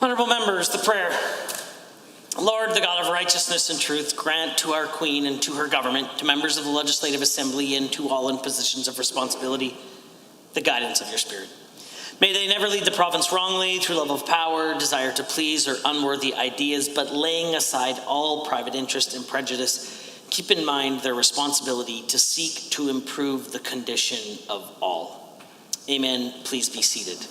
Honourable members, the prayer. Lord, the God of righteousness and truth, grant to our Queen and to her government, to members of the Legislative Assembly and to all in positions of responsibility, the guidance of your Spirit. May they never lead the province wrongly through love of power, desire to please, or unworthy ideas, but laying aside all private interest and prejudice, keep in mind their responsibility to seek to improve the condition of all. Amen. Please be seated.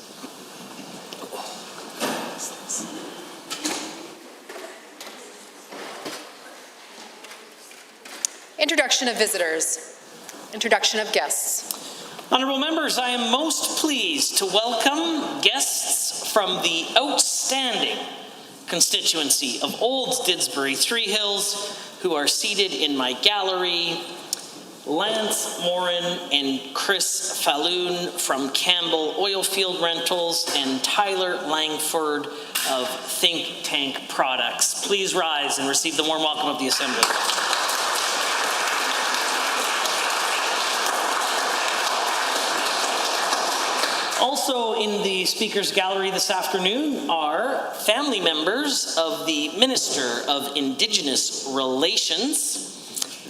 Introduction of visitors. Introduction of guests. Honourable members, I am most pleased to welcome guests from the outstanding constituency of Old Didsbury Three Hills who are seated in my gallery. Lance Morin and Chris Falloon from Campbell Oilfield Rentals and Tyler Langford of Think Tank Products. Please rise and receive the warm welcome of the Assembly. Also in the Speaker's Gallery this afternoon are family members of the Minister of Indigenous Relations.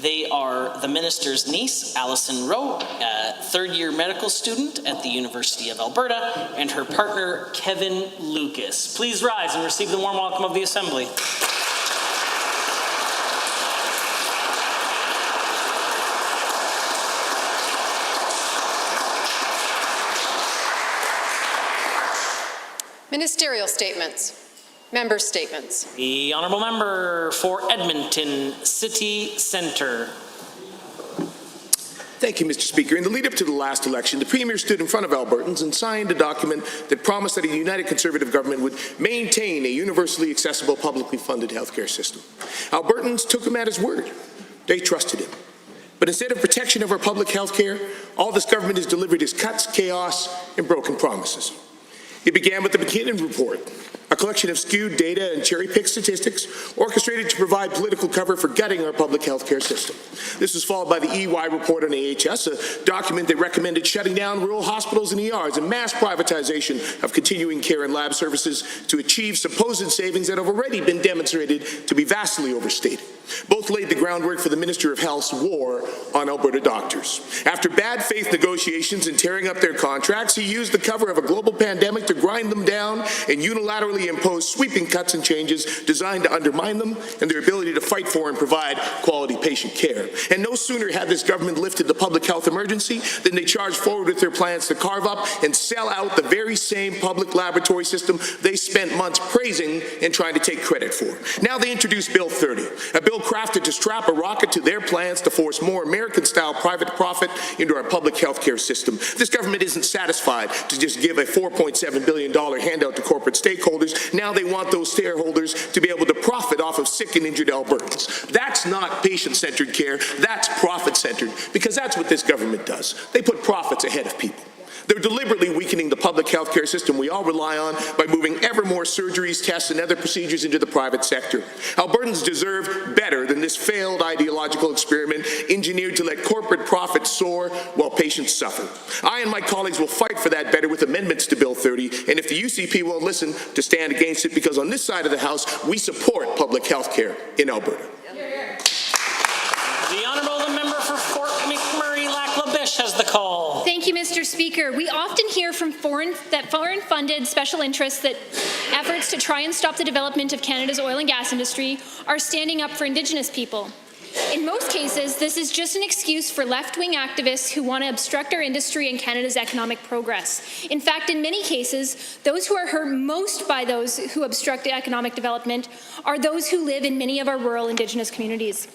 They are the Minister's niece, Alison Rowe, a third-year medical student at the University of Alberta, and her partner, Kevin Lucas. Please rise and receive the warm welcome of the Assembly. Ministerial statements. Member statements. The Honourable Member for Edmonton City Centre. Thank you, Mr. Speaker. In the lead-up to the last election, the Premier stood in front of Albertans and signed a document that promised that a united Conservative government would maintain a universally accessible, publicly funded healthcare system. Albertans took him at his word. They trusted him. But instead of protection of our public healthcare, all this government has delivered is cuts, chaos, and broken promises. It began with the McKinnon Report, a collection of skewed data and cherry-picked statistics orchestrated to provide political cover for gutting our public health care system. This was followed by the EY report on AHS, a document that recommended shutting down rural hospitals and ERs and mass privatization of continuing care and lab services to achieve supposed savings that have already been demonstrated to be vastly overstated. Both laid the groundwork for the Minister of Health's war on Alberta doctors. After bad faith negotiations and tearing up their contracts, he used the cover of a global pandemic to grind them down and unilaterally impose sweeping cuts and changes designed to undermine them and their ability to fight for and provide quality patient care. And no sooner had this government lifted the public health emergency than they charged forward with their plans to carve up and sell out the very same public laboratory system they spent months praising and trying to take credit for. Now they introduced Bill 30, a bill crafted to strap a rocket to their plans to force more American-style private profit into our public health care system. This government isn't satisfied to just give a $4.7 billion handout to corporate stakeholders. Now they want those shareholders to be able to profit off of sick and injured Albertans. That's not patient-centered care, that's profit-centered, because that's what this government does. They put profits ahead of people. They're deliberately weakening the public health care system we all rely on by moving ever more surgeries, tests, and other procedures into the private sector. Albertans deserve better than this failed ideological experiment engineered to let corporate profits soar while patients suffer. I and my colleagues will fight for that better with amendments to Bill 30, and if the UCP won't listen, to stand against it, because on this side of the House, we support public health care in Alberta. The Honourable Member for Fort McMurray-Lac-La-Biche has the call. Thank you, Mr. Speaker. We often hear from foreign-funded special interests that efforts to try and stop the development of Canada's oil and gas industry are standing up for Indigenous people. In most cases, this is just an excuse for left-wing activists who want to obstruct our industry and Canada's economic progress. In fact, in many cases, those who are hurt most by those who obstruct economic development are those who live in many of our rural Indigenous communities.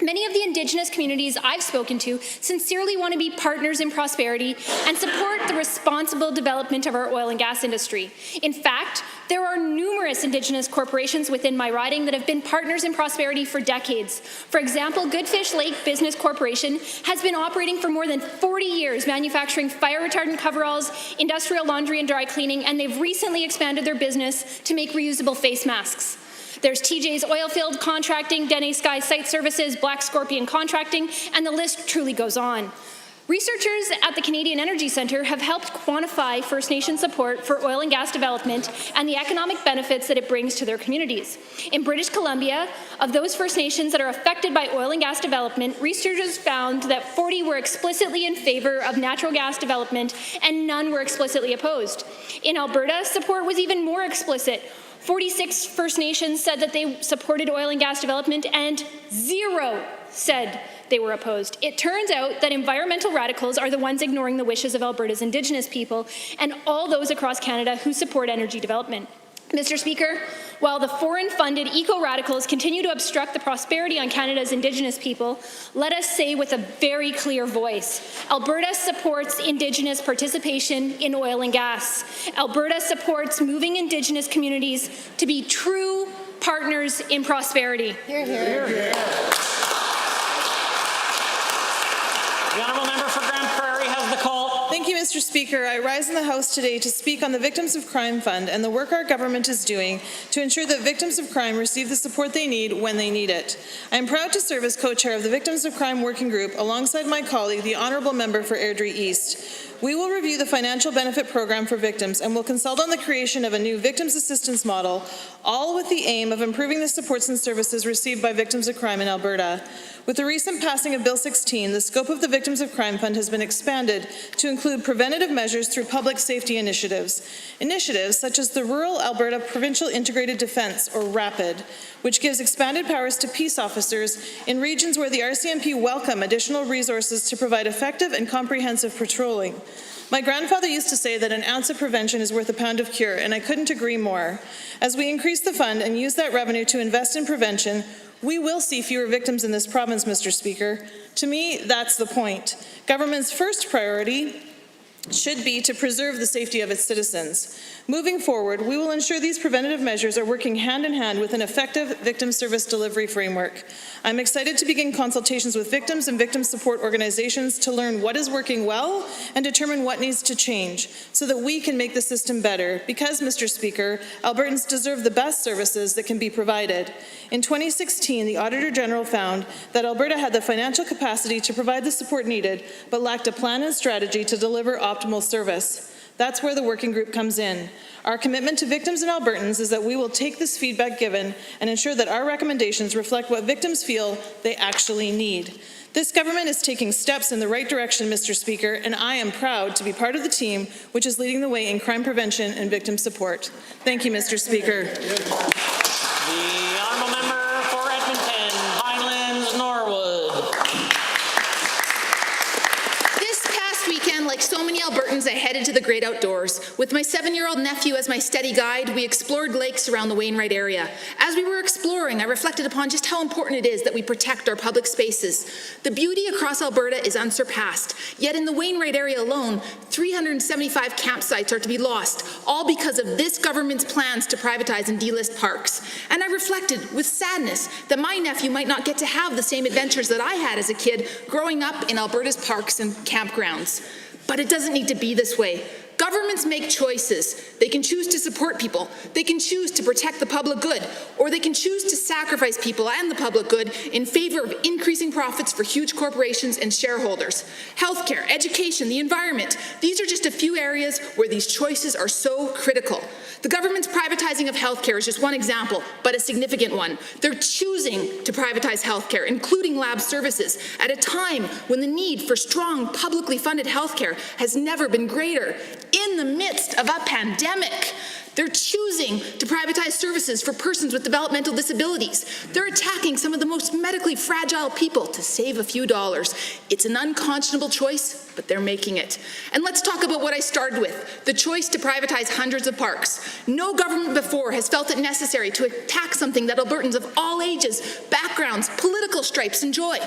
Many of the Indigenous communities I've spoken to sincerely want to be partners in prosperity and support the responsible development of our oil and gas industry. In fact, there are numerous Indigenous corporations within my riding that have been partners in prosperity for decades. For example, Goodfish Lake Business Corporation has been operating for more than 40 years, manufacturing fire-retardant coveralls, industrial laundry and dry cleaning, and they've recently expanded their business to make reusable face masks. There's TJ's Oilfield Contracting, Dene Sky Site Services, Black Scorpion Contracting, and the list truly goes on. Researchers at the Canadian Energy Centre have helped quantify First Nation support for oil and gas development and the economic benefits that it brings to their communities. In British Columbia, of those First Nations that are affected by oil and gas development, researchers found that 40 were explicitly in favour of natural gas development and none were explicitly opposed. In Alberta, support was even more explicit. 46 First Nations said that they supported oil and gas development and 0 said they were opposed. It turns out that environmental radicals are the ones ignoring the wishes of Alberta's Indigenous people and all those across Canada who support energy development. Mr. Speaker, while the foreign-funded eco-radicals continue to obstruct the prosperity on Canada's Indigenous people, let us say with a very clear voice, Alberta supports Indigenous participation in oil and gas. Alberta supports moving Indigenous communities to be true partners in prosperity. Hear, hear. The honourable member for Grand Prairie has the call. Thank you, Mr. Speaker. I rise in the House today to speak on the Victims of Crime Fund and the work our government is doing to ensure that victims of crime receive the support they need when they need it. I am proud to serve as co-chair of the Victims of Crime Working Group alongside my colleague, the honourable member for Airdrie East. We will review the financial benefit program for victims and will consult on the creation of a new victims assistance model, all with the aim of improving the supports and services received by victims of crime in Alberta. With the recent passing of Bill 16, the scope of the Victims of Crime Fund has been expanded to include preventative measures through public safety initiatives. Initiatives such as the Rural Alberta Provincial Integrated Defence, or RAPID, which gives expanded powers to peace officers in regions where the RCMP welcome additional resources to provide effective and comprehensive patrolling. My grandfather used to say that an ounce of prevention is worth a pound of cure, and I couldn't agree more. As we increase the fund and use that revenue to invest in prevention, we will see fewer victims in this province, Mr. Speaker. To me, that's the point. Government's first priority should be to preserve the safety of its citizens. Moving forward, we will ensure these preventative measures are working hand in hand with an effective victim service delivery framework. I'm excited to begin consultations with victims and victim support organizations to learn what is working well and determine what needs to change so that we can make the system better because, Mr. Speaker, Albertans deserve the best services that can be provided. In 2016, the Auditor General found that Alberta had the financial capacity to provide the support needed but lacked a plan and strategy to deliver optimal service. That's where the working group comes in. Our commitment to victims and Albertans is that we will take this feedback given and ensure that our recommendations reflect what victims feel they actually need. This government is taking steps in the right direction, Mr. Speaker, and I am proud to be part of the team which is leading the way in crime prevention and victim support. Thank you, Mr. Speaker. The honourable member for Edmonton, Highlands, Norwood. Like so many Albertans, I headed to the great outdoors. With my 7-year-old nephew as my steady guide, we explored lakes around the Wainwright area. As we were exploring, I reflected upon just how important it is that we protect our public spaces. The beauty across Alberta is unsurpassed, yet in the Wainwright area alone, 375 campsites are to be lost, all because of this government's plans to privatize and delist parks. And I reflected with sadness that my nephew might not get to have the same adventures that I had as a kid growing up in Alberta's parks and campgrounds. But it doesn't need to be this way. Governments make choices. They can choose to support people. They can choose to protect the public good, or they can choose to sacrifice people and the public good in favor of increasing profits for huge corporations and shareholders. Healthcare, education, the environment, these are just a few areas where these choices are so critical. The government's privatizing of healthcare is just one example, but a significant one. They're choosing to privatize healthcare, including lab services, at a time when the need for strong, publicly funded healthcare has never been greater. In the midst of a pandemic, they're choosing to privatize services for persons with developmental disabilities. They're attacking some of the most medically fragile people to save a few dollars. It's an unconscionable choice, but they're making it. And let's talk about what I started with, the choice to privatize hundreds of parks. No government before has felt it necessary to attack something that Albertans of all ages, backgrounds, political stripes enjoy.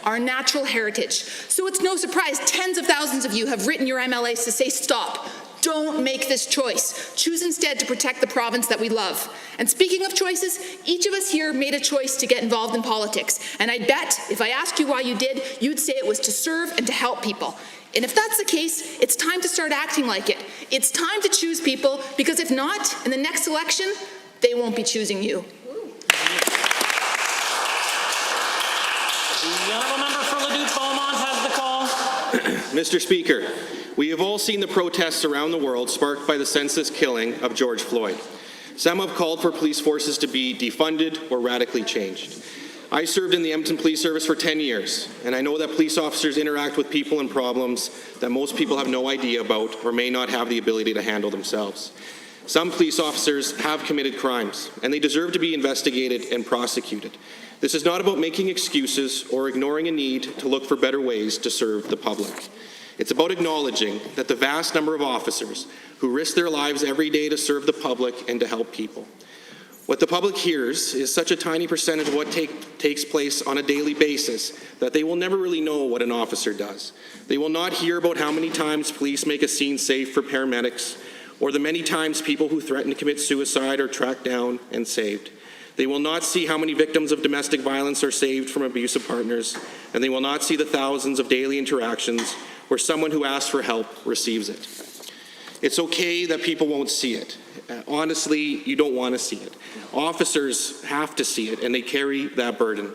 Our natural heritage. So it's no surprise tens of thousands of you have written your MLAs to say stop. Don't make this choice. Choose instead to protect the province that we love. And speaking of choices, each of us here made a choice to get involved in politics. And I bet if I asked you why you did, you'd say it was to serve and to help people. And if that's the case, it's time to start acting like it. It's time to choose people, because if not, in the next election, they won't be choosing you. The honourable member for Leduc Beaumont has the call. Mr. Speaker, we have all seen the protests around the world sparked by the senseless killing of George Floyd. Some have called for police forces to be defunded or radically changed. I served in the Edmonton Police Service for 10 years, and I know that police officers interact with people and problems that most people have no idea about or may not have the ability to handle themselves. Some police officers have committed crimes, and they deserve to be investigated and prosecuted. This is not about making excuses or ignoring a need to look for better ways to serve the public. It's about acknowledging that the vast number of officers who risk their lives every day to serve the public and to help people. What the public hears is such a tiny percentage of what takes place on a daily basis that they will never really know what an officer does. They will not hear about how many times police make a scene safe for paramedics, or the many times people who threaten to commit suicide are tracked down and saved. They will not see how many victims of domestic violence are saved from abusive partners, and they will not see the thousands of daily interactions where someone who asks for help receives it. It's okay that people won't see it. Honestly, you don't want to see it. Officers have to see it, and they carry that burden.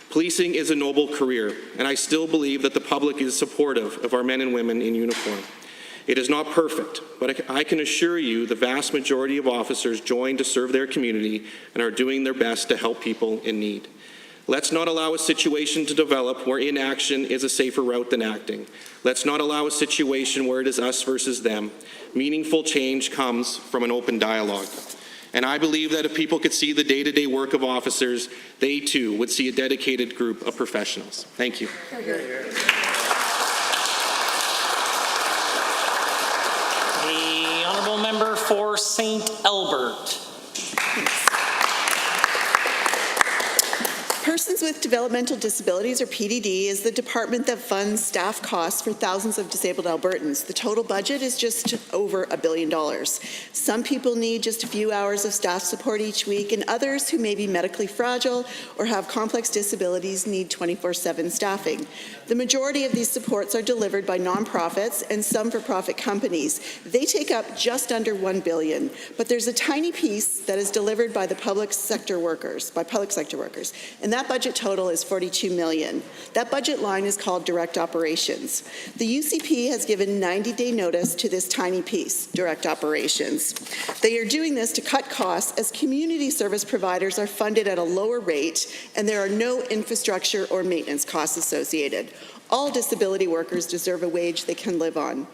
Policing is a noble career, and I still believe that the public is supportive of our men and women in uniform. It is not perfect, but I can assure you the vast majority of officers join to serve their community and are doing their best to help people in need. Let's not allow a situation to develop where inaction is a safer route than acting. Let's not allow a situation where it is us versus them. Meaningful change comes from an open dialogue. And I believe that if people could see the day-to-day work of officers, they too would see a dedicated group of professionals. Thank you. The honourable member for St. Albert. Persons with Developmental Disabilities, or PDD, is the department that funds staff costs for thousands of disabled Albertans. The total budget is just over $1 billion. Some people need just a few hours of staff support each week, and others who may be medically fragile or have complex disabilities need 24/7 staffing. The majority of these supports are delivered by nonprofits and some for-profit companies. They take up just under $1 billion, but there's a tiny piece that is delivered by the public sector workers, and that budget total is $42 million. That budget line is called direct operations. The UCP has given 90-day notice to this tiny piece, direct operations. They are doing this to cut costs as community service providers are funded at a lower rate and there are no infrastructure or maintenance costs associated. All disability workers deserve a wage they can live on.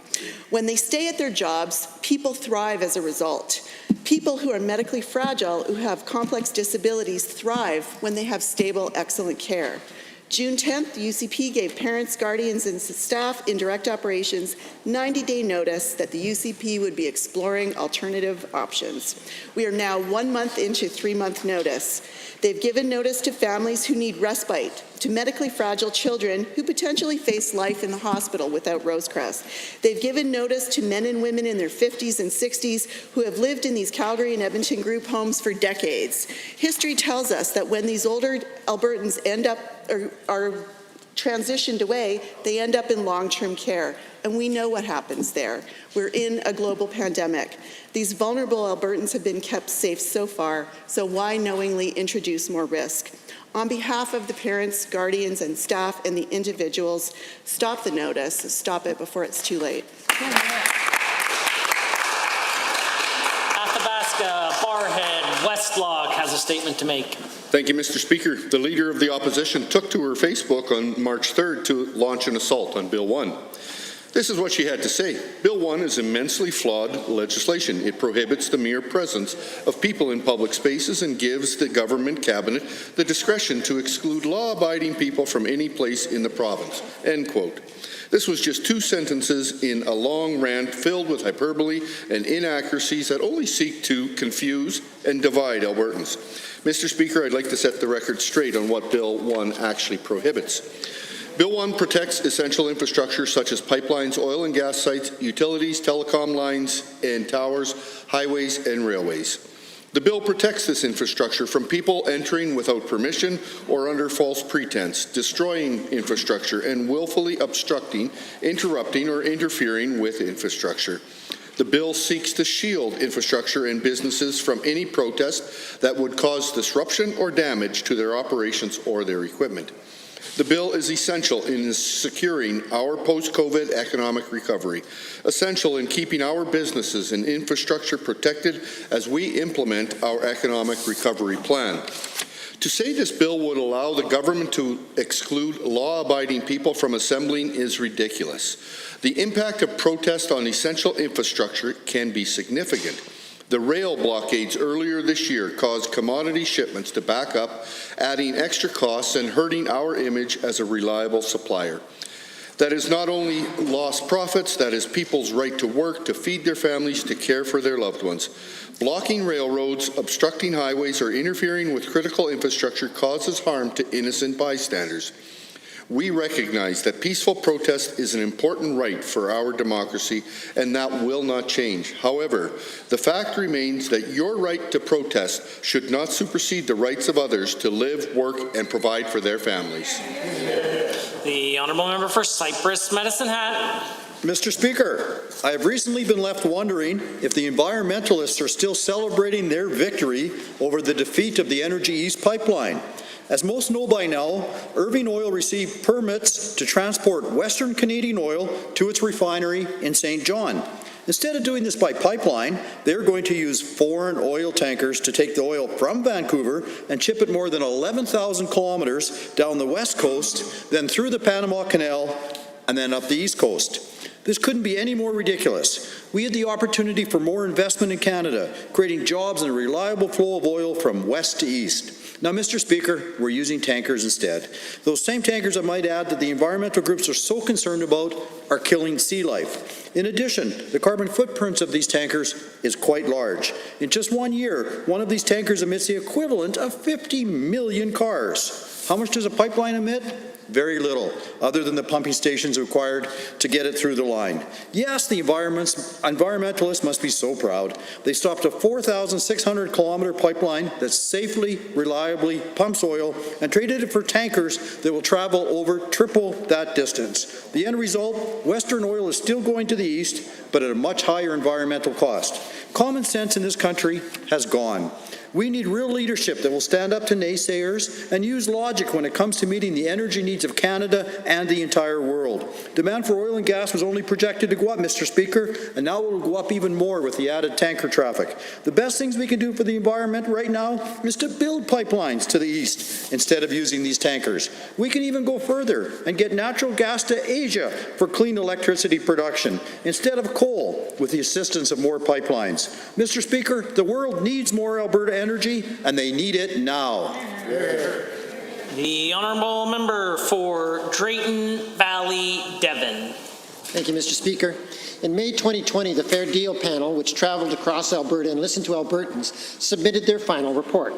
When they stay at their jobs, people thrive as a result. People who are medically fragile, who have complex disabilities, thrive when they have stable, excellent care. June 10th, the UCP gave parents, guardians, and staff in direct operations 90-day notice that the UCP would be exploring alternative options. We are now 1 month into 3-month notice. They've given notice to families who need respite, to medically fragile children who potentially face life in the hospital without Rosecrest. They've given notice to men and women in their 50s and 60s who have lived in these Calgary and Edmonton group homes for decades. History tells us that when these older Albertans end up or are transitioned away, they end up in long-term care. And we know what happens there. We're in a global pandemic. These vulnerable Albertans have been kept safe so far, so why knowingly introduce more risk? On behalf of the parents, guardians, and staff and the individuals, stop the notice. Stop it before it's too late. Athabasca, Barhead, Westlock has a statement to make. Thank you, Mr. Speaker. The Leader of the Opposition took to her Facebook on March 3rd to launch an assault on Bill 1. This is what she had to say. Bill 1 is immensely flawed legislation. It prohibits the mere presence of people in public spaces and gives the government cabinet the discretion to exclude law-abiding people from any place in the province. End quote. This was just 2 sentences in a long rant filled with hyperbole and inaccuracies that only seek to confuse and divide Albertans. Mr. Speaker, I'd like to set the record straight on what Bill 1 actually prohibits. Bill 1 protects essential infrastructure such as pipelines, oil and gas sites, utilities, telecom lines and towers, highways and railways. The bill protects this infrastructure from people entering without permission or under false pretense, destroying infrastructure and willfully obstructing, interrupting or interfering with infrastructure. The bill seeks to shield infrastructure and businesses from any protest that would cause disruption or damage to their operations or their equipment. The bill is essential in securing our post-COVID economic recovery, essential in keeping our businesses and infrastructure protected as we implement our economic recovery plan. To say this bill would allow the government to exclude law-abiding people from assembling is ridiculous. The impact of protest on essential infrastructure can be significant. The rail blockades earlier this year caused commodity shipments to back up, adding extra costs and hurting our image as a reliable supplier. That is not only lost profits, that is people's right to work, to feed their families, to care for their loved ones. Blocking railroads, obstructing highways, or interfering with critical infrastructure causes harm to innocent bystanders. We recognize that peaceful protest is an important right for our democracy, and that will not change. However, the fact remains that your right to protest should not supersede the rights of others to live, work, and provide for their families. The honourable member for Cypress Medicine Hat. Mr. Speaker, I have recently been left wondering if the environmentalists are still celebrating their victory over the defeat of the Energy East pipeline. As most know by now, Irving Oil received permits to transport Western Canadian oil to its refinery in St. John. Instead of doing this by pipeline, they're going to use foreign oil tankers to take the oil from Vancouver and ship it more than 11,000 kilometers down the west coast, then through the Panama Canal, and then up the east coast. This couldn't be any more ridiculous. We had the opportunity for more investment in Canada, creating jobs and a reliable flow of oil from west to east. Now, Mr. Speaker, we're using tankers instead. Those same tankers, I might add, that the environmental groups are so concerned about are killing sea life. In addition, the carbon footprints of these tankers is quite large. In just 1 year, one of these tankers emits the equivalent of 50 million cars. How much does a pipeline emit? Very little, other than the pumping stations required to get it through the line. Yes, the environmentalists must be so proud. They stopped a 4,600-kilometer pipeline that safely, reliably pumps oil and traded it for tankers that will travel over triple that distance. The end result, Western oil is still going to the east, but at a much higher environmental cost. Common sense in this country has gone. We need real leadership that will stand up to naysayers and use logic when it comes to meeting the energy needs of Canada and the entire world. Demand for oil and gas was only projected to go up, Mr. Speaker, and now it will go up even more with the added tanker traffic. The best things we can do for the environment right now is to build pipelines to the east instead of using these tankers. We can even go further and get natural gas to Asia for clean electricity production instead of coal with the assistance of more pipelines. Mr. Speaker, the world needs more Alberta energy, and they need it now. The honourable member for Drayton Valley, Devon. Thank you, Mr. Speaker. In May 2020, the Fair Deal panel, which travelled across Alberta and listened to Albertans, submitted their final report.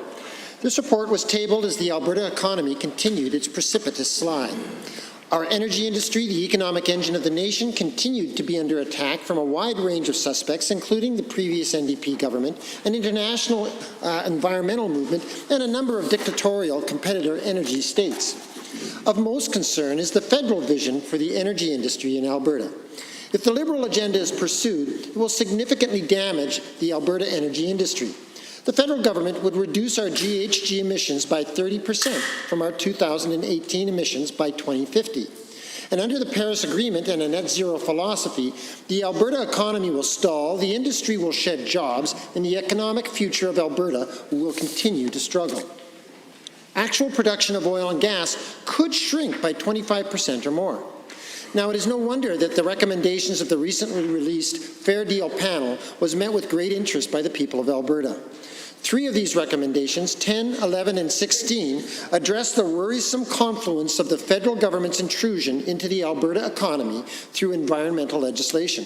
This report was tabled as the Alberta economy continued its precipitous slide. Our energy industry, the economic engine of the nation, continued to be under attack from a wide range of suspects, including the previous NDP government, an international environmental movement, and a number of dictatorial competitor energy states. Of most concern is the federal vision for the energy industry in Alberta. If the Liberal agenda is pursued, it will significantly damage the Alberta energy industry. The federal government would reduce our GHG emissions by 30% from our 2018 emissions by 2050. And under the Paris Agreement and a net zero philosophy, the Alberta economy will stall, the industry will shed jobs, and the economic future of Alberta will continue to struggle. Actual production of oil and gas could shrink by 25% or more. Now, it is no wonder that the recommendations of the recently released Fair Deal panel was met with great interest by the people of Alberta. 3 of these recommendations, 10, 11, and 16, address the worrisome confluence of the federal government's intrusion into the Alberta economy through environmental legislation.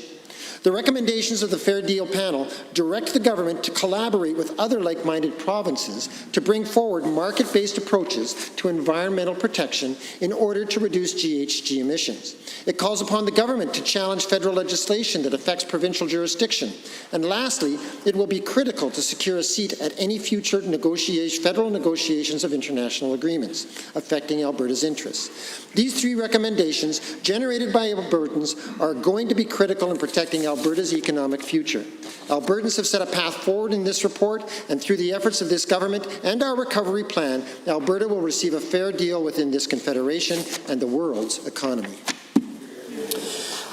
The recommendations of the Fair Deal panel direct the government to collaborate with other like-minded provinces to bring forward market-based approaches to environmental protection in order to reduce GHG emissions. It calls upon the government to challenge federal legislation that affects provincial jurisdiction. And lastly, it will be critical to secure a seat at any future federal negotiations of international agreements affecting Alberta's interests. These 3 recommendations, generated by Albertans, are going to be critical in protecting Alberta's economic future. Albertans have set a path forward in this report, and through the efforts of this government and our recovery plan, Alberta will receive a fair deal within this confederation and the world's economy.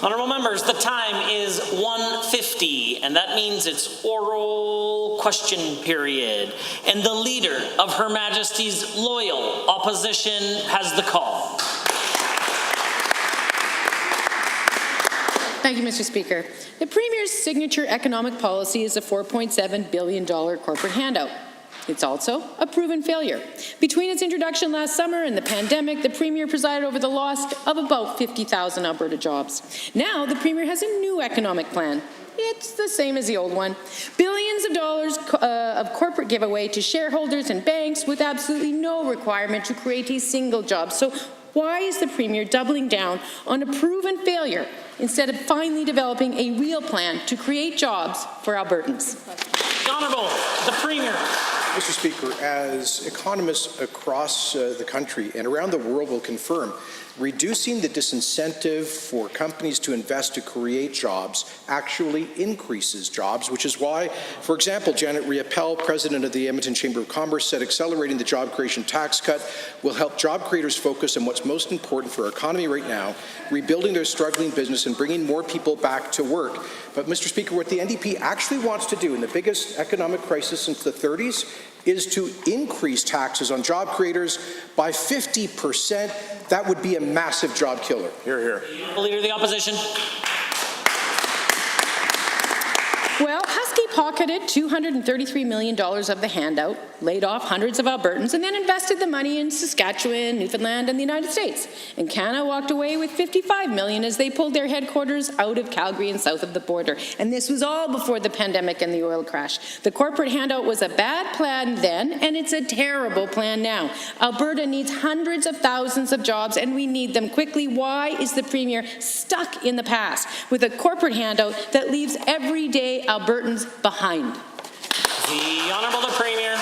Honourable members, the time is 1:50, and that means it's oral question period. And the Leader of Her Majesty's Loyal Opposition has the call. Thank you, Mr. Speaker. The Premier's signature economic policy is a $4.7 billion corporate handout. It's also a proven failure. Between its introduction last summer and the pandemic, the Premier presided over the loss of about 50,000 Alberta jobs. Now, the Premier has a new economic plan. It's the same as the old one. Billions of dollars of corporate giveaway to shareholders and banks with absolutely no requirement to create a single job. So why is the Premier doubling down on a proven failure instead of finally developing a real plan to create jobs for Albertans? The Honourable, the Premier. Mr. Speaker, as economists across the country and around the world will confirm, reducing the disincentive for companies to invest to create jobs actually increases jobs, which is why, for example, Janet Riopel, president of the Edmonton Chamber of Commerce, said accelerating the job creation tax cut will help job creators focus on what's most important for our economy right now, rebuilding their struggling business and bringing more people back to work. But, Mr. Speaker, what the NDP actually wants to do in the biggest economic crisis since the 30s is to increase taxes on job creators by 50%. That would be a massive job killer. Hear, hear. The Leader of the Opposition. Well, Husky pocketed $233 million of the handout, laid off hundreds of Albertans, and then invested the money in Saskatchewan, Newfoundland, and the United States. And Canada walked away with $55 million as they pulled their headquarters out of Calgary and south of the border. And this was all before the pandemic and the oil crash. The corporate handout was a bad plan then, and it's a terrible plan now. Alberta needs hundreds of thousands of jobs, and we need them quickly. Why is the Premier stuck in the past with a corporate handout that leaves everyday Albertans behind? The Honourable the Premier.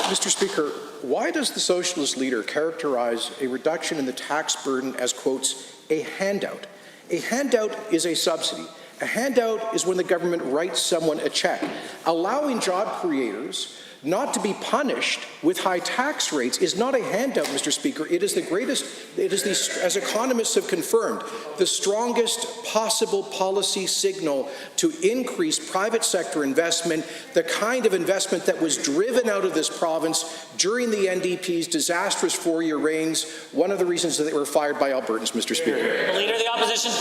Mr. Speaker, why does the Socialist leader characterize a reduction in the tax burden as, quotes, a handout? A handout is a subsidy. A handout is when the government writes someone a check. Allowing job creators not to be punished with high tax rates is not a handout, Mr. Speaker. It is the greatest, as economists have confirmed, the strongest possible policy signal to increase private sector investment, the kind of investment that was driven out of this province during the NDP's disastrous four-year reigns, one of the reasons that they were fired by Albertans, Mr. Speaker. The Leader of the Opposition.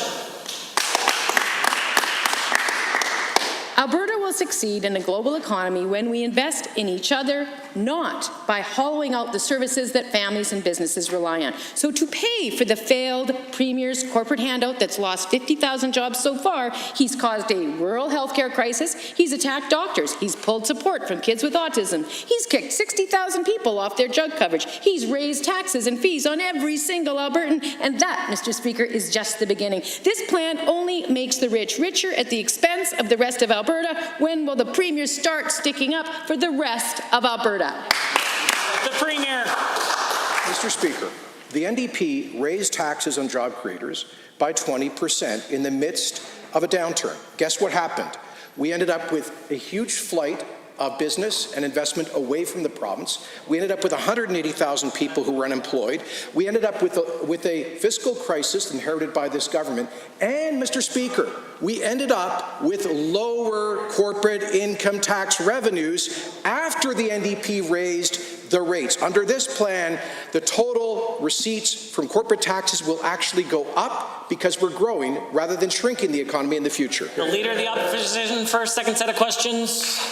Alberta will succeed in a global economy when we invest in each other, not by hollowing out the services that families and businesses rely on. So to pay for the failed Premier's corporate handout that's lost 50,000 jobs so far, he's caused a rural healthcare crisis, he's attacked doctors, he's pulled support from kids with autism, he's kicked 60,000 people off their drug coverage, he's raised taxes and fees on every single Albertan, and that, Mr. Speaker, is just the beginning. This plan only makes the rich richer at the expense of the rest of Alberta. When will the Premier start sticking up for the rest of Alberta? The Premier. Mr. Speaker, the NDP raised taxes on job creators by 20% in the midst of a downturn. Guess what happened? We ended up with a huge flight of business and investment away from the province. We ended up with 180,000 people who were unemployed. We ended up with a fiscal crisis inherited by this government. And, Mr. Speaker, we ended up with lower corporate income tax revenues after the NDP raised the rates. Under this plan, the total receipts from corporate taxes will actually go up because we're growing rather than shrinking the economy in the future. The Leader of the Opposition for a second set of questions.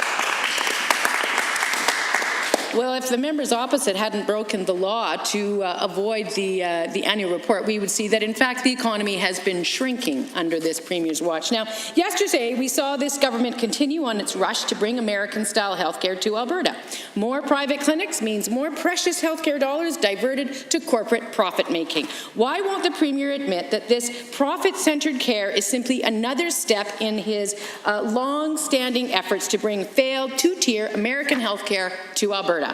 Well, if the members opposite hadn't broken the law to avoid the annual report, we would see that, in fact, the economy has been shrinking under this Premier's watch. Now, yesterday, we saw this government continue on its rush to bring American-style healthcare to Alberta. More private clinics means more precious healthcare dollars diverted to corporate profit-making. Why won't the Premier admit that this profit-centered care is simply another step in his long-standing efforts to bring failed two-tier American healthcare to Alberta? The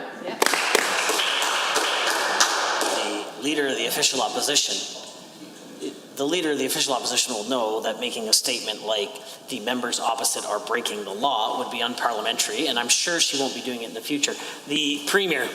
Leader of the Official Opposition. the leader of the official opposition will know that making a statement like the members opposite are breaking the law would be unparliamentary, and I'm sure she won't be doing it in the future. The Premier.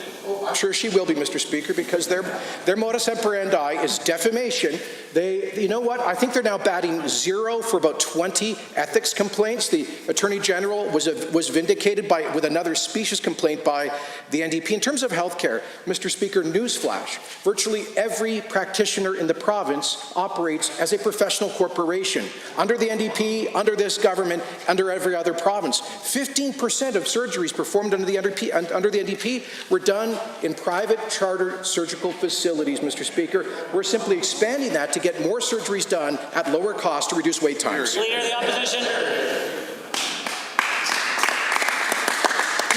I'm sure she will be, Mr. Speaker, because their modus operandi is defamation. You know what? I think they're now batting 0 for about 20 ethics complaints. The Attorney General was vindicated with another specious complaint by the NDP. In terms of health care, Mr. Speaker, newsflash, virtually every practitioner in the province operates as a professional corporation. Under the NDP, under this government, under every other province. 15% of surgeries performed under the NDP were done in private charter surgical facilities, Mr. Speaker. We're simply expanding that to get more surgeries done at lower cost to reduce wait times. Leader of the Opposition.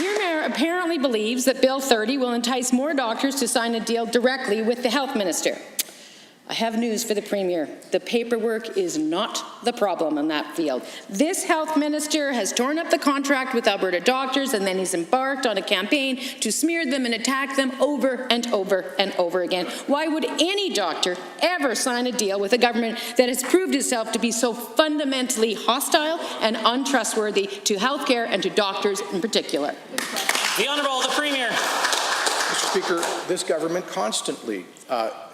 Your mayor apparently believes that Bill 30 will entice more doctors to sign a deal directly with the health minister. I have news for the Premier. The paperwork is not the problem in that field. This health minister has torn up the contract with Alberta doctors, and then he's embarked on a campaign to smear them and attack them over and over and over again. Why would any doctor ever sign a deal with a government that has proved itself to be so fundamentally hostile and untrustworthy to healthcare and to doctors in particular? The Honourable the Premier. Mr. Speaker, this government constantly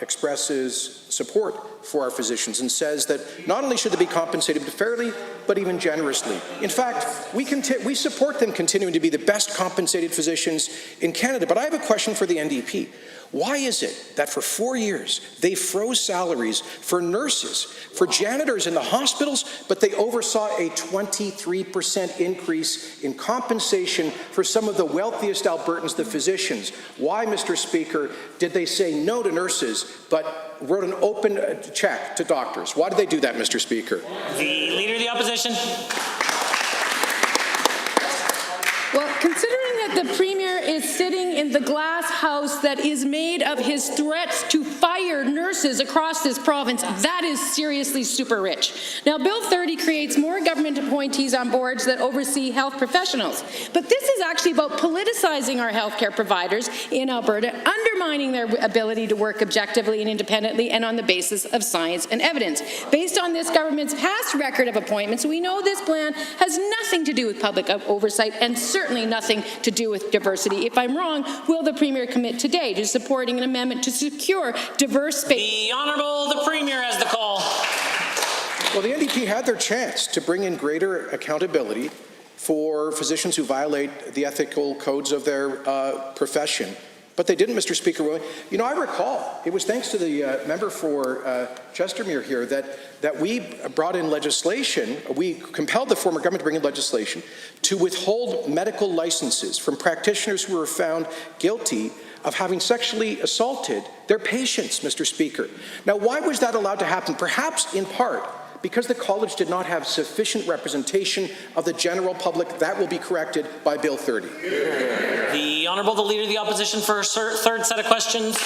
expresses support for our physicians and says that not only should they be compensated fairly, but even generously. In fact, we support them continuing to be the best compensated physicians in Canada. But I have a question for the NDP. Why is it that for 4 years they froze salaries for nurses, for janitors in the hospitals, but they oversaw a 23% increase in compensation for some of the wealthiest Albertans, the physicians? Why, Mr. Speaker, did they say no to nurses, but wrote an open check to doctors? Why did they do that, Mr. Speaker? The Leader of the Opposition. Well, considering that the Premier is sitting in the glass house that is made of his threats to fire nurses across this province, that is seriously super rich. Now, Bill 30 creates more government appointees on boards that oversee health professionals. But this is actually about politicizing our healthcare providers in Alberta, undermining their ability to work objectively and independently and on the basis of science and evidence. Based on this government's past record of appointments, we know this plan has nothing to do with public oversight and certainly nothing to do with diversity. If I'm wrong, will the Premier commit today to supporting an amendment to secure diverse space? The Honourable the Premier has the call. Well, the NDP had their chance to bring in greater accountability for physicians who violate the ethical codes of their profession. But they didn't, Mr. Speaker. You know, I recall, it was thanks to the member for Chestermere here that we brought in legislation, we compelled the former government to bring in legislation to withhold medical licenses from practitioners who were found guilty of having sexually assaulted their patients, Mr. Speaker. Now, why was that allowed to happen? Perhaps in part because the college did not have sufficient representation of the general public. That will be corrected by Bill 30. The Honourable the Leader of the Opposition for a third set of questions.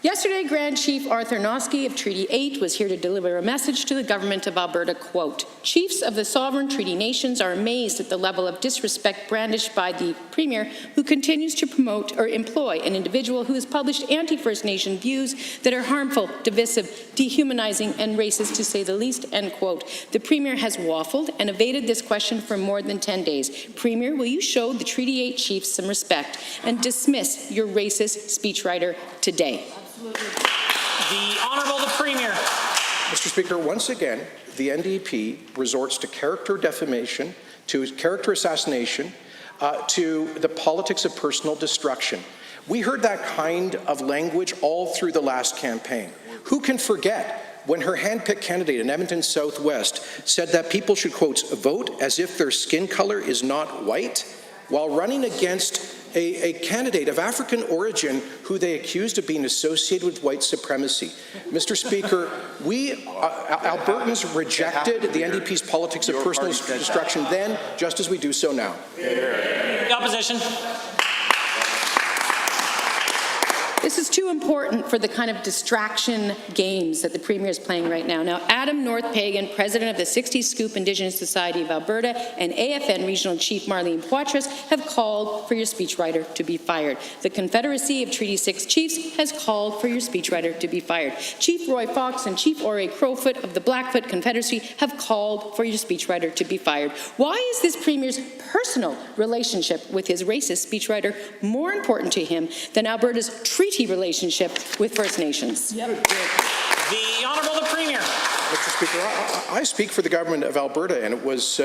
Yesterday, Grand Chief Arthur Noski of Treaty 8 was here to deliver a message to the government of Alberta, quote, "Chiefs of the sovereign treaty nations are amazed at the level of disrespect brandished by the Premier, who continues to promote or employ an individual who has published anti-First Nation views that are harmful, divisive, dehumanizing, and racist, to say the least," end quote. The Premier has waffled and evaded this question for more than 10 days. Premier, will you show the Treaty 8 chiefs some respect and dismiss your racist speechwriter today? The Honourable the Premier. Mr. Speaker, once again, the NDP resorts to character defamation, to character assassination, to the politics of personal destruction. We heard that kind of language all through the last campaign. Who can forget when her hand-picked candidate in Edmonton Southwest said that people should, quote, vote as if their skin color is not white, while running against a candidate of African origin who they accused of being associated with white supremacy. Mr. Speaker, we, Albertans, rejected the NDP's politics of personal destruction then, just as we do so now. The Opposition. This is too important for the kind of distraction games that the Premier is playing right now. Now, Adam North Pagan, president of the 60 Scoop Indigenous Society of Alberta, and AFN Regional Chief Marlene Poitras have called for your speechwriter to be fired. The Confederacy of Treaty 6 Chiefs has called for your speechwriter to be fired. Chief Roy Fox and Chief Ore Crowfoot of the Blackfoot Confederacy have called for your speechwriter to be fired. Why is this Premier's personal relationship with his racist speechwriter more important to him than Alberta's treaty relationship with First Nations? The Honourable the Premier. Mr. Speaker, I speak for the government of Alberta, and it was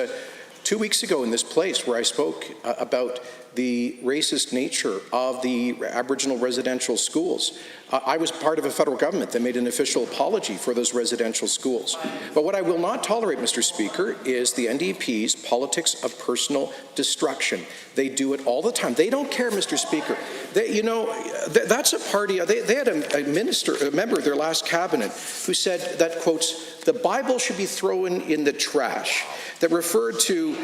2 weeks ago in this place where I spoke about the racist nature of the Aboriginal residential schools. I was part of a federal government that made an official apology for those residential schools. But what I will not tolerate, Mr. Speaker, is the NDP's politics of personal destruction. They do it all the time. They don't care, Mr. Speaker. That's a party. They had a member of their last cabinet who said that, quotes, the Bible should be thrown in the trash, that referred to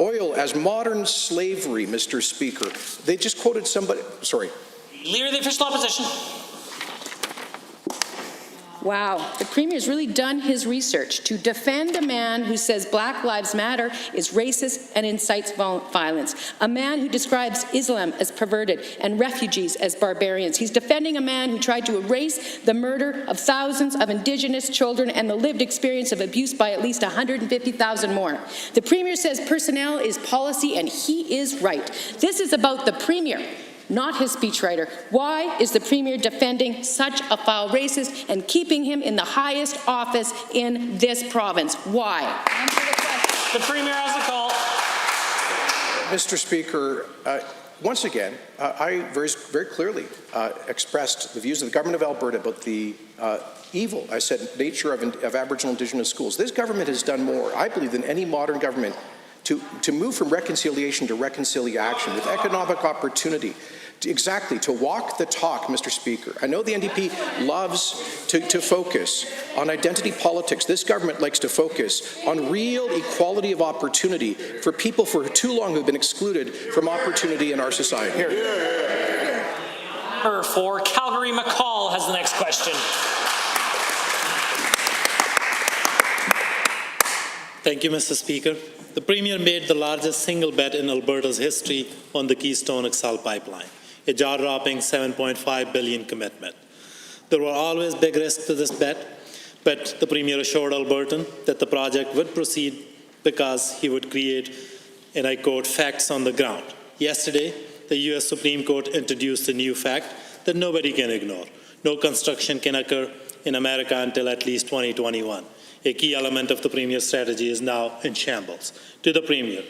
oil as modern slavery, Mr. Speaker. They just quoted somebody, sorry. Leader of the Official Opposition. Wow, the Premier's really done his research to defend a man who says Black Lives Matter is racist and incites violence, a man who describes Islam as perverted and refugees as barbarians. He's defending a man who tried to erase the murder of thousands of Indigenous children and the lived experience of abuse by at least 150,000 more. The Premier says personnel is policy, and he is right. This is about the Premier, not his speechwriter. Why is the Premier defending such a foul racist and keeping him in the highest office in this province? Why? The Premier has the call. Mr. Speaker, once again, I very clearly expressed the views of the government of Alberta about the evil, I said, nature of Aboriginal Indigenous schools. This government has done more, I believe, than any modern government to move from reconciliation to reconciliation with economic opportunity. To walk the talk, Mr. Speaker. I know the NDP loves to focus on identity politics. This government likes to focus on real equality of opportunity for people for too long who've been excluded from opportunity in our society. For Calgary, McCall has the next question. Thank you, Mr. Speaker. The Premier made the largest single bet in Alberta's history on the Keystone XL pipeline, a jaw-dropping $7.5 billion commitment. There were always big risks to this bet, but the Premier assured Albertan that the project would proceed because he would create, and I quote, facts on the ground. Yesterday, the U.S. Supreme Court introduced a new fact that nobody can ignore. No construction can occur in America until at least 2021. A key element of the Premier's strategy is now in shambles. To the Premier,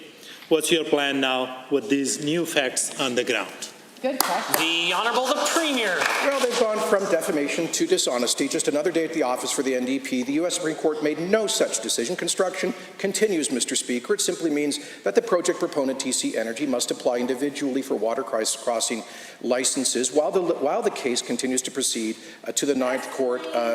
what's your plan now with these new facts on the ground? Good question. The Honourable the Premier. Well, they've gone from defamation to dishonesty. Just another day at the office for the NDP. The U.S. Supreme Court made no such decision. Construction continues, Mr. Speaker. It simply means that the project proponent, TC Energy, must apply individually for water crossing licenses while the case continues to proceed to the Ninth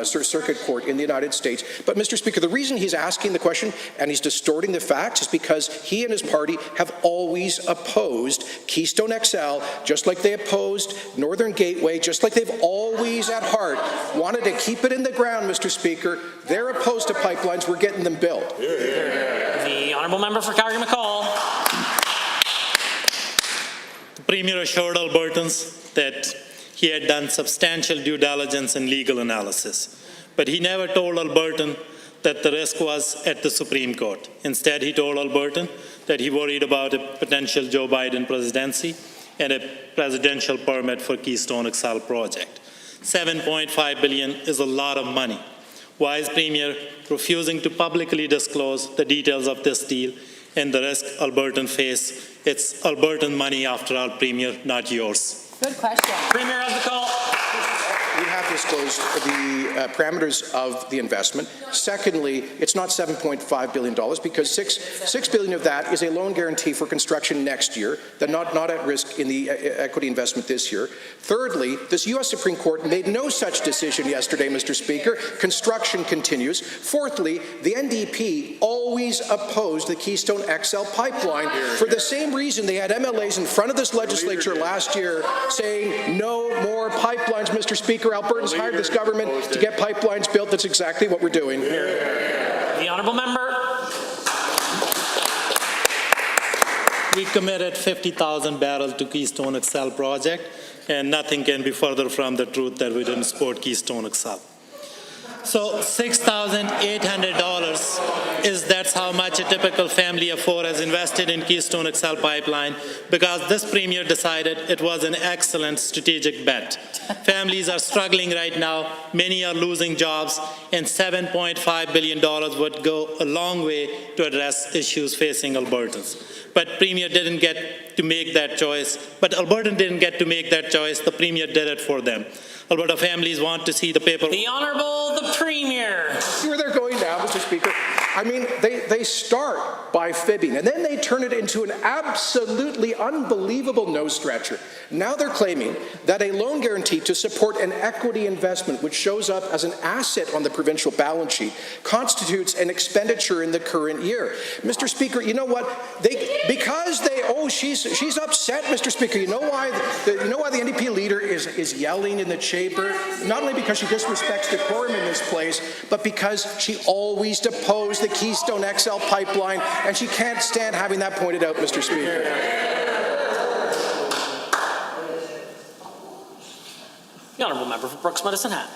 Circuit Court in the United States. But, Mr. Speaker, the reason he's asking the question and he's distorting the facts is because he and his party have always opposed Keystone XL, just like they opposed Northern Gateway, just like they've always at heart wanted to keep it in the ground, Mr. Speaker. They're opposed to pipelines. We're getting them built. The Honourable Member for Calgary McCall. The Premier assured Albertans that he had done substantial due diligence and legal analysis, but he never told Albertan that the risk was at the Supreme Court. Instead, he told Albertan that he worried about a potential Joe Biden presidency and a presidential permit for Keystone XL project. $7.5 billion is a lot of money. Why is Premier refusing to publicly disclose the details of this deal and the risk Albertan face? It's Albertan money after all, Premier, not yours. Good question. Premier has the call. We have disclosed the parameters of the investment. Secondly, it's not $7.5 billion because $6 billion of that is a loan guarantee for construction next year, that not at risk in the equity investment this year. Thirdly, this U.S. Supreme Court made no such decision yesterday, Mr. Speaker. Construction continues. Fourthly, the NDP always opposed the Keystone XL pipeline for the same reason they had MLAs in front of this legislature last year saying no more pipelines, Mr. Speaker. Albertans hired this government to get pipelines built. That's exactly what we're doing. The honourable member. We committed 50,000 barrels to Keystone XL project, and nothing can be further from the truth that we didn't support Keystone XL. So $6,800 that's how much a typical family of four has invested in Keystone XL pipeline, because this premier decided it was an excellent strategic bet. Families are struggling right now, many are losing jobs, and $7.5 billion would go a long way to address issues facing Albertans. But Premier didn't get to make that choice. But Albertan didn't get to make that choice. The Premier did it for them. Alberta families want to see the paper. The Honourable the Premier. See where they're going now, Mr. Speaker? I mean, they start by fibbing, and then they turn it into an absolutely unbelievable no-stretcher. Now they're claiming that a loan guarantee to support an equity investment, which shows up as an asset on the provincial balance sheet, constitutes an expenditure in the current year. Mr. Speaker, you know what? She's upset, Mr. Speaker. You know why the NDP leader is yelling in the chamber? Not only because she disrespects decorum in this place, but because she always opposed the Keystone XL pipeline, and she can't stand having that pointed out, Mr. Speaker. The Honourable Member for Brooks Medicine Hat.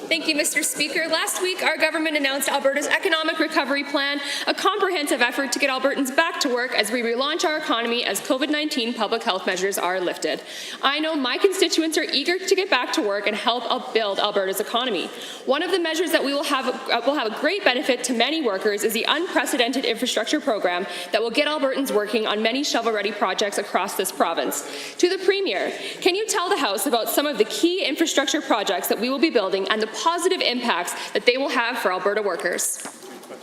Thank you, Mr. Speaker. Last week, our government announced Alberta's Economic Recovery Plan, a comprehensive effort to get Albertans back to work as we relaunch our economy as COVID-19 public health measures are lifted. I know my constituents are eager to get back to work and help build Alberta's economy. One of the measures that will have a great benefit to many workers is the unprecedented infrastructure program that will get Albertans working on many shovel-ready projects across this province. To the Premier, can you tell the House about some of the key infrastructure projects that we will be building and the positive impacts that they will have for Alberta workers?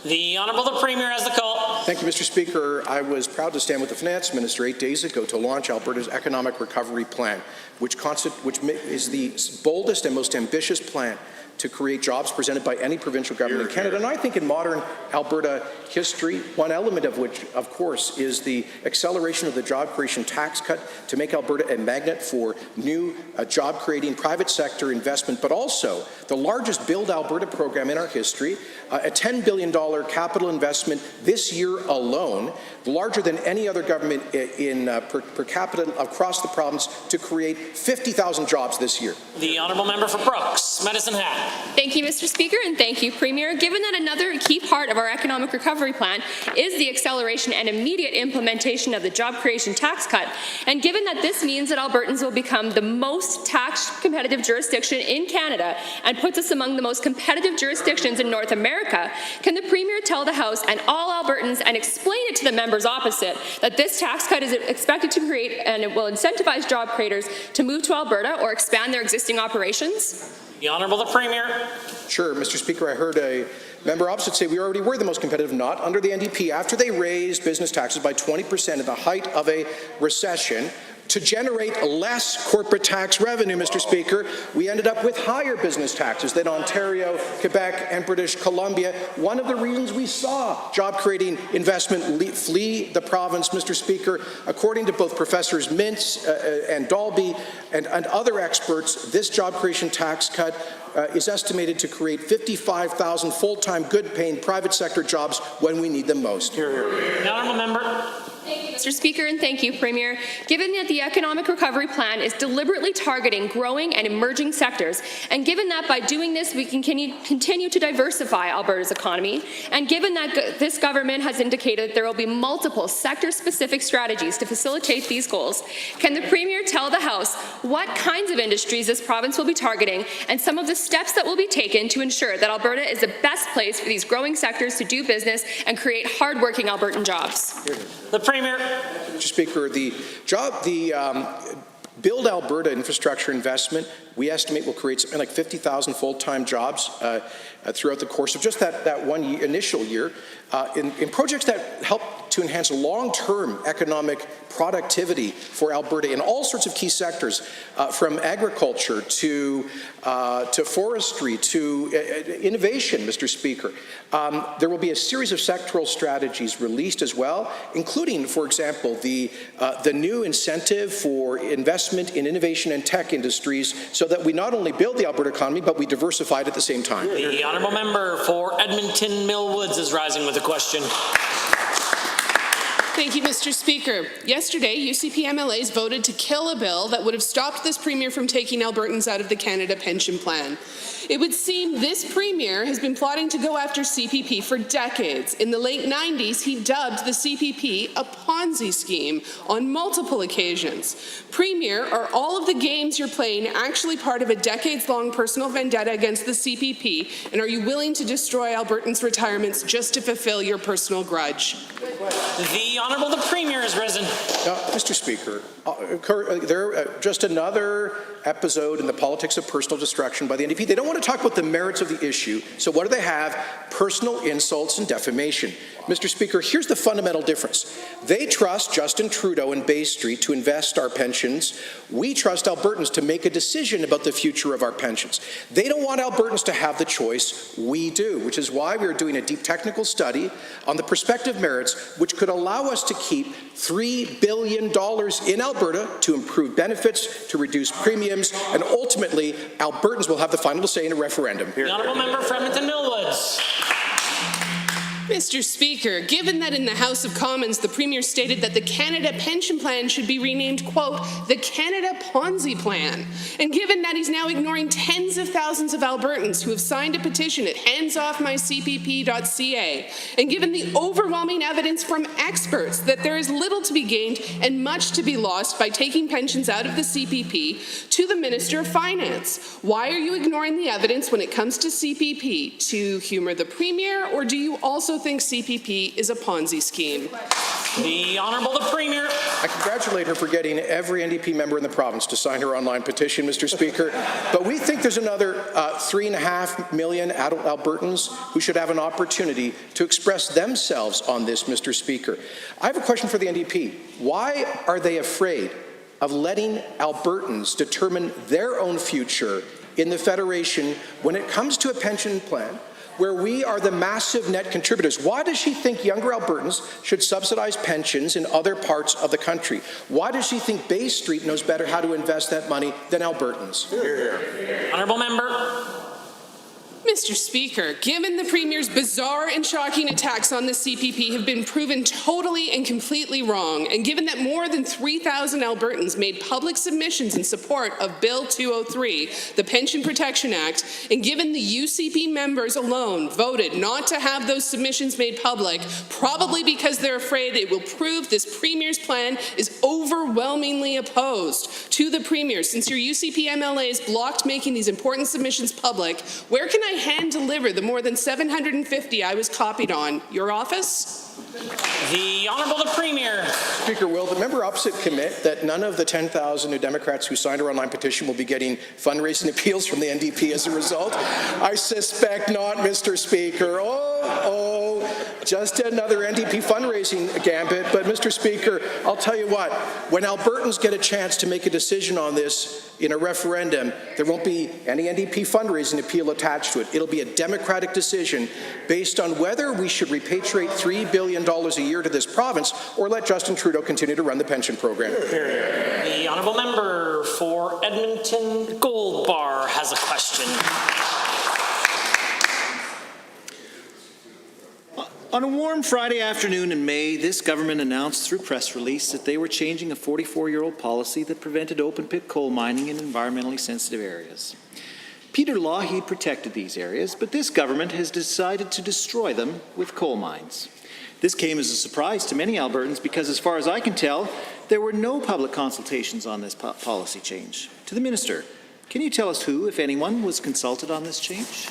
The Honourable the Premier has the call. Thank you, Mr. Speaker. I was proud to stand with the Finance Minister 8 days ago to launch Alberta's Economic Recovery Plan, which is the boldest and most ambitious plan to create jobs presented by any provincial government in Canada. And I think in modern Alberta history, one element of which, of course, is the acceleration of the job creation tax cut to make Alberta a magnet for new job-creating private sector investment, but also the largest Build Alberta program in our history, a $10 billion capital investment this year alone, larger than any other government in per capita across the province, to create 50,000 jobs this year. The Honourable Member for Brooks Medicine Hat. Thank you, Mr. Speaker, and thank you, Premier. Given that another key part of our economic recovery plan is the acceleration and immediate implementation of the job creation tax cut, and given that this means that Albertans will become the most tax-competitive jurisdiction in Canada and puts us among the most competitive jurisdictions in North America, can the Premier tell the House and all Albertans and explain it to the members opposite that this tax cut is expected to create and it will incentivize job creators to move to Alberta or expand their existing operations? The Honourable the Premier. Sure, Mr. Speaker, I heard a member opposite say we already were the most competitive, not under the NDP. After they raised business taxes by 20% at the height of a recession, to generate less corporate tax revenue, Mr. Speaker, we ended up with higher business taxes than Ontario, Quebec, and British Columbia. One of the reasons we saw job-creating investment flee the province, Mr. Speaker, according to both Professors Mintz and Dalby and other experts, this job creation tax cut is estimated to create 55,000 full-time, good-paying private sector jobs when we need them most. The Honourable Member. Thank you, Mr. Speaker, and thank you, Premier. Given that the Economic Recovery Plan is deliberately targeting growing and emerging sectors, and given that by doing this we can continue to diversify Alberta's economy, and given that this government has indicated there will be multiple sector-specific strategies to facilitate these goals, can the Premier tell the House what kinds of industries this province will be targeting and some of the steps that will be taken to ensure that Alberta is the best place for these growing sectors to do business and create hard-working Albertan jobs? The Premier. Mr. Speaker, the Build Alberta infrastructure investment, we estimate, will create something like 50,000 full-time jobs throughout the course of just that initial year in projects that help to enhance long-term economic productivity for Alberta in all sorts of key sectors, from agriculture to forestry to innovation, Mr. Speaker. There will be a series of sectoral strategies released as well, including, for example, the new incentive for investment in innovation and tech industries so that we not only build the Alberta economy, but we diversify it at the same time. The honourable member for Edmonton Millwoods is rising with a question. Thank you, Mr. Speaker. Yesterday, UCP MLAs voted to kill a bill that would have stopped this Premier from taking Albertans out of the Canada Pension Plan. It would seem this Premier has been plotting to go after CPP for decades. In the late 90s, he dubbed the CPP a Ponzi scheme on multiple occasions. Premier, are all of the games you're playing actually part of a decades-long personal vendetta against the CPP, and are you willing to destroy Albertans' retirements just to fulfill your personal grudge? The Honourable the Premier has risen. Mr. Speaker, just another episode in the politics of personal destruction by the NDP. They don't want to talk about the merits of the issue, so what do they have? Personal insults and defamation. Mr. Speaker, here's the fundamental difference. They trust Justin Trudeau and Bay Street to invest our pensions. We trust Albertans to make a decision about the future of our pensions. They don't want Albertans to have the choice. We do, which is why we're doing a deep technical study on the prospective merits, which could allow us to keep $3 billion in Alberta to improve benefits, to reduce premiums, and ultimately, Albertans will have the final say in a referendum. The honourable member for Edmonton Millwoods. Mr. Speaker, given that in the House of Commons the Premier stated that the Canada Pension Plan should be renamed, quote, the Canada Ponzi Plan, and given that he's now ignoring tens of thousands of Albertans who have signed a petition at handsoffmycpp.ca, and given the overwhelming evidence from experts that there is little to be gained and much to be lost by taking pensions out of the CPP, to the Minister of Finance, why are you ignoring the evidence when it comes to CPP? To humour the Premier, or do you also think CPP is a Ponzi scheme? The Honourable the Premier. I congratulate her for getting every NDP member in the province to sign her online petition, Mr. Speaker. But we think there's another 3.5 million adult Albertans who should have an opportunity to express themselves on this, Mr. Speaker. I have a question for the NDP. Why are they afraid of letting Albertans determine their own future in the Federation when it comes to a pension plan where we are the massive net contributors? Why does she think younger Albertans should subsidize pensions in other parts of the country? Why does she think Bay Street knows better how to invest that money than Albertans? Honourable member. Mr. Speaker, given the Premier's bizarre and shocking attacks on the CPP have been proven totally and completely wrong, and given that more than 3,000 Albertans made public submissions in support of Bill 203, the Pension Protection Act, and given the UCP members alone voted not to have those submissions made public, probably because they're afraid it will prove this Premier's plan is overwhelmingly opposed to the Premier. Since your UCP MLAs blocked making these important submissions public, where can I hand deliver the more than 750 I was copied on? Your office? The Honourable the Premier. Speaker, will the member opposite commit that none of the 10,000 New Democrats who signed her online petition will be getting fundraising appeals from the NDP as a result? I suspect not, Mr. Speaker. Just another NDP fundraising gambit. But, Mr. Speaker, I'll tell you what, when Albertans get a chance to make a decision on this in a referendum, there won't be any NDP fundraising appeal attached to it. It'll be a democratic decision based on whether we should repatriate $3 billion a year to this province or let Justin Trudeau continue to run the pension program. The honourable member for Edmonton Gold Bar has a question. On a warm Friday afternoon in May, this government announced through press release that they were changing a 44-year-old policy that prevented open-pit coal mining in environmentally sensitive areas. Peter Lougheed protected these areas, but this government has decided to destroy them with coal mines. This came as a surprise to many Albertans because, as far as I can tell, there were no public consultations on this policy change. To the Minister, can you tell us who, if anyone, was consulted on this change?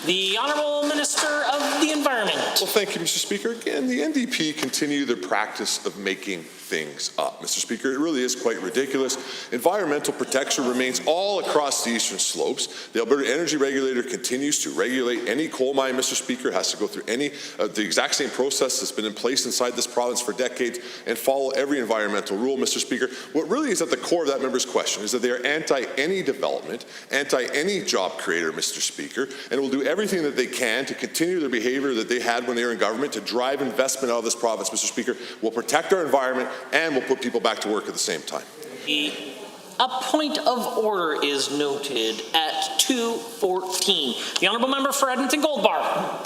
The Honourable Minister of the Environment. Well, thank you, Mr. Speaker. Again, the NDP continue their practice of making things up. Mr. Speaker, it really is quite ridiculous. Environmental protection remains all across the eastern slopes. The Alberta Energy Regulator continues to regulate any coal mine, Mr. Speaker, has to go through the exact same process that's been in place inside this province for decades and follow every environmental rule, Mr. Speaker. What really is at the core of that member's question is that they are anti any development, anti any job creator, Mr. Speaker, and will do everything that they can to continue their behavior that they had when they were in government to drive investment out of this province, Mr. Speaker. We'll protect our environment and we'll put people back to work at the same time. A point of order is noted at 2:14. The Honourable Member for Edmonton Gold Bar.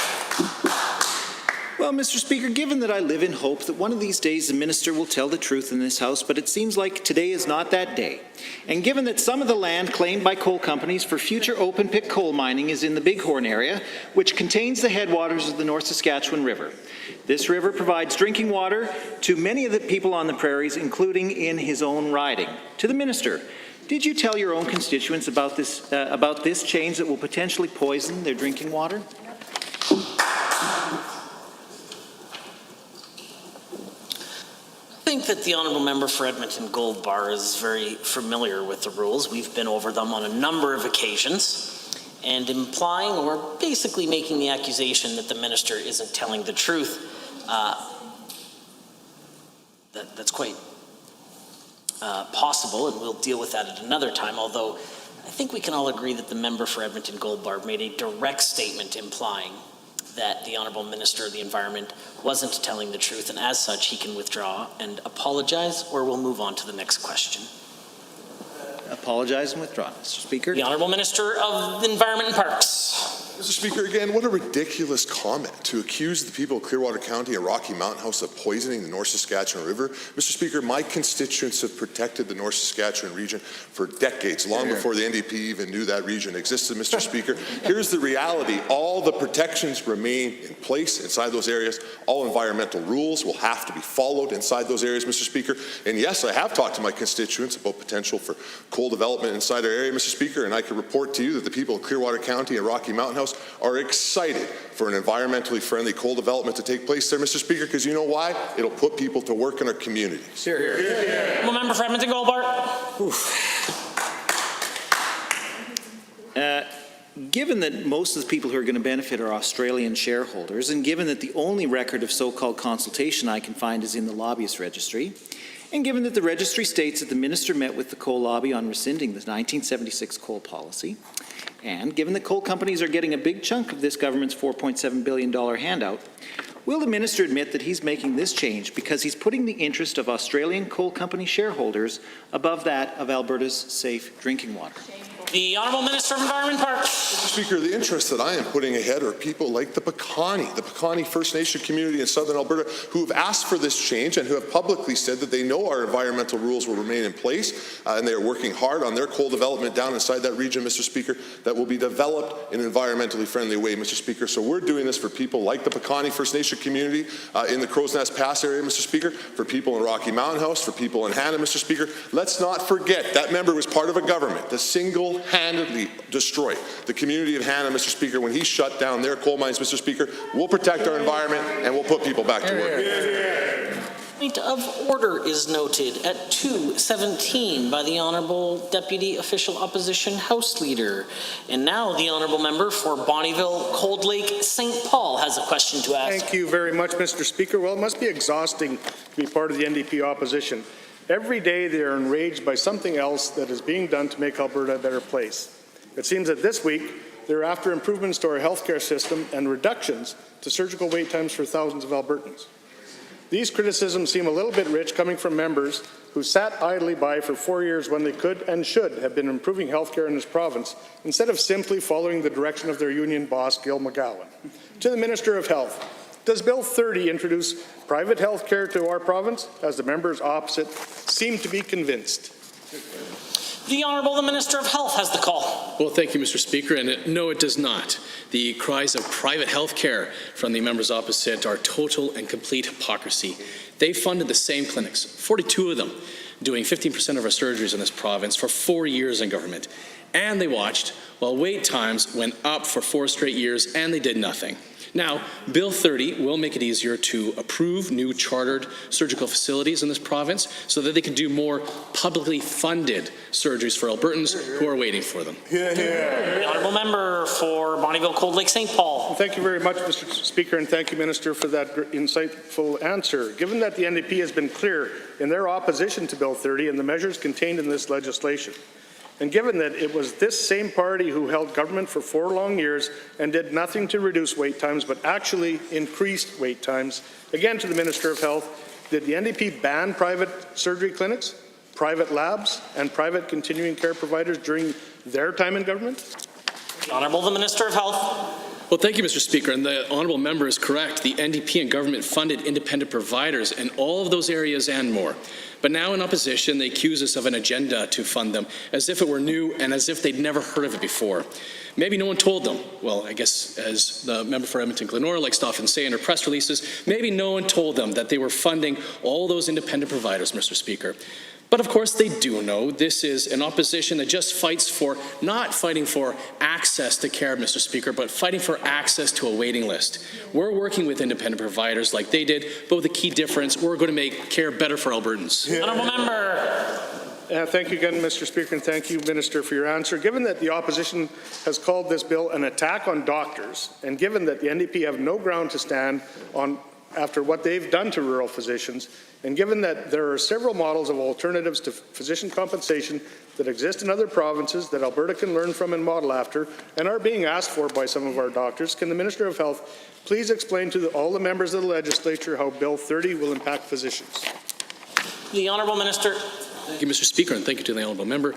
Well, Mr. Speaker, given that I live in hope that one of these days the minister will tell the truth in this House, but it seems like today is not that day, and given that some of the land claimed by coal companies for future open-pit coal mining is in the Bighorn area, which contains the headwaters of the North Saskatchewan River. This river provides drinking water to many of the people on the prairies, including in his own riding. To the minister, did you tell your own constituents about this change that will potentially poison their drinking water? I think that the Honourable Member for Edmonton Gold Bar is very familiar with the rules. We've been over them on a number of occasions, and implying or basically making the accusation that the minister isn't telling the truth, that's quite possible, and we'll deal with that at another time, although I think we can all agree that the member for Edmonton Gold Bar made a direct statement implying that the Honourable Minister of the Environment wasn't telling the truth, and as such he can withdraw and apologize, or we'll move on to the next question. Apologize and withdraw, Mr. Speaker. The Honourable Minister of Environment and Parks. Mr. Speaker, again, what a ridiculous comment to accuse the people of Clearwater County and Rocky Mountain House of poisoning the North Saskatchewan River. Mr. Speaker, my constituents have protected the North Saskatchewan region for decades, long before the NDP even knew that region existed, Mr. Speaker. Here's the reality. All the protections remain in place inside those areas. All environmental rules will have to be followed inside those areas, Mr. Speaker. And yes, I have talked to my constituents about potential for coal development inside our area, Mr. Speaker, and I can report to you that the people of Clearwater County and Rocky Mountain House are excited for an environmentally friendly coal development to take place there, Mr. Speaker, because you know why? It'll put people to work in our communities. Here, here. Yeah. Member for Edmonton Gold Bar. Given that most of the people who are going to benefit are Australian shareholders, and given that the only record of so-called consultation I can find is in the lobbyist registry, and given that the registry states that the minister met with the coal lobby on rescinding the 1976 coal policy, and given that coal companies are getting a big chunk of this government's $4.7 billion handout, will the minister admit that he's making this change because he's putting the interest of Australian coal company shareholders above that of Alberta's safe drinking water? The Honourable Minister of Environment and Parks. Mr. Speaker, the interests that I am putting ahead are people like the Piikani First Nation community in southern Alberta who have asked for this change and who have publicly said that they know our environmental rules will remain in place and they are working hard on their coal development down inside that region, Mr. Speaker, that will be developed in an environmentally friendly way, Mr. Speaker. So we're doing this for people like the Piikani First Nation community in the Crow's Nest Pass area, Mr. Speaker, for people in Rocky Mountain House, for people in Hannah, Mr. Speaker. Let's not forget that member was part of a government that single-handedly destroyed the community of Hannah, Mr. Speaker, when he shut down their coal mines, Mr. Speaker. We'll protect our environment and we'll put people back to work. Point of order is noted at 2:17 by the Honourable Deputy Official Opposition House Leader. And now the Honourable Member for Bonnyville, Cold Lake, St. Paul has a question to ask. Thank you very much, Mr. Speaker. Well, it must be exhausting to be part of the NDP opposition. Every day they are enraged by something else that is being done to make Alberta a better place. It seems that this week they're after improvements to our healthcare system and reductions to surgical wait times for thousands of Albertans. These criticisms seem a little bit rich coming from members who sat idly by for 4 years when they could and should have been improving healthcare in this province instead of simply following the direction of their union boss, Gil McGowan. To the Minister of Health, does Bill 30 introduce private health care to our province, as the members opposite seem to be convinced? The Honourable the Minister of Health has the call. Well, thank you, Mr. Speaker, and no, it does not. The cries of private health care from the members opposite are total and complete hypocrisy. They funded the same clinics, 42 of them, doing 15% of our surgeries in this province for 4 years in government. and they watched while wait times went up for 4 straight years and they did nothing. Now, Bill 30 will make it easier to approve new chartered surgical facilities in this province so that they can do more publicly funded surgeries for Albertans who are waiting for them. The honourable member for Bonnyville Cold Lake St. Paul. Well, thank you very much, Mr. Speaker, and thank you, Minister, for that insightful answer. Given that the NDP has been clear in their opposition to Bill 30 and the measures contained in this legislation, and given that it was this same party who held government for 4 long years and did nothing to reduce wait times but actually increased wait times, again to the Minister of Health, did the NDP ban private surgery clinics, private labs, and private continuing care providers during their time in government? The Honourable the Minister of Health. Well, thank you, Mr. Speaker, and the honourable member is correct. The NDP and government funded independent providers in all of those areas and more. But now in opposition, they accuse us of an agenda to fund them, as if it were new and as if they'd never heard of it before. Maybe no one told them. Well, I guess as the member for Edmonton-Glenora likes to often say in her press releases, maybe no one told them that they were funding all those independent providers, Mr. Speaker. But of course they do know this is an opposition that just fights for, not fighting for access to care, Mr. Speaker, but fighting for access to a waiting list. We're working with independent providers like they did, but with a key difference, we're going to make care better for Albertans. Honourable member. Thank you again, Mr. Speaker, and thank you, Minister, for your answer. Given that the opposition has called this bill an attack on doctors, and given that the NDP have no ground to stand on after what they've done to rural physicians, and given that there are several models of alternatives to physician compensation that exist in other provinces that Alberta can learn from and model after and are being asked for by some of our doctors, can the Minister of Health please explain to all the members of the legislature how Bill 30 will impact physicians? The Honourable Minister. Thank you, Mr. Speaker, and thank you to the honourable member.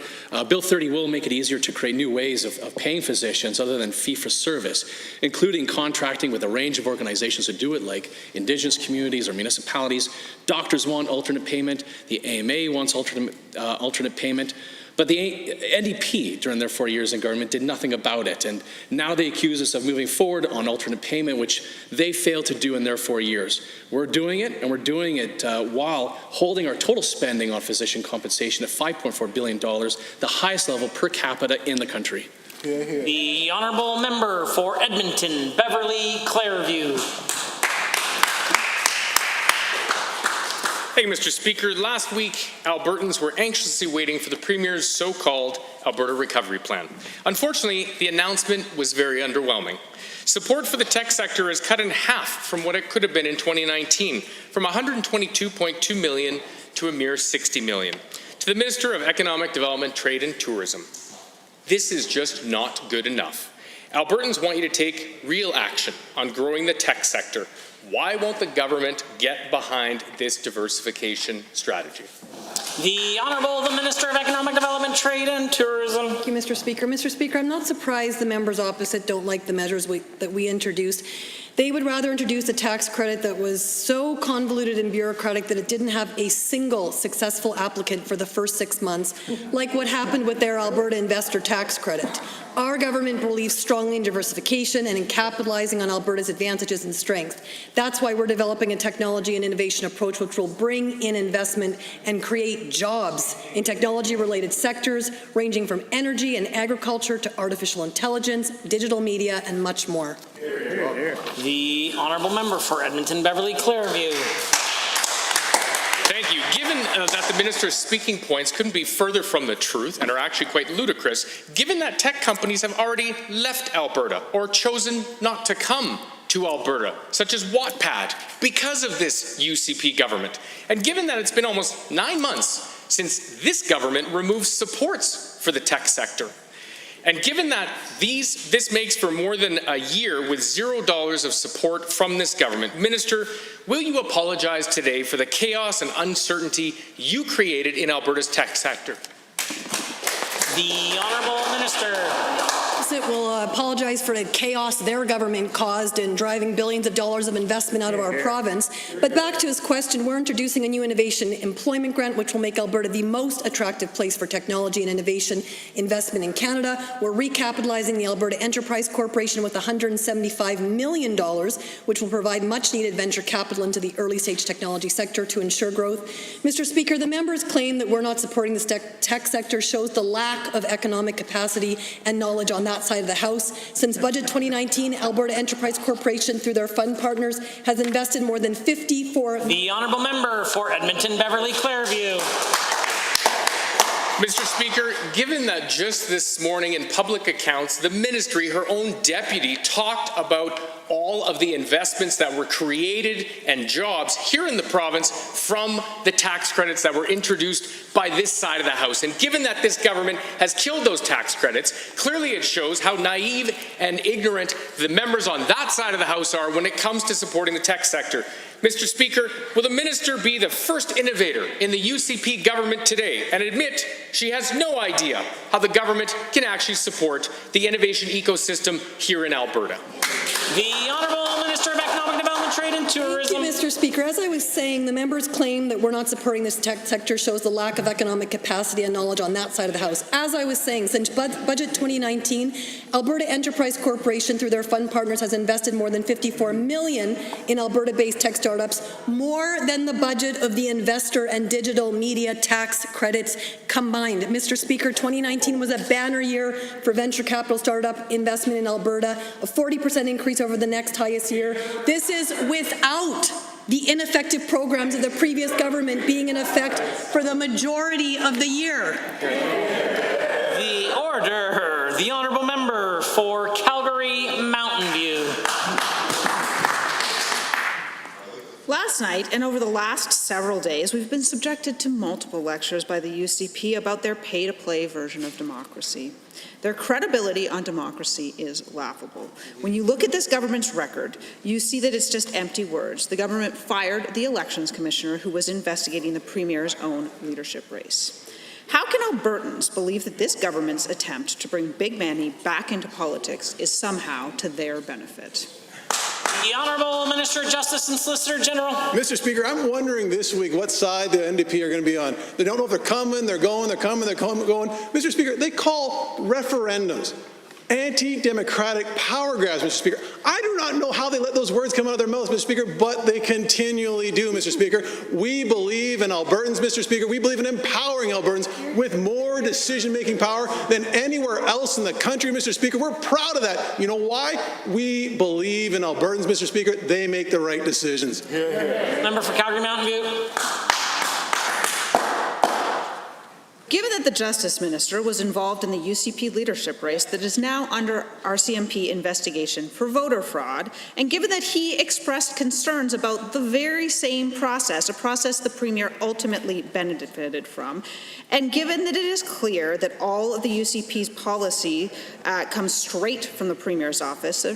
Bill 30 will make it easier to create new ways of paying physicians other than fee-for-service, including contracting with a range of organizations that do it, like Indigenous communities or municipalities. Doctors want alternate payment. The AMA wants alternate payment. But the NDP, during their 4 years in government, did nothing about it. And now they accuse us of moving forward on alternate payment, which they failed to do in their 4 years. We're doing it, and we're doing it while holding our total spending on physician compensation at $5.4 billion, the highest level per capita in the country. The Honourable Member for Edmonton, Beverly Clareview. Thank you, Mr. Speaker. Last week, Albertans were anxiously waiting for the Premier's so-called Alberta Recovery Plan. Unfortunately, the announcement was very underwhelming. Support for the tech sector is cut in half from what it could have been in 2019, from $122.2 million to a mere $60 million. To the Minister of Economic Development, Trade and Tourism, this is just not good enough. Albertans want you to take real action on growing the tech sector. Why won't the government get behind this diversification strategy? The Honourable the Minister of Economic Development, Trade and Tourism. Thank you, Mr. Speaker. Mr. Speaker, I'm not surprised the members opposite don't like the measures that we introduced. They would rather introduce a tax credit that was so convoluted and bureaucratic that it didn't have a single successful applicant for the first 6 months, like what happened with their Alberta investor tax credit. Our government believes strongly in diversification and in capitalizing on Alberta's advantages and strengths. That's why we're developing a technology and innovation approach which will bring in investment and create jobs in technology-related sectors ranging from energy and agriculture to artificial intelligence, digital media, and much more. The Honourable Member for Edmonton, Beverly Clareview. Thank you. Given that the Minister's speaking points couldn't be further from the truth and are actually quite ludicrous, given that tech companies have already left Alberta or chosen not to come to Alberta, such as Wattpad, because of this UCP government, and given that it's been almost 9 months since this government removed supports for the tech sector, and given that this makes for more than a year with $0 of support from this government, Minister, will you apologize today for the chaos and uncertainty you created in Alberta's tech sector? The Honourable Minister. opposite will apologize for the chaos their government caused in driving billions of dollars of investment out of our province. But back to his question, we're introducing a new innovation employment grant, which will make Alberta the most attractive place for technology and innovation investment in Canada. We're recapitalizing the Alberta Enterprise Corporation with $175 million, which will provide much-needed venture capital into the early-stage technology sector to ensure growth. Mr. Speaker, the members claim that we're not supporting the tech sector shows the lack of economic capacity and knowledge on that side of the House. Since Budget 2019, Alberta Enterprise Corporation, through their fund partners, has invested more than 54... The honourable member for Edmonton Beverly Clairview. Mr. Speaker, given that just this morning in public accounts, the ministry, her own deputy, talked about all of the investments that were created and jobs here in the province from the tax credits that were introduced by this side of the House. And given that this government has killed those tax credits, clearly it shows how naive and ignorant the members on that side of the House are when it comes to supporting the tech sector. Mr. Speaker, will the minister be the first innovator in the UCP government today and admit she has no idea how the government can actually support the innovation ecosystem here in Alberta? The Honourable Minister of Economic Development, Trade and Tourism. Thank you, Mr. Speaker. As I was saying, the members claim that we're not supporting this tech sector shows the lack of economic capacity and knowledge on that side of the House. As I was saying, since Budget 2019, Alberta Enterprise Corporation, through their fund partners, has invested more than $54 million in Alberta-based tech startups, more than the budget of the investor and digital media tax credits combined. Mr. Speaker, 2019 was a banner year for venture capital startup investment in Alberta, a 40% increase over the next highest year. This is without the ineffective programs of the previous government being in effect for the majority of the year. The order. The honourable member for Calgary Mountain View. Last night and over the last several days, we've been subjected to multiple lectures by the UCP about their pay-to-play version of democracy. Their credibility on democracy is laughable. When you look at this government's record, you see that it's just empty words. The government fired the elections commissioner who was investigating the premier's own leadership race. How can Albertans believe that this government's attempt to bring big money back into politics is somehow to their benefit? The Honourable Minister of Justice and Solicitor General. Mr. Speaker, I'm wondering this week what side the NDP are going to be on. They don't know if they're coming, they're going, they're coming, they're going. Mr. Speaker, they call referendums anti-democratic power grabs, Mr. Speaker. I do not know how they let those words come out of their mouths, Mr. Speaker, but they continually do, Mr. Speaker. We believe in Albertans, Mr. Speaker. We believe in empowering Albertans with more decision-making power than anywhere else in the country, Mr. Speaker. We're proud of that. You know why? We believe in Albertans, Mr. Speaker. They make the right decisions. Member for Calgary Mountain View. Given that the Justice Minister was involved in the UCP leadership race that is now under RCMP investigation for voter fraud, and given that he expressed concerns about the very same process, a process the Premier ultimately benefited from, and given that it is clear that all of the UCP's policy comes straight from the Premier's office,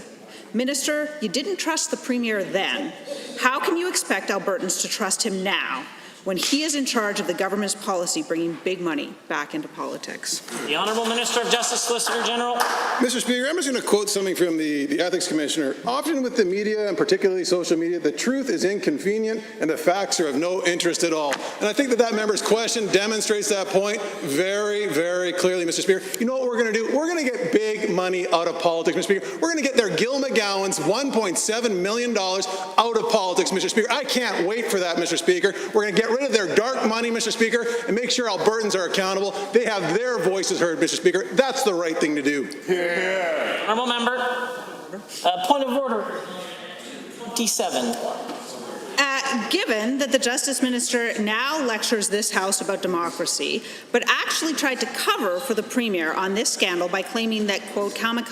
Minister, you didn't trust the Premier then. How can you expect Albertans to trust him now, when he is in charge of the government's policy bringing big money back into politics? The Honourable Minister of Justice, Solicitor General. Mr. Speaker, I'm just going to quote something from the Ethics Commissioner. Often with the media, and particularly social media, the truth is inconvenient and the facts are of no interest at all. And I think that member's question demonstrates that point very, very clearly, Mr. Speaker. You know what we're going to do? We're going to get big money out of politics, Mr. Speaker. We're going to get their Gil McGowan's $1.7 million out of politics, Mr. Speaker. I can't wait for that, Mr. Speaker. We're going to get rid of their dark money, Mr. Speaker, and make sure Albertans are accountable. They have their voices heard, Mr. Speaker. That's the right thing to do. Yeah. Honourable member. Point of order. 27. Given that the Justice Minister now lectures this House about democracy, but actually tried to cover for the Premier on this scandal by claiming that, quote, by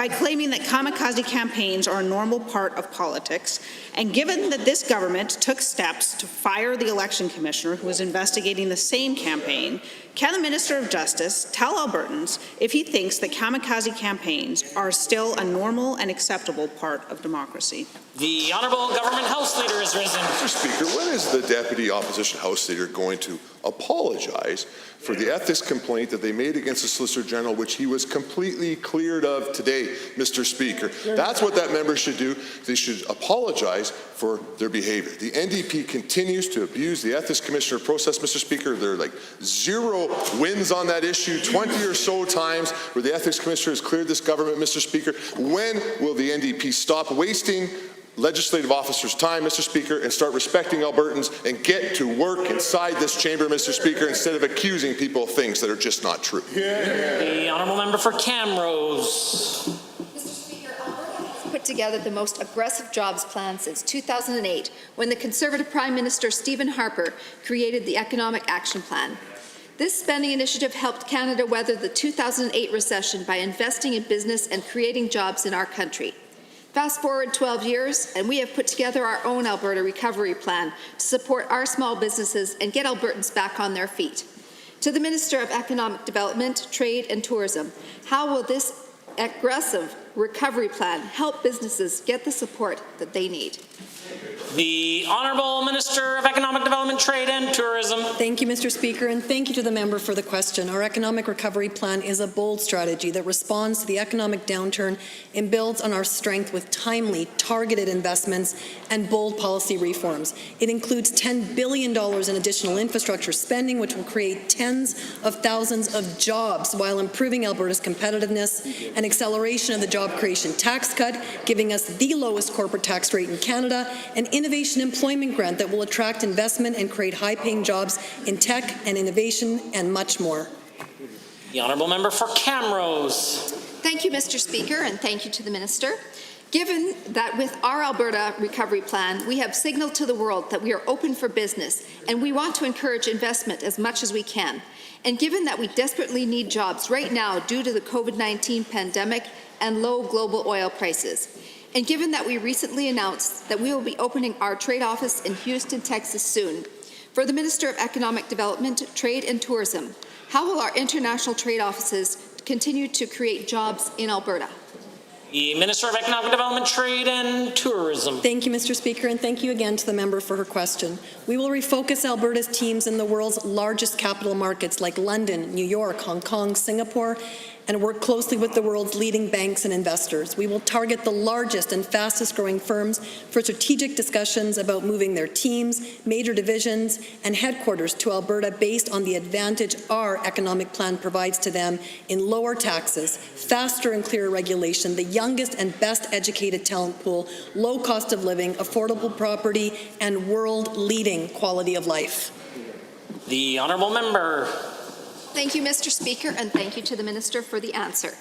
claiming that kamikaze campaigns are a normal part of politics, and given that this government took steps to fire the election commissioner who was investigating the same campaign, can the Minister of Justice tell Albertans if he thinks that kamikaze campaigns are still a normal and acceptable part of democracy? The Honourable Government House Leader has risen. Mr. Speaker, when is the Deputy Opposition House Leader going to apologize for the ethics complaint that they made against the Solicitor General, which he was completely cleared of today, Mr. Speaker? That's what that member should do. They should apologize for their behavior. The NDP continues to abuse the Ethics Commissioner process, Mr. Speaker. There are like 0 wins on that issue, 20 or so times where the Ethics Commissioner has cleared this government, Mr. Speaker. When will the NDP stop wasting legislative officers' time, Mr. Speaker, and start respecting Albertans and get to work inside this chamber, Mr. Speaker, instead of accusing people of things that are just not true? The honourable member for Camrose. Mr. Speaker, Alberta has put together the most aggressive jobs plan since 2008, when the Conservative Prime Minister Stephen Harper created the Economic Action Plan. This spending initiative helped Canada weather the 2008 recession by investing in business and creating jobs in our country. Fast forward 12 years, and we have put together our own Alberta Recovery Plan to support our small businesses and get Albertans back on their feet. To the Minister of Economic Development, Trade and Tourism, how will this aggressive recovery plan help businesses get the support that they need? The Honourable Minister of Economic Development, Trade and Tourism. Thank you, Mr. Speaker, and thank you to the member for the question. Our economic recovery plan is a bold strategy that responds to the economic downturn and builds on our strength with timely, targeted investments and bold policy reforms. It includes $10 billion in additional infrastructure spending, which will create tens of thousands of jobs while improving Alberta's competitiveness, an acceleration of the job creation tax cut, giving us the lowest corporate tax rate in Canada, an innovation employment grant that will attract investment and create high-paying jobs in tech and innovation, and much more. The honourable member for Camrose. Thank you, Mr. Speaker, and thank you to the Minister. Given that with our Alberta Recovery Plan, we have signaled to the world that we are open for business and we want to encourage investment as much as we can, and given that we desperately need jobs right now due to the COVID-19 pandemic and low global oil prices, and given that we recently announced that we will be opening our trade office in Houston, Texas soon, for the Minister of Economic Development, Trade and Tourism, how will our international trade offices continue to create jobs in Alberta? The Minister of Economic Development, Trade and Tourism. Thank you, Mr. Speaker, and thank you again to the member for her question. We will refocus Alberta's teams in the world's largest capital markets like London, New York, Hong Kong, Singapore, and work closely with the world's leading banks and investors. We will target the largest and fastest growing firms for strategic discussions about moving their teams, major divisions, and headquarters to Alberta based on the advantage our economic plan provides to them in lower taxes, faster and clearer regulation, the youngest and best educated talent pool, low cost of living, affordable property, and world-leading quality of life. The honourable member. Thank you, Mr. Speaker, and thank you to the Minister for the answer.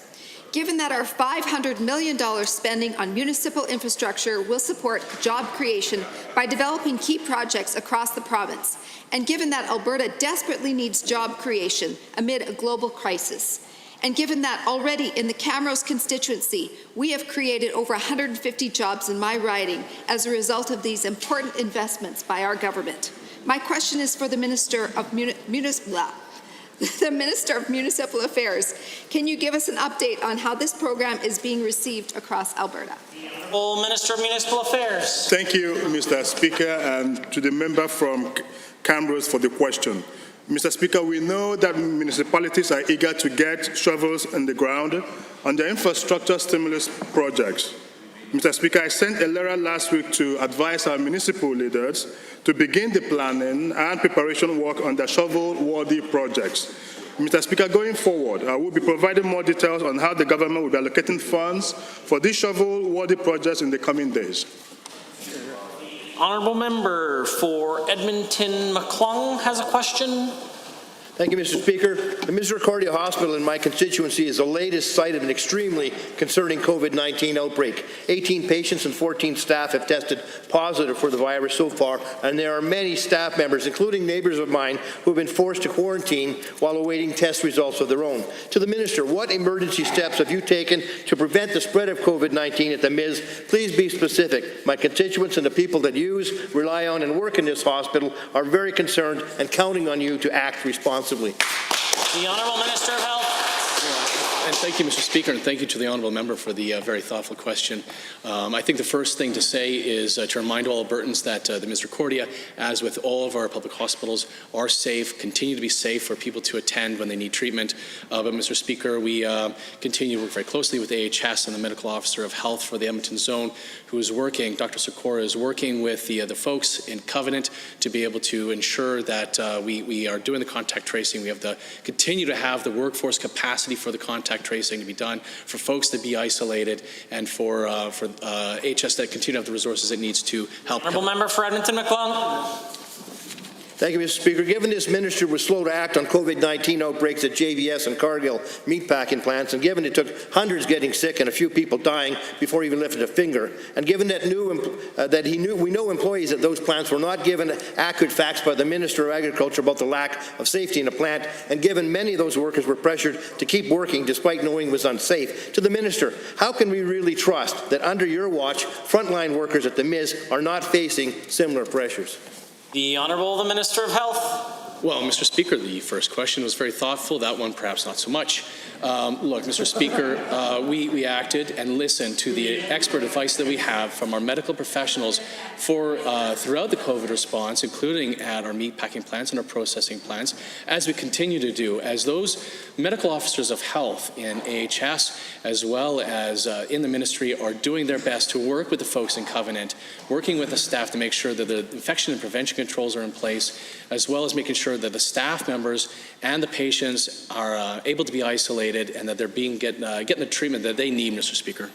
Given that our $500 million spending on municipal infrastructure will support job creation by developing key projects across the province, and given that Alberta desperately needs job creation amid a global crisis, and given that already in the Camrose constituency, we have created over 150 jobs in my riding as a result of these important investments by our government, my question is for the Minister of Municipal Affairs. Can you give us an update on how this program is being received across Alberta? Honourable Minister of Municipal Affairs. Thank you, Mr. Speaker, and to the member from Camrose for the question. Mr. Speaker, we know that municipalities are eager to get shovels in the ground on their infrastructure stimulus projects. Mr. Speaker, I sent a letter last week to advise our municipal leaders to begin the planning and preparation work on the shovel-worthy projects. Mr. Speaker, going forward, I will be providing more details on how the government will be allocating funds for these shovel-worthy projects in the coming days. Honourable member for Edmonton-McClung has a question. Thank you, Mr. Speaker. The Misericordia Hospital in my constituency is the latest site of an extremely concerning COVID-19 outbreak. 18 patients and 14 staff have tested positive for the virus so far, and there are many staff members, including neighbours of mine, who have been forced to quarantine while awaiting test results of their own. To the Minister, what emergency steps have you taken to prevent the spread of COVID-19 at the MIS? Please be specific. My constituents and the people that use, rely on, and work in this hospital are very concerned and counting on you to act responsibly. The Honourable Minister of Health. And thank you, Mr. Speaker, and thank you to the honourable member for the very thoughtful question. I think the first thing to say is to remind all Albertans that the Misericordia, as with all of our public hospitals, are safe, continue to be safe for people to attend when they need treatment. But, Mr. Speaker, we continue to work very closely with AHS and the Medical Officer of Health for the Edmonton Zone, who is working, Dr. Sikora is working with the folks in Covenant to be able to ensure that we are doing the contact tracing. We have continue to have the workforce capacity for the contact tracing to be done, for folks to be isolated, and for HS that continue to have the resources it needs to help. Honourable member for Edmonton McClung. Thank you, Mr. Speaker. Given this minister was slow to act on COVID-19 outbreaks at JVS and Cargill meatpacking plants, and given it took hundreds getting sick and a few people dying before he even lifted a finger, and given that we know employees at those plants were not given accurate facts by the Minister of Agriculture about the lack of safety in the plant, and given many of those workers were pressured to keep working despite knowing it was unsafe, to the minister, how can we really trust that under your watch, frontline workers at the MIS are not facing similar pressures? The Honourable the Minister of Health. Well, Mr. Speaker, the first question was very thoughtful. That one, perhaps not so much. Look, Mr. Speaker, we acted and listened to the expert advice that we have from our medical professionals throughout the COVID response, including at our meatpacking plants and our processing plants, as we continue to do, as those medical officers of health in AHS, as well as in the ministry, are doing their best to work with the folks in Covenant, working with the staff to make sure that the infection and prevention controls are in place, as well as making sure that the staff members and the patients are able to be isolated and that they're getting the treatment that they need, Mr. Speaker.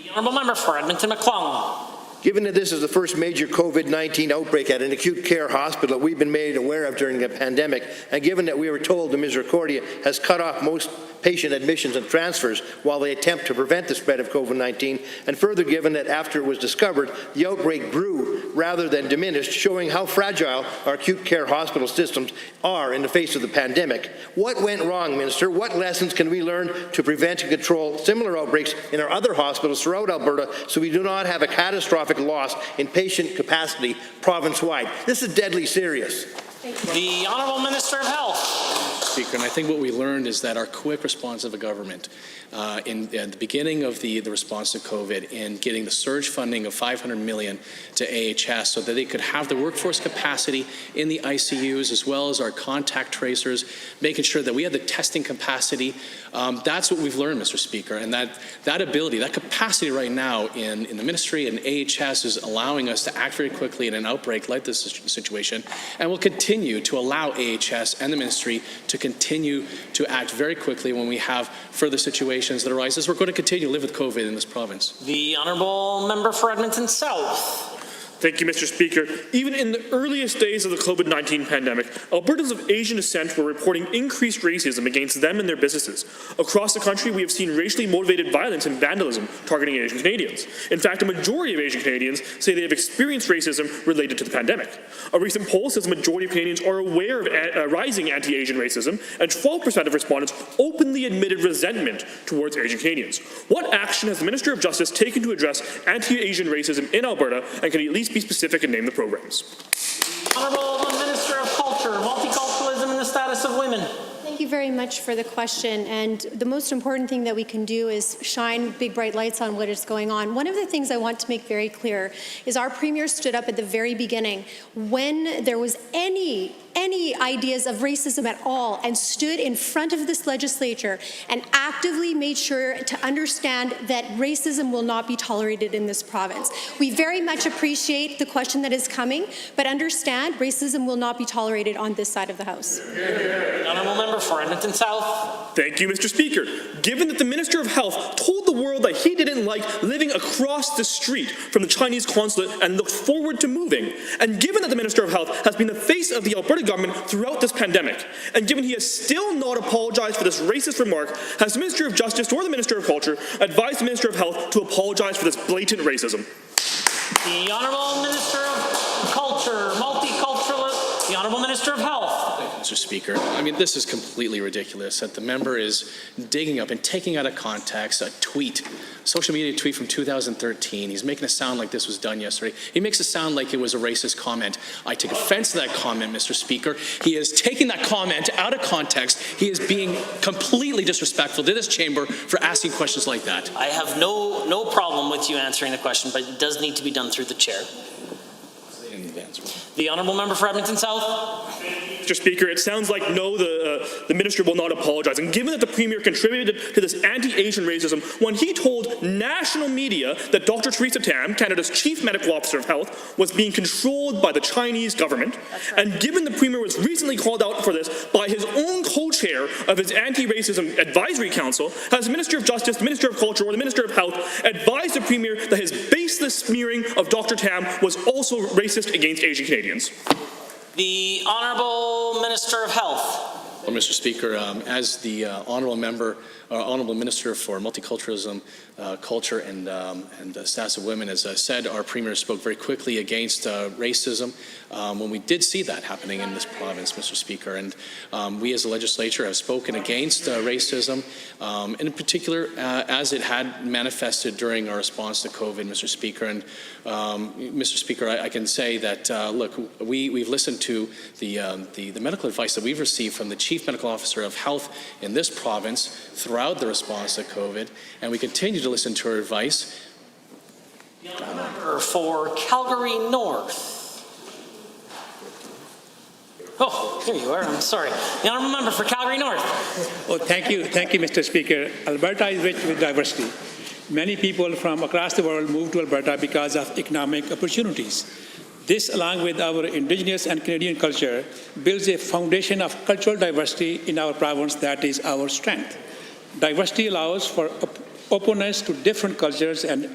The Honourable member for Edmonton McClung. Given that this is the first major COVID-19 outbreak at an acute care hospital that we've been made aware of during the pandemic, and given that we were told the Misericordia has cut off most patient admissions and transfers while they attempt to prevent the spread of COVID-19, and further given that after it was discovered, the outbreak grew rather than diminished, showing how fragile our acute care hospital systems are in the face of the pandemic. What went wrong, Minister? What lessons can we learn to prevent and control similar outbreaks in our other hospitals throughout Alberta so we do not have a catastrophic loss in patient capacity province-wide? This is deadly serious. The Honourable Minister of Health. Speaker, and I think what we learned is that our quick response of a government at the beginning of the response to COVID in getting the surge funding of $500 million to AHS so that they could have the workforce capacity in the ICUs as well as our contact tracers, making sure that we had the testing capacity. That's what we've learned, Mr. Speaker, and that ability, that capacity right now in the ministry and AHS is allowing us to act very quickly in an outbreak like this situation, and will continue to allow AHS and the ministry to continue to act very quickly when we have further situations that arise, as we're going to continue to live with COVID in this province. The Honourable member for Edmonton South. Thank you, Mr. Speaker. Even in the earliest days of the COVID-19 pandemic, Albertans of Asian descent were reporting increased racism against them and their businesses. Across the country, we have seen racially motivated violence and vandalism targeting Asian Canadians. In fact, a majority of Asian Canadians say they have experienced racism related to the pandemic. A recent poll says the majority of Canadians are aware of rising anti-Asian racism, and 12% of respondents openly admitted resentment towards Asian Canadians. What action has the Minister of Justice taken to address anti-Asian racism in Alberta, and can he at least be specific and name the programs? Honourable Minister of Culture, Multiculturalism and the Status of Women. Thank you very much for the question, and the most important thing that we can do is shine big bright lights on what is going on. One of the things I want to make very clear is our Premier stood up at the very beginning when there was any ideas of racism at all and stood in front of this legislature and actively made sure to understand that racism will not be tolerated in this province. We very much appreciate the question that is coming, but understand racism will not be tolerated on this side of the House. Honourable member for Edmonton South. Thank you, Mr. Speaker. Given that the Minister of Health told the world that he didn't like living across the street from the Chinese consulate and looked forward to moving, and given that the Minister of Health has been the face of the Alberta government throughout this pandemic, and given he has still not apologized for this racist remark, has the Minister of Justice or the Minister of Culture advised the Minister of Health to apologize for this blatant racism? The Honourable Minister of Culture, Multiculturalism, the Honourable Minister of Health. Mr. Speaker. I mean, this is completely ridiculous that the member is digging up and taking out of context a tweet, social media tweet from 2013. He's making it sound like this was done yesterday. He makes it sound like it was a racist comment. I take offense to that comment, Mr. Speaker. He is taking that comment out of context. He is being completely disrespectful to this chamber for asking questions like that. I have no problem with you answering the question, but it does need to be done through the chair. The honourable member for Edmonton South. Mr. Speaker, it sounds like no, the minister will not apologize. And given that the premier contributed to this anti-Asian racism when he told national media that Dr. Theresa Tam, Canada's chief medical officer of health, was being controlled by the Chinese government, and given the premier was recently called out for this by his own co-chair of his anti-racism advisory council, has the Minister of Justice, the Minister of Culture, or the Minister of Health advised the premier that his baseless smearing of Dr. Tam was also racist against Asian Canadians? The Honourable Minister of Health. Well, Mr. Speaker, as the Honourable Minister for Multiculturalism, Culture and the Status of Women, as I said, our Premier spoke very quickly against racism when we did see that happening in this province, Mr. Speaker. And we as a legislature have spoken against racism, and in particular as it had manifested during our response to COVID, Mr. Speaker. And Mr. Speaker, I can say that, look, we've listened to the medical advice that we've received from the Chief Medical Officer of Health in this province throughout the response to COVID, and we continue to listen to her advice. For Calgary North. Oh, here you are. I'm sorry. The honourable member for Calgary North. Oh, thank you, Mr. Speaker. Alberta is rich with diversity. Many people from across the world move to Alberta because of economic opportunities. This, along with our Indigenous and Canadian culture, builds a foundation of cultural diversity in our province that is our strength. Diversity allows for openness to different cultures and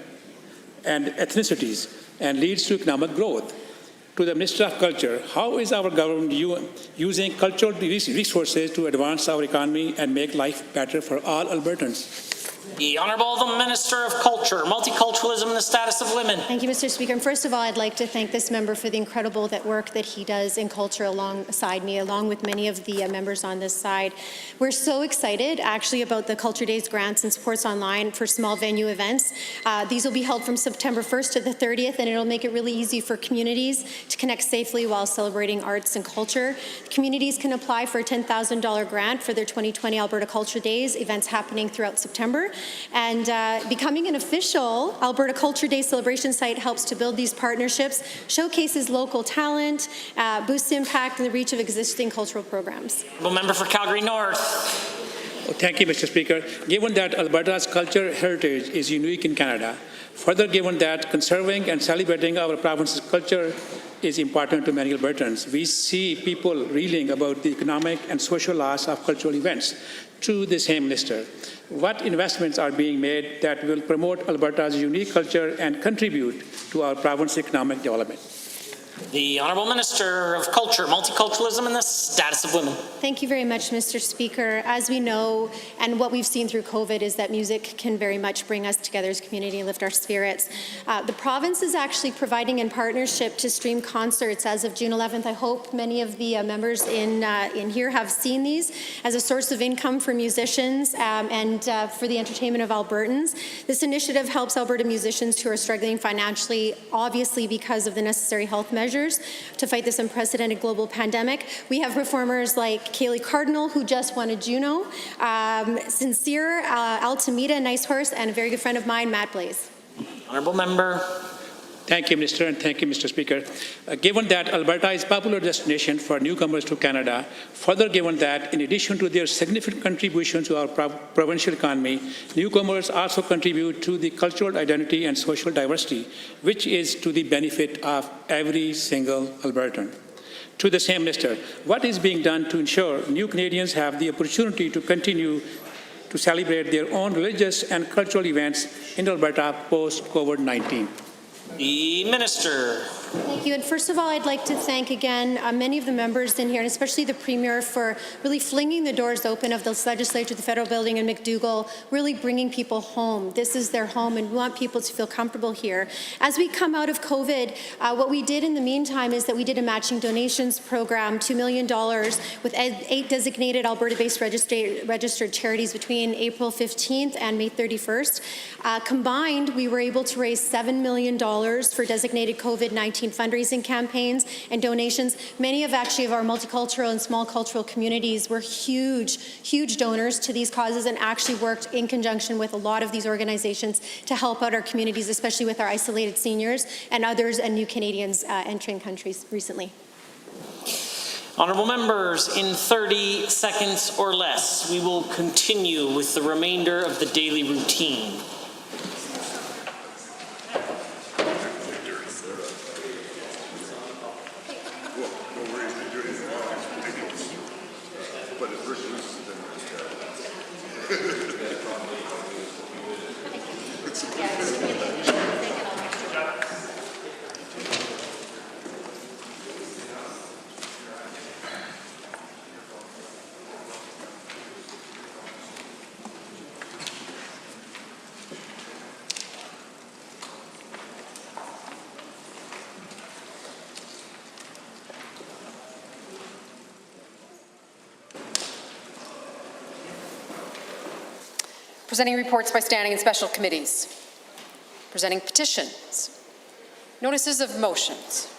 ethnicities and leads to economic growth. To the Minister of Culture, how is our government using cultural resources to advance our economy and make life better for all Albertans? The Honourable Minister of Culture, Multiculturalism and the Status of Women. Thank you, Mr. Speaker. And first of all, I'd like to thank this member for the incredible work that he does in culture alongside me, along with many of the members on this side. We're so excited, actually, about the Culture Days grants and supports online for small venue events. These will be held from September 1st to the 30th, and it'll make it really easy for communities to connect safely while celebrating arts and culture. Communities can apply for a $10,000 grant for their 2020 Alberta Culture Days events happening throughout September. And becoming an official Alberta Culture Day celebration site helps to build these partnerships, showcases local talent, boosts the impact and the reach of existing cultural programs. Member for Calgary North. Oh, thank you, Mr. Speaker. Given that Alberta's cultural heritage is unique in Canada, further given that conserving and celebrating our province's culture is important to many Albertans, we see people reeling about the economic and social loss of cultural events. To the same minister, what investments are being made that will promote Alberta's unique culture and contribute to our province's economic development? The Honourable Minister of Culture, Multiculturalism and the Status of Women. Thank you very much, Mr. Speaker. As we know, and what we've seen through COVID, is that music can very much bring us together as a community and lift our spirits. The province is actually providing in partnership to stream concerts as of June 11th. I hope many of the members in here have seen these as a source of income for musicians and for the entertainment of Albertans. This initiative helps Alberta musicians who are struggling financially, obviously because of the necessary health measures to fight this unprecedented global pandemic. We have performers like Kaylee Cardinal, who just won a Juno, Sincere, Altamira, Nice Horse, and a very good friend of mine, Matt Blaze. Honourable Member. Thank you, Minister, and thank you, Mr. Speaker. Given that Alberta is a popular destination for newcomers to Canada, further given that in addition to their significant contribution to our provincial economy, newcomers also contribute to the cultural identity and social diversity, which is to the benefit of every single Albertan. To the same minister, what is being done to ensure new Canadians have the opportunity to continue to celebrate their own religious and cultural events in Alberta post-COVID-19? The Minister. Thank you. And first of all, I'd like to thank again many of the members in here, and especially the Premier, for really flinging the doors open of the legislature, the federal building in McDougall, really bringing people home. This is their home, and we want people to feel comfortable here. As we come out of COVID, what we did in the meantime is that we did a matching donations program, $2 million, with 8 designated Alberta-based registered charities between April 15th and May 31st. Combined, we were able to raise $7 million for designated COVID-19 fundraising campaigns and donations. Many of our multicultural and small cultural communities were huge donors to these causes and actually worked in conjunction with a lot of these organizations to help out our communities, especially with our isolated seniors and others and new Canadians entering countries recently. Honourable members, in 30 seconds or less, we will continue with the remainder of the daily routine. Presenting reports by standing and special committees. Presenting petitions. Notices of motions.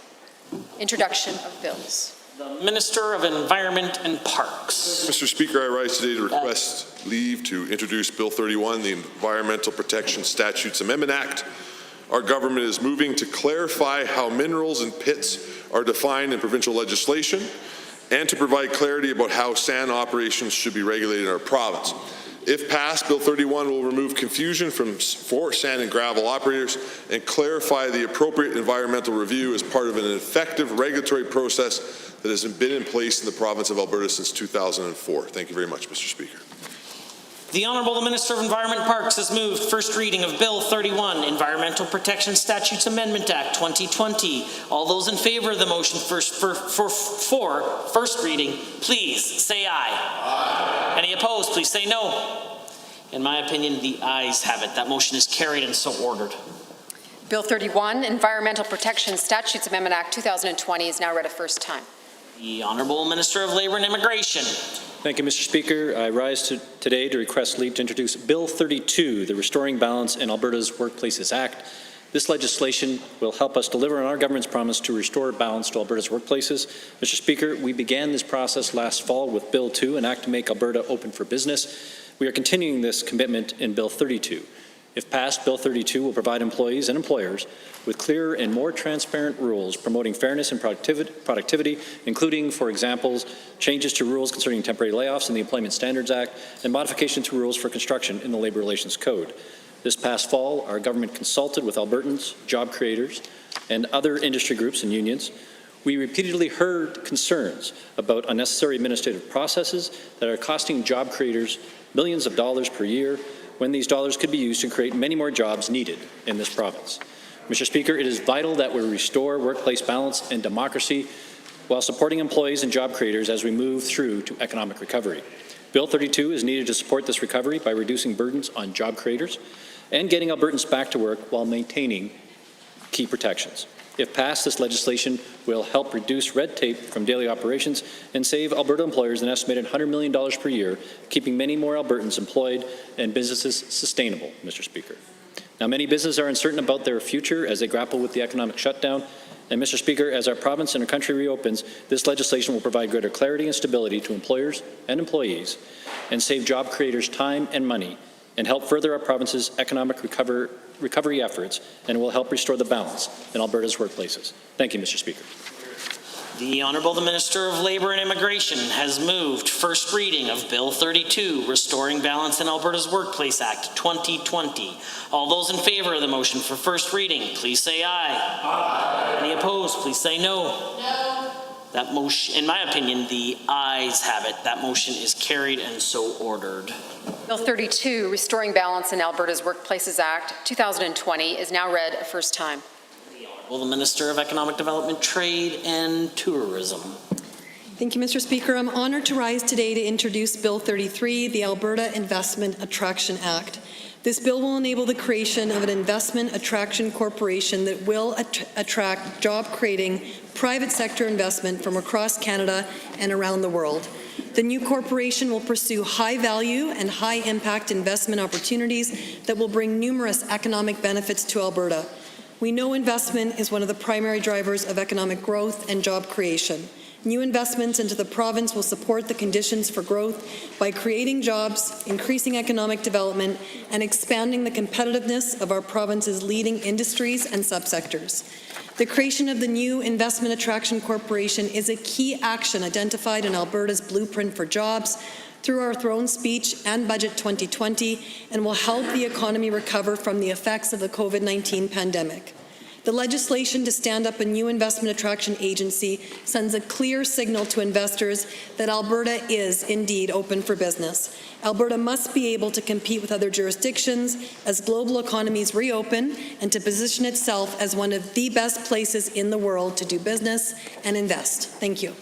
Introduction of bills. The Minister of Environment and Parks. Mr. Speaker, I rise today to request leave to introduce Bill 31, the Environmental Protection Statutes Amendment Act. Our government is moving to clarify how minerals and pits are defined in provincial legislation and to provide clarity about how sand operations should be regulated in our province. If passed, Bill 31 will remove confusion for sand and gravel operators and clarify the appropriate environmental review as part of an effective regulatory process that has been in place in the province of Alberta since 2004. Thank you very much, Mr. Speaker. The Honourable Minister of Environment and Parks has moved first reading of Bill 31, Environmental Protection Statutes Amendment Act 2020. All those in favour of the motion for first reading, please say aye. Aye. Any opposed, please say no. In my opinion, the ayes have it. That motion is carried and so ordered. Bill 31, Environmental Protection Statutes Amendment Act 2020 is now read a first time. The Honourable Minister of Labour and Immigration. Thank you, Mr. Speaker. I rise today to request leave to introduce Bill 32, the Restoring Balance in Alberta's Workplaces Act. This legislation will help us deliver on our government's promise to restore balance to Alberta's workplaces. Mr. Speaker, we began this process last fall with Bill 2, an act to make Alberta open for business. We are continuing this commitment in Bill 32. If passed, Bill 32 will provide employees and employers with clearer and more transparent rules promoting fairness and productivity, including, for example, changes to rules concerning temporary layoffs in the Employment Standards Act and modification to rules for construction in the Labour Relations Code. This past fall, our government consulted with Albertans, job creators, and other industry groups and unions. We repeatedly heard concerns about unnecessary administrative processes that are costing job creators millions of dollars per year when these dollars could be used to create many more jobs needed in this province. Mr. Speaker, it is vital that we restore workplace balance and democracy while supporting employees and job creators as we move through to economic recovery. Bill 32 is needed to support this recovery by reducing burdens on job creators and getting Albertans back to work while maintaining key protections. If passed, this legislation will help reduce red tape from daily operations and save Alberta employers an estimated $100 million per year, keeping many more Albertans employed and businesses sustainable, Mr. Speaker. Now, many businesses are uncertain about their future as they grapple with the economic shutdown. And, Mr. Speaker, as our province and our country reopens, this legislation will provide greater clarity and stability to employers and employees and save job creators time and money and help further our province's economic recovery efforts and will help restore the balance in Alberta's workplaces. Thank you, Mr. Speaker. The Honourable the Minister of Labour and Immigration has moved first reading of Bill 32, Restoring Balance in Alberta's Workplace Act 2020. All those in favour of the motion for first reading, please say aye. Aye. Any opposed, please say no. No. That motion, in my opinion, the ayes have it. That motion is carried and so ordered. Bill 32, Restoring Balance in Alberta's Workplaces Act 2020 is now read a first time. The Will the Minister of Economic Development, Trade and Tourism. Thank you, Mr. Speaker. I'm honored to rise today to introduce Bill 33, the Alberta Investment Attraction Act. This bill will enable the creation of an investment attraction corporation that will attract job-creating private sector investment from across Canada and around the world. The new corporation will pursue high-value and high-impact investment opportunities that will bring numerous economic benefits to Alberta. We know investment is one of the primary drivers of economic growth and job creation. New investments into the province will support the conditions for growth by creating jobs, increasing economic development, and expanding the competitiveness of our province's leading industries and subsectors. The creation of the new Investment Attraction Corporation is a key action identified in Alberta's Blueprint for Jobs through our throne speech and Budget 2020 and will help the economy recover from the effects of the COVID-19 pandemic. The legislation to stand up a new investment attraction agency sends a clear signal to investors that Alberta is indeed open for business. Alberta must be able to compete with other jurisdictions as global economies reopen and to position itself as one of the best places in the world to do business and invest. Thank you.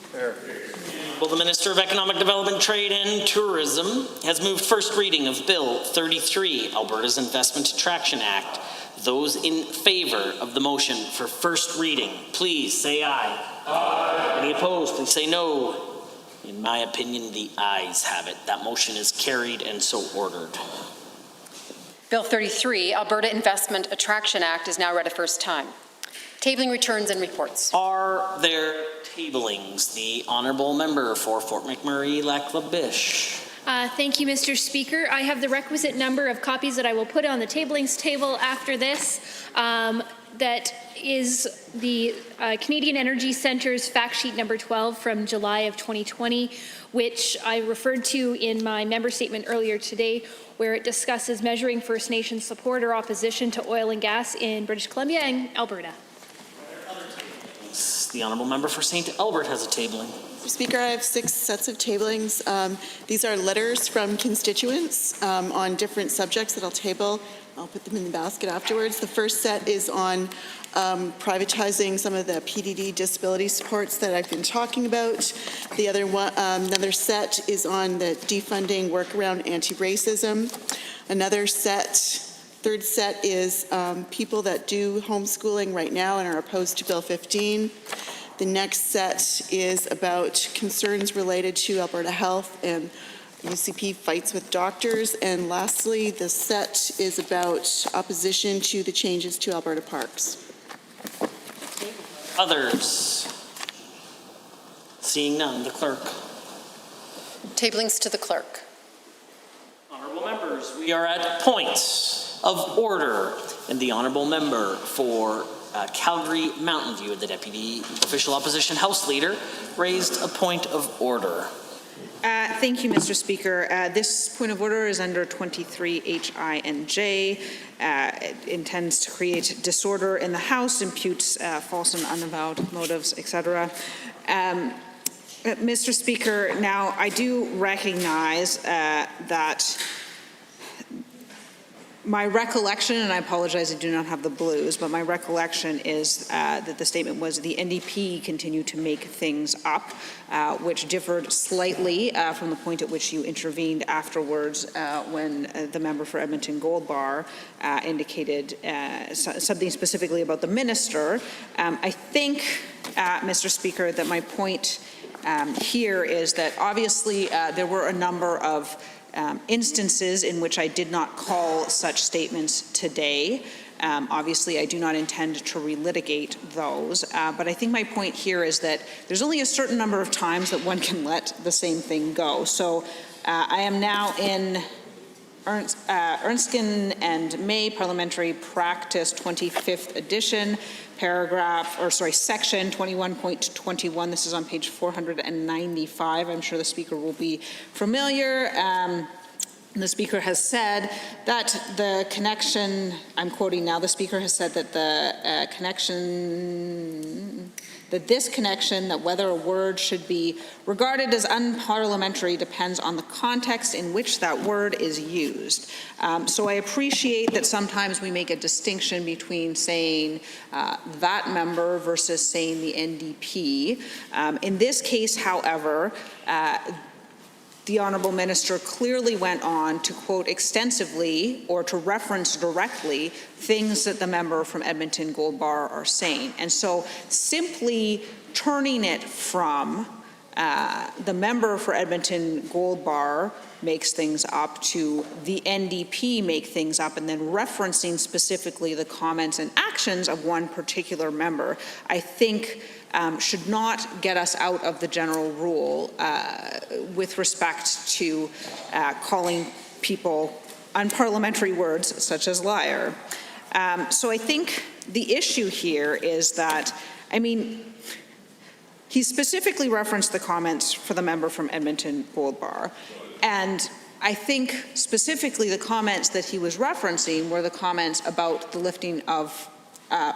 Will the Minister of Economic Development, Trade and Tourism has moved first reading of Bill 33, Alberta's Investment Attraction Act. Those in favor of the motion for first reading, please say aye. Aye. Any opposed, please say no. In my opinion, the ayes have it. That motion is carried and so ordered. Bill 33, Alberta Investment Attraction Act, is now read a first time. Tabling returns and reports. Are there tablings? The Honourable Member for Fort McMurray-Lac-La-Biche. Thank you, Mr. Speaker. I have the requisite number of copies that I will put on the tablings table after this. That is the Canadian Energy Centre's fact sheet number 12 from July of 2020, which I referred to in my member statement earlier today, where it discusses measuring First Nations support or opposition to oil and gas in British Columbia and Alberta. The Honourable Member for St. Albert has a tabling. Mr. Speaker, I have 6 sets of tablings. These are letters from constituents on different subjects that I'll table. I'll put them in the basket afterwards. The first set is on privatizing some of the PDD disability supports that I've been talking about. The other one, another set is on the defunding work around anti-racism. Another set, third set is people that do homeschooling right now and are opposed to Bill 15. The next set is about concerns related to Alberta Health and UCP fights with doctors. And lastly, the set is about opposition to the changes to Alberta parks. Others? Seeing none, the clerk. Tablings to the clerk. Honourable members, we are at points of order. And the Honourable Member for Calgary Mountain View, the Deputy Official Opposition House Leader, raised a point of order. Thank you, Mr. Speaker. This point of order is under 23HI and J. It intends to create disorder in the House, imputes false and unavowed motives, etc. Mr. Speaker, now I do recognize that my recollection, and I apologize I do not have the blues, but my recollection is that the statement was the NDP continued to make things up, which differed slightly from the point at which you intervened afterwards when the member for Edmonton Gold Bar indicated something specifically about the minister. I think, Mr. Speaker, that my point here is that obviously there were a number of instances in which I did not call such statements today. Obviously, I do not intend to relitigate those, but I think my point here is that there's only a certain number of times that one can let the same thing go. So I am now in Erskine and May Parliamentary Practice 25th edition, section 21.21. This is on page 495. I'm sure the Speaker will be familiar. The Speaker has said that the connection, I'm quoting now, the Speaker has said that the connection The disconnection that whether a word should be regarded as unparliamentary depends on the context in which that word is used. So I appreciate that sometimes we make a distinction between saying that member versus saying the NDP. In this case, however, the Honourable Minister clearly went on to quote extensively or to reference directly things that the member from Edmonton Gold Bar are saying. And so simply turning it from the member for Edmonton Gold Bar makes things up to the NDP make things up and then referencing specifically the comments and actions of one particular member, I think should not get us out of the general rule with respect to calling people unparliamentary words such as liar. So I think the issue here is that, I mean, he specifically referenced the comments for the member from Edmonton Gold Bar, and I think specifically the comments that he was referencing were the comments about the lifting of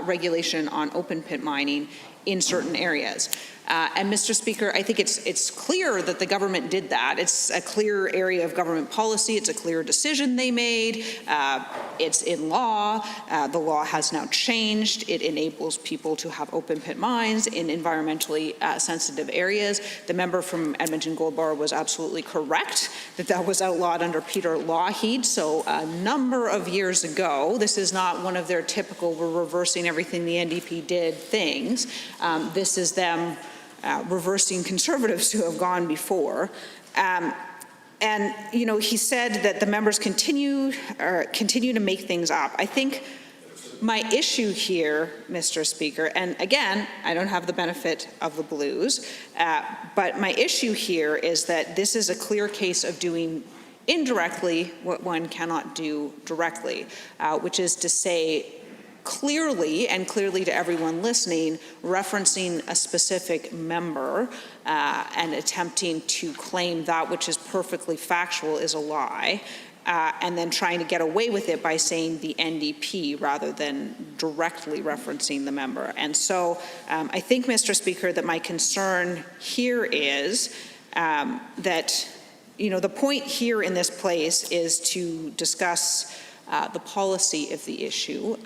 regulation on open pit mining in certain areas. And Mr. Speaker, I think it's clear that the government did that. It's a clear area of government policy. It's a clear decision they made. It's in law. The law has now changed. It enables people to have open pit mines in environmentally sensitive areas. The member from Edmonton Gold Bar was absolutely correct that that was outlawed under Peter Lougheed. So a number of years ago, this is not one of their typical we're reversing everything the NDP did things. This is them reversing Conservatives who have gone before. And, you know, he said that the members continue to make things up. I think my issue here, Mr. Speaker, and again, I don't have the benefit of the blues, but my issue here is that this is a clear case of doing indirectly what one cannot do directly, which is to say, clearly, and clearly to everyone listening, referencing a specific member and attempting to claim that which is perfectly factual is a lie, and then trying to get away with it by saying the NDP rather than directly referencing the member. And so I think, Mr. Speaker, that my concern here is that, you know, the point here in this place is to discuss the policy of the issue.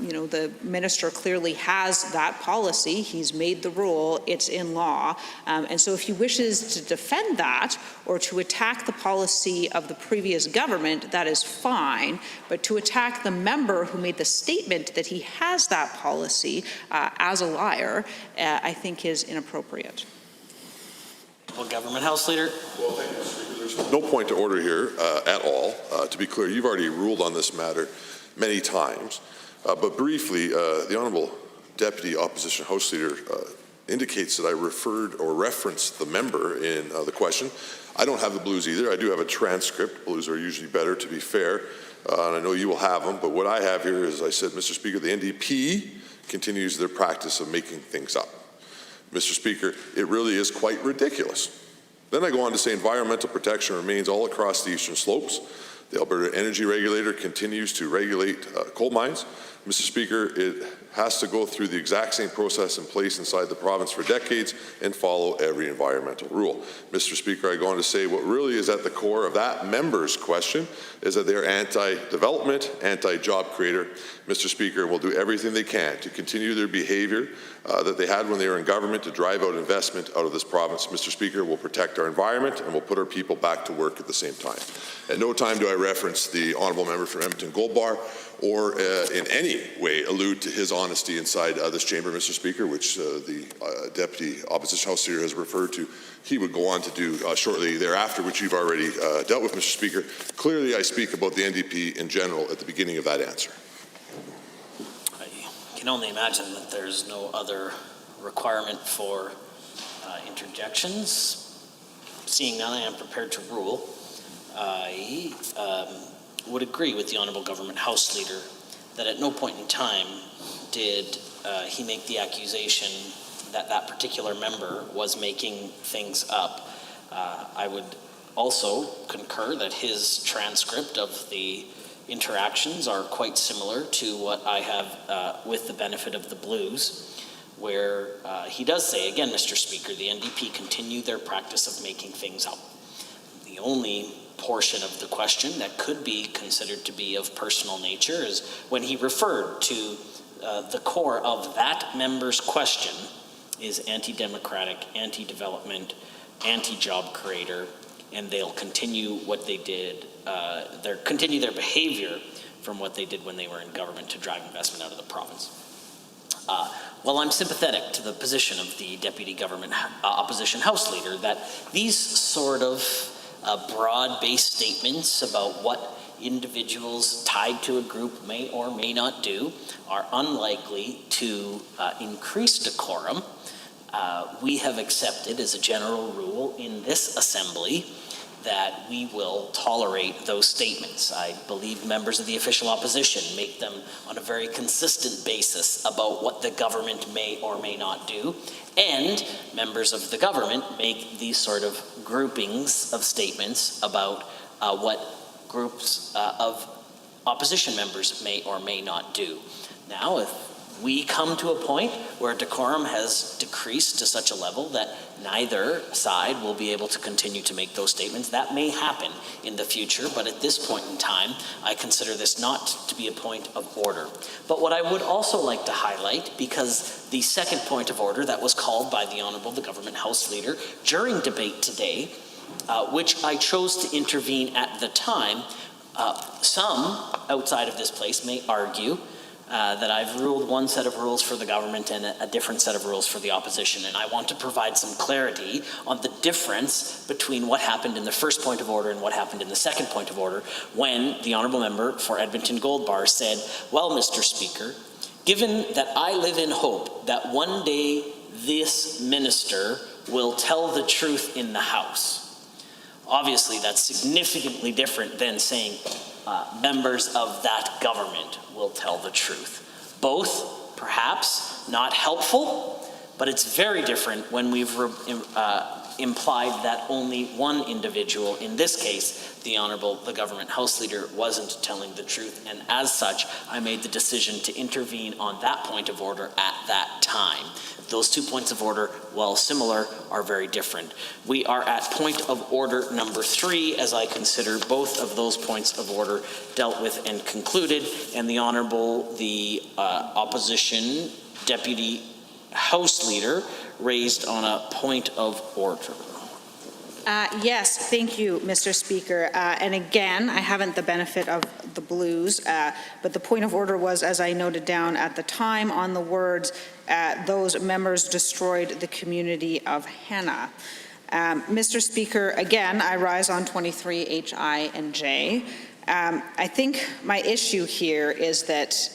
You know, the minister clearly has that policy. He's made the rule. It's in law. And so if he wishes to defend that or to attack the policy of the previous government, that is fine. But to attack the member who made the statement that he has that policy as a liar, I think is inappropriate. Well, Government House Leader. Well, thank you, Mr. Speaker. There's no point to order here at all. To be clear, you've already ruled on this matter many times. But briefly, the Honourable Deputy Opposition House Leader indicates that I referred or referenced the member in the question. I don't have the blues either. I do have a transcript. Blues are usually better, to be fair. And I know you will have them. But what I have here is, I said, Mr. Speaker, the NDP continues their practice of making things up. Mr. Speaker, it really is quite ridiculous. Then I go on to say environmental protection remains all across the eastern slopes. The Alberta Energy Regulator continues to regulate coal mines. Mr. Speaker, it has to go through the exact same process in place inside the province for decades and follow every environmental rule. Mr. Speaker, I go on to say what really is at the core of that member's question is that they're anti-development, anti-job creator. Mr. Speaker, will do everything they can to continue their behavior that they had when they were in government to drive out investment out of this province. Mr. Speaker, we'll protect our environment and we'll put our people back to work at the same time. At no time do I reference the honourable member from Edmonton Gold Bar or in any way allude to his honesty inside this chamber, Mr. Speaker, which the Deputy Opposition House Leader has referred to. He would go on to do shortly thereafter, which you've already dealt with, Mr. Speaker. Clearly, I speak about the NDP in general at the beginning of that answer. I can only imagine that there's no other requirement for interjections. Seeing none, I am prepared to rule. I would agree with the Honourable Government House Leader that at no point in time did he make the accusation that that particular member was making things up. I would also concur that his transcript of the interactions are quite similar to what I have with the benefit of the blues, where he does say, again, Mr. Speaker, the NDP continue their practice of making things up. The only portion of the question that could be considered to be of personal nature is when he referred to the core of that member's question is anti-democratic, anti-development, anti-job creator, and they'll continue what they did, continue their behavior from what they did when they were in government to drive investment out of the province. Well, I'm sympathetic to the position of the Deputy Government Opposition House Leader that these sort of broad-based statements about what individuals tied to a group may or may not do are unlikely to increase decorum. We have accepted as a general rule in this assembly that we will tolerate those statements. I believe members of the official opposition make them on a very consistent basis about what the government may or may not do, and members of the government make these sort of groupings of statements about what groups of opposition members may or may not do. Now, if we come to a point where decorum has decreased to such a level that neither side will be able to continue to make those statements, that may happen in the future, but at this point in time, I consider this not to be a point of order. But what I would also like to highlight, because the second point of order that was called by the Honourable the Government House Leader during debate today, which I chose to intervene at the time, some outside of this place may argue that I've ruled one set of rules for the government and a different set of rules for the opposition. And I want to provide some clarity on the difference between what happened in the first point of order and what happened in the second point of order when the Honourable Member for Edmonton Gold Bar said, well, Mr. Speaker, given that I live in hope that one day this minister will tell the truth in the House. Obviously, that's significantly different than saying members of that government will tell the truth. Both, perhaps, not helpful, but it's very different when we've implied that only one individual, in this case, the Honourable the Government House Leader, wasn't telling the truth, and as such, I made the decision to intervene on that point of order at that time. Those 2 points of order, while similar, are very different. We are at point of order number 3, as I consider both of those points of order dealt with and concluded, and the Honourable the Opposition Deputy House Leader raised on a point of order. Yes, thank you, Mr. Speaker. And again, I haven't the benefit of the blues, but the point of order was, as I noted down at the time, on the words, those members destroyed the community of Hannah. Mr. Speaker, again, I rise on 23 H, I, and J. I think my issue here is that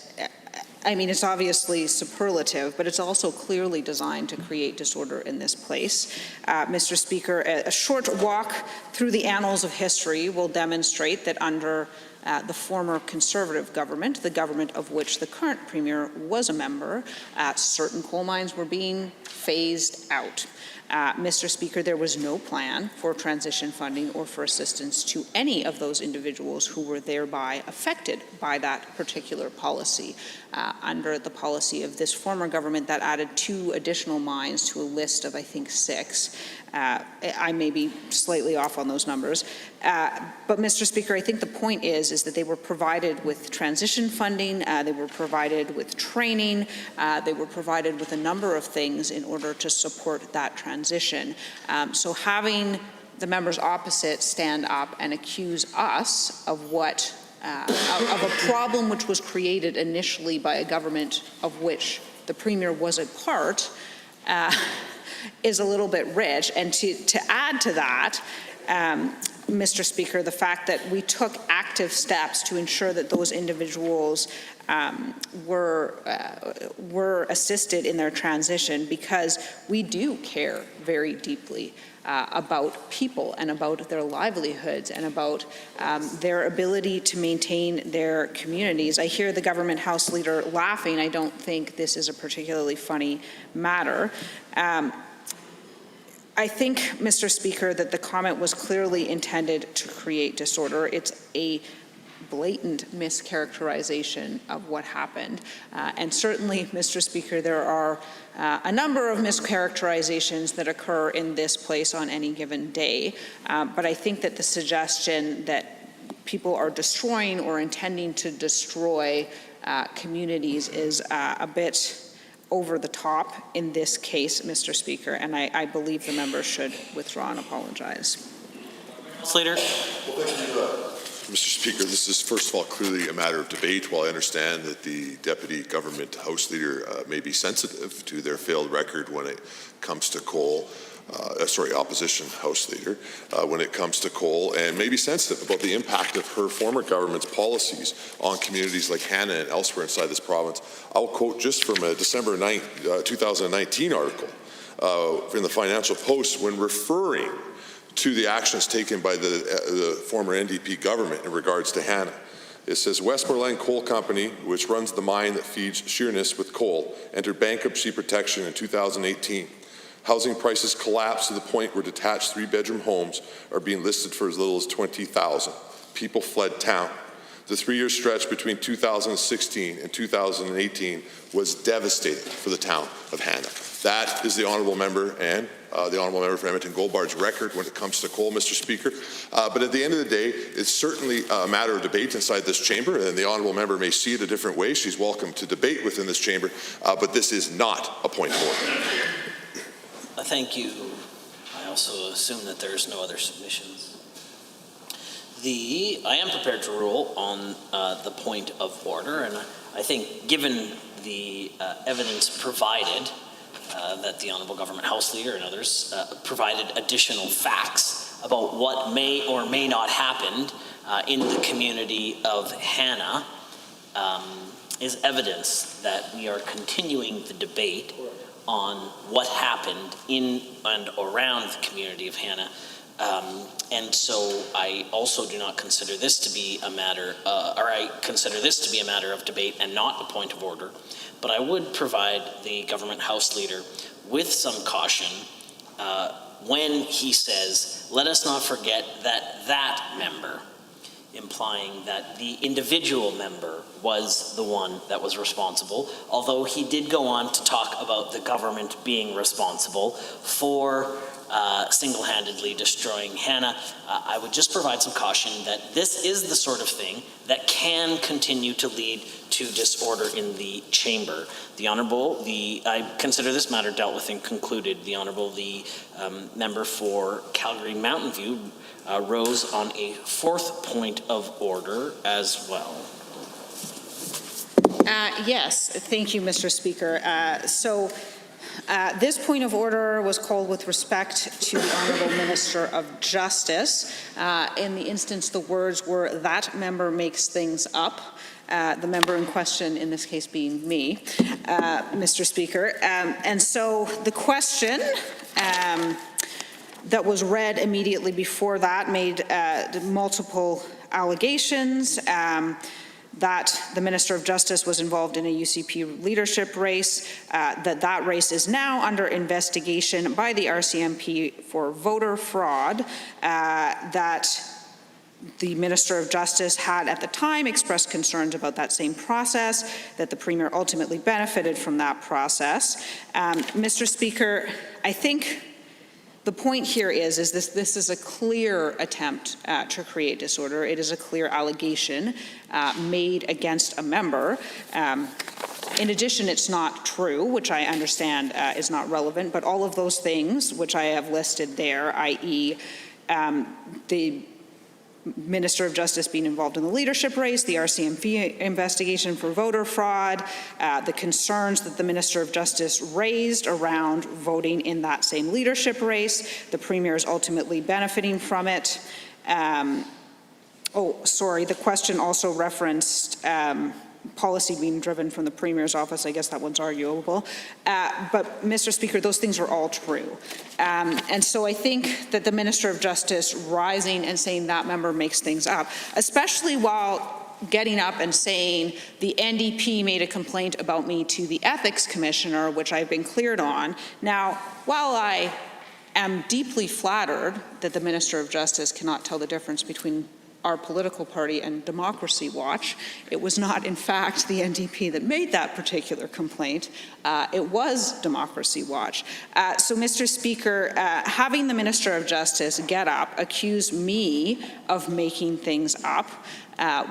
it's obviously superlative, but it's also clearly designed to create disorder in this place. Mr. Speaker, a short walk through the annals of history will demonstrate that under the former Conservative government, the government of which the current Premier was a member, certain coal mines were being phased out. Mr. Speaker, there was no plan for transition funding or for assistance to any of those individuals who were thereby affected by that particular policy. Under the policy of this former government, that added 2 additional mines to a list of, I think, 6. I may be slightly off on those numbers. But, Mr. Speaker, I think the point is that they were provided with transition funding, they were provided with training, they were provided with a number of things in order to support that transition. So having the members opposite stand up and accuse us of what of a problem which was created initially by a government of which the Premier was a part is a little bit rich. And to add to that, Mr. Speaker, the fact that we took active steps to ensure that those individuals were assisted in their transition, because we do care very deeply about people and about their livelihoods and about their ability to maintain their communities. I hear the Government House Leader laughing. I don't think this is a particularly funny matter. I think, Mr. Speaker, that the comment was clearly intended to create disorder. It's a blatant mischaracterization of what happened. And certainly, Mr. Speaker, there are a number of mischaracterizations that occur in this place on any given day. But I think that the suggestion that people are destroying or intending to destroy communities is a bit over the top in this case, Mr. Speaker, and I believe the member should withdraw and apologize. Leader. Mr. Speaker, this is first of all clearly a matter of debate. While I understand that the Deputy Government House Leader may be sensitive to their failed record when it comes to coal, Opposition House Leader, when it comes to coal, and may be sensitive about the impact of her former government's policies on communities like Hannah and elsewhere inside this province. I'll quote just from a December 9th, 2019 article in the Financial Post when referring to the actions taken by the former NDP government in regards to Hannah. It says, Westmoreland Coal Company, which runs the mine that feeds Sheerness with coal, entered bankruptcy protection in 2018. Housing prices collapsed to the point where detached three-bedroom homes are being listed for as little as $20,000. People fled town. The 3-year stretch between 2016 and 2018 was devastating for the town of Hannah. That is the honourable member and the honourable member for Edmonton Goldbard's record when it comes to coal, Mr. Speaker. But at the end of the day, it's certainly a matter of debate inside this chamber, and the honourable member may see it a different way. She's welcome to debate within this chamber, but this is not a point of order. Thank you. I also assume that there's no other submissions. I am prepared to rule on the point of order, and I think given the evidence provided, that the Honourable Government House Leader and others provided additional facts about what may or may not happen in the community of Hannah is evidence that we are continuing the debate on what happened in and around the community of Hannah. And so I also do not consider this to be a matter, I consider this to be a matter of debate and not a point of order. But I would provide the Government House Leader with some caution when he says, let us not forget that member, implying that the individual member was the one that was responsible, although he did go on to talk about the government being responsible for single-handedly destroying Hannah. I would just provide some caution that this is the sort of thing that can continue to lead to disorder in the chamber. I consider this matter dealt with and concluded. The Honourable, member for Calgary Mountain View rose on a fourth point of order as well. Yes, thank you, Mr. Speaker. This point of order was called with respect to the Honourable Minister of Justice. In the instance, the words were, that member makes things up. The member in question, in this case being me, Mr. Speaker. And so the question that was read immediately before that made multiple allegations that the Minister of Justice was involved in a UCP leadership race, that race is now under investigation by the RCMP for voter fraud, that the Minister of Justice had at the time expressed concerns about that same process, that the Premier ultimately benefited from that process. Mr. Speaker, I think the point here is this is a clear attempt to create disorder. It is a clear allegation made against a member. In addition, it's not true, which I understand is not relevant, but all of those things which I have listed there, i.e. the Minister of Justice being involved in the leadership race, the RCMP investigation for voter fraud, the concerns that the Minister of Justice raised around voting in that same leadership race, the Premier is ultimately benefiting from it. The question also referenced policy being driven from the Premier's office. I guess that one's arguable. But, Mr. Speaker, those things are all true. And so I think that the Minister of Justice rising and saying that member makes things up, especially while getting up and saying the NDP made a complaint about me to the Ethics Commissioner, which I've been cleared on. Now, while I am deeply flattered that the Minister of Justice cannot tell the difference between our political party and Democracy Watch. It was not, in fact, the NDP that made that particular complaint. It was Democracy Watch. So, Mr. Speaker, having the Minister of Justice get up, accuse me of making things up,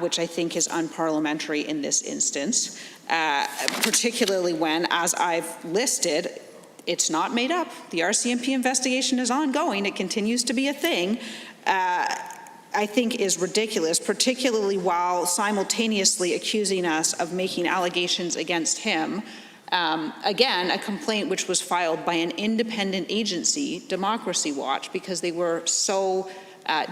which I think is unparliamentary in this instance, particularly when, as I've listed, it's not made up. The RCMP investigation is ongoing. It continues to be a thing. I think is ridiculous, particularly while simultaneously accusing us of making allegations against him. Again, a complaint which was filed by an independent agency, Democracy Watch, because they were so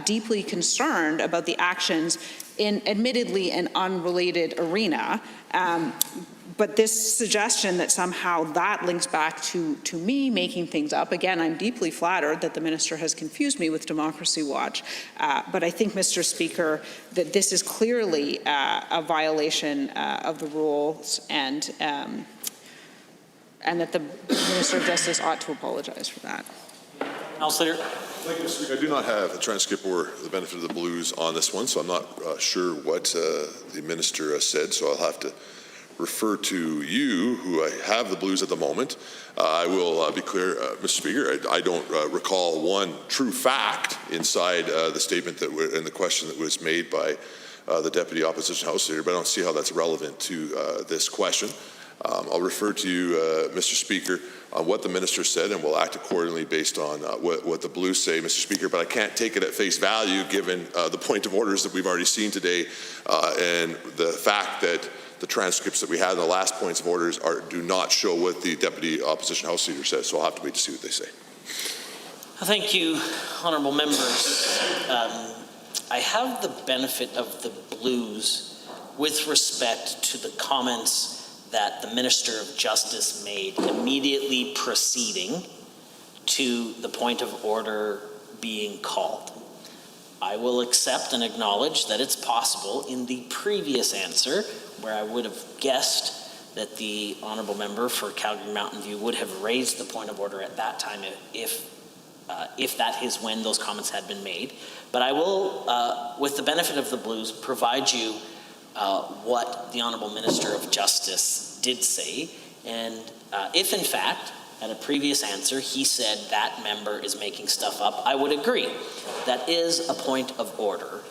deeply concerned about the actions in admittedly an unrelated arena. But this suggestion that somehow that links back to me making things up, again, I'm deeply flattered that the minister has confused me with Democracy Watch. But I think, Mr. Speaker, that this is clearly a violation of the rules, and that the Minister of Justice ought to apologize for that. House Leader. Thank you, Mr. Speaker. I do not have a transcript or the benefit of the blues on this one, so I'm not sure what the minister said, so I'll have to refer to you, who I have the blues at the moment. I will be clear, Mr. Speaker, I don't recall one true fact inside the statement that and the question that was made by the Deputy Opposition House Leader, but I don't see how that's relevant to this question. I'll refer to you, Mr. Speaker, on what the minister said, and we'll act accordingly based on what the blues say, Mr. Speaker, but I can't take it at face value given the point of orders that we've already seen today and the fact that the transcripts that we had in the last points of orders do not show what the Deputy Opposition House Leader says, so I'll have to wait to see what they say. Thank you, honourable members. I have the benefit of the blues with respect to the comments that the Minister of Justice made immediately preceding to the point of order being called. I will accept and acknowledge that it's possible in the previous answer, where I would have guessed that the honourable member for Calgary Mountain View would have raised the point of order at that time if that is when those comments had been made. But I will, with the benefit of the blues, provide you what the Honourable Minister of Justice did say. And if in fact, at a previous answer, he said that member is making stuff up, I would agree. That is a point of order,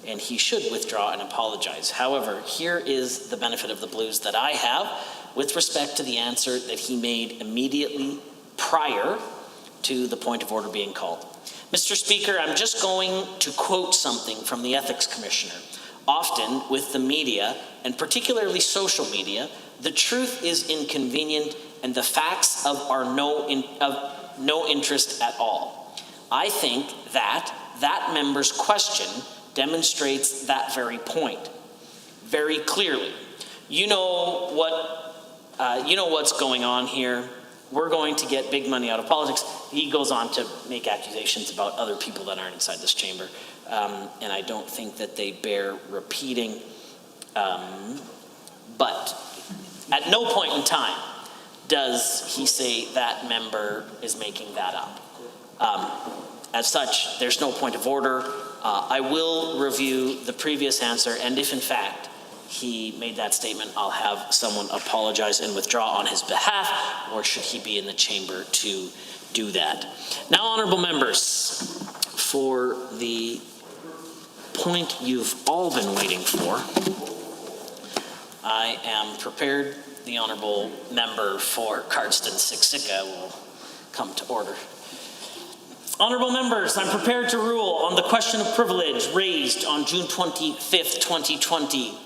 and he should withdraw and apologize. However, here is the benefit of the blues that I have with respect to the answer that he made immediately prior to the point of order being called. Mr. Speaker, I'm just going to quote something from the Ethics Commissioner. Often with the media, and particularly social media, the truth is inconvenient and the facts of no interest at all. I think that member's question demonstrates that very point very clearly. You know what's going on here. We're going to get big money out of politics. He goes on to make accusations about other people that aren't inside this chamber, and I don't think that they bear repeating. But at no point in time does he say that member is making that up. As such, there's no point of order. I will review the previous answer, and if in fact he made that statement, I'll have someone apologize and withdraw on his behalf, or should he be in the chamber to do that. Now, honourable members, for the point you've all been waiting for, I am prepared. The honourable member for Cardston-Siksika will come to order. Honourable members, I'm prepared to rule on the question of privilege raised on June 25th, 2020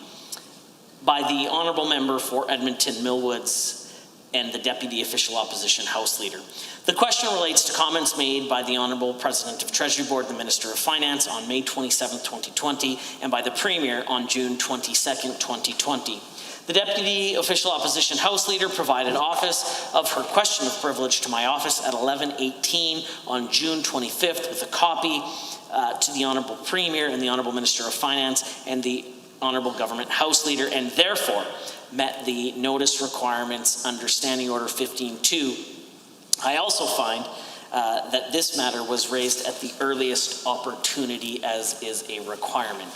by the honourable member for Edmonton Millwoods and the Deputy Official Opposition House Leader. The question relates to comments made by the Honourable President of Treasury Board, the Minister of Finance, on May 27, 2020, and by the Premier on June 22, 2020. The Deputy Official Opposition House Leader provided office of her question of privilege to my office at 11:18 on June 25th with a copy to the Honourable Premier and the Honourable Minister of Finance and the Honourable Government House Leader, and therefore met the notice requirements under Standing Order 15.2. I also find that this matter was raised at the earliest opportunity as is a requirement.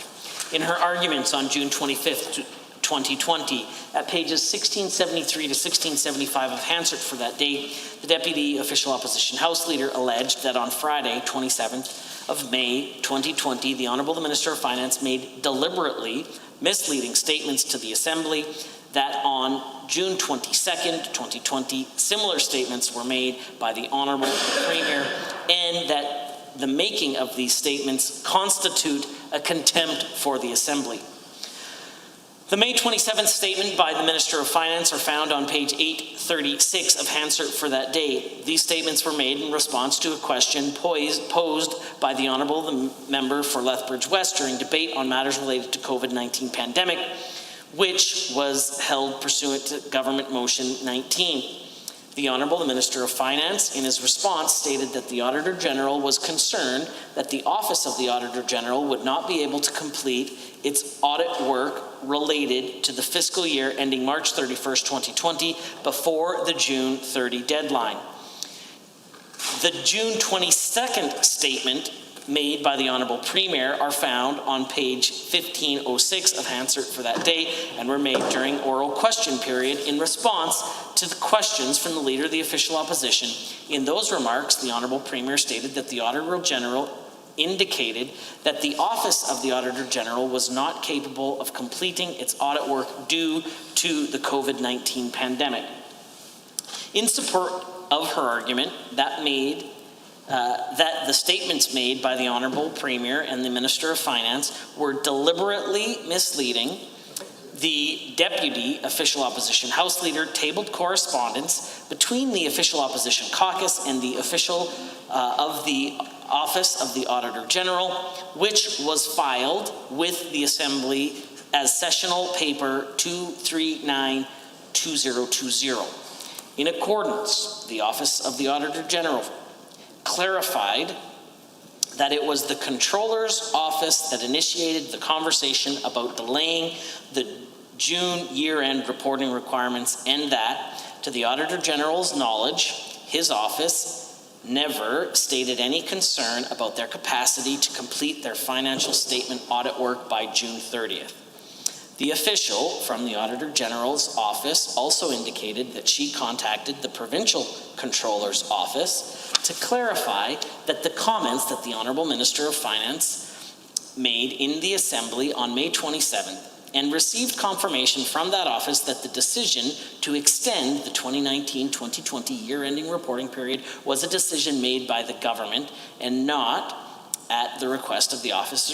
In her arguments on June 25th, 2020, at pages 1673 to 1675 of Hansard for that date, the Deputy Official Opposition House Leader alleged that on Friday, 27th of May 2020, the Honourable the Minister of Finance made deliberately misleading statements to the Assembly, that on June 22nd, 2020, similar statements were made by the Honourable Premier, and that the making of these statements constitute a contempt for the Assembly. The May 27th statement by the Minister of Finance are found on page 836 of Hansard for that day. These statements were made in response to a question posed by the Honourable the Member for Lethbridge West during debate on matters related to COVID-19 pandemic, which was held pursuant to Government Motion 19. The Honourable the Minister of Finance, in his response, stated that the Auditor General was concerned that the Office of the Auditor General would not be able to complete its audit work related to the fiscal year ending March 31st, 2020, before the June 30 deadline. The June 22nd statement made by the Honourable Premier are found on page 1506 of Hansard for that date, and were made during oral question period in response to the questions from the Leader of the Official Opposition. In those remarks, the Honourable Premier stated that the Auditor General indicated that the Office of the Auditor General was not capable of completing its audit work due to the COVID-19 pandemic. In support of her argument, that the statements made by the Honourable Premier and the Minister of Finance were deliberately misleading, the Deputy Official Opposition House Leader tabled correspondence between the Official Opposition Caucus and the official of the Office of the Auditor General, which was filed with the Assembly as Sessional Paper 2392020. In accordance, the Office of the Auditor General clarified that it was the Controller's Office that initiated the conversation about delaying the June year-end reporting requirements, and that, to the Auditor General's knowledge, his office never stated any concern about their capacity to complete their financial statement audit work by June 30th. The official from the Auditor General's office also indicated that she contacted the Provincial Controller's Office to clarify that the comments that the Honourable Minister of Finance made in the Assembly on May 27th, and received confirmation from that office that the decision to extend the 2019-2020 year-ending reporting period was a decision made by the government and not at the request of the Office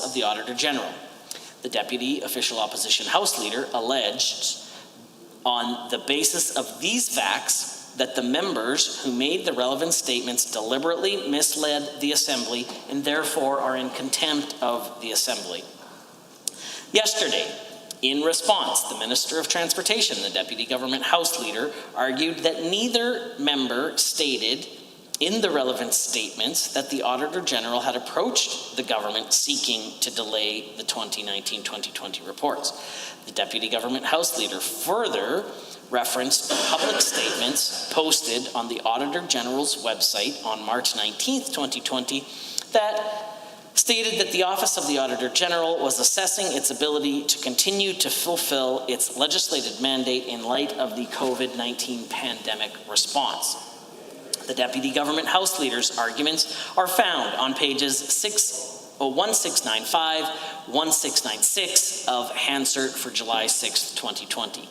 of the Auditor General. The Deputy Official Opposition House Leader alleged, on the basis of these facts, that the members who made the relevant statements deliberately misled the Assembly and therefore are in contempt of the Assembly. Yesterday, in response, the Minister of Transportation, the Deputy Government House Leader, argued that neither member stated in the relevant statements that the Auditor General had approached the government seeking to delay the 2019-2020 reports. The Deputy Government House Leader further referenced public statements posted on the Auditor General's website on March 19th, 2020, that stated that the Office of the Auditor General was assessing its ability to continue to fulfill its legislated mandate in light of the COVID-19 pandemic response. The Deputy Government House Leader's arguments are found on pages 1695, 1696 of Hansard for July 6, 2020.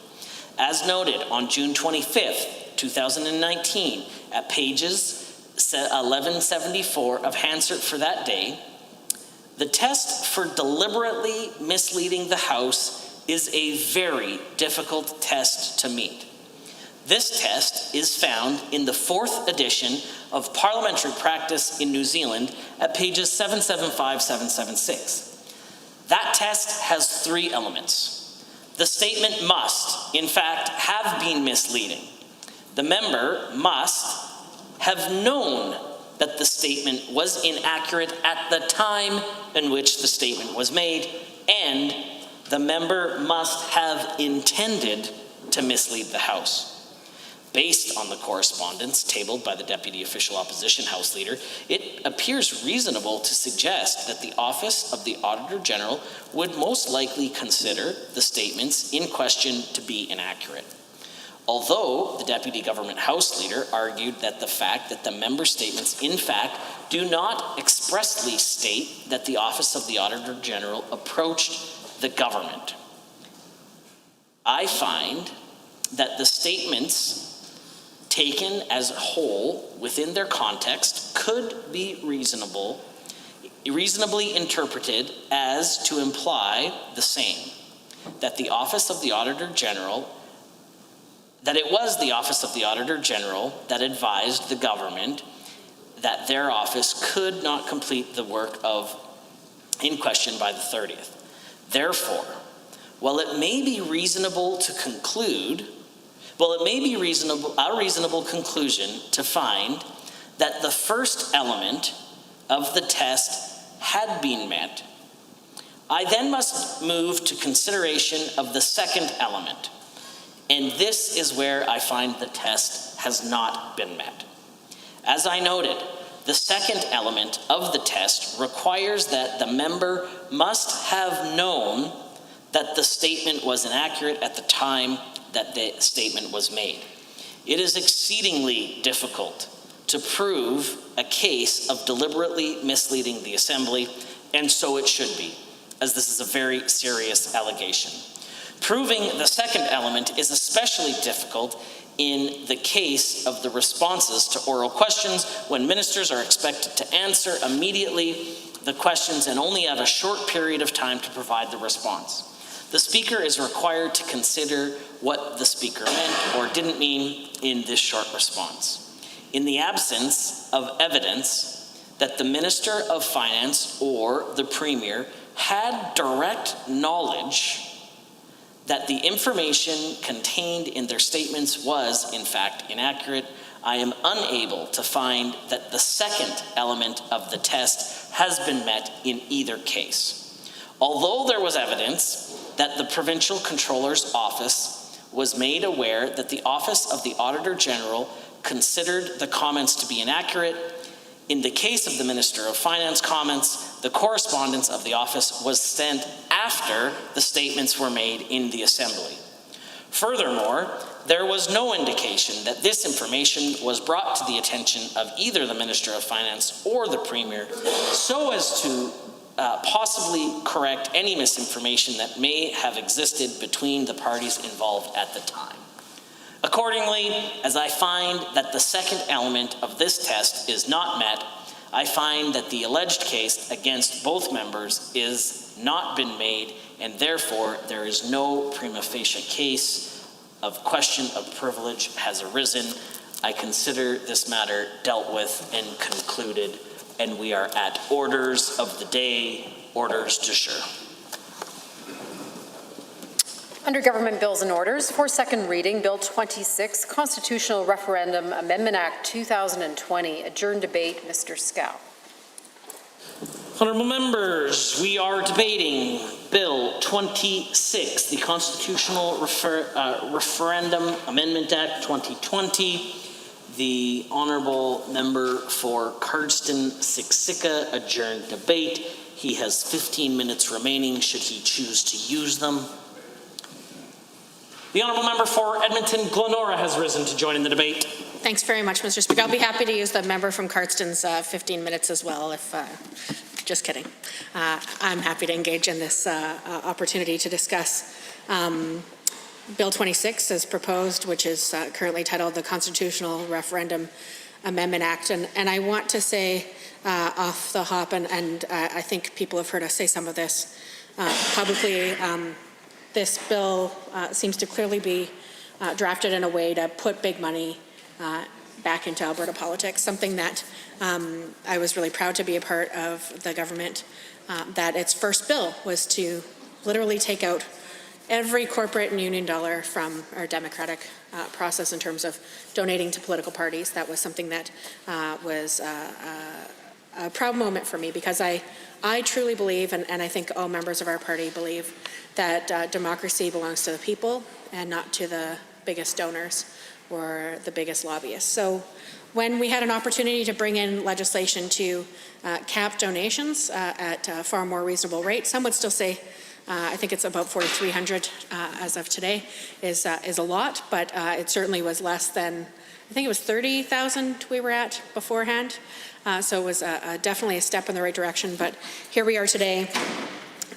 As noted on June 25th, 2019, at pages 1174 of Hansard for that day, the test for deliberately misleading the House is a very difficult test to meet. This test is found in the 4th edition of Parliamentary Practice in New Zealand at pages 775-776. That test has 3 elements. The statement must, in fact, have been misleading. The member must have known that the statement was inaccurate at the time in which the statement was made, and the member must have intended to mislead the House. Based on the correspondence tabled by the Deputy Official Opposition House Leader, it appears reasonable to suggest that the Office of the Auditor General would most likely consider the statements in question to be inaccurate. Although the Deputy Government House Leader argued that the fact that the member statements in fact do not expressly state that the Office of the Auditor General approached the government, I find that the statements taken as a whole within their context could be reasonably interpreted as to imply the same, that the Office of the Auditor General, that it was the Office of the Auditor General that advised the government that their office could not complete the work in question by the 30th. Therefore, while it may be reasonable to conclude, a reasonable conclusion to find that the first element of the test had been met, I then must move to consideration of the second element, and this is where I find the test has not been met. As I noted, the second element of the test requires that the member must have known that the statement was inaccurate at the time that the statement was made. It is exceedingly difficult to prove a case of deliberately misleading the Assembly, and so it should be, as this is a very serious allegation. Proving the second element is especially difficult in the case of the responses to oral questions, when ministers are expected to answer immediately the questions and only have a short period of time to provide the response. The Speaker is required to consider what the Speaker meant or didn't mean in this short response. In the absence of evidence that the Minister of Finance or the Premier had direct knowledge that the information contained in their statements was, in fact, inaccurate, I am unable to find that the second element of the test has been met in either case. Although there was evidence that the Provincial Controller's Office was made aware that the Office of the Auditor General considered the comments to be inaccurate, in the case of the Minister of Finance comments, the correspondence of the office was sent after the statements were made in the Assembly. Furthermore, there was no indication that this information was brought to the attention of either the Minister of Finance or the Premier so as to possibly correct any misinformation that may have existed between the parties involved at the time. Accordingly, as I find that the second element of this test is not met, I find that the alleged case against both members is not been made, and therefore there is no prima facie case of question of privilege has arisen. I consider this matter dealt with and concluded, and we are at orders of the day, orders du jour. Under Government Bills and Orders, for second reading, Bill 26, Constitutional Referendum Amendment Act 2020. Adjourned debate, Mr. Scow. Honourable members, we are debating Bill 26, the Constitutional Referendum Amendment Act 2020. The Honourable Member for Cardston-Siksika adjourned debate. He has 15 minutes remaining should he choose to use them. The Honourable Member for Edmonton-Glenora has risen to join in the debate. Thanks very much, Mr. Speaker. I'll be happy to use the member from Cardston's 15 minutes as well, just kidding. I'm happy to engage in this opportunity to discuss Bill 26 as proposed, which is currently titled the Constitutional Referendum Amendment Act. And I want to say off the hop, and I think people have heard us say some of this publicly, this bill seems to clearly be drafted in a way to put big money back into Alberta politics, something that I was really proud to be a part of the government, that its first bill was to literally take out every corporate and union dollar from our democratic process in terms of donating to political parties. That was something that was a proud moment for me, because I truly believe, and I think all members of our party believe, that democracy belongs to the people and not to the biggest donors or the biggest lobbyists. So when we had an opportunity to bring in legislation to cap donations at a far more reasonable rate, some would still say, I think it's about 4,300 as of today, is a lot, but it certainly was less than, I think it was 30,000 we were at beforehand. So it was definitely a step in the right direction. But here we are today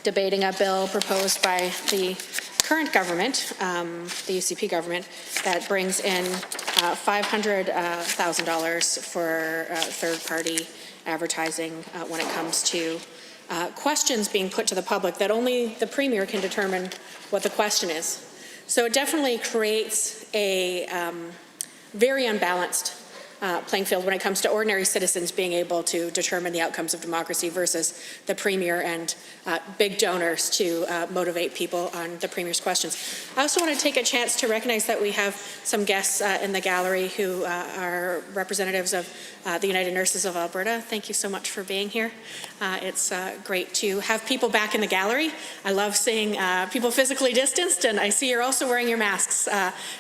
debating a bill proposed by the current government, the UCP government, that brings in $500,000 for third-party advertising when it comes to questions being put to the public that only the Premier can determine what the question is. So it definitely creates a very unbalanced playing field when it comes to ordinary citizens being able to determine the outcomes of democracy versus the Premier and big donors to motivate people on the Premier's questions. I also want to take a chance to recognize that we have some guests in the gallery who are representatives of the United Nurses of Alberta. Thank you so much for being here. It's great to have people back in the gallery. I love seeing people physically distanced, and I see you're also wearing your masks.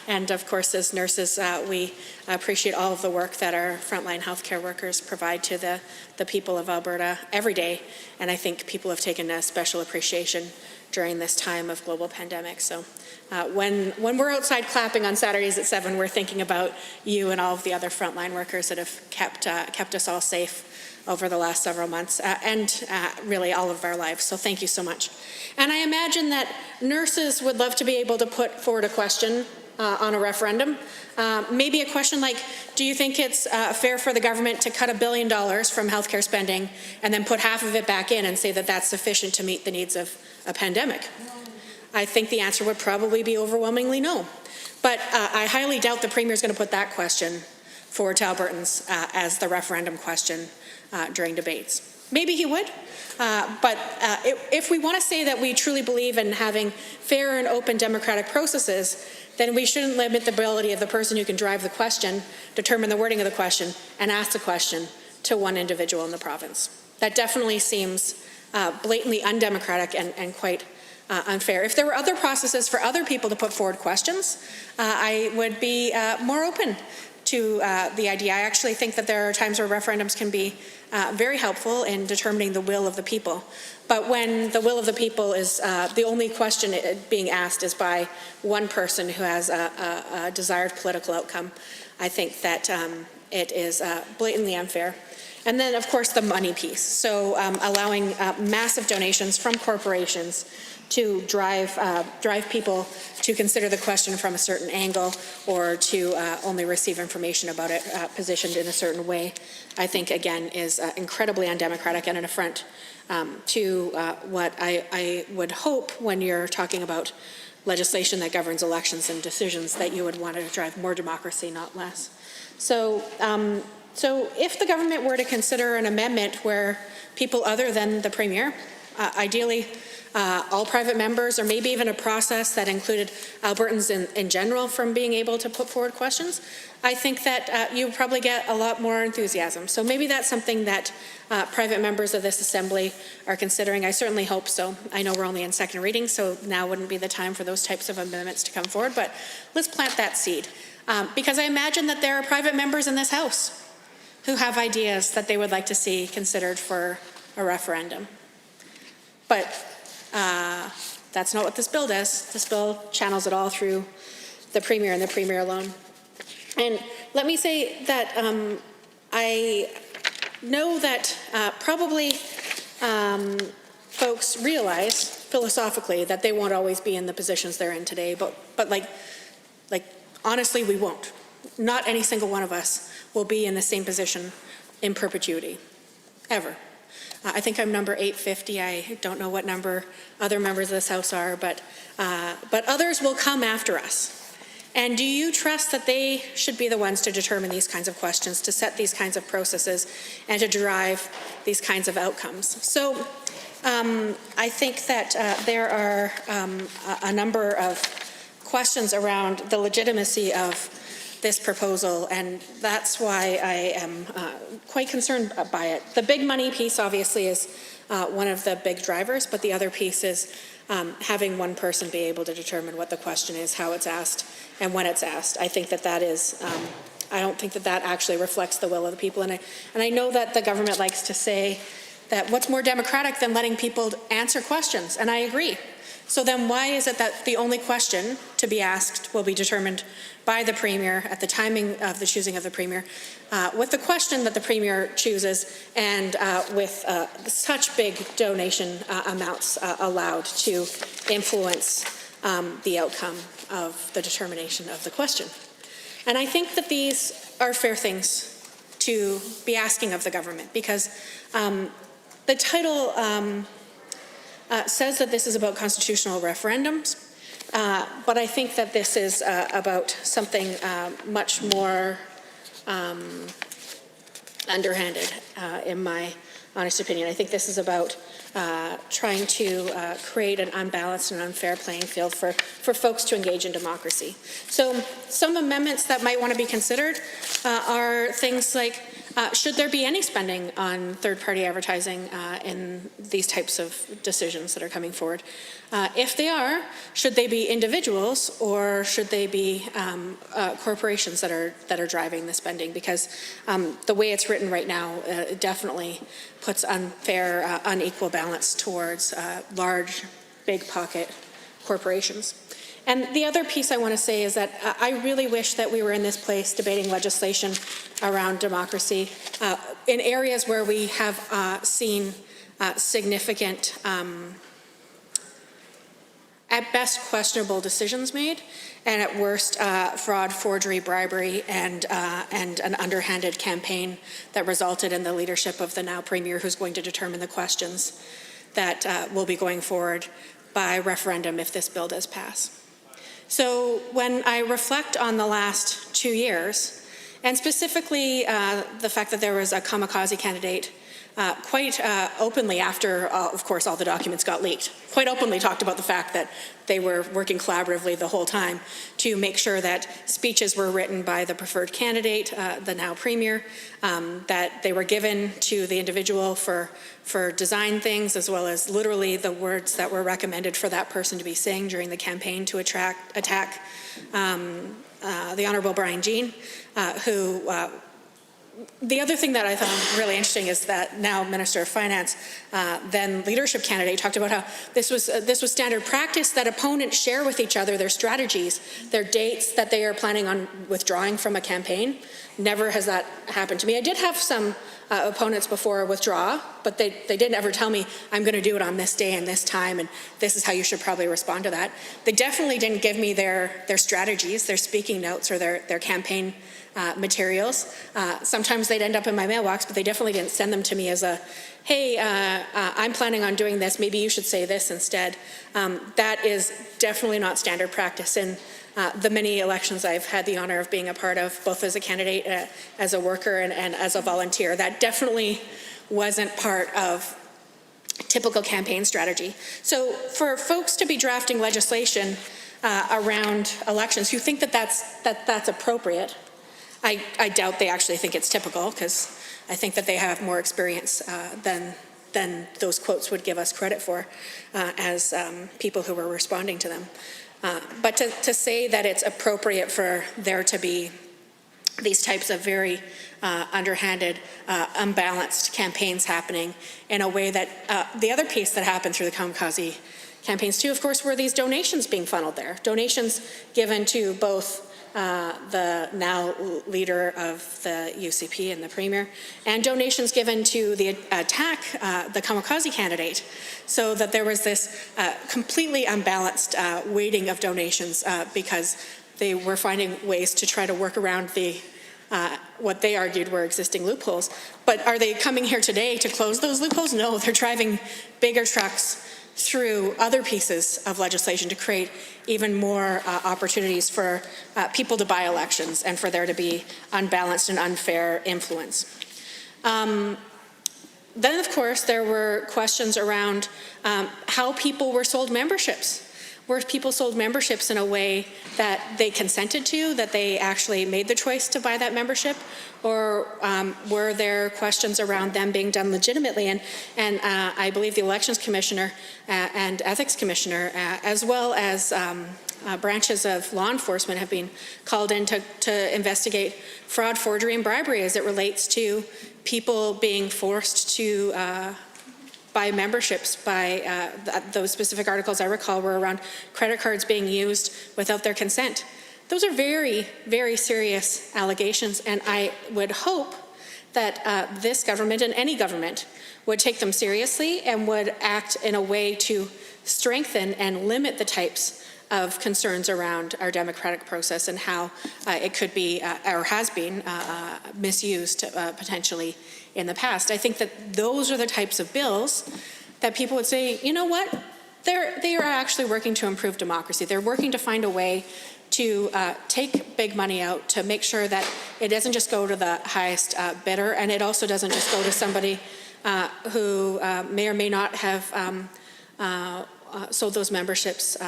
And of course, as nurses, we appreciate all of the work that our frontline healthcare workers provide to the people of Alberta every day. And I think people have taken a special appreciation during this time of global pandemic. So when we're outside clapping on Saturdays at 7, we're thinking about you and all of the other frontline workers that have kept us all safe over the last several months and really all of our lives. So thank you so much. And I imagine that nurses would love to be able to put forward a question on a referendum. Maybe a question like, do you think it's fair for the government to cut $1 billion from healthcare spending and then put half of it back in and say that that's sufficient to meet the needs of a pandemic? I think the answer would probably be overwhelmingly no. But I highly doubt the Premier is going to put that question forward to Albertans as the referendum question during debates. Maybe he would, but if we want to say that we truly believe in having fair and open democratic processes, then we shouldn't limit the ability of the person who can drive the question, determine the wording of the question, and ask the question to one individual in the province. That definitely seems blatantly undemocratic and quite unfair. If there were other processes for other people to put forward questions, I would be more open to the idea. I actually think that there are times where referendums can be very helpful in determining the will of the people. But when the will of the people is the only question being asked is by one person who has a desired political outcome, I think that it is blatantly unfair. And then, of course, the money piece. So allowing massive donations from corporations to drive people to consider the question from a certain angle or to only receive information about it positioned in a certain way, I think, again, is incredibly undemocratic and an affront to what I would hope when you're talking about legislation that governs elections and decisions that you would want to drive more democracy, not less. So if the government were to consider an amendment where people other than the Premier, ideally all private members, or maybe even a process that included Albertans in general from being able to put forward questions, I think that you would probably get a lot more enthusiasm. So maybe that's something that private members of this Assembly are considering. I certainly hope so. I know we're only in second reading, so now wouldn't be the time for those types of amendments to come forward, but let's plant that seed. Because I imagine that there are private members in this House who have ideas that they would like to see considered for a referendum. But that's not what this bill does. This bill channels it all through the Premier and the Premier alone. And let me say that I know that probably folks realize philosophically that they won't always be in the positions they're in today, but like honestly, we won't. Not any single one of us will be in the same position in perpetuity, ever. I think I'm number 850. I don't know what number other members of this House are, but others will come after us. And do you trust that they should be the ones to determine these kinds of questions, to set these kinds of processes, and to drive these kinds of outcomes? So I think that there are a number of questions around the legitimacy of this proposal, and that's why I am quite concerned by it. The big money piece obviously is one of the big drivers, but the other piece is having one person be able to determine what the question is, how it's asked, and when it's asked. I think that is, I don't think that actually reflects the will of the people. And I know that the government likes to say that what's more democratic than letting people answer questions, and I agree. So then why is it that the only question to be asked will be determined by the Premier at the timing of the choosing of the Premier, with the question that the Premier chooses, and with such big donation amounts allowed to influence the outcome of the determination of the question? And I think that these are fair things to be asking of the government, because the title says that this is about constitutional referendums, but I think that this is about something much more underhanded, in my honest opinion. I think this is about trying to create an unbalanced and unfair playing field for folks to engage in democracy. So some amendments that might want to be considered are things like, should there be any spending on third-party advertising in these types of decisions that are coming forward? If they are, should they be individuals, or should they be corporations that are driving the spending? Because the way it's written right now, it definitely puts unfair, unequal balance towards large, big pocket corporations. And the other piece I want to say is that I really wish that we were in this place debating legislation around democracy in areas where we have seen significant, at best questionable decisions made, and at worst fraud, forgery, bribery, and an underhanded campaign that resulted in the leadership of the now Premier, who's going to determine the questions that will be going forward by referendum if this bill does pass. So when I reflect on the last 2 years, and specifically the fact that there was a kamikaze candidate quite openly after, of course, all the documents got leaked, quite openly talked about the fact that they were working collaboratively the whole time to make sure that speeches were written by the preferred candidate, the now Premier, that they were given to the individual for design things, as well as literally the words that were recommended for that person to be saying during the campaign to attack the Honourable Brian Jean, who the other thing that I found really interesting is that now Minister of Finance, then leadership candidate, talked about how this was standard practice that opponents share with each other their strategies, their dates that they are planning on withdrawing from a campaign. Never has that happened to me. I did have some opponents before withdraw, but they didn't ever tell me, I'm going to do it on this day and this time, and this is how you should probably respond to that. They definitely didn't give me their strategies, their speaking notes, or their campaign materials. Sometimes they'd end up in my mailbox, but they definitely didn't send them to me as a, hey, I'm planning on doing this, maybe you should say this instead. That is definitely not standard practice in the many elections I've had the honor of being a part of, both as a candidate, as a worker, and as a volunteer. That definitely wasn't part of typical campaign strategy. So for folks to be drafting legislation around elections who think that that's appropriate, I doubt they actually think it's typical, because I think that they have more experience than those quotes would give us credit for as people who were responding to them. But to say that it's appropriate for there to be these types of very underhanded, unbalanced campaigns happening in a way that the other piece that happened through the kamikaze campaigns too, of course, were these donations being funneled there. Donations given to both the now leader of the UCP and the Premier, and donations given to the the kamikaze candidate, so that there was this completely unbalanced weighting of donations because they were finding ways to try to work around the what they argued were existing loopholes. But are they coming here today to close those loopholes? No, they're driving bigger trucks through other pieces of legislation to create even more opportunities for people to buy elections and for there to be unbalanced and unfair influence. Then, of course, there were questions around how people were sold memberships. were people sold memberships in a way that they consented to, that they actually made the choice to buy that membership, or were there questions around them being done legitimately? And I believe the Elections Commissioner and Ethics Commissioner, as well as branches of law enforcement, have been called in to investigate fraud, forgery, and bribery as it relates to people being forced to buy memberships by those specific articles I recall were around credit cards being used without their consent. Those are very, very serious allegations, and I would hope that this government and any government would take them seriously and would act in a way to strengthen and limit the types of concerns around our democratic process and how it could be or has been misused potentially in the past. I think that those are the types of bills that people would say, you know what, they are actually working to improve democracy. They're working to find a way to take big money out, to make sure that it doesn't just go to the highest bidder, and it also doesn't just go to somebody who may or may not have sold those memberships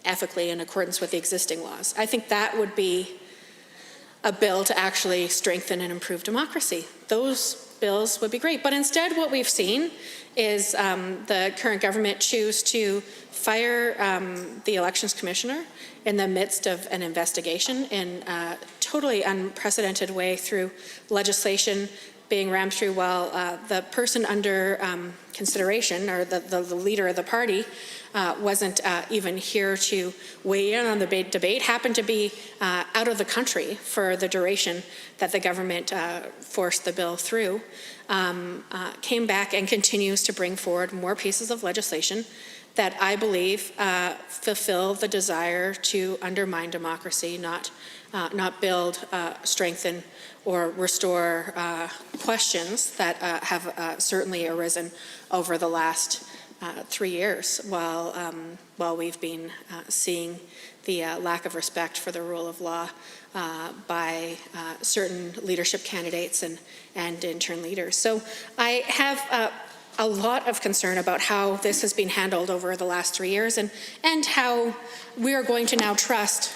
ethically in accordance with the existing laws. I think that would be a bill to actually strengthen and improve democracy. Those bills would be great. But instead, what we've seen is the current government choose to fire the Elections Commissioner in the midst of an investigation in a totally unprecedented way through legislation being rammed through while the person under consideration, or the leader of the party, wasn't even here to weigh in on the debate, happened to be out of the country for the duration that the government forced the bill through, came back and continues to bring forward more pieces of legislation that I believe fulfill the desire to undermine democracy, not build, strengthen, or restore questions that have certainly arisen over the last 3 years while we've been seeing the lack of respect for the rule of law by certain leadership candidates and intern leaders. So I have a lot of concern about how this has been handled over the last 3 years and how we are going to now trust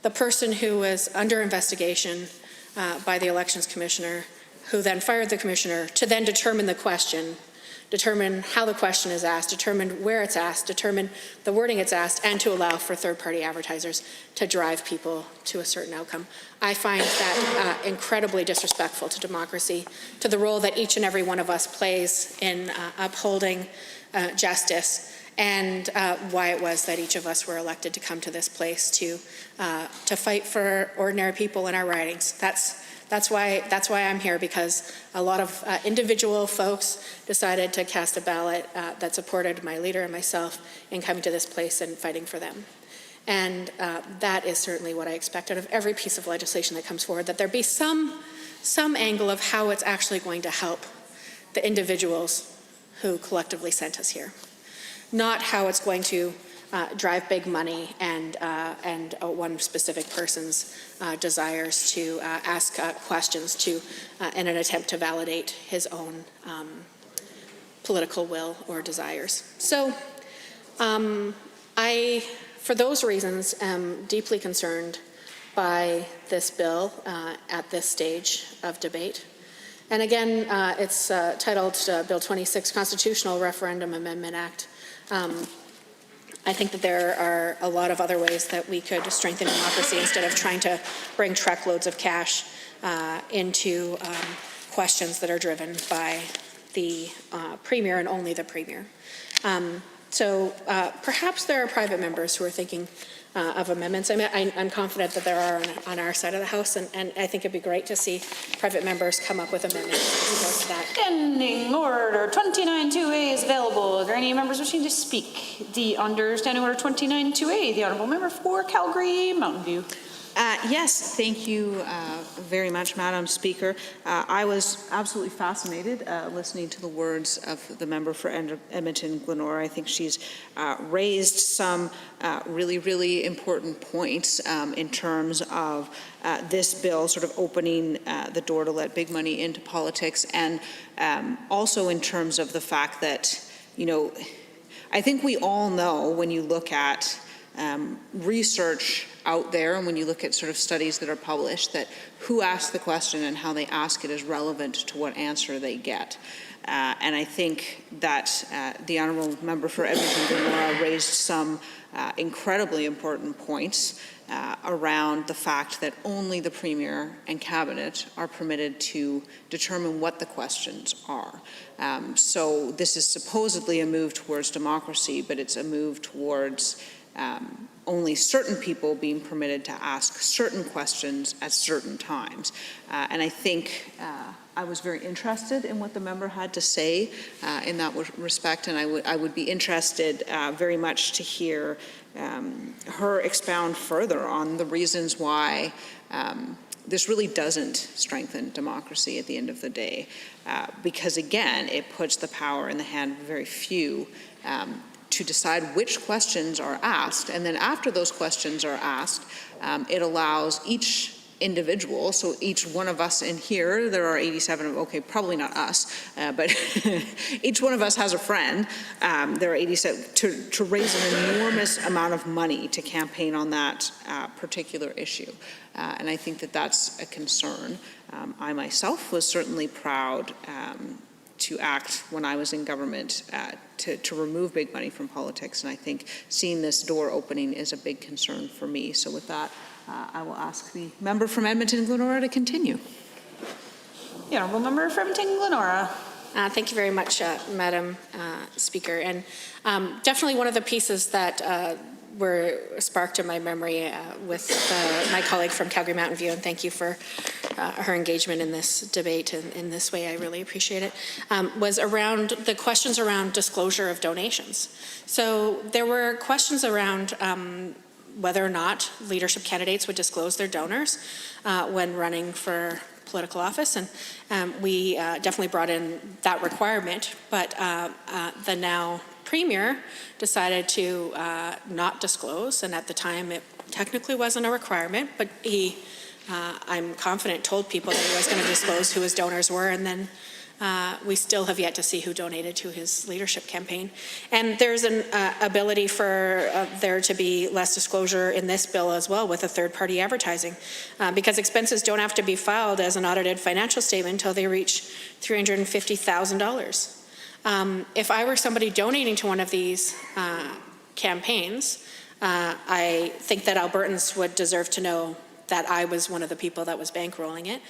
the person who was under investigation by the Elections Commissioner, who then fired the commissioner, to then determine the question, determine how the question is asked, determine where it's asked, determine the wording it's asked, and to allow for third-party advertisers to drive people to a certain outcome. I find that incredibly disrespectful to democracy, to the role that each and every one of us plays in upholding justice, and why it was that each of us were elected to come to this place to fight for ordinary people in our ridings. That's why I'm here, because a lot of individual folks decided to cast a ballot that supported my leader and myself in coming to this place and fighting for them. And that is certainly what I expect out of every piece of legislation that comes forward, that there be some angle of how it's actually going to help the individuals who collectively sent us here, not how it's going to drive big money and one specific person's desires to ask questions in an attempt to validate his own political will or desires. So I, for those reasons, am deeply concerned by this bill at this stage of debate. And again, it's titled Bill 26, Constitutional Referendum Amendment Act. I think that there are a lot of other ways that we could strengthen democracy instead of trying to bring truckloads of cash into questions that are driven by the Premier and only the Premier. So perhaps there are private members who are thinking of amendments. I'm confident that there are on our side of the House, and I think it'd be great to see private members come up with amendments. Standing Order 29-2A is available. Are there any members wishing to speak? Under Standing Order 29-2A, the Honourable Member for Calgary Mountain View. Yes, thank you very much, Madam Speaker. I was absolutely fascinated listening to the words of the member for Edmonton-Glenora. I think she's raised some really, really important points in terms of this bill sort of opening the door to let big money into politics, and also in terms of the fact that, you know, I think we all know when you look at research out there and when you look at sort of studies that are published that who asks the question and how they ask it is relevant to what answer they get. And I think that the honourable member for Edmonton-Glenora raised some incredibly important points around the fact that only the Premier and Cabinet are permitted to determine what the questions are. So this is supposedly a move towards democracy, but it's a move towards only certain people being permitted to ask certain questions at certain times. And I think I was very interested in what the member had to say in that respect, and I would be interested very much to hear her expound further on the reasons why this really doesn't strengthen democracy at the end of the day. Because again, it puts the power in the hand of very few to decide which questions are asked, and then after those questions are asked, it allows each individual, so each one of us in here, there are 87 of, okay, probably not us, but each one of us has a friend, there are 87, to raise an enormous amount of money to campaign on that particular issue. And I think that that's a concern. I myself was certainly proud to act when I was in government to remove big money from politics, and I think seeing this door opening is a big concern for me. So with that, I will ask the member from Edmonton-Glenora to continue. The honourable member from Edmonton-Glenora. Thank you very much, Madam Speaker. And definitely one of the pieces that were sparked in my memory with my colleague from Calgary Mountain View, and thank you for her engagement in this debate in this way, I really appreciate it, was around the questions around disclosure of donations. So there were questions around whether or not leadership candidates would disclose their donors when running for political office, and we definitely brought in that requirement, but the now Premier decided to not disclose, and at the time it technically wasn't a requirement, but he, I'm confident, told people that he was going to disclose who his donors were, and then we still have yet to see who donated to his leadership campaign. And there's an ability for there to be less disclosure in this bill as well with a third-party advertising, because expenses don't have to be filed as an audited financial statement until they reach $350,000. If I were somebody donating to one of these campaigns, I think that Albertans would deserve to know that I was one of the people that was bankrolling it,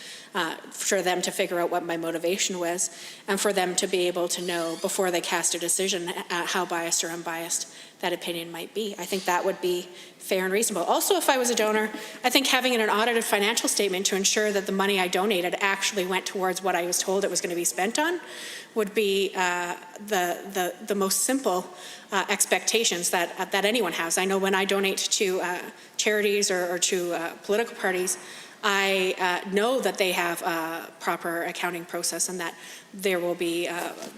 for them to figure out what my motivation was, and for them to be able to know before they cast a decision how biased or unbiased that opinion might be. I think that would be fair and reasonable. Also, if I was a donor, I think having an audited financial statement to ensure that the money I donated actually went towards what I was told it was going to be spent on would be the most simple expectations that anyone has. I know when I donate to charities or to political parties, I know that they have a proper accounting process and that there will be,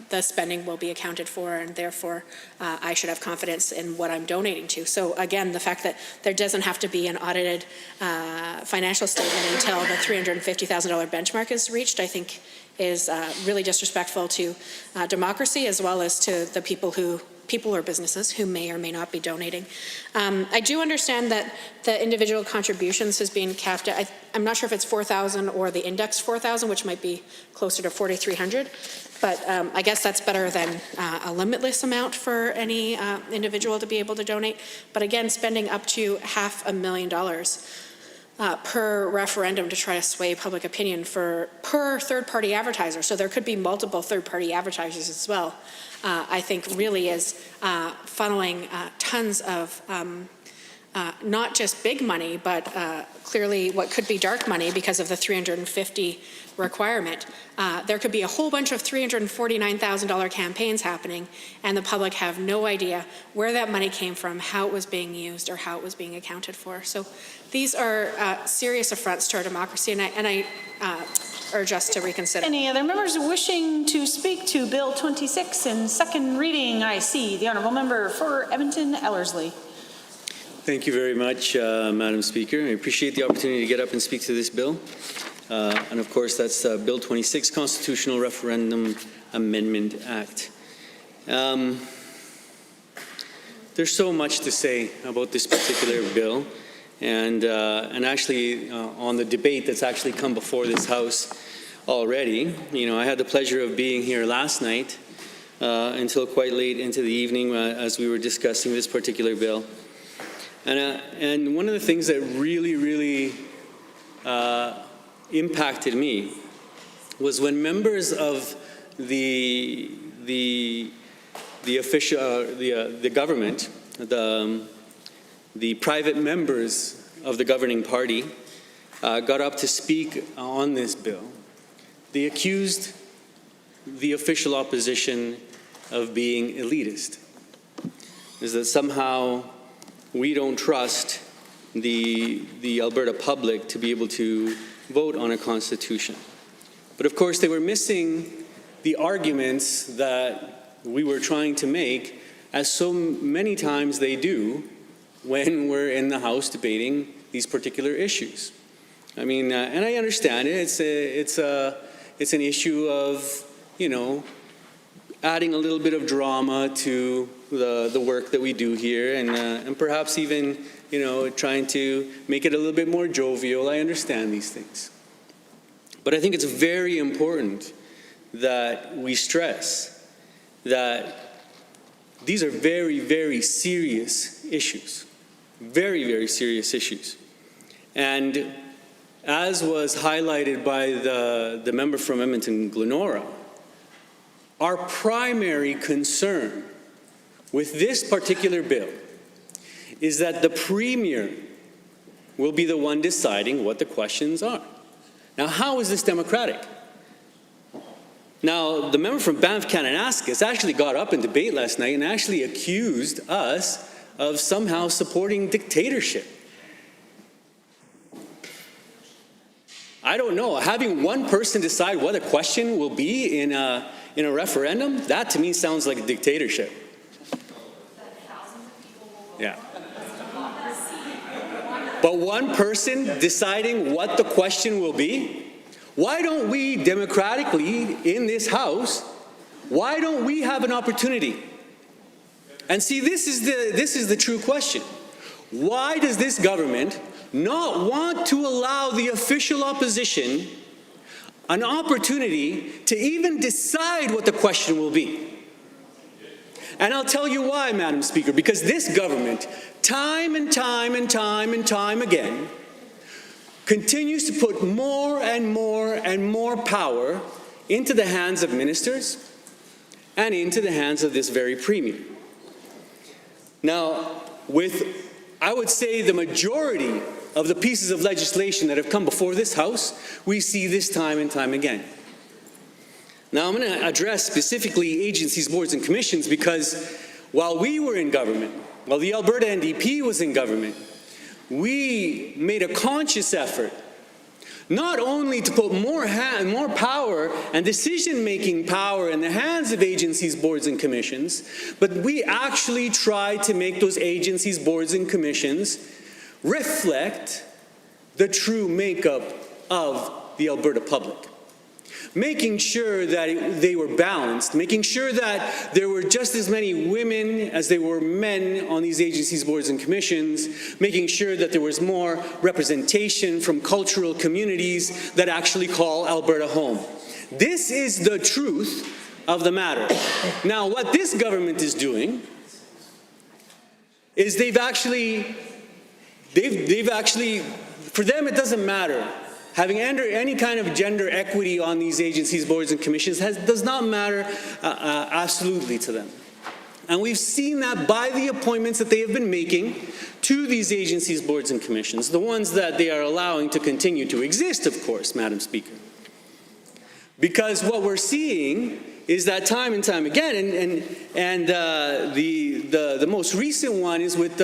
the spending will be accounted for, and therefore I should have confidence in what I'm donating to. So again, the fact that there doesn't have to be an audited financial statement until the $350,000 benchmark is reached, I think is really disrespectful to democracy as well as to the people or businesses who may or may not be donating. I do understand that the individual contributions has been capped at, I'm not sure if it's 4,000 or the index 4,000, which might be closer to 4,300, but I guess that's better than a limitless amount for any individual to be able to donate. But again, spending up to $500,000 per referendum to try to sway public opinion per third-party advertiser. So there could be multiple third-party advertisers as well. I think really is funneling tons of not just big money, but clearly what could be dark money because of the 350 requirement. There could be a whole bunch of $349,000 campaigns happening, and the public have no idea where that money came from, how it was being used, or how it was being accounted for. So these are serious affronts to our democracy, and I urge us to reconsider. Any other members wishing to speak to Bill 26 in second reading? I see the honourable member for Edmonton-Ellerslie. Thank you very much, Madam Speaker. I appreciate the opportunity to get up and speak to this bill. And of course, that's Bill 26, Constitutional Referendum Amendment Act. there's so much to say about this particular bill, and actually on the debate that's actually come before this House already. You know, I had the pleasure of being here last night until quite late into the evening as we were discussing this particular bill. And one of the things that really impacted me was when members of the official, the government, the private members of the governing party got up to speak on this bill. They accused the official opposition of being elitist. Is that somehow we don't trust the Alberta public to be able to vote on a constitution. But of course, they were missing the arguments that we were trying to make, as so many times they do when we're in the House debating these particular issues. I mean, and I understand it. It's an issue of, you know, adding a little bit of drama to the work that we do here, and perhaps even, you know, trying to make it a little bit more jovial. I understand these things. But I think it's very important that we stress that these are very serious issues. Very serious issues. And as was highlighted by the member from Edmonton-Glenora, our primary concern with this particular bill is that the Premier will be the one deciding what the questions are. Now, how is this democratic? Now, the member from Banff-Kananaskis actually got up in debate last night and actually accused us of somehow supporting dictatorship. I don't know. Having one person decide what a question will be in a referendum, that to me sounds like a dictatorship. Yeah. But one person deciding what the question will be? Why don't we democratically in this House, why don't we have an opportunity? And see, this is the true question. Why does this government not want to allow the official opposition an opportunity to even decide what the question will be? And I'll tell you why, Madam Speaker, because this government, time and time again, continues to put more and more power into the hands of ministers and into the hands of this very Premier. Now, with, I would say, the majority of the pieces of legislation that have come before this House, we see this time and time again. Now, I'm going to address specifically agencies, boards, and commissions because while we were in government, while the Alberta NDP was in government, we made a conscious effort not only to put more power and decision-making power in the hands of agencies, boards, and commissions, but we actually tried to make those agencies, boards, and commissions reflect the true makeup of the Alberta public. Making sure that they were balanced, making sure that there were just as many women as there were men on these agencies, boards, and commissions, making sure that there was more representation from cultural communities that actually call Alberta home. This is the truth of the matter. Now, what this government is doing is they've actually, for them it doesn't matter. Having any kind of gender equity on these agencies, boards, and commissions does not matter absolutely to them. And we've seen that by the appointments that they have been making to these agencies, boards, and commissions, the ones that they are allowing to continue to exist, of course, Madam Speaker. Because what we're seeing is that time and time again, and the most recent one is with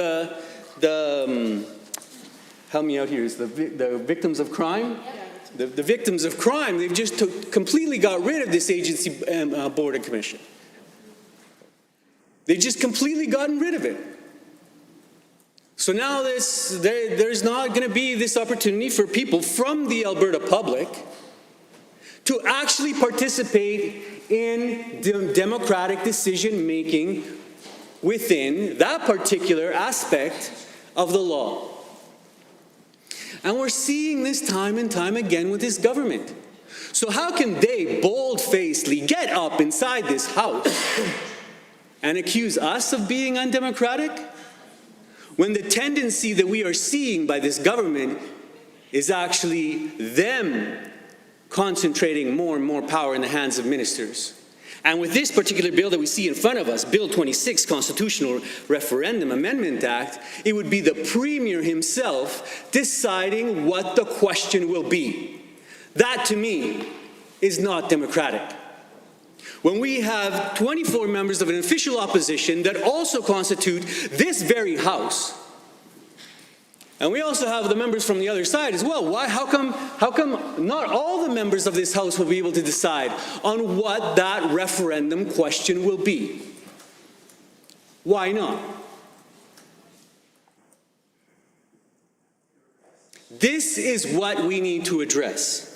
help me out here, is the victims of crime? The victims of crime, they've just completely got rid of this agency, board, and commission. They've just completely gotten rid of it. So now there's not going to be this opportunity for people from the Alberta public to actually participate in democratic decision-making within that particular aspect of the law. And we're seeing this time and time again with this government. So how can they bold-facedly get up inside this House and accuse us of being undemocratic when the tendency that we are seeing by this government is actually them concentrating more and more power in the hands of ministers? And with this particular bill that we see in front of us, Bill 26, Constitutional Referendum Amendment Act, it would be the Premier himself deciding what the question will be. That, to me, is not democratic. When we have 24 members of an official opposition that also constitute this very House, and we also have the members from the other side as well. Why? How come not all the members of this House will be able to decide on what that referendum question will be? Why not? This is what we need to address.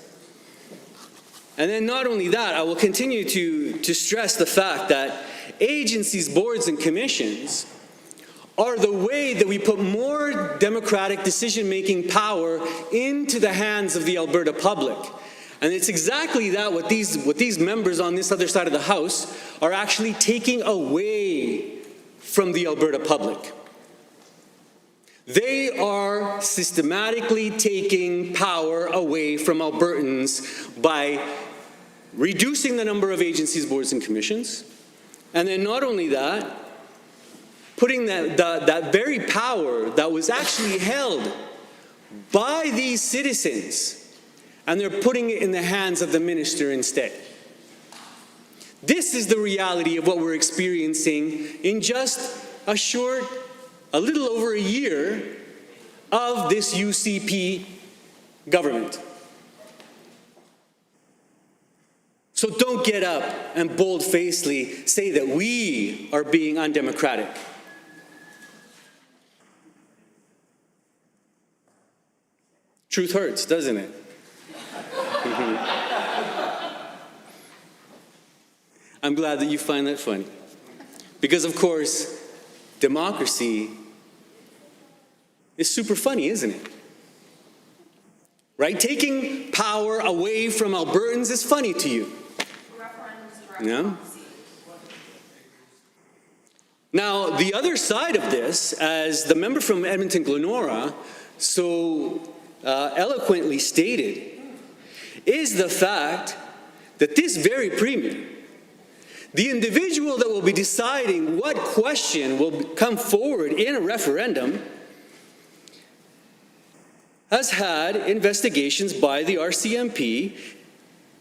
And then not only that, I will continue to stress the fact that agencies, boards, and commissions are the way that we put more democratic decision-making power into the hands of the Alberta public. And it's exactly that what these members on this other side of the House are actually taking away from the Alberta public. They are systematically taking power away from Albertans by reducing the number of agencies, boards, and commissions. And then not only that, putting that very power that was actually held by these citizens, and they're putting it in the hands of the minister instead. This is the reality of what we're experiencing in just a little over a year of this UCP government. So don't get up and bold-facedly say that we are being undemocratic. Truth hurts, doesn't it? I'm glad that you find that funny. Because, of course, democracy is super funny, isn't it? Right? Taking power away from Albertans is funny to you. Yeah? Now, the other side of this, as the member from Edmonton-Glenora so eloquently stated, is the fact that this very Premier, the individual that will be deciding what question will come forward in a referendum, has had investigations by the RCMP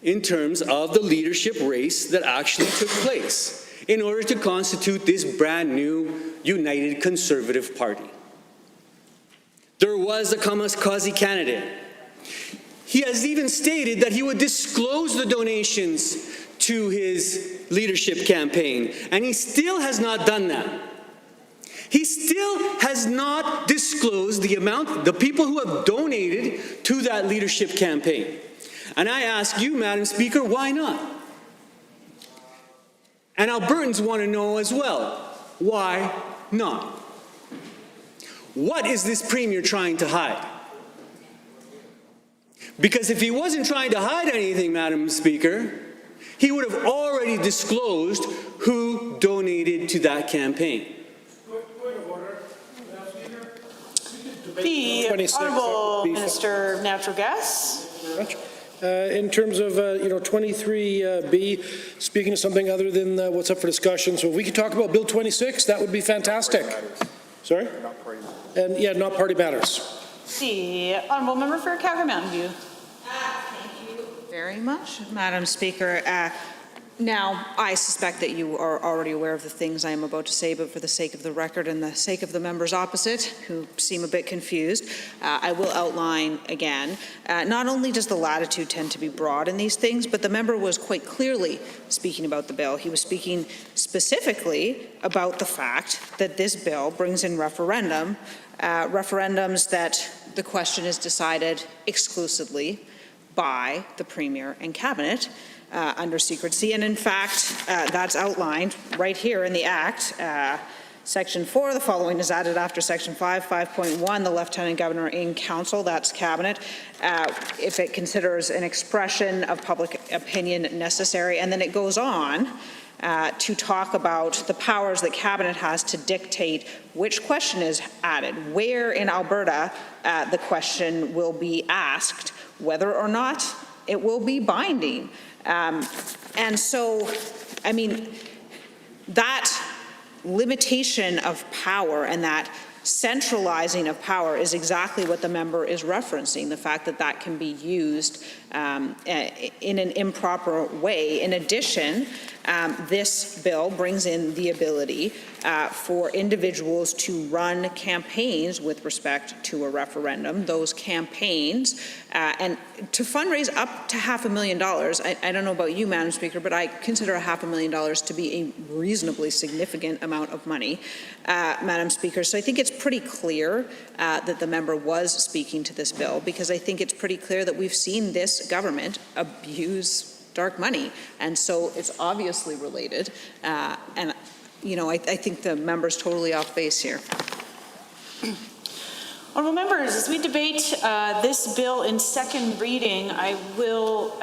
in terms of the leadership race that actually took place in order to constitute this brand new United Conservative Party. There was a kamikaze candidate. He has even stated that he would disclose the donations to his leadership campaign, and he still has not done that. He still has not disclosed the people who have donated to that leadership campaign. And I ask you, Madam Speaker, why not? And Albertans want to know as well, why not? What is this Premier trying to hide? Because if he wasn't trying to hide anything, Madam Speaker, he would have already disclosed who donated to that campaign. The Honourable Minister of Natural Gas. In terms of 23B, speaking of something other than what's up for discussion, so if we could talk about Bill 26, that would be fantastic. Sorry? And yeah, not party matters. The Honourable Member for Calgary Mountain View. Thank you very much, Madam Speaker. Now, I suspect that you are already aware of the things I am about to say, but for the sake of the record and the sake of the members opposite, who seem a bit confused, I will outline again. Not only does the latitude tend to be broad in these things, but the member was quite clearly speaking about the bill. He was speaking specifically about the fact that this bill brings in referendums that the question is decided exclusively by the Premier and Cabinet, under secrecy. And in fact, that's outlined right here in the Act, Section 4, the following is added after Section 5, 5.1, the Lieutenant Governor in Council, that's Cabinet, if it considers an expression of public opinion necessary. And then it goes on to talk about the powers that Cabinet has to dictate which question is added, where in Alberta the question will be asked, whether or not it will be binding. And so, I mean, that limitation of power and that centralizing of power is exactly what the member is referencing, the fact that that can be used in an improper way. In addition, this bill brings in the ability for individuals to run campaigns with respect to a referendum. Those campaigns and to fundraise up to $500,000. I don't know about you, Madam Speaker, but I consider $500,000 to be a reasonably significant amount of money, Madam Speaker. So I think it's pretty clear that the member was speaking to this bill, because I think it's pretty clear that we've seen this government abuse dark money, and so it's obviously related. And you know, I think the member's totally off base here. Honourable members, as we debate this bill in second reading, I will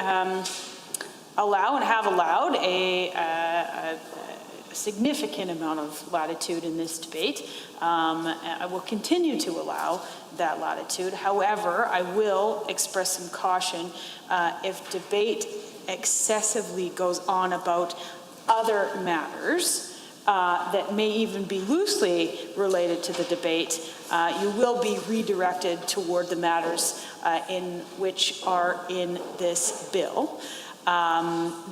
allow and have allowed a significant amount of latitude in this debate. I will continue to allow that latitude. However, I will express some caution if debate excessively goes on about other matters that may even be loosely related to the debate. You will be redirected toward the matters in which are in this bill.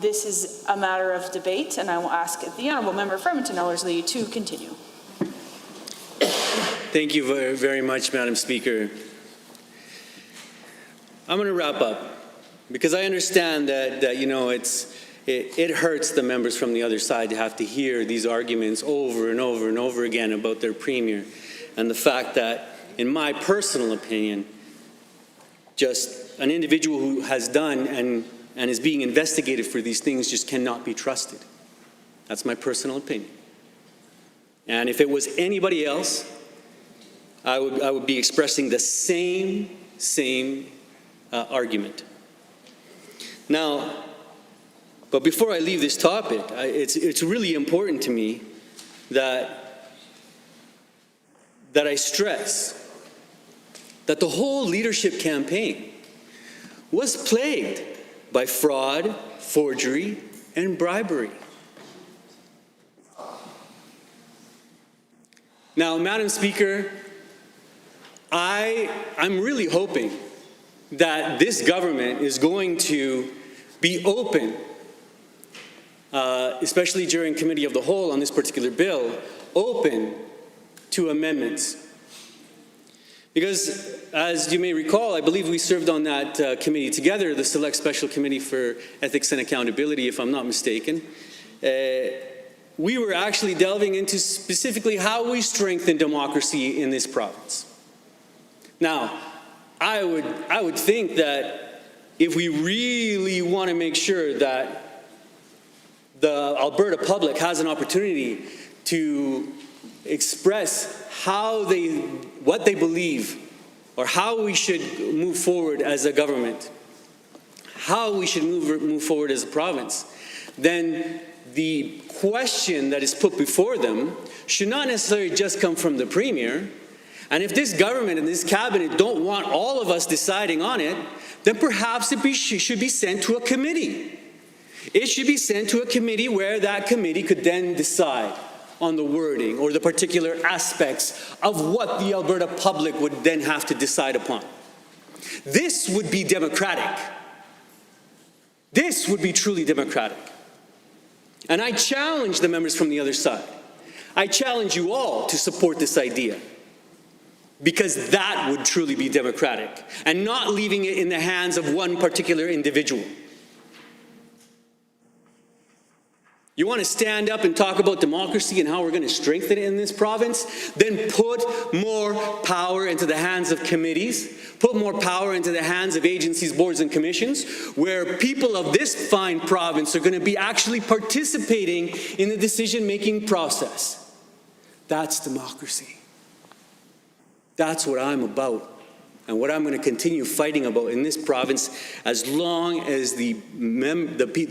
This is a matter of debate, and I will ask the Honourable Member for Edmonton-Ellerslie to continue. Thank you very, very much, Madam Speaker. I'm going to wrap up, because I understand that you know, it hurts the members from the other side to have to hear these arguments over and over and over again about their premier, and the fact that, in my personal opinion, just an individual who has done and is being investigated for these things just cannot be trusted. That's my personal opinion. And if it was anybody else, I would be expressing the same argument. Now, but before I leave this topic, it's really important to me that I stress that the whole leadership campaign was plagued by fraud, forgery, and bribery. Now, Madam Speaker, I'm really hoping that this government is going to be open, especially during Committee of the Whole on this particular bill, open to amendments. Because, as you may recall, I believe we served on that committee together, the Select Special Committee for Ethics and Accountability, if I'm not mistaken. We were actually delving into specifically how we strengthen democracy in this province. Now, I would think that if we really want to make sure that the Alberta public has an opportunity to express what they believe, or how we should move forward as a government, how we should move forward as a province, then the question that is put before them should not necessarily just come from the Premier. And if this government and this cabinet don't want all of us deciding on it, then perhaps it should be sent to a committee. It should be sent to a committee where that committee could then decide on the wording or the particular aspects of what the Alberta public would then have to decide upon. This would be democratic. This would be truly democratic. And I challenge the members from the other side. I challenge you all to support this idea, because that would truly be democratic, and not leaving it in the hands of one particular individual. You want to stand up and talk about democracy and how we're going to strengthen it in this province? Then put more power into the hands of committees, put more power into the hands of agencies, boards, and commissions, where people of this fine province are going to be actually participating in the decision-making process. That's democracy. That's what I'm about, and what I'm going to continue fighting about in this province as long as the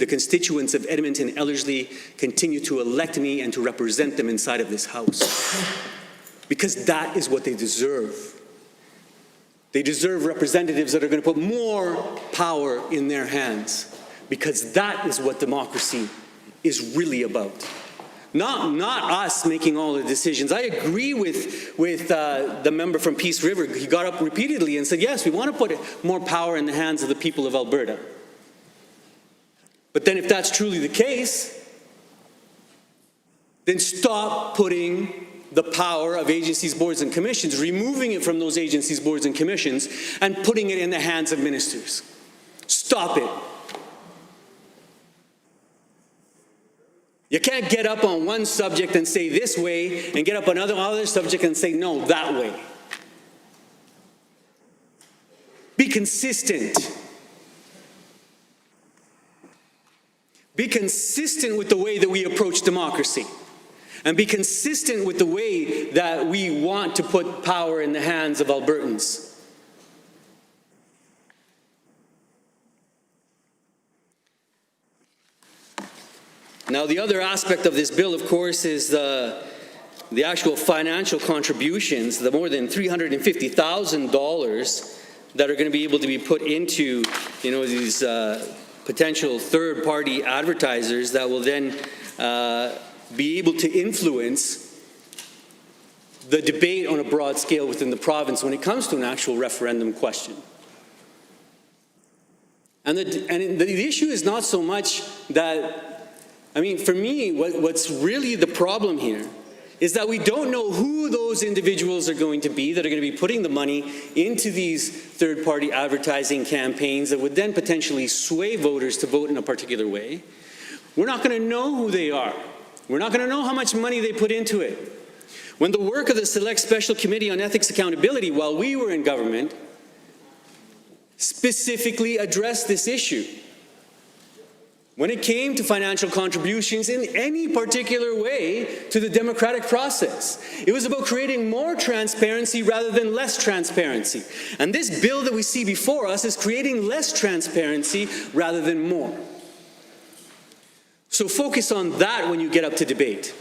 constituents of Edmonton Ellerslie continue to elect me and to represent them inside of this House. Because that is what they deserve. They deserve representatives that are going to put more power in their hands, because that is what democracy is really about. Not us making all the decisions. I agree with the member from Peace River. He got up repeatedly and said, yes, we want to put more power in the hands of the people of Alberta. But then if that's truly the case, then stop putting the power of agencies, boards, and commissions, removing it from those agencies, boards, and commissions, and putting it in the hands of ministers. Stop it. You can't get up on one subject and say this way, and get up on another subject and say no, that way. Be consistent. Be consistent with the way that we approach democracy. And be consistent with the way that we want to put power in the hands of Albertans. Now, the other aspect of this bill, of course, is the actual financial contributions, the more than $350,000 that are going to be able to be put into, these potential third-party advertisers that will then be able to influence the debate on a broad scale within the province when it comes to an actual referendum question. And the issue is not so much that, for me, what's really the problem here is that we don't know who those individuals are going to be that are going to be putting the money into these third-party advertising campaigns that would then potentially sway voters to vote in a particular way. We're not going to know who they are. We're not going to know how much money they put into it. When the work of the Select Special Committee on Ethics Accountability, while we were in government, specifically addressed this issue. When it came to financial contributions in any particular way to the democratic process, it was about creating more transparency rather than less transparency. And this bill that we see before us is creating less transparency rather than more. So focus on that when you get up to debate,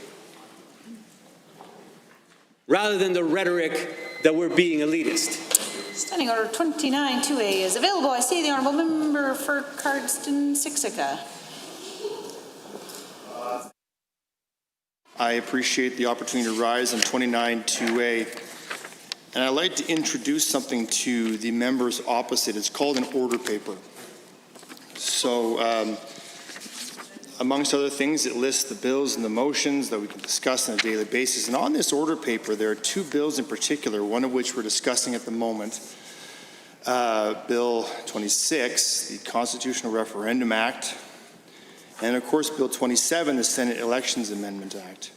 rather than the rhetoric that we're being elitist. Standing Order 29-2A is available. I see the Honourable Member for Cardston-Siksika. I appreciate the opportunity to rise on 29-2A, and I'd like to introduce something to the members opposite. It's called an order paper. So, amongst other things, it lists the bills and the motions that we can discuss on a daily basis. And on this order paper, there are two bills in particular, one of which we're discussing at the moment, Bill 26, the Constitutional Referendum Act, and of course, Bill 27, the Senate Elections Amendment Act.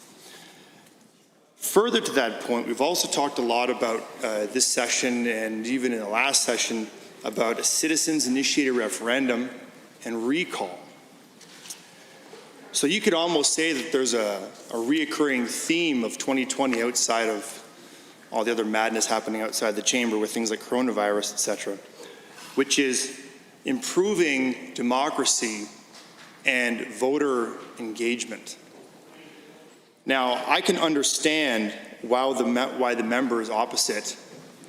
Further to that point, we've also talked a lot about this session and even in the last session about a citizens-initiated referendum and recall. So you could almost say that there's a reoccurring theme of 2020 outside of all the other madness happening outside the chamber with things like coronavirus, etc., which is improving democracy and voter engagement. Now, I can understand why the members opposite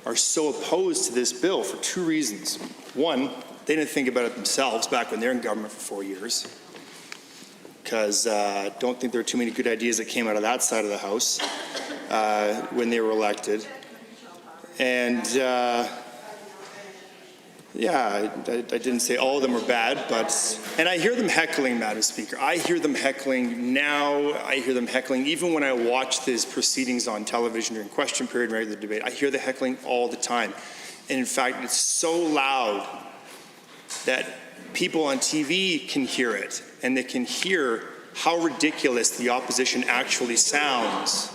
are so opposed to this bill for two reasons. One, they didn't think about it themselves back when they're in government for 4 years, because I don't think there are too many good ideas that came out of that side of the House when they were elected. And yeah, I didn't say all of them are bad, and I hear them heckling, Madam Speaker. I hear them heckling now. I hear them heckling even when I watch these proceedings on television during question period and regular debate. I hear the heckling all the time. And in fact, it's so loud that people on TV can hear it, and they can hear how ridiculous the opposition actually sounds.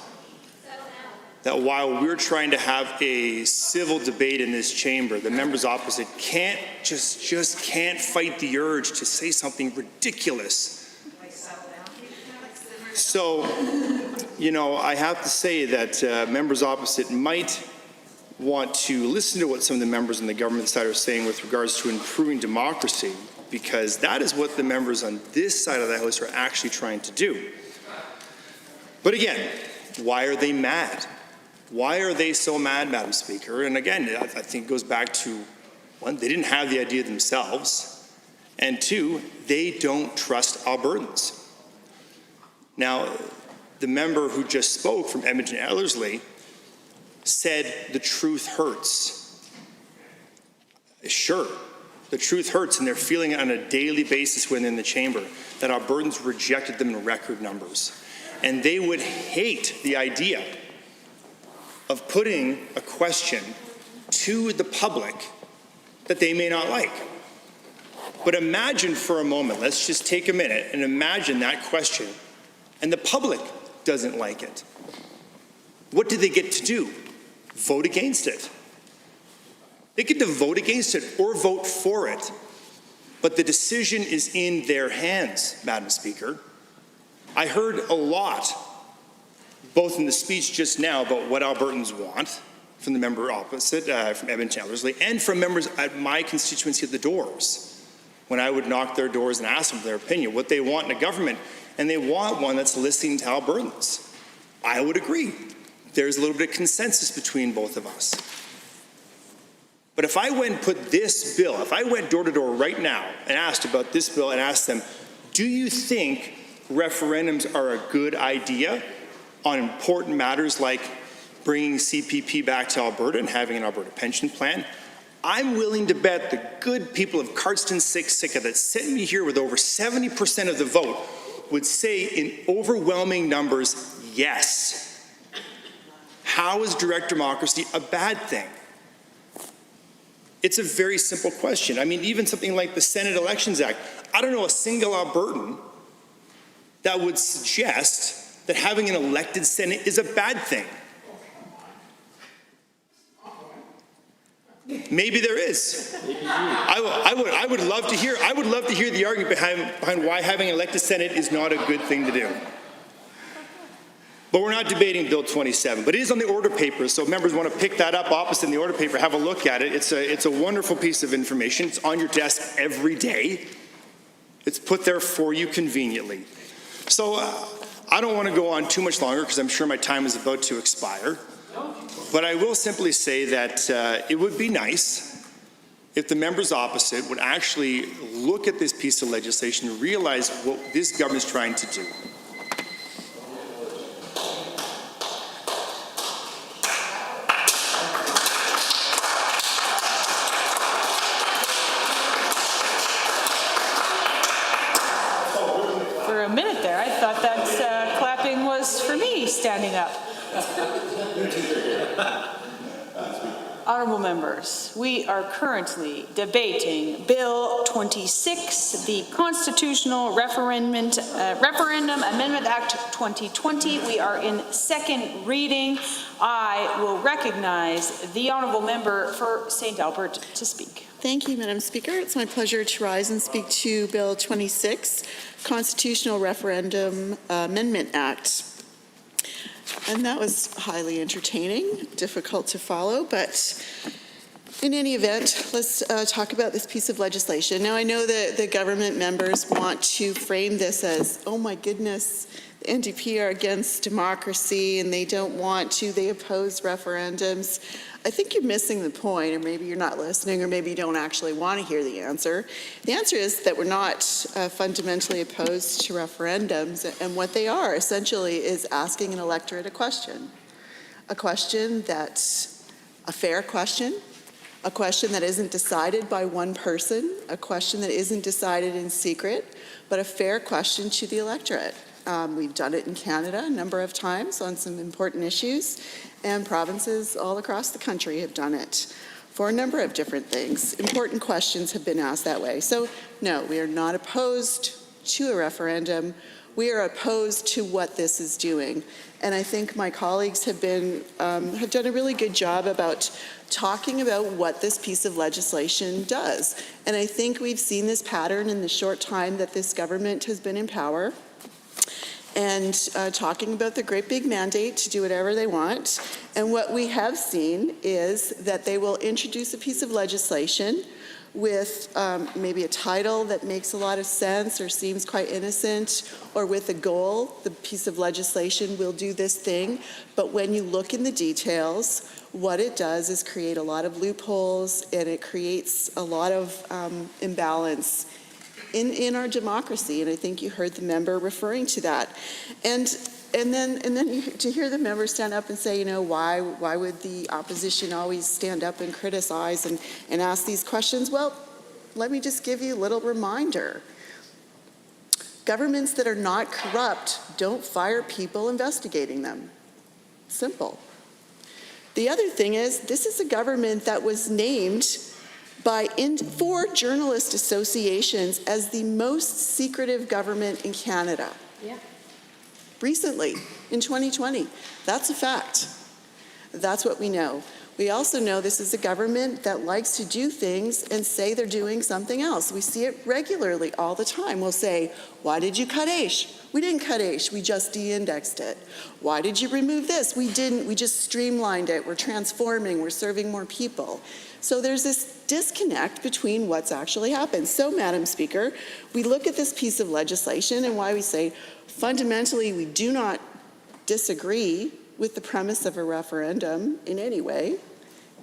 That while we're trying to have a civil debate in this chamber, the members opposite can't just can't fight the urge to say something ridiculous. So you know, I have to say that members opposite might want to listen to what some of the members on the government side are saying with regards to improving democracy, because that is what the members on this side of the House are actually trying to do. But again, why are they mad? Why are they so mad, Madam Speaker? And again, I think it goes back to, one, they didn't have the idea themselves, and two, they don't trust Albertans. Now, the member who just spoke from Edmonton Ellerslie said the truth hurts. Sure, the truth hurts, and they're feeling it on a daily basis when they're in the chamber, that Albertans rejected them in record numbers. And they would hate the idea of putting a question to the public that they may not like. But imagine for a moment, let's just take a minute and imagine that question, and the public doesn't like it. What do they get to do? Vote against it. They get to vote against it or vote for it. But the decision is in their hands, Madam Speaker. I heard a lot, both in the speech just now, about what Albertans want from the member opposite, from Edmonton Ellerslie, and from members at my constituency at the doors, when I would knock their doors and ask them their opinion, what they want in a government, and they want one that's listening to Albertans. I would agree. There's a little bit of consensus between both of us. But if I went and put this bill, if I went door to door right now and asked about this bill and asked them, do you think referendums are a good idea on important matters like bringing CPP back to Alberta and having an Alberta pension plan? I'm willing to bet the good people of Cardston Siksika that sent me here with over 70% of the vote would say in overwhelming numbers, yes. How is direct democracy a bad thing? It's a very simple question. I mean, even something like the Senate Elections Act, I don't know a single Albertan that would suggest that having an elected Senate is a bad thing. Maybe there is. I would love to hear the argument behind why having an elected Senate is not a good thing to do. But we're not debating Bill 27, but it is on the order paper, so if members want to pick that up opposite in the order paper, have a look at it. It's a wonderful piece of information. It's on your desk every day. It's put there for you conveniently. So I don't want to go on too much longer because I'm sure my time is about to expire. But I will simply say that it would be nice if the members opposite would actually look at this piece of legislation and realize what this government is trying to do. For a minute there, I thought that clapping was for me standing up. Honourable members, we are currently debating Bill 26, the Constitutional Referendum Amendment Act 2020. We are in second reading. I will recognize the honourable member for St. Albert to speak. Thank you, Madam Speaker. It's my pleasure to rise and speak to Bill 26, Constitutional Referendum Amendment Act. And that was highly entertaining, difficult to follow, but in any event, let's talk about this piece of legislation. Now, I know that the government members want to frame this as, oh my goodness, the NDP are against democracy and they oppose referendums. I think you're missing the point, or maybe you're not listening, or maybe you don't actually want to hear the answer. The answer is that we're not fundamentally opposed to referendums, and what they are essentially is asking an electorate a question that's a fair question, a question that isn't decided by one person, a question that isn't decided in secret, but a fair question to the electorate. We've done it in Canada a number of times on some important issues, and provinces all across the country have done it for a number of different things. Important questions have been asked that way. So, no, we are not opposed to a referendum. We are opposed to what this is doing. And I think my colleagues have done a really good job about talking about what this piece of legislation does. And I think we've seen this pattern in the short time that this government has been in power. and talking about the great big mandate to do whatever they want. And what we have seen is that they will introduce a piece of legislation with maybe a title that makes a lot of sense or seems quite innocent, or with a goal, the piece of legislation will do this thing. But when you look in the details, what it does is create a lot of loopholes, and it creates a lot of imbalance in our democracy. And I think you heard the member referring to that. And then to hear the member stand up and say, why would the opposition always stand up and criticize and ask these questions? Well, let me just give you a little reminder. Governments that are not corrupt don't fire people investigating them. Simple. The other thing is, this is a government that was named by 4 journalist associations as the most secretive government in Canada. Yeah. Recently, in 2020. That's a fact. That's what we know. We also know this is a government that likes to do things and say they're doing something else. We see it regularly all the time. We'll say, why did you cut AISH? We didn't cut AISH, we just de-indexed it. Why did you remove this? We didn't, we just streamlined it. We're transforming, we're serving more people. So there's this disconnect between what's actually happened. So, Madam Speaker, we look at this piece of legislation and why we say, fundamentally, we do not disagree with the premise of a referendum in any way.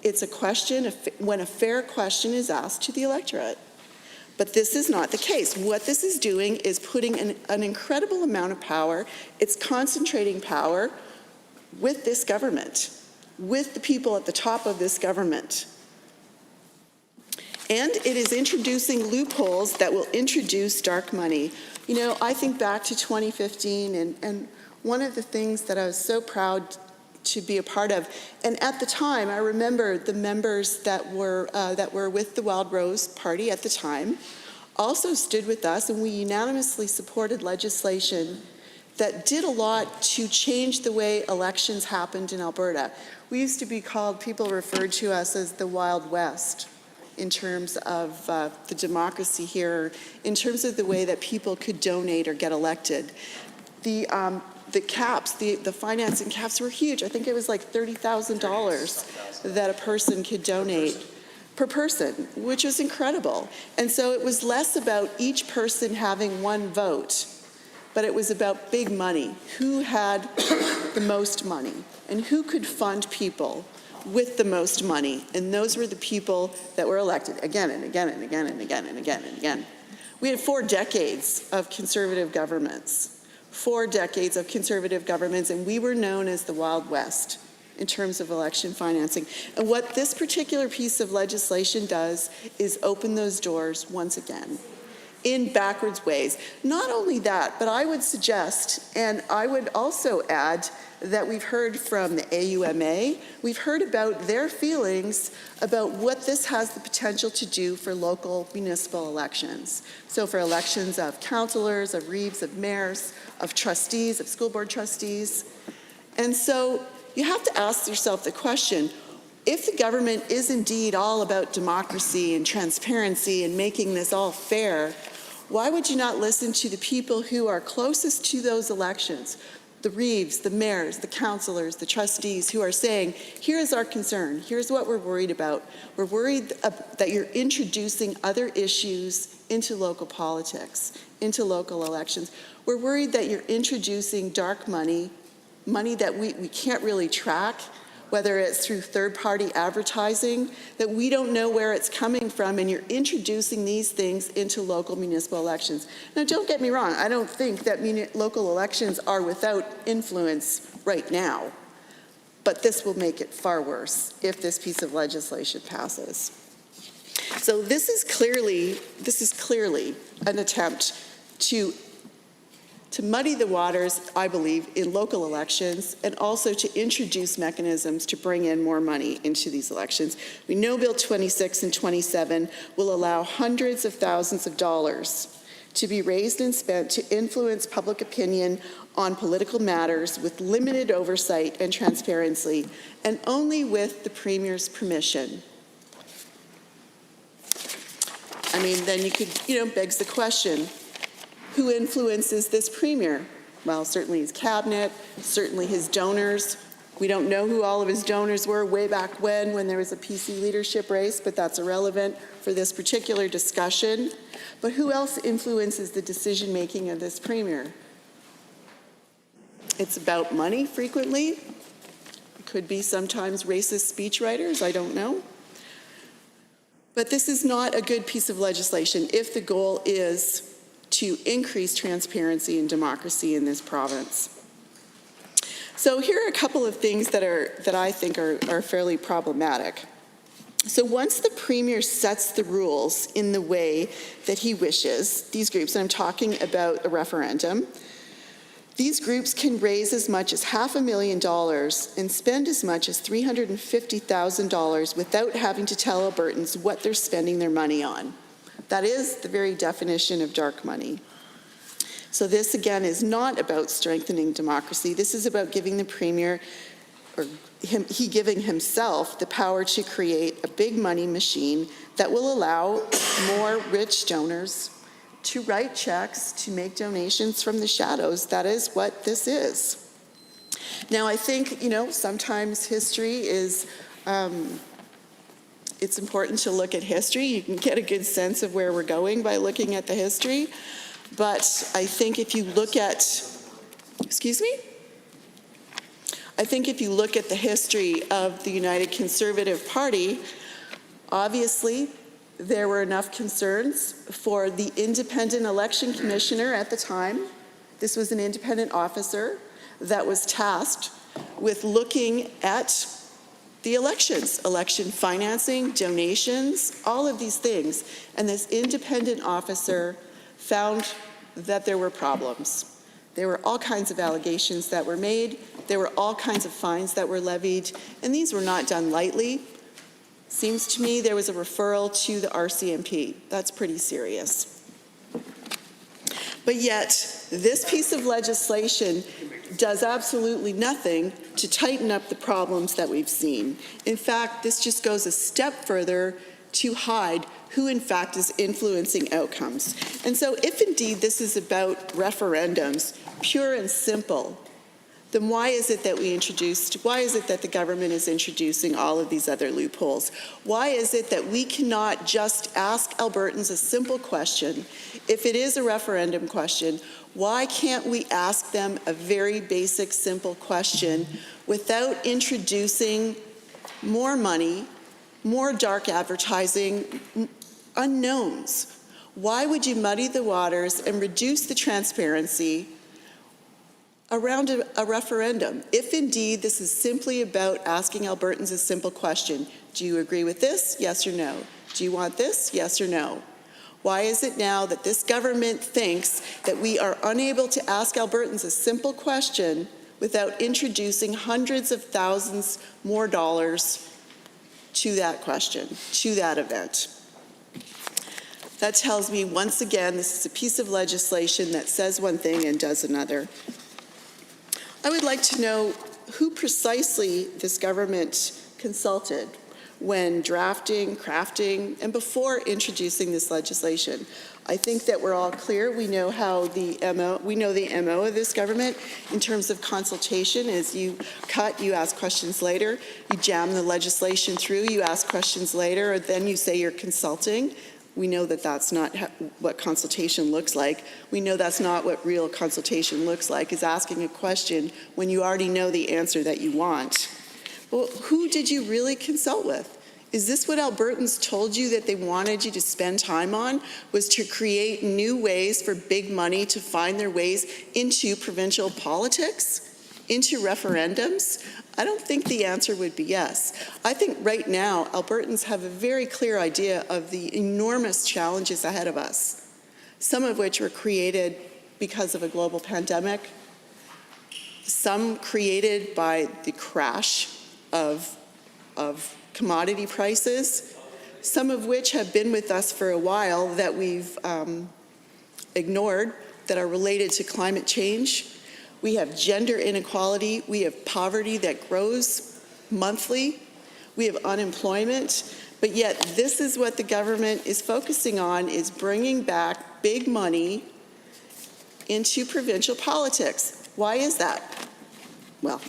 It's a question when a fair question is asked to the electorate. But this is not the case. What this is doing is putting an incredible amount of power, it's concentrating power with this government, with the people at the top of this government. And it is introducing loopholes that will introduce dark money. I think back to 2015, and one of the things that I was so proud to be a part of, and at the time, I remember the members that were with the Wild Rose Party at the time also stood with us, and we unanimously supported legislation that did a lot to change the way elections happened in Alberta. We used to be called, people referred to us as the Wild West in terms of the democracy here, in terms of the way that people could donate or get elected. The caps, the financing caps were huge. I think it was like $30,000 that a person could donate per person, which was incredible. And so it was less about each person having one vote, but it was about big money. Who had the most money and who could fund people with the most money? And those were the people that were elected again and again and again and again and again and again. We had 4 decades of conservative governments. 4 decades of conservative governments, and we were known as the Wild West in terms of election financing. And what this particular piece of legislation does is open those doors once again in backwards ways. Not only that, but I would suggest, and I would also add, that we've heard from the AUMA, we've heard about their feelings about what this has the potential to do for local municipal elections. So for elections of councillors, of reeves, of mayors, of trustees, of school board trustees. And so you have to ask yourself the question, if the government is indeed all about democracy and transparency and making this all fair, why would you not listen to the people who are closest to those elections? The reeves, the mayors, the councillors, the trustees who are saying, here's our concern, here's what we're worried about. We're worried that you're introducing other issues into local politics, into local elections. We're worried that you're introducing dark money, money that we can't really track, whether it's through third-party advertising, that we don't know where it's coming from, and you're introducing these things into local municipal elections. Now, don't get me wrong, I don't think that local elections are without influence right now, but this will make it far worse if this piece of legislation passes. So this is clearly an attempt to muddy the waters, I believe, in local elections, and also to introduce mechanisms to bring in more money into these elections. We know Bill 26 and 27 will allow hundreds of thousands of dollars to be raised and spent to influence public opinion on political matters with limited oversight and transparency, and only with the Premier's permission. I mean, then you could, begs the question, who influences this Premier? well, certainly his cabinet, certainly his donors. We don't know who all of his donors were way back when there was a PC leadership race, but that's irrelevant for this particular discussion. But who else influences the decision-making of this premier? It's about money frequently. It could be sometimes racist speechwriters, I don't know. But this is not a good piece of legislation if the goal is to increase transparency and democracy in this province. So here are a couple of things that I think are fairly problematic. So once the premier sets the rules in the way that he wishes, these groups, and I'm talking about a referendum, these groups can raise as much as $500,000 and spend as much as $350,000 without having to tell Albertans what they're spending their money on. That is the very definition of dark money. So this, again, is not about strengthening democracy. This is about giving the premier, or he giving himself, the power to create a big money machine that will allow more rich donors to write checks, to make donations from the shadows. That is what this is. Now, I think, sometimes history is, it's important to look at history. You can get a good sense of where we're going by looking at the history. But I think if you look at, I think if you look at the history of the United Conservative Party, obviously, there were enough concerns for the independent election commissioner at the time. This was an independent officer that was tasked with looking at the elections, election financing, donations, all of these things. And this independent officer found that there were problems. There were all kinds of allegations that were made. There were all kinds of fines that were levied. And these were not done lightly. Seems to me there was a referral to the RCMP. That's pretty serious. But yet, this piece of legislation does absolutely nothing to tighten up the problems that we've seen. In fact, this just goes a step further to hide who in fact is influencing outcomes. And so if indeed this is about referendums, pure and simple, then why is it that the government is introducing all of these other loopholes? Why is it that we cannot just ask Albertans a simple question? If it is a referendum question, why can't we ask them a very basic, simple question without introducing more money, more dark advertising, unknowns? Why would you muddy the waters and reduce the transparency around a referendum, if indeed this is simply about asking Albertans a simple question? Do you agree with this? Yes or no? Do you want this? Yes or no? Why is it now that this government thinks that we are unable to ask Albertans a simple question without introducing hundreds of thousands more dollars to that question, to that event? That tells me, once again, this is a piece of legislation that says one thing and does another. I would like to know who precisely this government consulted when drafting, crafting, and before introducing this legislation. I think that we're all clear. We know the MO of this government in terms of consultation is you ask questions later, you jam the legislation through, you ask questions later, or then you say you're consulting. We know that that's not what consultation looks like. We know that's not what real consultation looks like, is asking a question when you already know the answer that you want. Well, who did you really consult with? Is this what Albertans told you that they wanted you to spend time on, was to create new ways for big money to find their ways into provincial politics, into referendums? I don't think the answer would be yes. I think right now, Albertans have a very clear idea of the enormous challenges ahead of us, some of which were created because of a global pandemic, some created by the crash of commodity prices, some of which have been with us for a while that we've ignored, that are related to climate change. We have gender inequality. We have poverty that grows monthly. We have unemployment. But yet this is what the government is focusing on, is bringing back big money into provincial politics. Why is that? Well,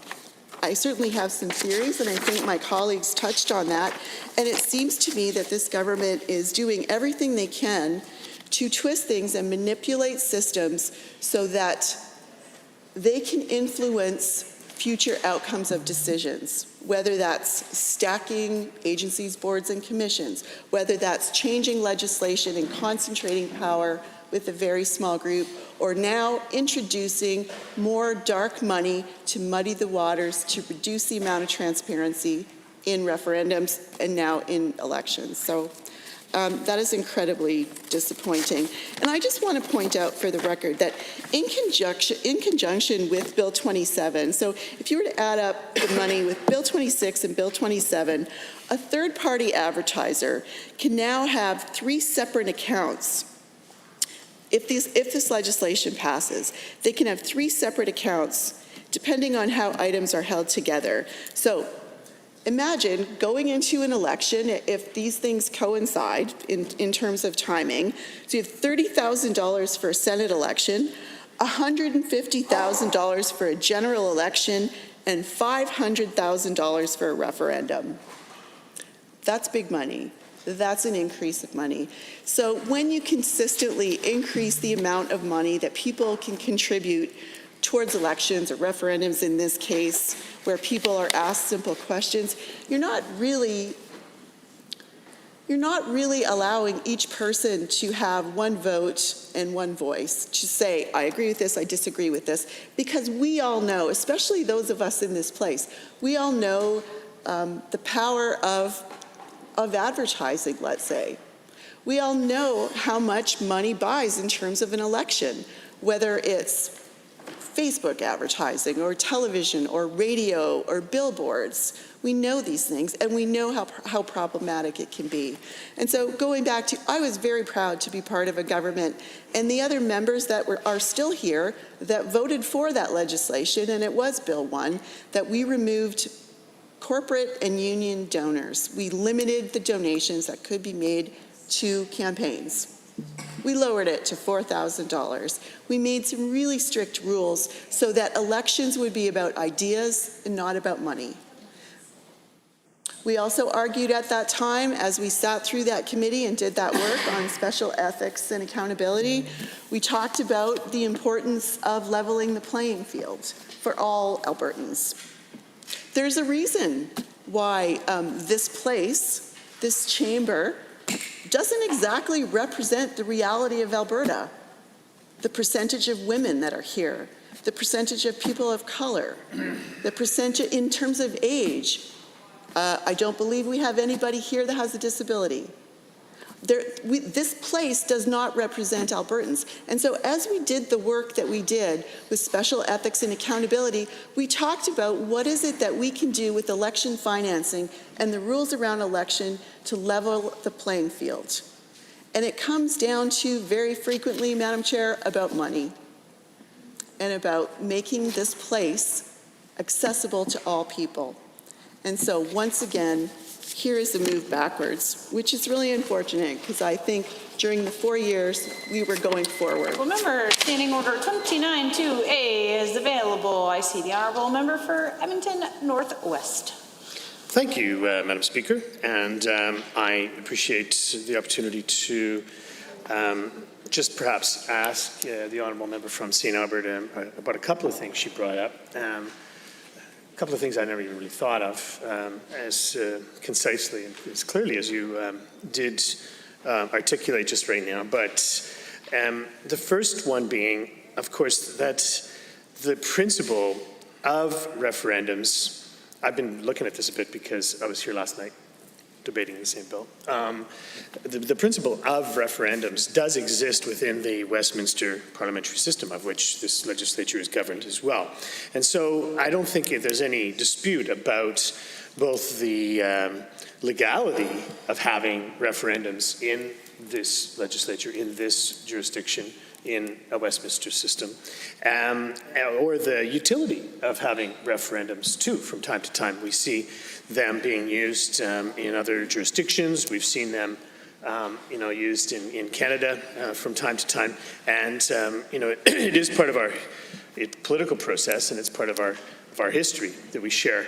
I certainly have some theories, and I think my colleagues touched on that. And it seems to me that this government is doing everything they can to twist things and manipulate systems so that they can influence future outcomes of decisions, whether that's stacking agencies, boards, and commissions, whether that's changing legislation and concentrating power with a very small group, or now introducing more dark money to muddy the waters, to reduce the amount of transparency in referendums and now in elections. So that is incredibly disappointing. And I just want to point out for the record that in conjunction with Bill 27, so if you were to add up the money with Bill 26 and Bill 27, a third-party advertiser can now have 3 separate accounts. If this legislation passes, they can have 3 separate accounts depending on how items are held together. So imagine going into an election, if these things coincide in terms of timing, so you have $30,000 for a Senate election, $150,000 for a general election, and $500,000 for a referendum. That's big money. That's an increase of money. So when you consistently increase the amount of money that people can contribute towards elections or referendums in this case, where people are asked simple questions, you're not really allowing each person to have one vote and one voice, to say, I agree with this, I disagree with this, because we all know, especially those of us in this place, we all know the power of advertising, let's say. We all know how much money buys in terms of an election, whether it's Facebook advertising or television or radio or billboards. We know these things, and we know how problematic it can be. And so going back to, I was very proud to be part of a government, and the other members that are still here that voted for that legislation, and it was Bill 1, that we removed corporate and union donors. We limited the donations that could be made to campaigns. We lowered it to $4,000. We made some really strict rules so that elections would be about ideas and not about money. We also argued at that time, as we sat through that committee and did that work on special ethics and accountability, we talked about the importance of leveling the playing field for all Albertans. There's a reason why this place, this chamber, doesn't exactly represent the reality of Alberta. The percentage of women that are here, the percentage of people of color, the percentage in terms of age. I don't believe we have anybody here that has a disability. This place does not represent Albertans. And so as we did the work that we did with special ethics and accountability, we talked about what is it that we can do with election financing and the rules around election to level the playing field. And it comes down to, very frequently, Madam Chair, about money and about making this place accessible to all people. And so once again, here is a move backwards, which is really unfortunate because I think during the 4 years we were going forward. Well, member, Standing Order 29-2A is available. I see the honourable member for Edmonton Northwest. Thank you, Madam Speaker, and I appreciate the opportunity to just perhaps ask the honourable member from St. Alberta about a couple of things she brought up. A couple of things I never even really thought of as concisely and as clearly as you did articulate just right now. But the first one being, of course, that the principle of referendums, I've been looking at this a bit because I was here last night debating the same bill. The principle of referendums does exist within the Westminster parliamentary system, of which this legislature is governed as well. And so I don't think there's any dispute about both the legality of having referendums in this legislature, in this jurisdiction, in a Westminster system, or the utility of having referendums too. From time to time we see them being used in other jurisdictions. We've seen them used in Canada from time to time. And, it is part of our political process, and it's part of our history that we share,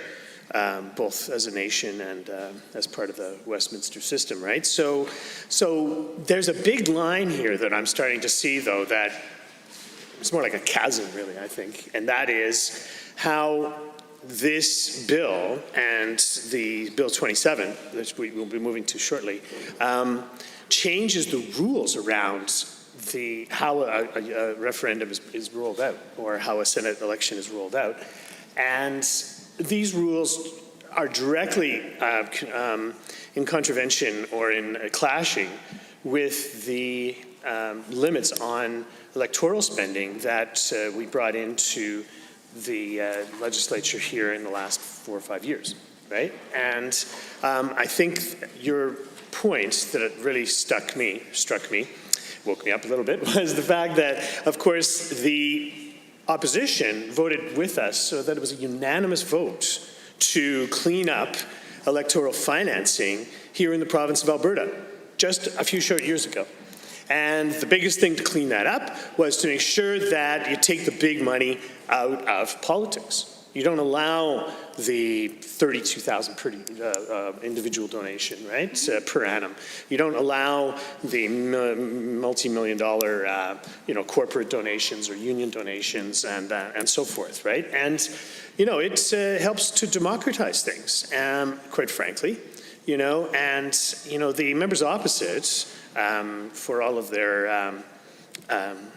both as a nation and as part of the Westminster system, right? So there's a big line here that I'm starting to see, though, that it's more like a chasm, really, I think, and that is how this bill and the Bill 27, which we will be moving to shortly, changes the rules around how a referendum is rolled out, or how a Senate election is rolled out. And these rules are directly in contravention or in clashing with the limits on electoral spending that we brought into the legislature here in the last 4 or 5 years, right? And I think your point that really struck me, woke me up a little bit, was the fact that, of course, the opposition voted with us so that it was a unanimous vote to clean up electoral financing here in the province of Alberta just a few short years ago. And the biggest thing to clean that up was to make sure that you take the big money out of politics. You don't allow the $32,000 per individual donation, right, per annum. You don't allow the multi-million dollar, corporate donations or union donations and so forth, right? And, it helps to democratize things, quite frankly, and, the members opposite, for all of their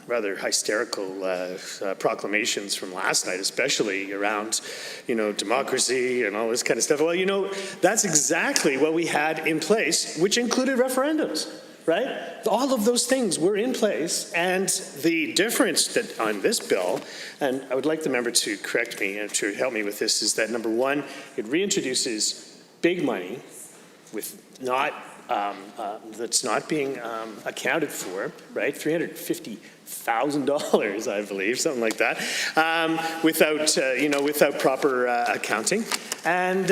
rather hysterical proclamations from last night, especially around, democracy and all this kind of stuff. Well, that's exactly what we had in place, which included referendums, right? All of those things were in place, and the difference that on this bill, and I would like the member to correct me and to help me with this, is that number one, it reintroduces big money with that's not being accounted for, right? $350,000, I believe, something like that, without proper accounting, and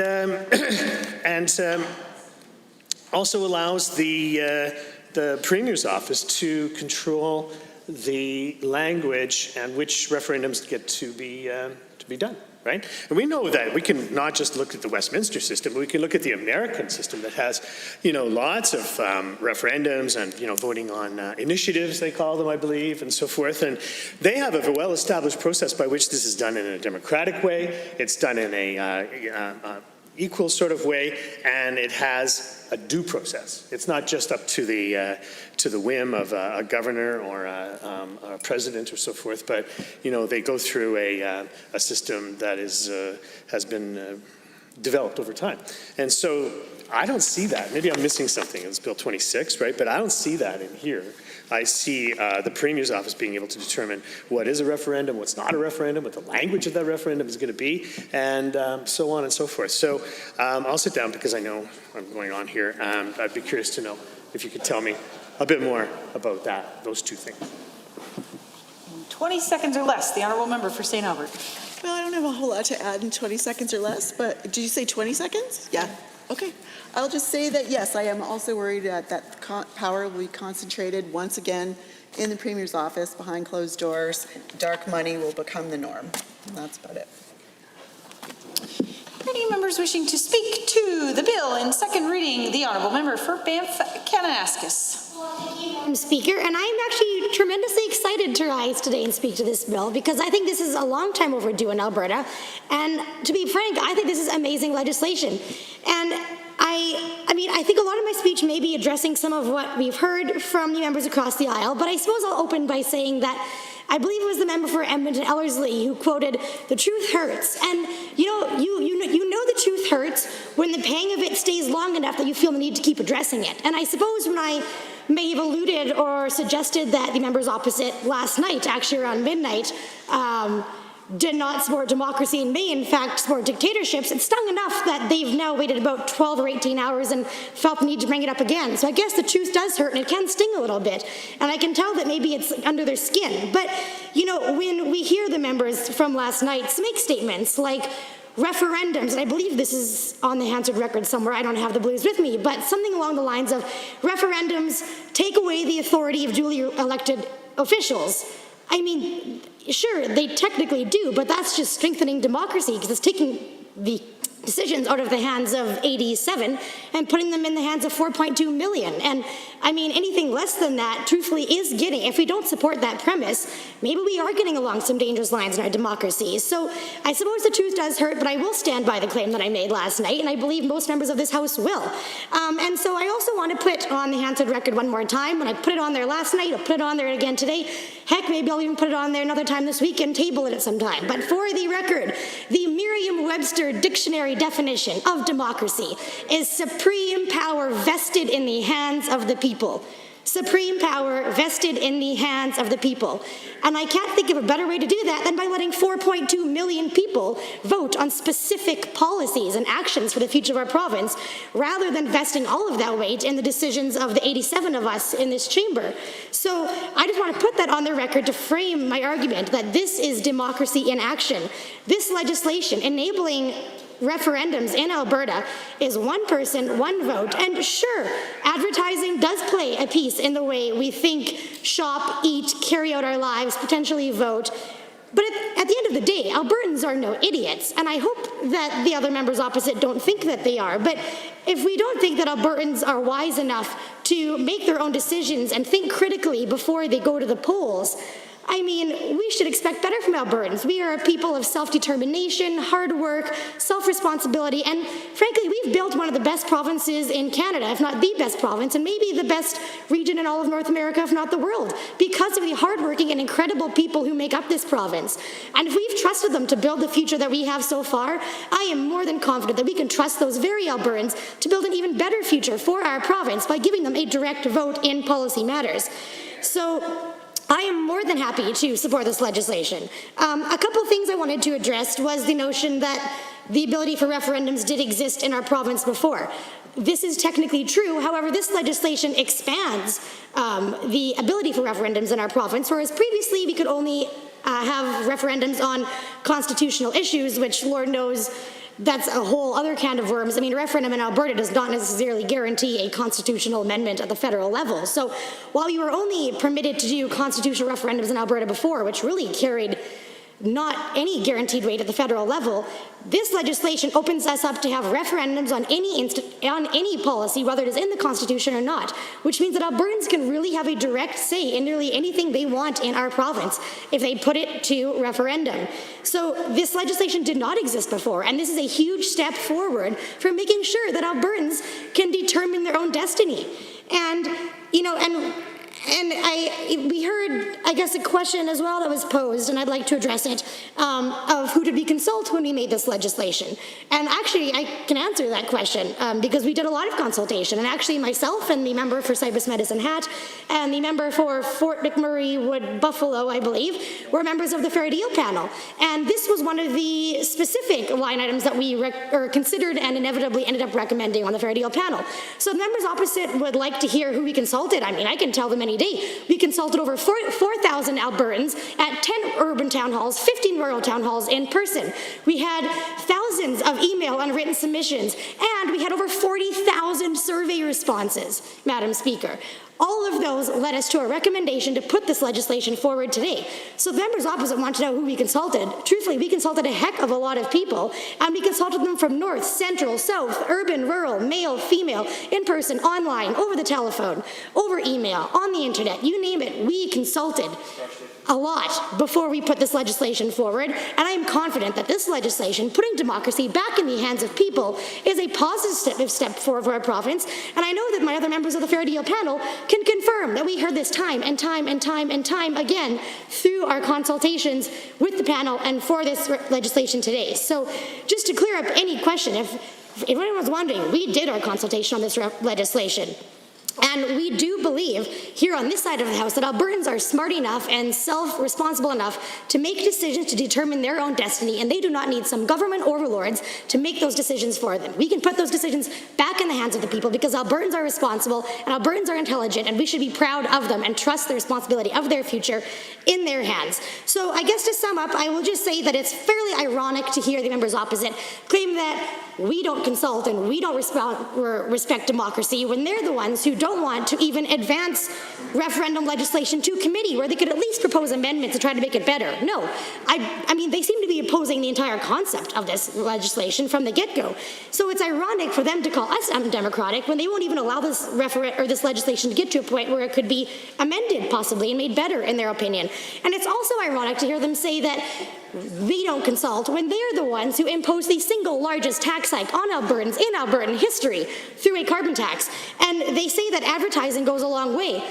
also allows the Premier's office to control the language and which referendums get to be done. Right? And we know that we can not just look at the Westminster system, but we can look at the American system that has, lots of referendums and, voting on initiatives, they call them, I believe, and so forth. And they have a well-established process by which this is done in a democratic way. It's done in a equal sort of way, and it has a due process. It's not just up to the whim of a governor or a president or so forth, but they go through a system that has been developed over time. And so I don't see that. Maybe I'm missing something. It's Bill 26, right? But I don't see that in here. I see the Premier's office being able to determine what is a referendum, what's not a referendum, what the language of that referendum is going to be, and so on and so forth. So I'll sit down because I know I'm going on here. I'd be curious to know if you could tell me a bit more about those two things. 20 seconds or less, the honourable member for St. Albert. Well, I don't have a whole lot to add in 20 seconds or less, but did you say 20 seconds? Yeah. Okay. I'll just say that, yes, I am also worried that power will be concentrated once again in the Premier's office behind closed doors. Dark money will become the norm. And that's about it. Any members wishing to speak to the bill in second reading? The honourable member for Banff-Kananaskis. Madam Speaker, and I'm actually tremendously excited to rise today and speak to this bill because I think this is a long time overdue in Alberta, and to be frank, I think this is amazing legislation. And I think a lot of my speech may be addressing some of what we've heard from the members across the aisle, but I suppose I'll open by saying that I believe it was the member for Edmonton-Ellerslie who quoted, "The truth hurts." And you know the truth hurts when the pang of it stays long enough that you feel the need to keep addressing it. And I suppose when I may have alluded or suggested that the members opposite last night, actually around midnight, did not support democracy and may in fact support dictatorships, it stung enough that they've now waited about 12 or 18 hours and felt the need to bring it up again. So I guess the truth does hurt and it can sting a little bit. And I can tell that maybe it's under their skin. But, when we hear the members from last night make statements like, referendums, and I believe this is on the Hansard record somewhere, I don't have the blues with me, but something along the lines of referendums take away the authority of duly elected officials. I mean, sure, they technically do, but that's just strengthening democracy because it's taking the decisions out of the hands of 87 and putting them in the hands of 4.2 million. And I mean, anything less than that, truthfully, is getting, if we don't support that premise, maybe we are getting along some dangerous lines in our democracy. So I suppose the truth does hurt, but I will stand by the claim that I made last night, and I believe most members of this House will. And so I also want to put on the Hansard record one more time. When I put it on there last night, I'll put it on there again today. Heck, maybe I'll even put it on there another time this week and table it at some time. But for the record, the Merriam-Webster dictionary definition of democracy is supreme power vested in the hands of the people. Supreme power vested in the hands of the people. And I can't think of a better way to do that than by letting 4.2 million people vote on specific policies and actions for the future of our province, rather than vesting all of that weight in the decisions of the 87 of us in this chamber. So I just want to put that on the record to frame my argument that this is democracy in action. This legislation enabling referendums in Alberta is one person, one vote. And sure, advertising does play a piece in the way we think, shop, eat, carry out our lives, potentially vote. But at the end of the day, Albertans are no idiots, and I hope that the other members opposite don't think that they are. But if we don't think that Albertans are wise enough to make their own decisions and think critically before they go to the polls, I mean, we should expect better from Albertans. We are a people of self-determination, hard work, self-responsibility, and frankly, we've built one of the best provinces in Canada, if not the best province, and maybe the best region in all of North America, if not the world, because of the hardworking and incredible people who make up this province. And if we've trusted them to build the future that we have so far, I am more than confident that we can trust those very Albertans to build an even better future for our province by giving them a direct vote in policy matters. So I am more than happy to support this legislation. A couple of things I wanted to address was the notion that the ability for referendums did exist in our province before. This is technically true. However, this legislation expands the ability for referendums in our province, whereas previously we could only have referendums on constitutional issues, which Lord knows that's a whole other can of worms. I mean, a referendum in Alberta does not necessarily guarantee a constitutional amendment at the federal level. So while you were only permitted to do constitutional referendums in Alberta before, which really carried not any guaranteed weight at the federal level, this legislation opens us up to have referendums on any policy, whether it is in the Constitution or not, which means that Albertans can really have a direct say in nearly anything they want in our province if they put it to referendum. So this legislation did not exist before, and this is a huge step forward for making sure that Albertans can determine their own destiny. And, you know, we heard, I guess, a question as well that was posed, and I'd like to address it, of who did we consult when we made this legislation. And actually, I can answer that question because we did a lot of consultation. And actually, myself and the member for Cypress Medicine Hat and the member for Fort McMurray Wood Buffalo, I believe, were members of the Fair Deal panel. And this was one of the specific line items that we considered and inevitably ended up recommending on the Fair Deal panel. So the members opposite would like to hear who we consulted. I mean, I can tell them any day. We consulted over 4,000 Albertans at 10 urban town halls, 15 rural town halls in person. We had thousands of email and written submissions, and we had over 40,000 survey responses, Madam Speaker. All of those led us to a recommendation to put this legislation forward today. So the members opposite want to know who we consulted. Truthfully, we consulted a heck of a lot of people, and we consulted them from north, central, south, urban, rural, male, female, in person, online, over the telephone, over email, on the internet, you name it, we consulted a lot before we put this legislation forward, and I am confident that this legislation, putting democracy back in the hands of people, is a positive step forward for our province, and I know that my other members of the Fair Deal panel can confirm that we heard this time and time and time and time again through our consultations with the panel and for this legislation today. So just to clear up any question, if anyone was wondering, we did our consultation on this legislation. And we do believe here on this side of the House that Albertans are smart enough and self-responsible enough to make decisions to determine their own destiny, and they do not need some government overlords to make those decisions for them. We can put those decisions back in the hands of the people because Albertans are responsible and Albertans are intelligent, and we should be proud of them and trust the responsibility of their future in their hands. So I guess to sum up, I will just say that it's fairly ironic to hear the members opposite claim that we don't consult and we don't respect democracy when they're the ones who don't want to even advance referendum legislation to committee where they could at least propose amendments to try to make it better. No, I mean, they seem to be opposing the entire concept of this legislation from the get-go. So it's ironic for them to call us undemocratic when they won't even allow this this legislation to get to a point where it could be amended possibly and made better in their opinion. And it's also ironic to hear them say that we don't consult when they're the ones who impose the single largest tax hike on Albertans in Albertan history through a carbon tax. And they say that advertising goes a long way.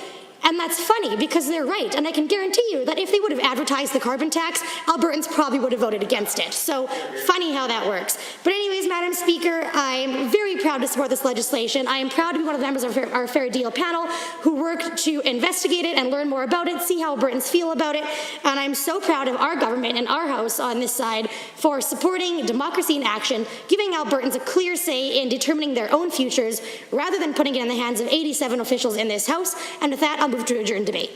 And that's funny because they're right. And I can guarantee you that if they would have advertised the carbon tax, Albertans probably would have voted against it. So funny how that works. But anyways, Madam Speaker, I'm very proud to support this legislation. I am proud to be one of the members of our Fair Deal panel who worked to investigate it and learn more about it, see how Albertans feel about it. And I'm so proud of our government and our House on this side for supporting democracy in action, giving Albertans a clear say in determining their own futures rather than putting it in the hands of 87 officials in this House. And with that, I'll move to adjourn debate.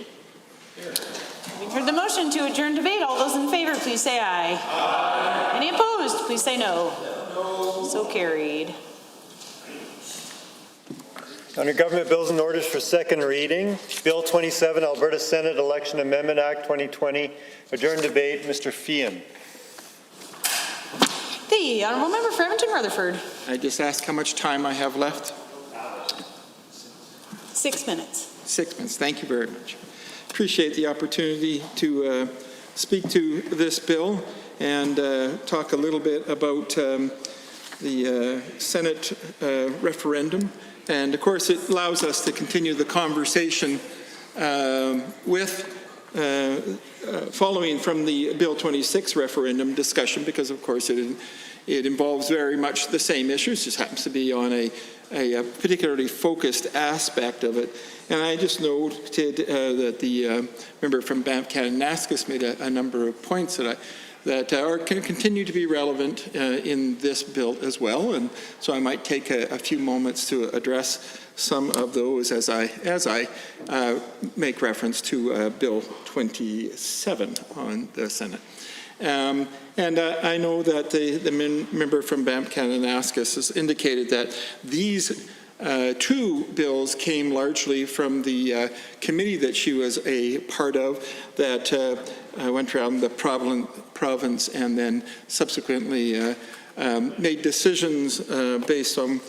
We've heard the motion to adjourn debate. All those in favor, please say aye. Aye. Any opposed, please say no. No. So carried. Under Government Bills and Orders for second reading, Bill 27, Alberta Senate Election Amendment Act 2020. Adjourn debate, Mr. Feehan. The Honourable Member for Edmonton-Rutherford. I just asked how much time I have left. 6 minutes. 6 minutes. Thank you very much. Appreciate the opportunity to speak to this bill and talk a little bit about the Senate referendum. And of course, it allows us to continue the conversation following from the Bill 26 referendum discussion, because of course it involves very much the same issues, just happens to be on a particularly focused aspect of it. And I just noted that the member from Banff Kananaskis made a number of points that are can continue to be relevant in this bill as well. And so I might take a few moments to address some of those as I make reference to Bill 27 on the Senate. And I know that the member from Banff Kananaskis has indicated that these two bills came largely from the committee that she was a part of that went around the province and then subsequently made decisions based on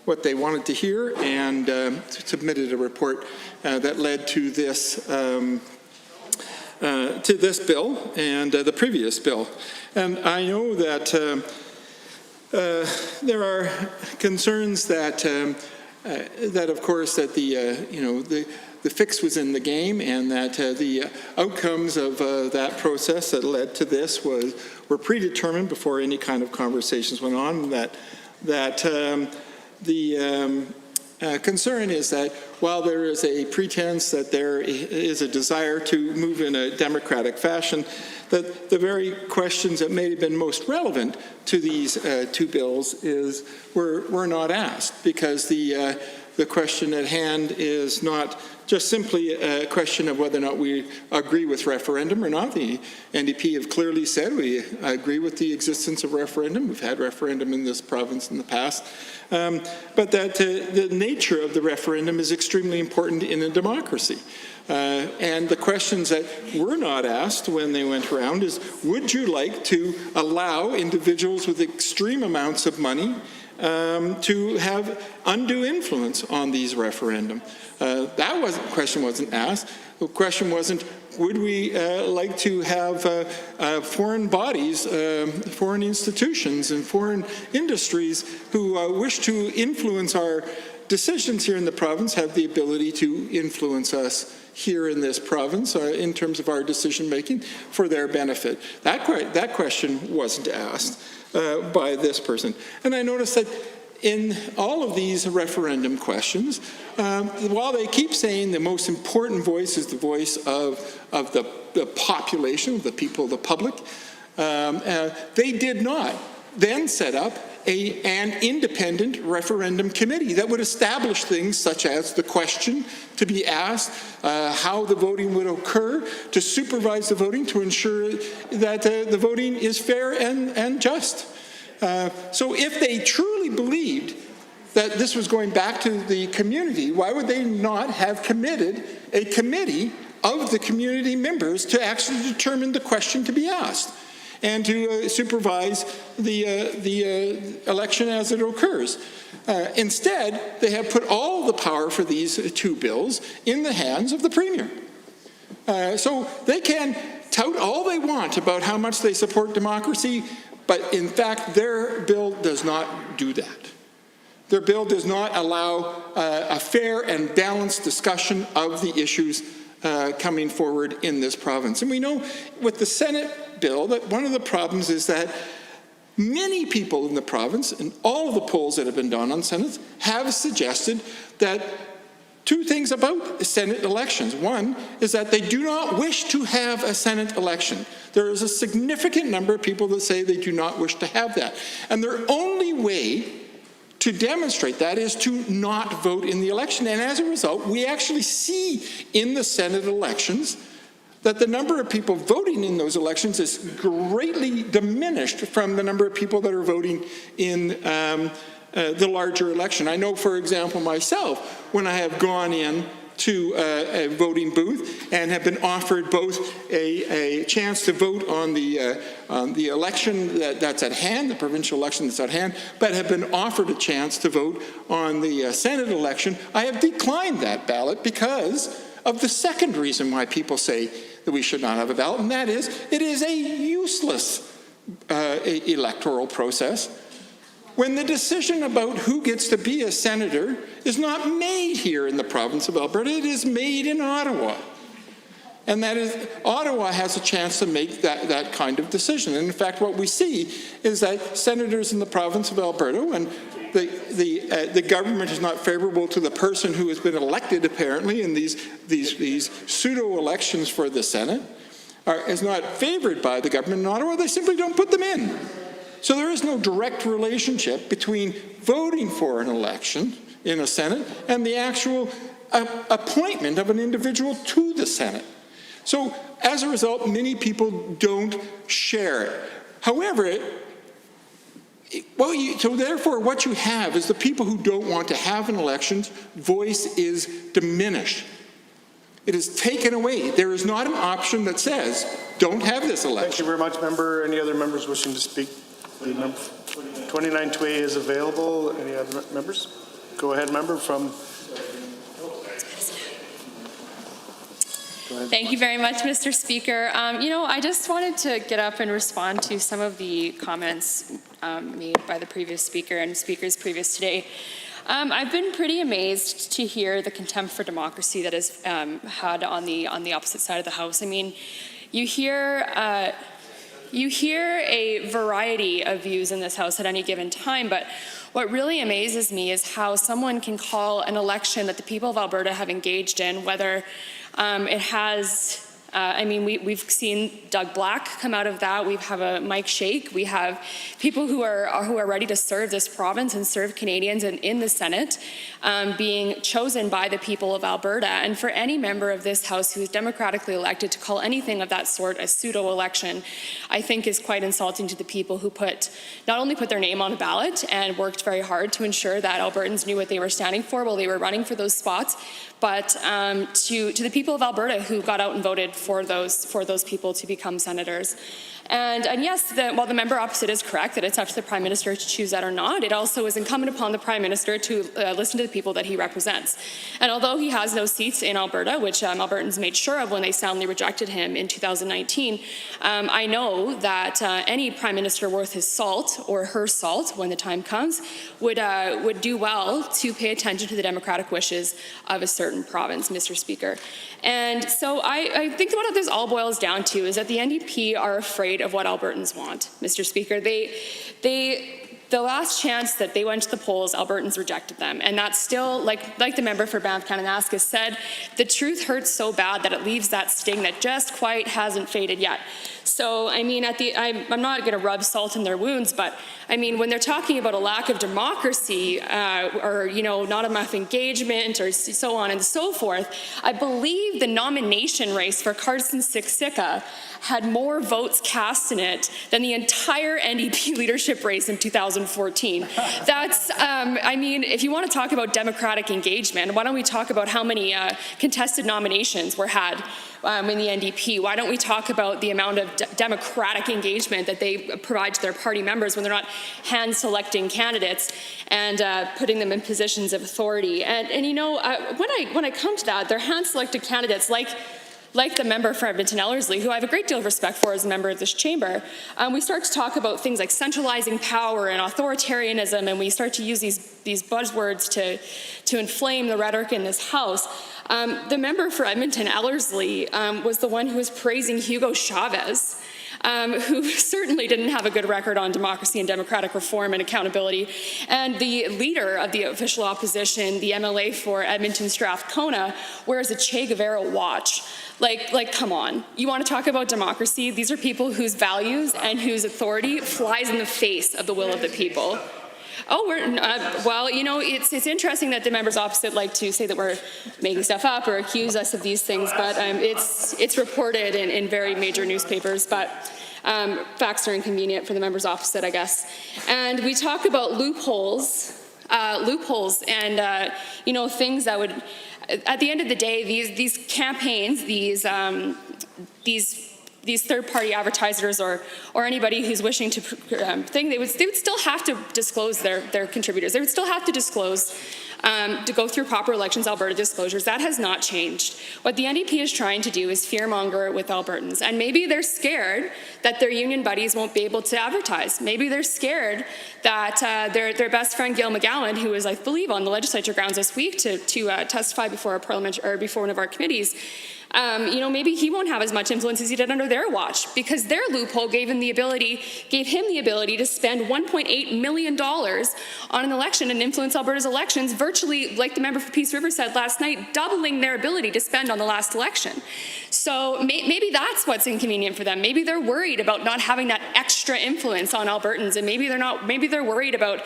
what they wanted to hear and submitted a report that led to this bill and the previous bill. And I know that there are concerns that of course that the fix was in the game, and that the outcomes of that process that led to this were predetermined before any kind of conversations went on. The concern is that while there is a pretense that there is a desire to move in a democratic fashion, that the very questions that may have been most relevant to these two bills were not asked, because the question at hand is not just simply a question of whether or not we agree with referendum or not. The NDP have clearly said we agree with the existence of referendum. We've had referendum in this province in the past. But that the nature of the referendum is extremely important in a democracy. And the questions that were not asked when they went around is, would you like to allow individuals with extreme amounts of money to have undue influence on these referendum? That question wasn't asked. The question wasn't, would we like to have foreign bodies, foreign institutions, and foreign industries who wish to influence our decisions here in the province have the ability to influence us here in this province in terms of our decision making for their benefit? That question wasn't asked by this person. And I noticed that in all of these referendum questions, while they keep saying the most important voice is the voice of the population, the people, the public, they did not then set up an independent referendum committee that would establish things such as the question to be asked, how the voting would occur, to supervise the voting, to ensure that the voting is fair and just. So if they truly believed that this was going back to the community, why would they not have committed a committee of the community members to actually determine the question to be asked and to supervise the election as it occurs? Instead, they have put all the power for these two bills in the hands of the Premier. So they can tout all they want about how much they support democracy, but in fact, their bill does not do that. Their bill does not allow a fair and balanced discussion of the issues coming forward in this province. And we know with the Senate bill that one of the problems is that many people in the province, and all of the polls that have been done on Senate, have suggested that two things about Senate elections. One is that they do not wish to have a Senate election. There is a significant number of people that say they do not wish to have that. And their only way to demonstrate that is to not vote in the election. And as a result, we actually see in the Senate elections that the number of people voting in those elections is greatly diminished from the number of people that are voting in the larger election. I know, for example, myself, when I have gone in to a voting booth and have been offered both a chance to vote on the election that's at hand, the provincial election that's at hand, but have been offered a chance to vote on the Senate election, I have declined that ballot because of the second reason why people say that we should not have a ballot, and that is it is a useless electoral process when the decision about who gets to be a senator is not made here in the province of Alberta, it is made in Ottawa. And that is, Ottawa has a chance to make that kind of decision. And in fact, what we see is that senators in the province of Alberta, when the government is not favorable to the person who has been elected, apparently, in these pseudo-elections for the Senate, is not favored by the government in Ottawa, they simply don't put them in. So there is no direct relationship between voting for an election in a Senate and the actual appointment of an individual to the Senate. So as a result, many people don't share it. However, so therefore what you have is the people who don't want to have an election, voice is diminished. It is taken away. There is not an option that says, don't have this election. Thank you very much, member. Any other members wishing to speak? 29-2A is available. Any other members? Go ahead, member from... Thank you very much, Mr. Speaker. I just wanted to get up and respond to some of the comments made by the previous speaker and speakers previous today. I've been pretty amazed to hear the contempt for democracy that is had on the opposite side of the House. I mean, you hear a variety of views in this House at any given time, but what really amazes me is how someone can call an election that the people of Alberta have engaged in, whether it has, we've seen Doug Black come out of that. We have a Mike Shake. We have people who are ready to serve this province and serve Canadians and in the Senate being chosen by the people of Alberta. And for any member of this House who is democratically elected to call anything of that sort a pseudo-election, I think is quite insulting to the people who not only put their name on the ballot and worked very hard to ensure that Albertans knew what they were standing for while they were running for those spots, but to the people of Alberta who got out and voted for those people to become senators. And yes, while the member opposite is correct that it's up to the Prime Minister to choose that or not, it also is incumbent upon the Prime Minister to listen to the people that he represents. And although he has no seats in Alberta, which Albertans made sure of when they soundly rejected him in 2019, I know that any Prime Minister worth his salt or her salt when the time comes would do well to pay attention to the democratic wishes of a certain province, Mr. Speaker. And so I think what this all boils down to is that the NDP are afraid of what Albertans want, Mr. Speaker. They the last chance that they went to the polls, Albertans rejected them. And that's still, like the member for Banff-Kananaskis said, the truth hurts so bad that it leaves that sting that just quite hasn't faded yet. So, I mean, I'm not going to rub salt in their wounds, but I mean, when they're talking about a lack of democracy or, you know, not enough engagement or so on and so forth, I believe the nomination race for Carson Siksika had more votes cast in it than the entire NDP leadership race in 2014. That's, I mean, if you want to talk about democratic engagement, why don't we talk about how many contested nominations were had in the NDP? Why don't we talk about the amount of democratic engagement that they provide to their party members when they're not hand-selecting candidates and putting them in positions of authority? And you know, when I come to that, they're hand-selected candidates like the member for Edmonton Ellerslie, who I have a great deal of respect for as a member of this chamber. We start to talk about things like centralizing power and authoritarianism, and we start to use these buzzwords to inflame the rhetoric in this House. The member for Edmonton Ellerslie was the one who was praising Hugo Chavez, who certainly didn't have a good record on democracy and democratic reform and accountability. And the leader of the official opposition, the MLA for Edmonton Strathcona, wears a Che Guevara watch. Like, come on. You want to talk about democracy? These are people whose values and whose authority flies in the face of the will of the people. Oh, well, you know, it's interesting that the members opposite like to say that we're making stuff up or accuse us of these things, but it's reported in very major newspapers, but facts are inconvenient for the members opposite, I guess. And we talk about loopholes and, you know, things that would, at the end of the day, these campaigns, these third-party advertisers or anybody who's wishing to they would still have to disclose their contributors. They would still have to disclose to go through proper Elections Alberta disclosures. That has not changed. What the NDP is trying to do is fearmonger with Albertans, and maybe they're scared that their union buddies won't be able to advertise. Maybe they're scared that their best friend Gail McGowan, who is, I believe, on the legislature grounds this week to testify before a parliament or before one of our committees. You know, maybe he won't have as much influence as he did under their watch, because their loophole gave him the ability to spend $1.8 million on an election and influence Alberta's elections, virtually, like the member for Peace River said last night, doubling their ability to spend on the last election. So maybe that's what's inconvenient for them. Maybe they're worried about not having that extra influence on Albertans, and maybe they're worried about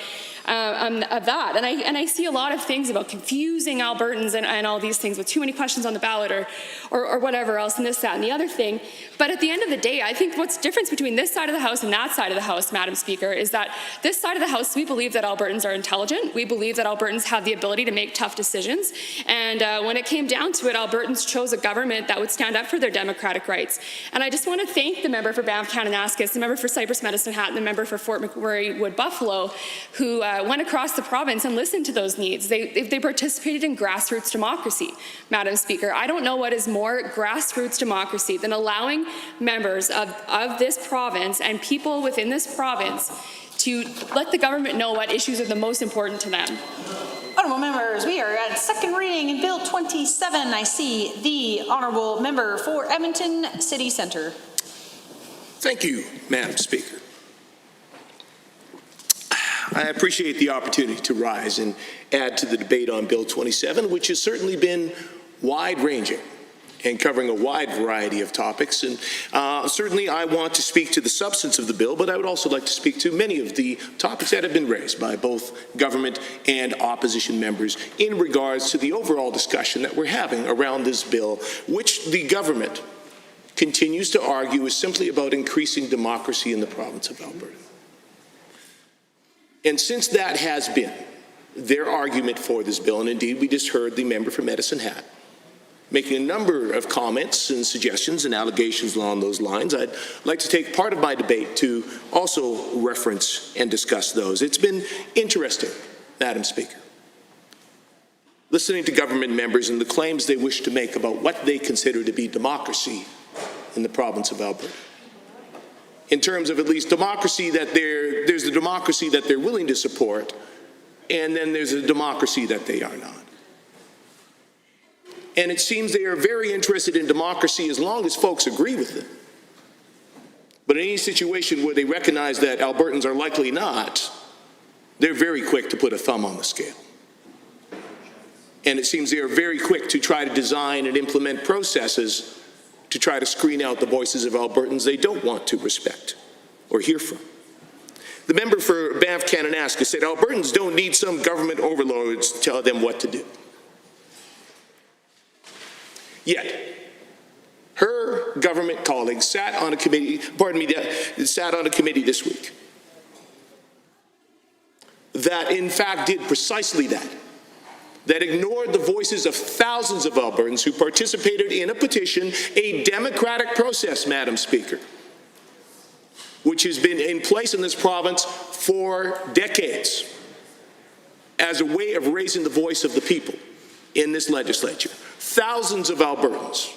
of that. And I see a lot of things about confusing Albertans and all these things with too many questions on the ballot or whatever else, and this, that, and the other thing. But at the end of the day, I think what's the difference between this side of the House and that side of the House, Madam Speaker, is that this side of the House, we believe that Albertans are intelligent. We believe that Albertans have the ability to make tough decisions. And when it came down to it, Albertans chose a government that would stand up for their democratic rights. And I just want to thank the member for Banff-Kananaskis, the member for Cypress Medicine Hat, and the member for Fort McMurray Wood Buffalo, who went across the province and listened to those needs. They participated in grassroots democracy, Madam Speaker. I don't know what is more grassroots democracy than allowing members of this province and people within this province to let the government know what issues are the most important to them. Honourable members, we are at second reading in Bill 27. I see the honourable member for Edmonton City Centre. Thank you, Madam Speaker. I appreciate the opportunity to rise and add to the debate on Bill 27, which has certainly been wide-ranging and covering a wide variety of topics. And certainly I want to speak to the substance of the bill, but I would also like to speak to many of the topics that have been raised by both government and opposition members in regards to the overall discussion that we're having around this bill, which the government continues to argue is simply about increasing democracy in the province of Alberta. And since that has been their argument for this bill, and indeed we just heard the member for Medicine Hat making a number of comments and suggestions and allegations along those lines, I'd like to take part of my debate to also reference and discuss those. It's been interesting, Madam Speaker, listening to government members and the claims they wish to make about what they consider to be democracy in the province of Alberta. In terms of at least democracy, that there's the democracy that they're willing to support, and then there's a democracy that they are not. And it seems they are very interested in democracy as long as folks agree with them. But in any situation where they recognize that Albertans are likely not they're very quick to put a thumb on the scale. And it seems they are very quick to try to design and implement processes to try to screen out the voices of Albertans they don't want to respect or hear from. The member for Banff-Kananaska said Albertans don't need some government overlords to tell them what to do. Yet, her government colleagues sat on a committee, this week that in fact did precisely that ignored the voices of thousands of Albertans who participated in a petition, a democratic process, Madam Speaker, which has been in place in this province for decades as a way of raising the voice of the people in this legislature. Thousands of Albertans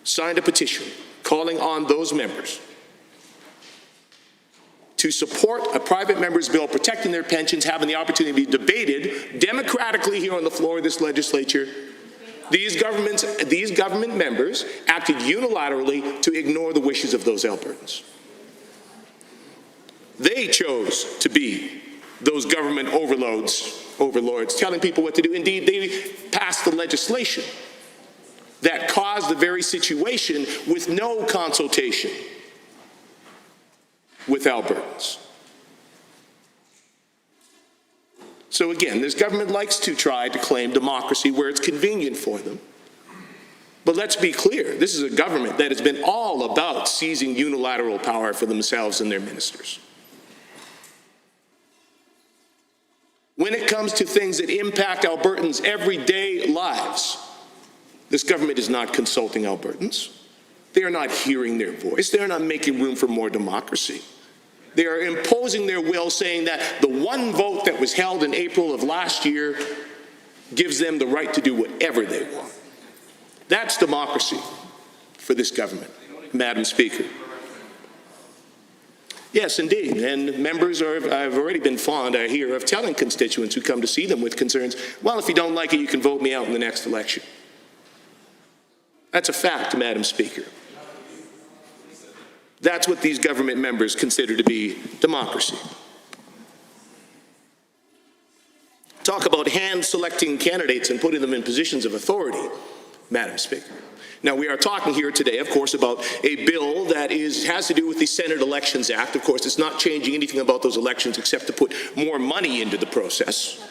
signed a petition calling on those members to support a private member's bill protecting their pensions, having the opportunity to be debated democratically here on the floor of this legislature. These government members acted unilaterally to ignore the wishes of those Albertans. They chose to be those government overlords, telling people what to do. Indeed, they passed the legislation that caused the very situation with no consultation with Albertans. So again, this government likes to try to claim democracy where it's convenient for them. But let's be clear, this is a government that has been all about seizing unilateral power for themselves and their ministers. When it comes to things that impact Albertans' everyday lives, this government is not consulting Albertans. They are not hearing their voice. They are not making room for more democracy. They are imposing their will, saying that the one vote that was held in April of last year gives them the right to do whatever they want. That's democracy for this government, Madam Speaker. Yes, indeed, and members have already been fond, I hear, of telling constituents who come to see them with concerns, well, if you don't like it, you can vote me out in the next election. That's a fact, Madam Speaker. That's what these government members consider to be democracy. Talk about hand-selecting candidates and putting them in positions of authority, Madam Speaker. Now, we are talking here today, of course, about a bill that has to do with the Senate Elections Act. Of course, it's not changing anything about those elections except to put more money into the process.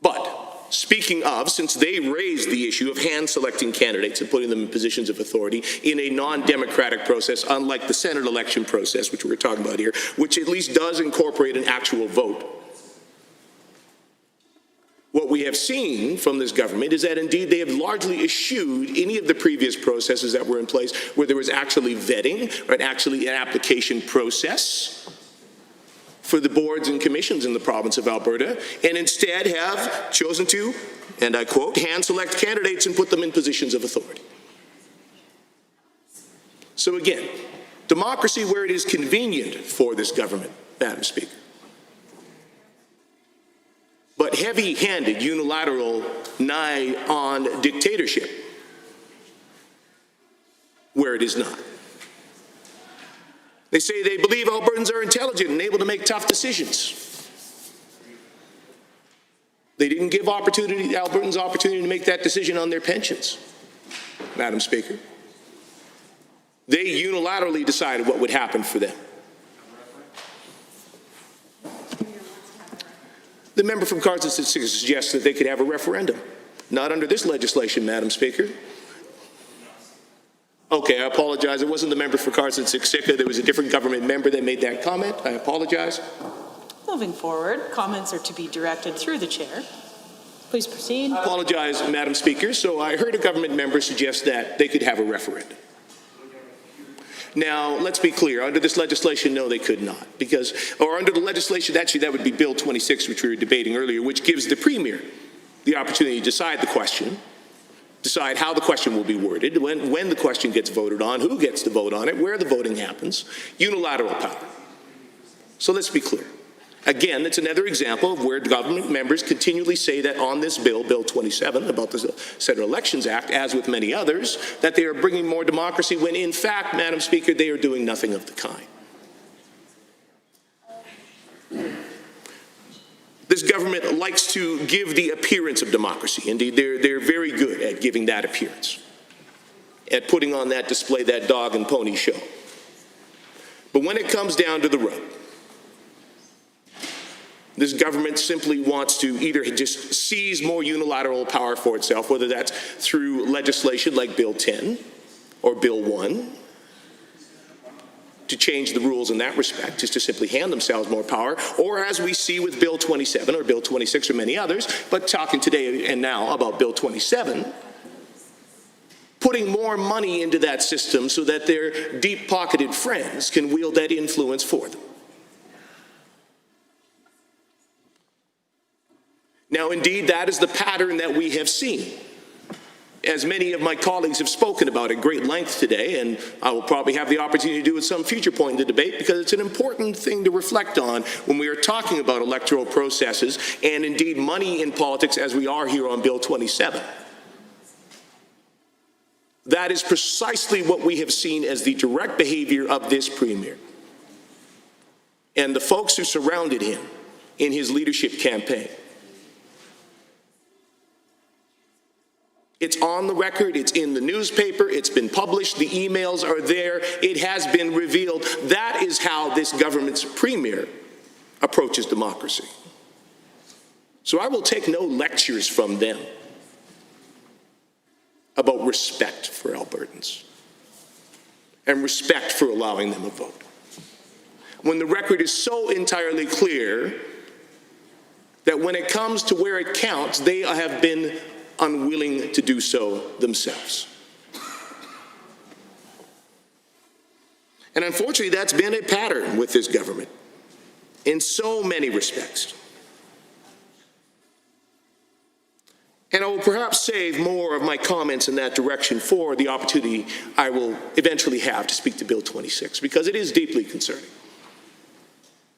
But speaking of, since they raised the issue of hand-selecting candidates and putting them in positions of authority in a non-democratic process, unlike the Senate election process, which we're talking about here, which at least does incorporate an actual vote. What we have seen from this government is that indeed they have largely eschewed any of the previous processes that were in place where there was actually vetting or actually an application process for the boards and commissions in the province of Alberta, and instead have chosen to, and I quote, hand-select candidates and put them in positions of authority. So again, democracy where it is convenient for this government, Madam Speaker. But heavy-handed, unilateral, nigh-on dictatorship where it is not. They say they believe Albertans are intelligent and able to make tough decisions. They didn't give Albertans opportunity to make that decision on their pensions, Madam Speaker. They unilaterally decided what would happen for them. The member from Cardston suggests that they could have a referendum. Not under this legislation, Madam Speaker. Okay, I apologize. It wasn't the member for Cardston-Siksika. There was a different government member that made that comment. I apologize. Moving forward, comments are to be directed through the chair. Please proceed. I apologize, Madam Speaker. So I heard a government member suggest that they could have a referendum. Now, let's be clear. Under this legislation, no, they could not. Or under the legislation, actually, that would be Bill 26, which we were debating earlier, which gives the Premier the opportunity to decide the question, decide how the question will be worded, when the question gets voted on, who gets to vote on it, where the voting happens, unilateral power. So let's be clear. Again, it's another example of where government members continually say that on this bill, Bill 27, about the Senate Elections Act, as with many others, that they are bringing more democracy when, in fact, Madam Speaker, they are doing nothing of the kind. This government likes to give the appearance of democracy. Indeed, they're very good at giving that appearance, at putting on that display, that dog and pony show. But when it comes down to the rub, this government simply wants to either just seize more unilateral power for itself, whether that's through legislation like Bill 10 or Bill 1, to change the rules in that respect, just to simply hand themselves more power, or as we see with Bill 27 or Bill 26 or many others, but talking today and now about Bill 27, putting more money into that system so that their deep-pocketed friends can wield that influence for them. Now, indeed, that is the pattern that we have seen, as many of my colleagues have spoken about at great length today, and I will probably have the opportunity to do at some future point in the debate, because it's an important thing to reflect on when we are talking about electoral processes and indeed money in politics, as we are here on Bill 27. That is precisely what we have seen as the direct behavior of this premier and the folks who surrounded him in his leadership campaign. It's on the record, it's in the newspaper, it's been published, the emails are there, it has been revealed. That is how this government's premier approaches democracy. So I will take no lectures from them about respect for Albertans and respect for allowing them a vote, when the record is so entirely clear that when it comes to where it counts, they have been unwilling to do so themselves. And unfortunately, that's been a pattern with this government in so many respects. And I will perhaps save more of my comments in that direction for the opportunity I will eventually have to speak to Bill 26, because it is deeply concerning.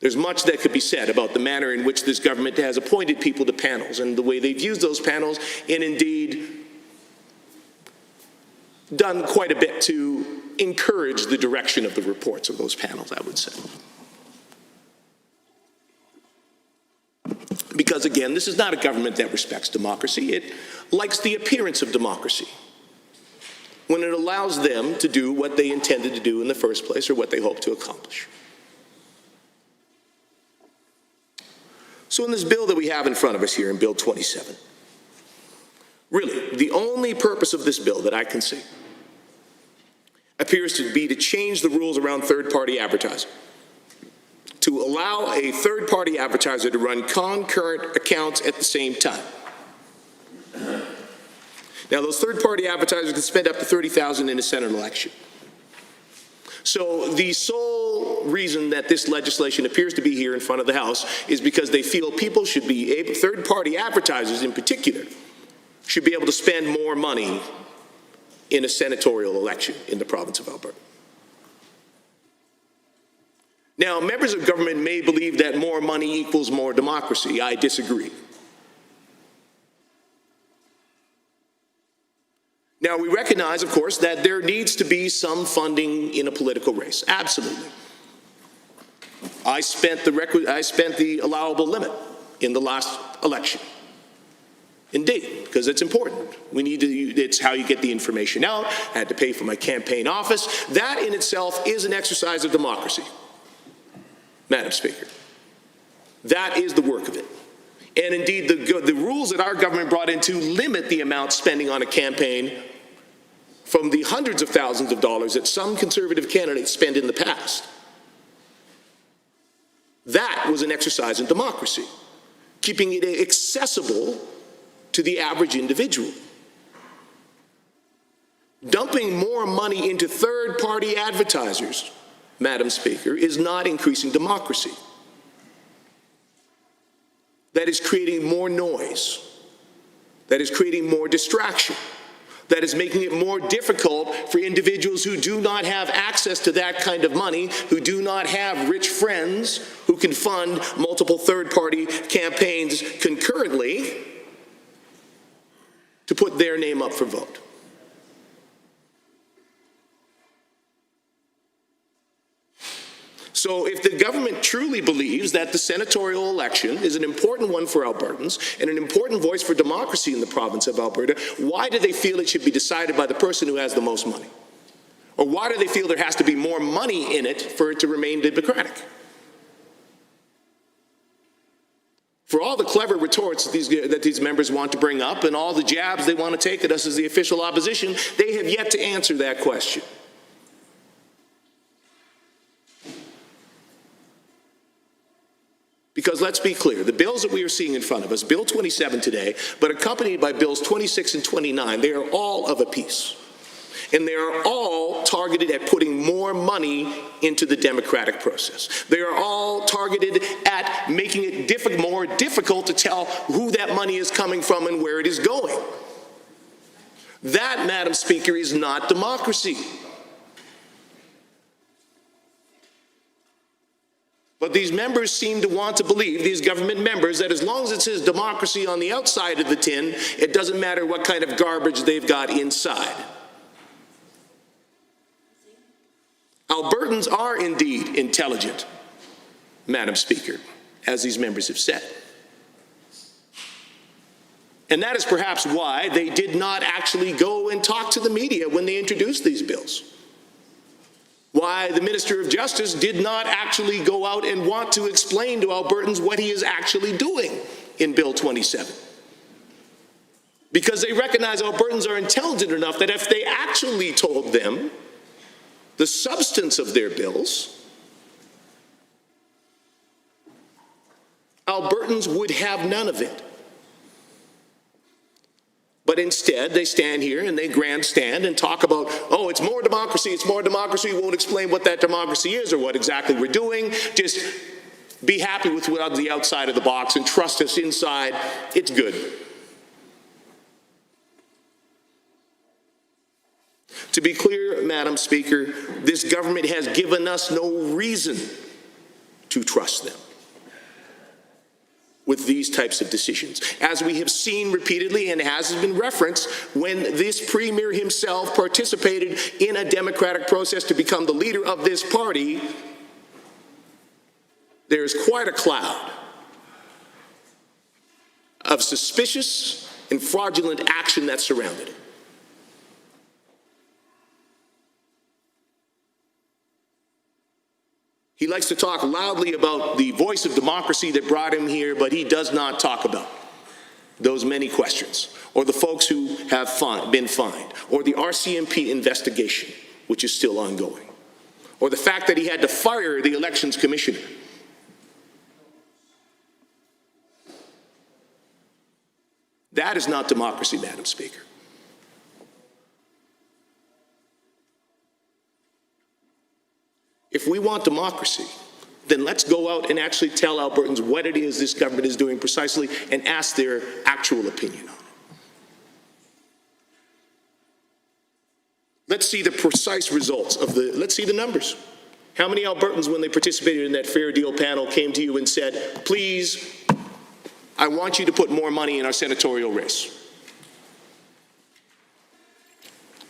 There's much that could be said about the manner in which this government has appointed people to panels and the way they've used those panels, and indeed done quite a bit to encourage the direction of the reports of those panels, I would say. Because again, this is not a government that respects democracy. It likes the appearance of democracy when it allows them to do what they intended to do in the first place, or what they hope to accomplish. So in this bill that we have in front of us here, in Bill 27, really, the only purpose of this bill that I can see appears to be to change the rules around third-party advertising, to allow a third-party advertiser to run concurrent accounts at the same time. Now, those third-party advertisers can spend up to $30,000 in a Senate election. So the sole reason that this legislation appears to be here in front of the House is because they feel people should be able, third-party advertisers in particular, should be able to spend more money in a senatorial election in the province of Alberta. Now, members of government may believe that more money equals more democracy. I disagree. Now, we recognize, of course, that there needs to be some funding in a political race. Absolutely. I spent the allowable limit in the last election. Indeed, because it's important. It's how you get the information out. I had to pay for my campaign office. That in itself is an exercise of democracy, Madam Speaker. That is the work of it. And indeed, the rules that our government brought in to limit the amount spending on a campaign from the hundreds of thousands of dollars that some Conservative candidates spend in the past. That was an exercise in democracy, keeping it accessible to the average individual. Dumping more money into third-party advertisers, Madam Speaker, is not increasing democracy. That is creating more noise. That is creating more distraction. That is making it more difficult for individuals who do not have access to that kind of money, who do not have rich friends who can fund multiple third-party campaigns concurrently, to put their name up for vote. So if the government truly believes that the senatorial election is an important one for Albertans and an important voice for democracy in the province of Alberta, why do they feel it should be decided by the person who has the most money? Or why do they feel there has to be more money in it for it to remain democratic? For all the clever retorts that these members want to bring up and all the jabs they want to take at us as the official opposition, they have yet to answer that question. Because let's be clear, the bills that we are seeing in front of us, Bill 27 today, but accompanied by Bills 26 and 29, they are all of a piece. And they are all targeted at putting more money into the democratic process. They are all targeted at making it more difficult to tell who that money is coming from and where it is going. That, Madam Speaker, is not democracy. But these members seem to want to believe, these government members, that as long as it says democracy on the outside of the tin, it doesn't matter what kind of garbage they've got inside. Albertans are indeed intelligent, Madam Speaker, as these members have said. And that is perhaps why they did not actually go and talk to the media when they introduced these bills. Why the Minister of Justice did not actually go out and want to explain to Albertans what he is actually doing in Bill 27. Because they recognize Albertans are intelligent enough that if they actually told them the substance of their bills, Albertans would have none of it. But instead, they stand here and they grandstand and talk about, oh, it's more democracy, we won't explain what that democracy is or what exactly we're doing. Just be happy with what's on the outside of the box and trust us inside, it's good. To be clear, Madam Speaker, this government has given us no reason to trust them with these types of decisions. As we have seen repeatedly and as has been referenced, when this premier himself participated in a democratic process to become the leader of this party, there is quite a cloud of suspicious and fraudulent action that surrounded it. He likes to talk loudly about the voice of democracy that brought him here, but he does not talk about those many questions, or the folks who have been fined, or the RCMP investigation, which is still ongoing, or the fact that he had to fire the elections commissioner. That is not democracy, Madam Speaker. If we want democracy, then let's go out and actually tell Albertans what it is this government is doing precisely and ask their actual opinion on it. Let's see the precise results of let's see the numbers. How many Albertans, when they participated in that fair deal panel, came to you and said, please, I want you to put more money in our senatorial race?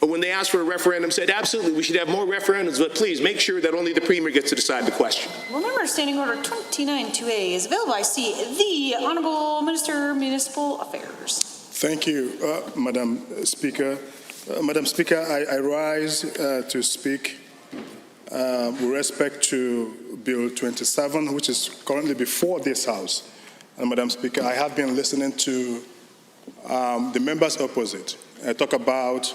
Or when they asked for a referendum, said, absolutely, we should have more referendums, but please make sure that only the Premier gets to decide the question. Well, member Standing Order 29-2A is available. I see the Honourable Minister of Municipal Affairs. Thank you, Madam Speaker. Madam Speaker, I rise to speak with respect to Bill 27, which is currently before this House. And Madam Speaker, I have been listening to the members opposite talk about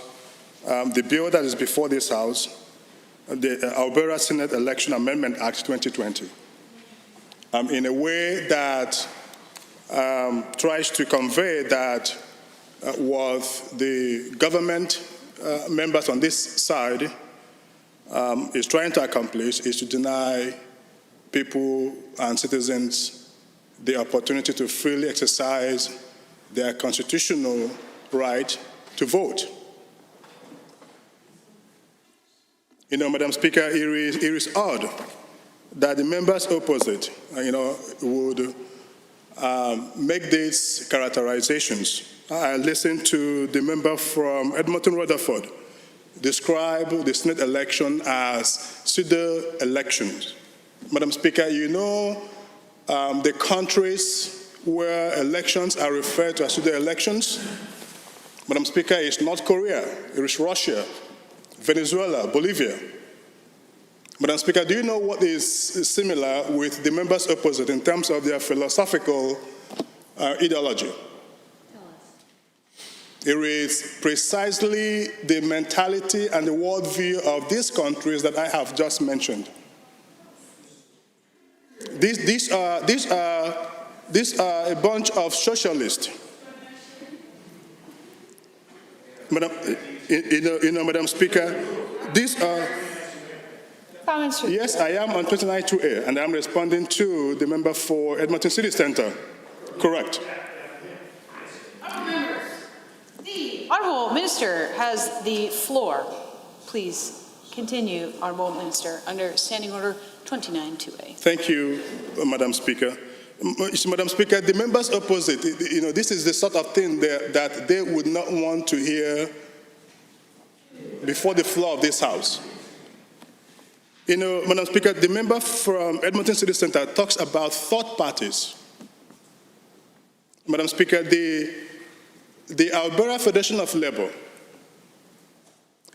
the bill that is before this House, the Alberta Senate Election Amendment Act 2020, in a way that tries to convey that what the government members on this side is trying to accomplish is to deny people and citizens the opportunity to freely exercise their constitutional right to vote. You know, Madam Speaker, it is odd that the members opposite, would make these characterizations. I listened to the member from Edmonton Rutherford describe the Senate election as pseudo-elections. Madam Speaker, you know the countries where elections are referred to as the elections. Madam Speaker, it's North Korea, it is Russia, Venezuela, Bolivia. Madam Speaker, do you know what is similar with the members opposite in terms of their philosophical ideology? It is precisely the mentality and the worldview of these countries that I have just mentioned. These are a bunch of socialists. Madam, Madam Speaker, these are... Yes, I am on 29-2A, and I'm responding to the member for Edmonton City Centre. Correct. The Honourable Minister has the floor. Please continue, Honourable Minister, under Standing Order 29-2A. Thank you, Madam Speaker. Madam Speaker, the members opposite, this is the sort of thing that they would not want to hear before the floor of this House. Madam Speaker, the member from Edmonton City Centre talks about third parties. Madam Speaker, the Alberta Federation of Labour,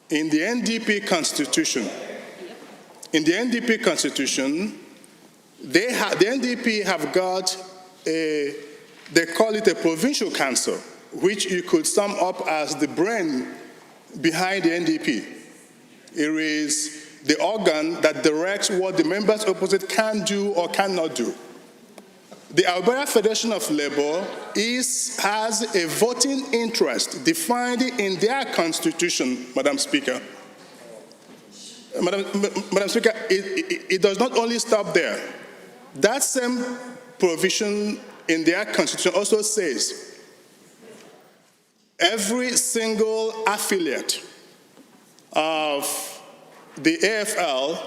in the NDP Constitution, the NDP have got they call it a provincial council, which you could sum up as the brain behind the NDP. It is the organ that directs what the members opposite can do or cannot do. The Alberta Federation of Labour has a voting interest defined in their constitution, Madam Speaker. Madam Speaker, it does not only stop there. That same provision in their constitution also says every single affiliate of the AFL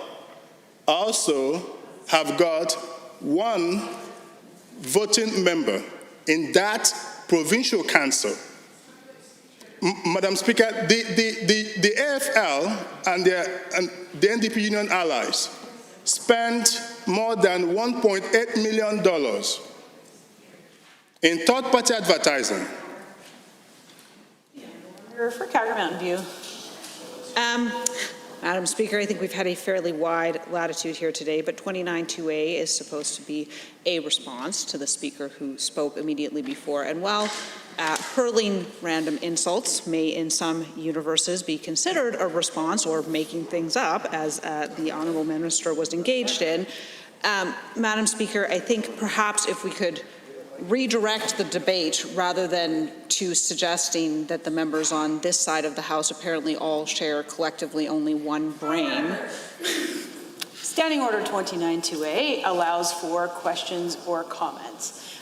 also have got one voting member in that provincial council. Madam Speaker, the AFL and the NDP union allies spent more than $1.8 million in third-party advertising. For Calgary Mountain View. Madam Speaker, I think we've had a fairly wide latitude here today, but 29-2A is supposed to be a response to the speaker who spoke immediately before. And while hurling random insults may in some universes be considered a response or making things up, as the Honourable Minister was engaged in, Madam Speaker, I think perhaps if we could redirect the debate rather than to suggesting that the members on this side of the House apparently all share collectively only one brain. Standing Order 29-2A allows for questions or comments,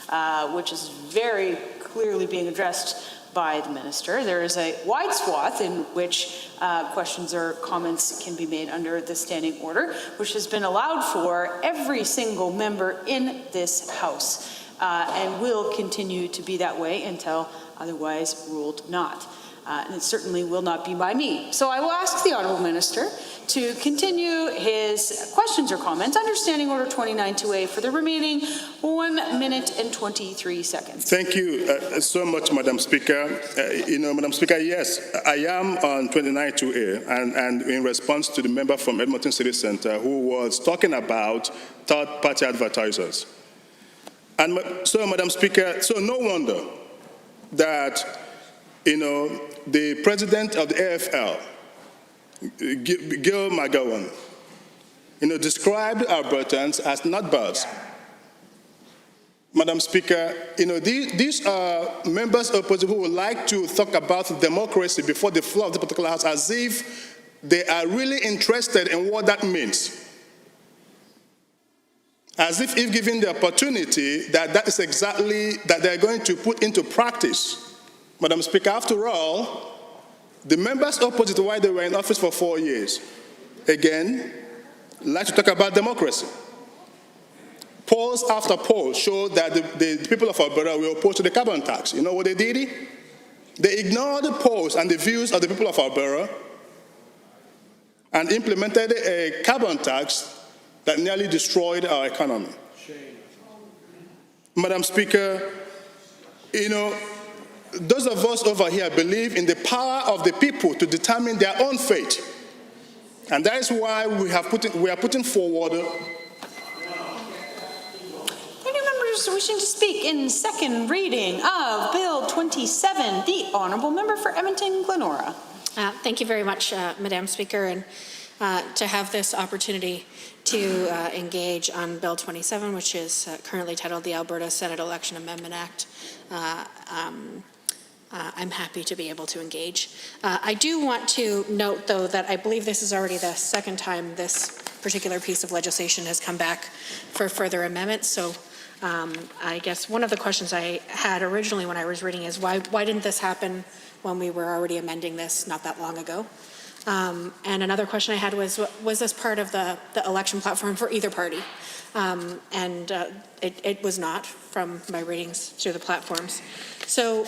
which is very clearly being addressed by the Minister. There is a wide swath in which questions or comments can be made under the Standing Order, which has been allowed for every single member in this House. And will continue to be that way until otherwise ruled not. And it certainly will not be by me. So I will ask the Honourable Minister to continue his questions or comments under Standing Order 29-2A for the remaining 1 minute and 23 seconds. Thank you so much, Madam Speaker. Madam Speaker, yes, I am on 29-2A, and in response to the member from Edmonton City Centre who was talking about third-party advertisers. And so, Madam Speaker, so no wonder that, the president of the AFL, Gil McGowan, described Albertans as nutbars. Madam Speaker, these are members of opposition who would like to talk about democracy before the floor of the particular House as if they are really interested in what that means. As if given the opportunity, that is exactly that they're going to put into practice. Madam Speaker, after all, the members opposite while they were in office for 4 years, again, like to talk about democracy. Polls after polls showed that the people of Alberta were opposed to the carbon tax. You know what they did? They ignored the polls and the views of the people of Alberta and implemented a carbon tax, which that nearly destroyed our economy. Madam Speaker, you know, those of us over here believe in the power of the people to determine their own fate. And that is why we are putting forward. Any members wishing to speak in second reading of Bill 27? The Honourable Member for Edmonton Glenora. Thank you very much, Madam Speaker, and to have this opportunity to engage on Bill 27, which is currently titled the Alberta Senate Election Amendment Act. I'm happy to be able to engage. I do want to note, though, that I believe this is already the second time this particular piece of legislation has come back for further amendments. So I guess one of the questions I had originally when I was reading is why didn't this happen when we were already amending this not that long ago? And another question I had was this part of the election platform for either party? It was not from my readings through the platforms. So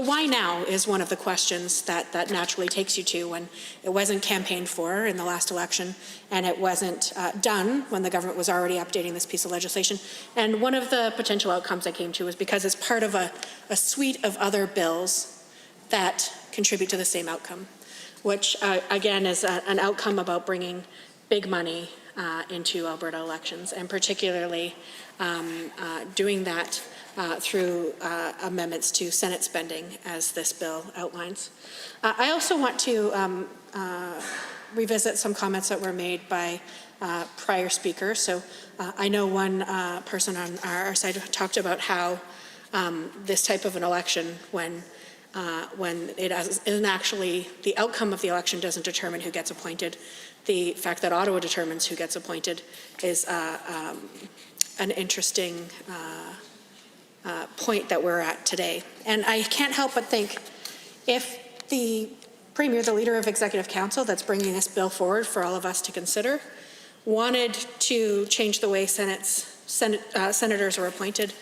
why now is one of the questions that naturally takes you to when it wasn't campaigned for in the last election and it wasn't done when the government was already updating this piece of legislation. And one of the potential outcomes I came to was because it's part of a suite of other bills that contribute to the same outcome, which again is an outcome about bringing big money into Alberta elections, and particularly doing that through amendments to Senate spending, as this bill outlines. I also want to revisit some comments that were made by prior speakers. So I know one person on our side talked about how this type of an election, when it isn't actually, the outcome of the election doesn't determine who gets appointed. The fact that Ottawa determines who gets appointed is an interesting point that we're at today. And I can't help but think if the Premier, the Leader of Executive Council that's bringing this bill forward for all of us to consider, wanted to change the way senators are appointed,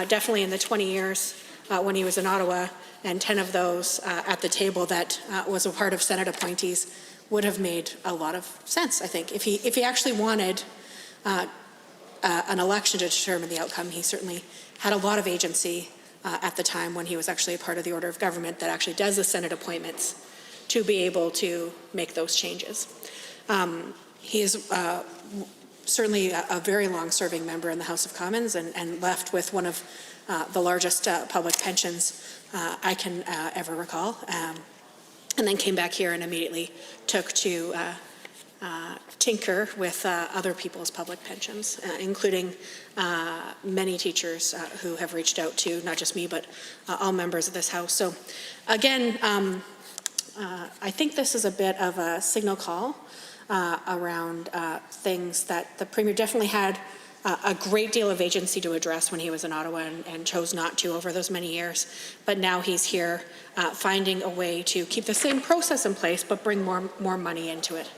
definitely in the 20 years when he was in Ottawa, and 10 of those at the table that was a part of Senate appointees, would have made a lot of sense, I think. If he actually wanted an election to determine the outcome, he certainly had a lot of agency at the time when he was actually a part of the order of government that actually does the Senate appointments to be able to make those changes. He is certainly a very long-serving member in the House of Commons and left with one of the largest public pensions I can ever recall. And then came back here and immediately took to tinker with other people's public pensions, including many teachers who have reached out to not just me, but all members of this House. So again, I think this is a bit of a signal call around things that the Premier definitely had a great deal of agency to address when he was in Ottawa and chose not to over those many years. But now he's here finding a way to keep the same process in place but bring more money into it.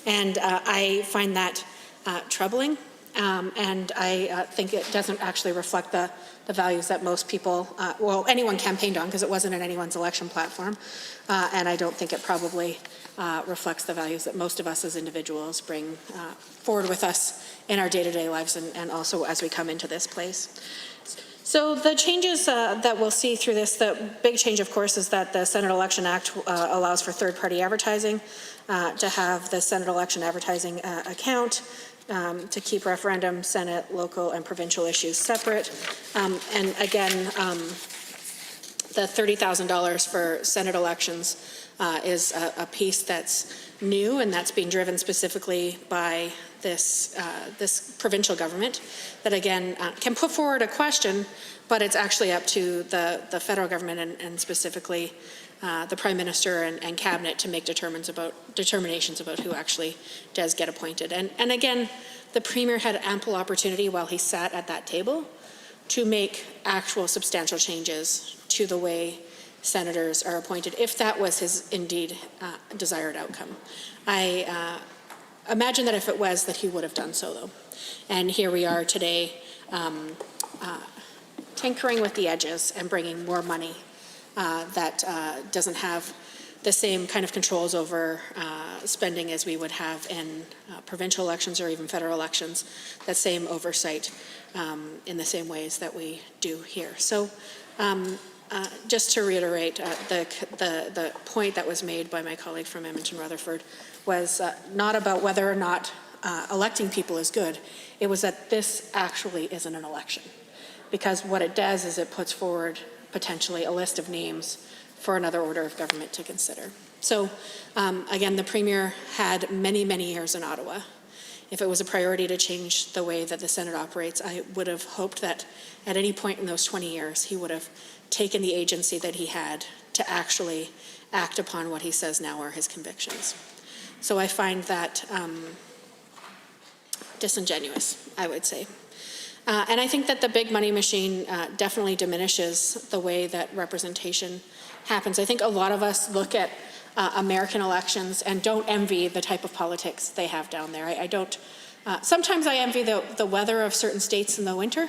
And I find that troubling, and I think it doesn't actually reflect the values that most people, anyone campaigned on, because it wasn't in anyone's election platform, and I don't think it probably reflects the values that most of us as individuals bring forward with us in our day-to-day lives and also as we come into this place. So the changes that we'll see through this, the big change, of course, is that the Senate Election Act allows for third-party advertising, to have the Senate Election Advertising account, to keep referendum, Senate, local, and provincial issues separate. And again, the $30,000 for Senate elections is a piece that's new, and that's being driven specifically by this provincial government that, again, can put forward a question, but it's actually up to the federal government and specifically the Prime Minister and Cabinet to make determinations about who actually does get appointed. And again, the Premier had ample opportunity while he sat at that table to make actual substantial changes to the way senators are appointed, if that was his indeed desired outcome. I imagine that if it was, that he would have done so, though. And here we are today tinkering with the edges and bringing more money that doesn't have the same kind of controls over spending as we would have in provincial elections or even federal elections, that same oversight in the same ways that we do here. So just to reiterate, the point that was made by my colleague from Edmonton Rutherford was not about whether or not electing people is good. It was that this actually isn't an election. Because what it does is it puts forward potentially a list of names for another order of government to consider. So again, the Premier had many, many years in Ottawa. If it was a priority to change the way that the Senate operates, I would have hoped that at any point in those 20 years, he would have taken the agency that he had to actually act upon what he says now are his convictions. So I find that disingenuous, I would say. And I think that the big money machine definitely diminishes the way that representation happens. I think a lot of us look at American elections and don't envy the type of politics they have down there. I don't. Sometimes I envy the weather of certain states in the winter,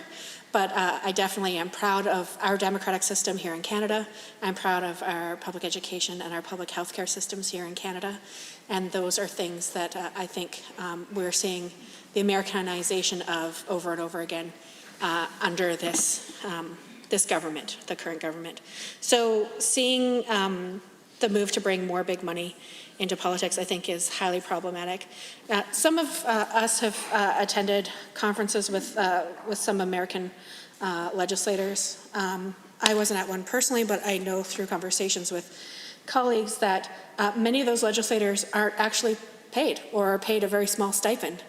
but I definitely am proud of our democratic system here in Canada. I'm proud of our public education and our public healthcare systems here in Canada. And those are things that I think we're seeing the Americanization of over and over again under this government, the current government. So seeing the move to bring more big money into politics, I think, is highly problematic. Some of us have attended conferences with some American legislators. I wasn't at one personally, but I know through conversations with colleagues that many of those legislators aren't actually paid or are paid a very small stipend.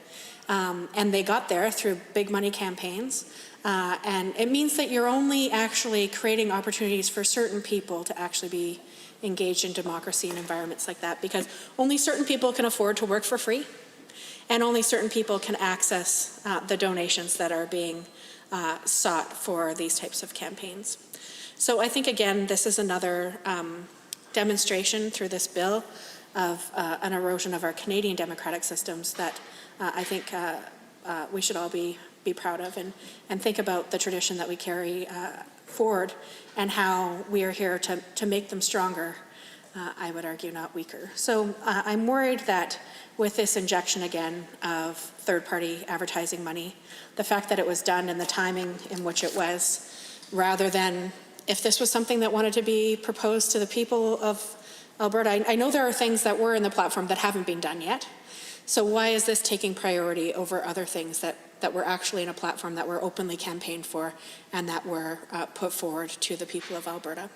And they got there through big money campaigns. And it means that you're only actually creating opportunities for certain people to actually be engaged in democracy in environments like that, because only certain people can afford to work for free, and only certain people can access the donations that are being sought for these types of campaigns. So I think, again, this is another demonstration through this bill of an erosion of our Canadian democratic systems that I think we should all be proud of, and think about the tradition that we carry forward and how we are here to make them stronger, I would argue, not weaker. So I'm worried that with this injection again of third-party advertising money, the fact that it was done and the timing in which it was, rather than if this was something that wanted to be proposed to the people of Alberta. I know there are things that were in the platform that haven't been done yet. So why is this taking priority over other things that were actually in a platform that were openly campaigned for and that were put forward to the people of Alberta?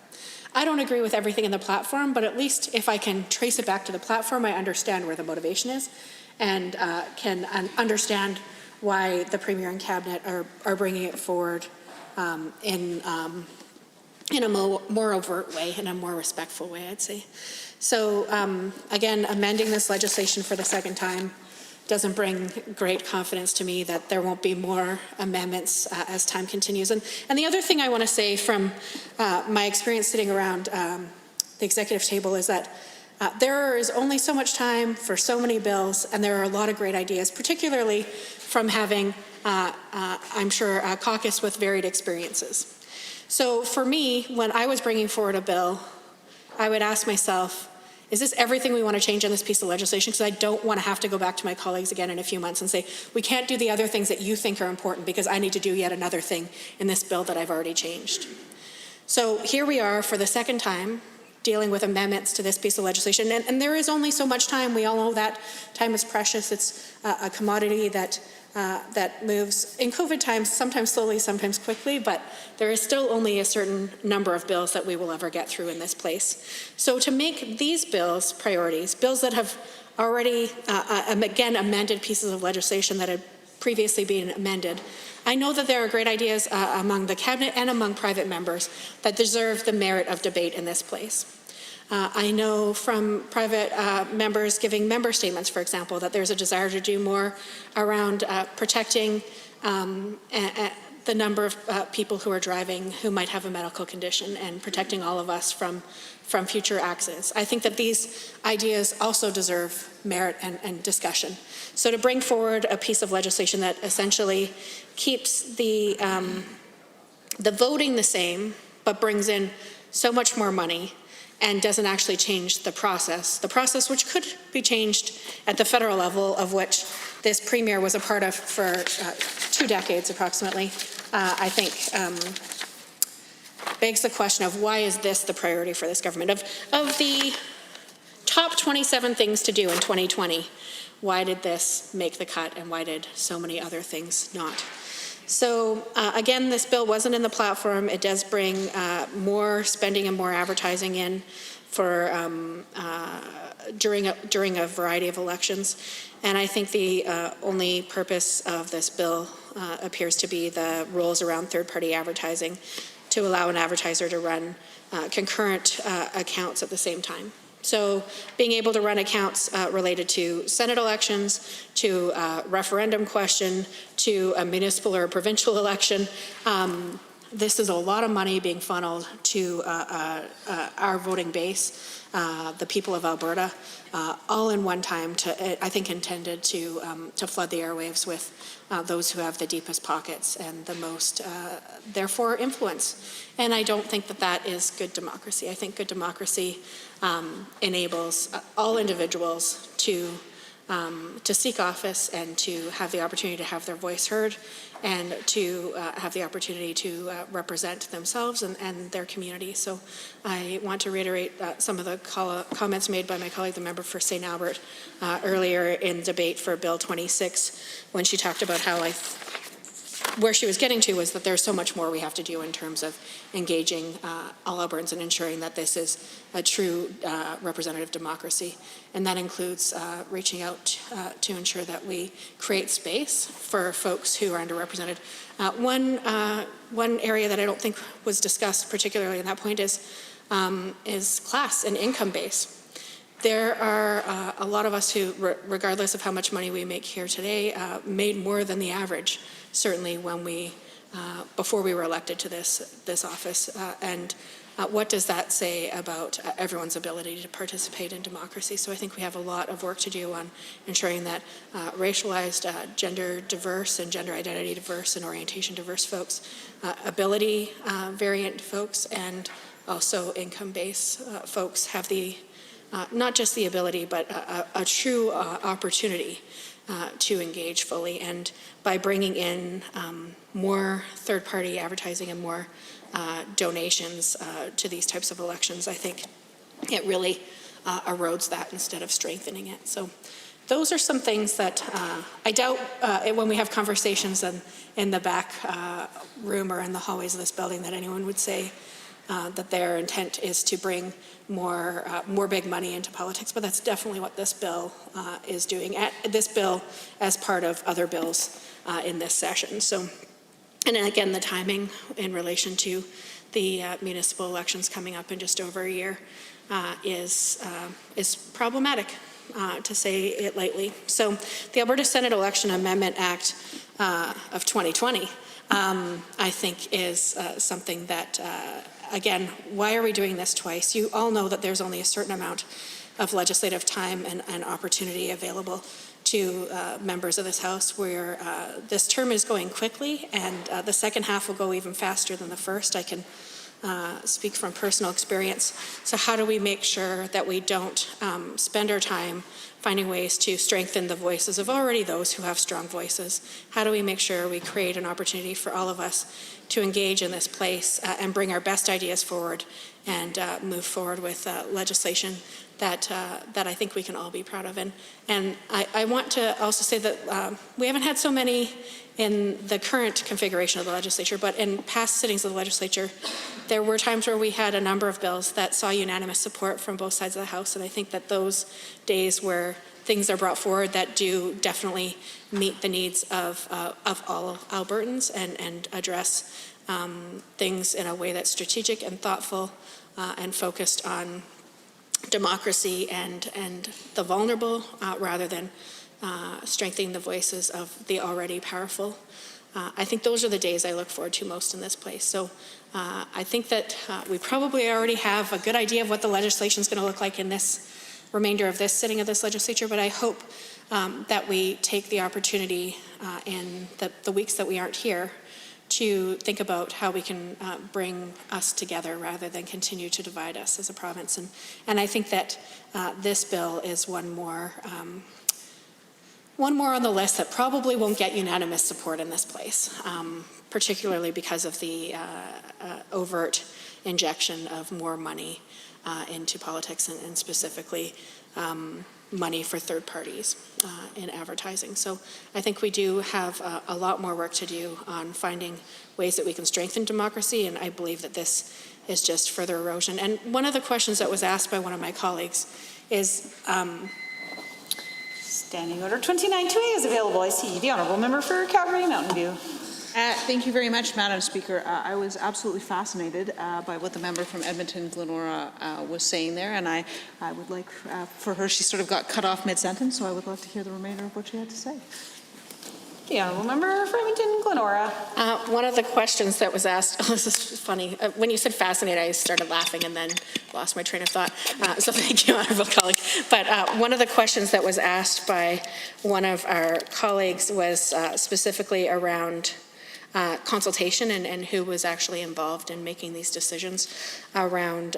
I don't agree with everything in the platform, but at least if I can trace it back to the platform, I understand where the motivation is and can understand why the Premier and Cabinet are bringing it forward in a more overt way, in a more respectful way, I'd say. So again, amending this legislation for the second time doesn't bring great confidence to me that there won't be more amendments as time continues. And the other thing I want to say from my experience sitting around the executive table is that there is only so much time for so many bills, and there are a lot of great ideas, particularly from having, I'm sure, a caucus with varied experiences. So for me, when I was bringing forward a bill, I would ask myself, is this everything we want to change on this piece of legislation? Because I don't want to have to go back to my colleagues again in a few months and say, we can't do the other things that you think are important because I need to do yet another thing in this bill that I've already changed. So here we are for the second time dealing with amendments to this piece of legislation. And there is only so much time. We all know that time is precious. It's a commodity that moves in COVID times, sometimes slowly, sometimes quickly, but there is still only a certain number of bills that we will ever get through in this place. So to make these bills priorities, bills that have already, again, amended pieces of legislation that had previously been amended, I know that there are great ideas among the Cabinet and among private members that deserve the merit of debate in this place. I know from private members giving member statements, for example, that there's a desire to do more around protecting the number of people who are driving who might have a medical condition and protecting all of us from future accidents. I think that these ideas also deserve merit and discussion. So to bring forward a piece of legislation that essentially keeps the voting the same, but brings in so much more money, and doesn't actually change the process which could be changed at the federal level, of which this premier was a part of for 2 decades approximately, I think begs the question of why is this the priority for this government? Of the top 27 things to do in 2020, why did this make the cut and why did so many other things not? So again, this bill wasn't in the platform. It does bring more spending and more advertising in for during a variety of elections. And I think the only purpose of this bill appears to be the rules around third-party advertising to allow an advertiser to run concurrent accounts at the same time. So being able to run accounts related to Senate elections, to a referendum question, to a municipal or a provincial election, this is a lot of money being funneled to our voting base, the people of Alberta, all in one time, I think intended to flood the airwaves with those who have the deepest pockets and the most, therefore, influence. And I don't think that that is good democracy. I think good democracy enables all individuals to seek office and to have the opportunity to have their voice heard and to have the opportunity to represent themselves and their community. So I want to reiterate some of the comments made by my colleague, the member for St. Albert, earlier in debate for Bill 26, when she talked about how where she was getting to was that there's so much more we have to do in terms of engaging all Albertans and ensuring that this is a true representative democracy. And that includes reaching out to ensure that we create space for folks who are underrepresented. One area that I don't think was discussed particularly in that point is class and income base. There are a lot of us who, regardless of how much money we make here today, made more than the average, certainly when before we were elected to this office. And what does that say about everyone's ability to participate in democracy? So I think we have a lot of work to do on ensuring that racialized, gender diverse, and gender identity diverse and orientation diverse folks, ability variant folks, and also income-based folks have the not just the ability, but a true opportunity to engage fully. And by bringing in more third-party advertising and more donations to these types of elections, I think it really erodes that instead of strengthening it. So those are some things that I doubt when we have conversations in the back room or in the hallways of this building that anyone would say that their intent is to bring more big money into politics, but that's definitely what this bill is doing. This bill as part of other bills in this session. So, and then again, the timing in relation to the municipal elections coming up in just over a year is problematic, to say it lightly. So, the Alberta Senate Election Amendment Act of 2020, I think, is something that. Again, why are we doing this twice? You all know that there's only a certain amount of legislative time and opportunity available to members of this House, where this term is going quickly, and the second half will go even faster than the first. I can speak from personal experience. So how do we make sure that we don't spend our time finding ways to strengthen the voices of already those who have strong voices? How do we make sure we create an opportunity for all of us to engage in this place and bring our best ideas forward and move forward with legislation that I think we can all be proud of? And I want to also say that we haven't had so many in the current configuration of the legislature, but in past sittings of the legislature, there were times where we had a number of bills that saw unanimous support from both sides of the House, and I think that those days where things are brought forward that do definitely meet the needs of all Albertans and address things in a way that's strategic and thoughtful and focused on democracy and the vulnerable rather than strengthening the voices of the already powerful. I think those are the days I look forward to most in this place. So I think that we probably already have a good idea of what the legislation is going to look like in this remainder of this sitting of this legislature, but I hope that we take the opportunity in the weeks that we aren't here to think about how we can bring us together rather than continue to divide us as a province. And I think that this bill is one more on the list that probably won't get unanimous support in this place, particularly because of the overt injection of more money into politics and specifically money for third parties in advertising. So I think we do have a lot more work to do on finding ways that we can strengthen democracy, and I believe that this is just further erosion. And one of the questions that was asked by one of my colleagues is... Standing Order 29-2A is available. I see the Honourable Member for Calgary Mountain View. Thank you very much, Madam Speaker. I was absolutely fascinated by what the member from Edmonton, Glenora, was saying there, and I would like for her, she sort of got cut off mid-sentence, so I would love to hear the remainder of what she had to say. The Honourable Member for Edmonton, Glenora. One of the questions that was asked, this is funny, when you said fascinated, I started laughing and then lost my train of thought, so thank you, Honourable colleague. But one of the questions that was asked by one of our colleagues was specifically around consultation and who was actually involved in making these decisions around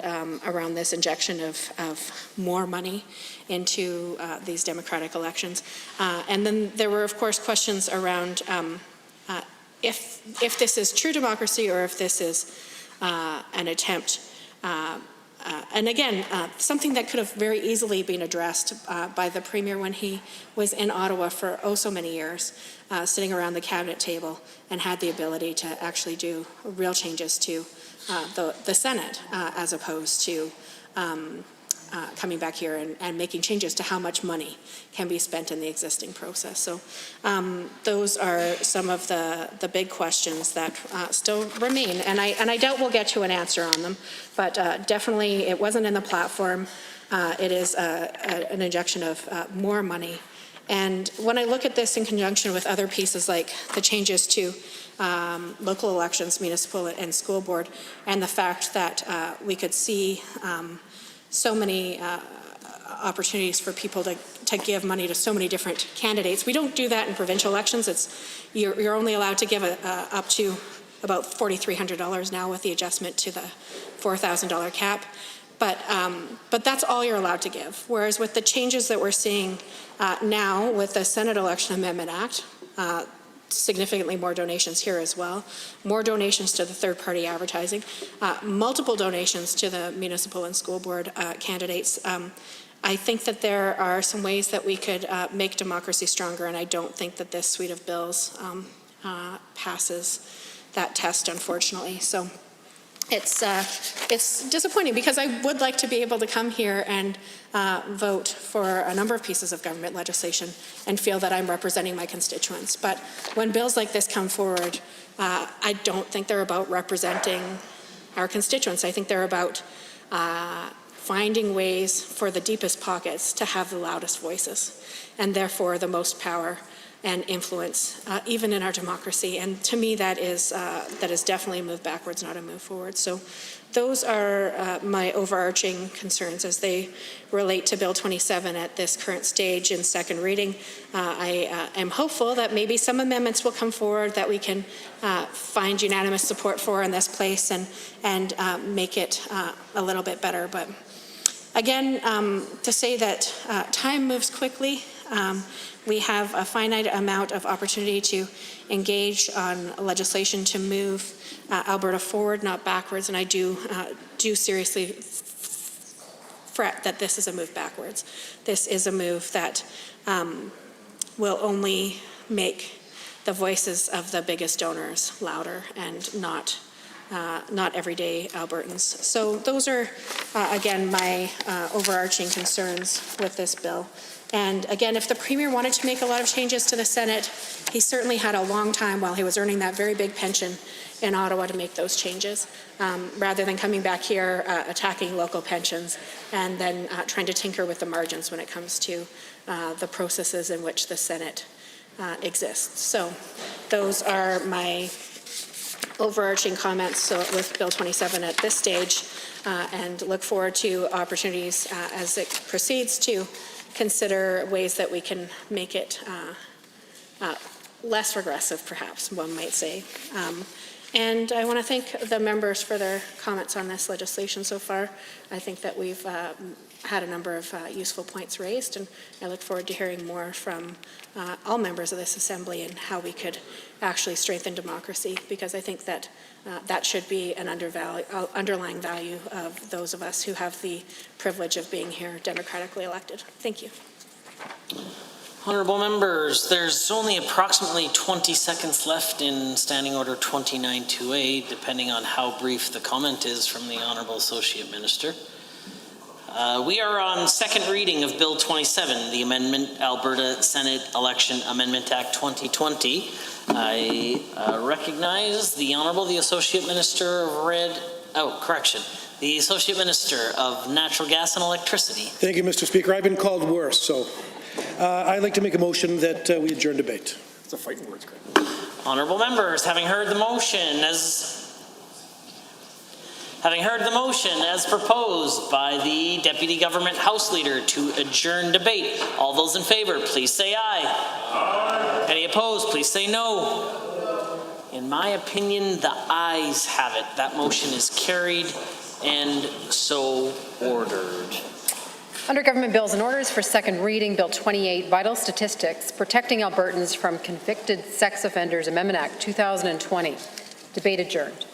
this injection of more money into these democratic elections. And then there were, of course, questions around if this is true democracy or if this is an attempt. And again, something that could have very easily been addressed by the Premier when he was in Ottawa for so many years, sitting around the cabinet table and had the ability to actually do real changes to the Senate as opposed to coming back here and making changes to how much money can be spent in the existing process. So those are some of the big questions that still remain, and I doubt we'll get to an answer on them, but definitely it wasn't in the platform. It is an injection of more money. And when I look at this in conjunction with other pieces like the changes to local elections, municipal and school board, and the fact that we could see so many opportunities for people to give money to so many different candidates. We don't do that in provincial elections. You're only allowed to give up to about $4,300 now with the adjustment to the $4,000 cap. But that's all you're allowed to give. Whereas with the changes that we're seeing now with the Senate Election Amendment Act, significantly more donations here as well, more donations to the third-party advertising, multiple donations to the municipal and school board candidates. I think that there are some ways that we could make democracy stronger, and I don't think that this suite of bills passes that test, unfortunately. So it's disappointing because I would like to be able to come here and vote for a number of pieces of government legislation and feel that I'm representing my constituents. But when bills like this come forward, I don't think they're about representing our constituents. I think they're about finding ways for the deepest pockets to have the loudest voices and therefore the most power and influence, even in our democracy. And to me, that is definitely a move backwards, not a move forward. So those are my overarching concerns as they relate to Bill 27 at this current stage in second reading. I am hopeful that maybe some amendments will come forward that we can find unanimous support for in this place and make it a little bit better. But again, to say that time moves quickly, we have a finite amount of opportunity to engage on legislation to move Alberta forward, not backwards, and I do seriously fret that this is a move backwards. This is a move that will only make the voices of the biggest donors louder and not everyday Albertans. So those are, again, my overarching concerns with this bill. And again, if the Premier wanted to make a lot of changes to the Senate, he certainly had a long time while he was earning that very big pension in Ottawa to make those changes, rather than coming back here attacking local pensions and then trying to tinker with the margins when it comes to the processes in which the Senate exists. So those are my overarching comments with Bill 27 at this stage, and look forward to opportunities as it proceeds to consider ways that we can make it less regressive, perhaps, one might say. And I want to thank the members for their comments on this legislation so far. I think that we've had a number of useful points raised, and I look forward to hearing more from all members of this Assembly and how we could actually strengthen democracy, because I think that that should be an underlying value of those of us who have the privilege of being here democratically elected. Thank you. Honourable members, there's only approximately 20 seconds left in Standing Order 29-2A, depending on how brief the comment is from the Honourable Associate Minister. We are on second reading of Bill 27, the Amendment Alberta Senate Election Amendment Act 2020. I recognize the Honourable, the Associate Minister of the Associate Minister of Natural Gas and Electricity. Thank you, Mr. Speaker. I've been called worse, so I'd like to make a motion that we adjourn debate. It's a fighting words, Craig. Honourable members, having heard the motion as proposed by the Deputy Government House Leader to adjourn debate, all those in favour, please say aye. Aye. Any opposed, please say no. In my opinion, the ayes have it. That motion is carried and so ordered. Under Government Bills and Orders for second reading, Bill 28, Vital Statistics, Protecting Albertans from Convicted Sex Offenders Amendment Act 2020. Debate adjourned.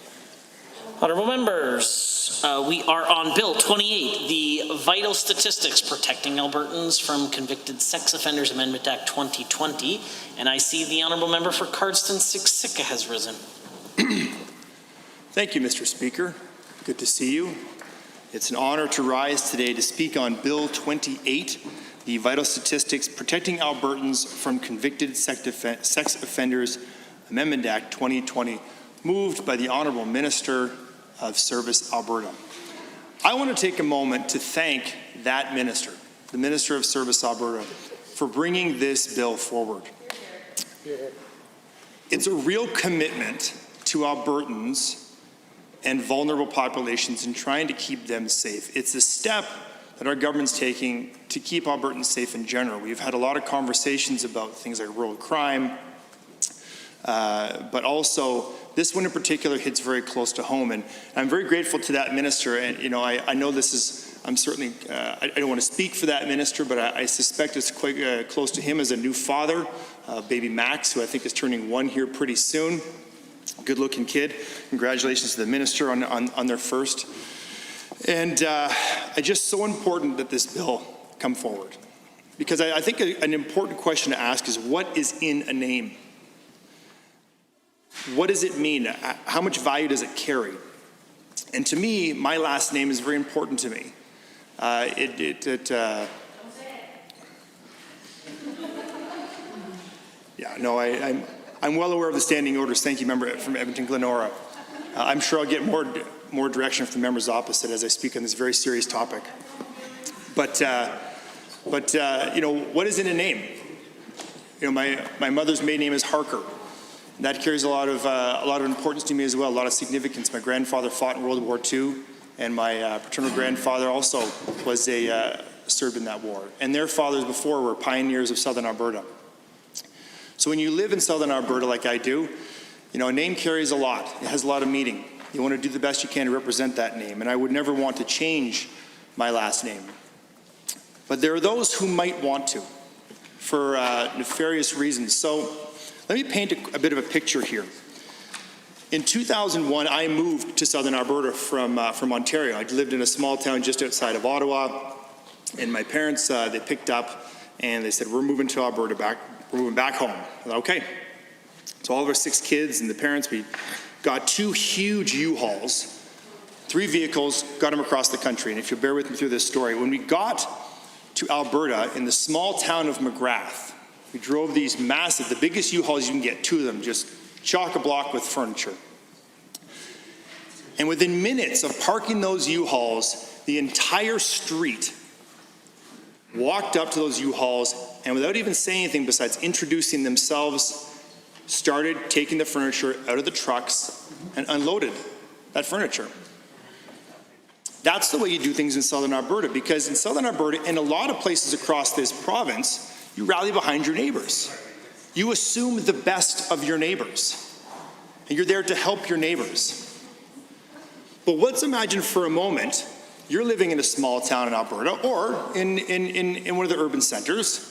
Honourable members, we are on Bill 28, the Vital Statistics Protecting Albertans from Convicted Sex Offenders Amendment Act 2020, and I see the Honourable Member for Cardston-Siksika has risen. Thank you, Mr. Speaker. Good to see you. It's an honor to rise today to speak on Bill 28, the Vital Statistics Protecting Albertans from Convicted Sex Offenders Amendment Act 2020, moved by the Honourable Minister of Service Alberta. I want to take a moment to thank that minister, the Minister of Service Alberta, for bringing this bill forward. It's a real commitment to Albertans and vulnerable populations and trying to keep them safe. It's a step that our government's taking to keep Albertans safe in general. We've had a lot of conversations about things like rural crime, but also this one in particular hits very close to home. And I'm very grateful to that minister. And I know this is, I'm certainly, I don't want to speak for that minister, but I suspect it's quite close to him as a new father, baby Max, who I think is turning 1 here pretty soon. Good-looking kid. Congratulations to the minister on their first. And it's just so important that this bill come forward. Because I think an important question to ask is, what is in a name? What does it mean? How much value does it carry? And to me, my last name is very important to me. I'm well aware of the standing orders. Thank you, member from Edmonton Glenora. I'm sure I'll get more direction from the members opposite as I speak on this very serious topic. But what is in a name? My mother's maiden name is Harker. That carries a lot of importance to me as well, a lot of significance. My grandfather fought in World War II, and my paternal grandfather also was served in that war. And their fathers before were pioneers of Southern Alberta. So when you live in Southern Alberta like I do, a name carries a lot. It has a lot of meaning. You want to do the best you can to represent that name, and I would never want to change my last name. But there are those who might want to, for nefarious reasons. So let me paint a bit of a picture here. In 2001, I moved to Southern Alberta from Ontario. I lived in a small town just outside of Ottawa, and my parents, they picked up and they said, we're moving to Alberta we're moving back home. I thought, okay. So all of our 6 kids and the parents, we got 2 huge U-Hauls, 3 vehicles, got them across the country. And if you'll bear with me through this story, when we got to Alberta in the small town of McGrath, we drove these massive, the biggest U-Hauls you can get, 2 of them, just chock-a-block with furniture. And within minutes of parking those U-Hauls, the entire street walked up to those U-Hauls and without even saying anything besides introducing themselves, started taking the furniture out of the trucks and unloaded that furniture. That's the way you do things in Southern Alberta, because in Southern Alberta and a lot of places across this province, you rally behind your neighbors. You assume the best of your neighbors, and you're there to help your neighbors. But let's imagine for a moment you're living in a small town in Alberta or in one of the urban centers.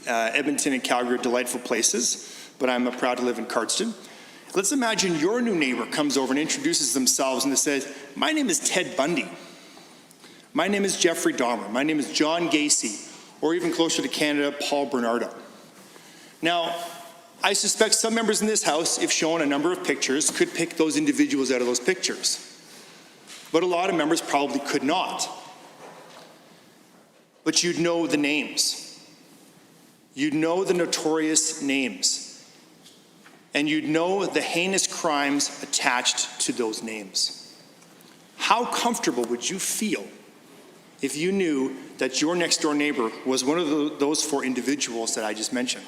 Edmonton and Calgary are delightful places, but I'm proud to live in Cardston. Let's imagine your new neighbor comes over and introduces themselves and they say, "My name is Ted Bundy. My name is Jeffrey Dahmer. My name is John Gacy," or even closer to Canada, Paul Bernardo. Now, I suspect some members in this House, if shown a number of pictures, could pick those individuals out of those pictures. But a lot of members probably could not. But you'd know the names. You'd know the notorious names. And you'd know the heinous crimes attached to those names. How comfortable would you feel if you knew that your next door neighbor was one of those four individuals that I just mentioned?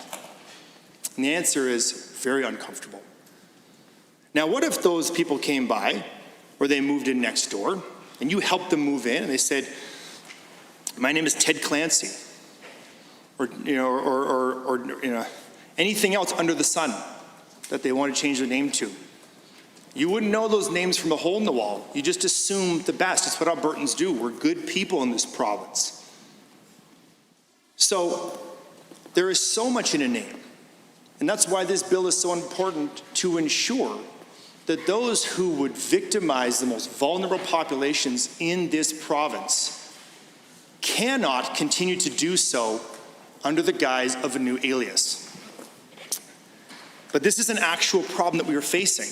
And the answer is very uncomfortable. Now, what if those people came by, or they moved in next door, and you helped them move in, and they said, "My name is Ted Clancy," or anything else under the sun that they want to change their name to? You wouldn't know those names from a hole in the wall. You just assume the best. It's what Albertans do. We're good people in this province. So there is so much in a name. And that's why this bill is so important, to ensure that those who would victimize the most vulnerable populations in this province cannot continue to do so under the guise of a new alias. But this is an actual problem that we are facing.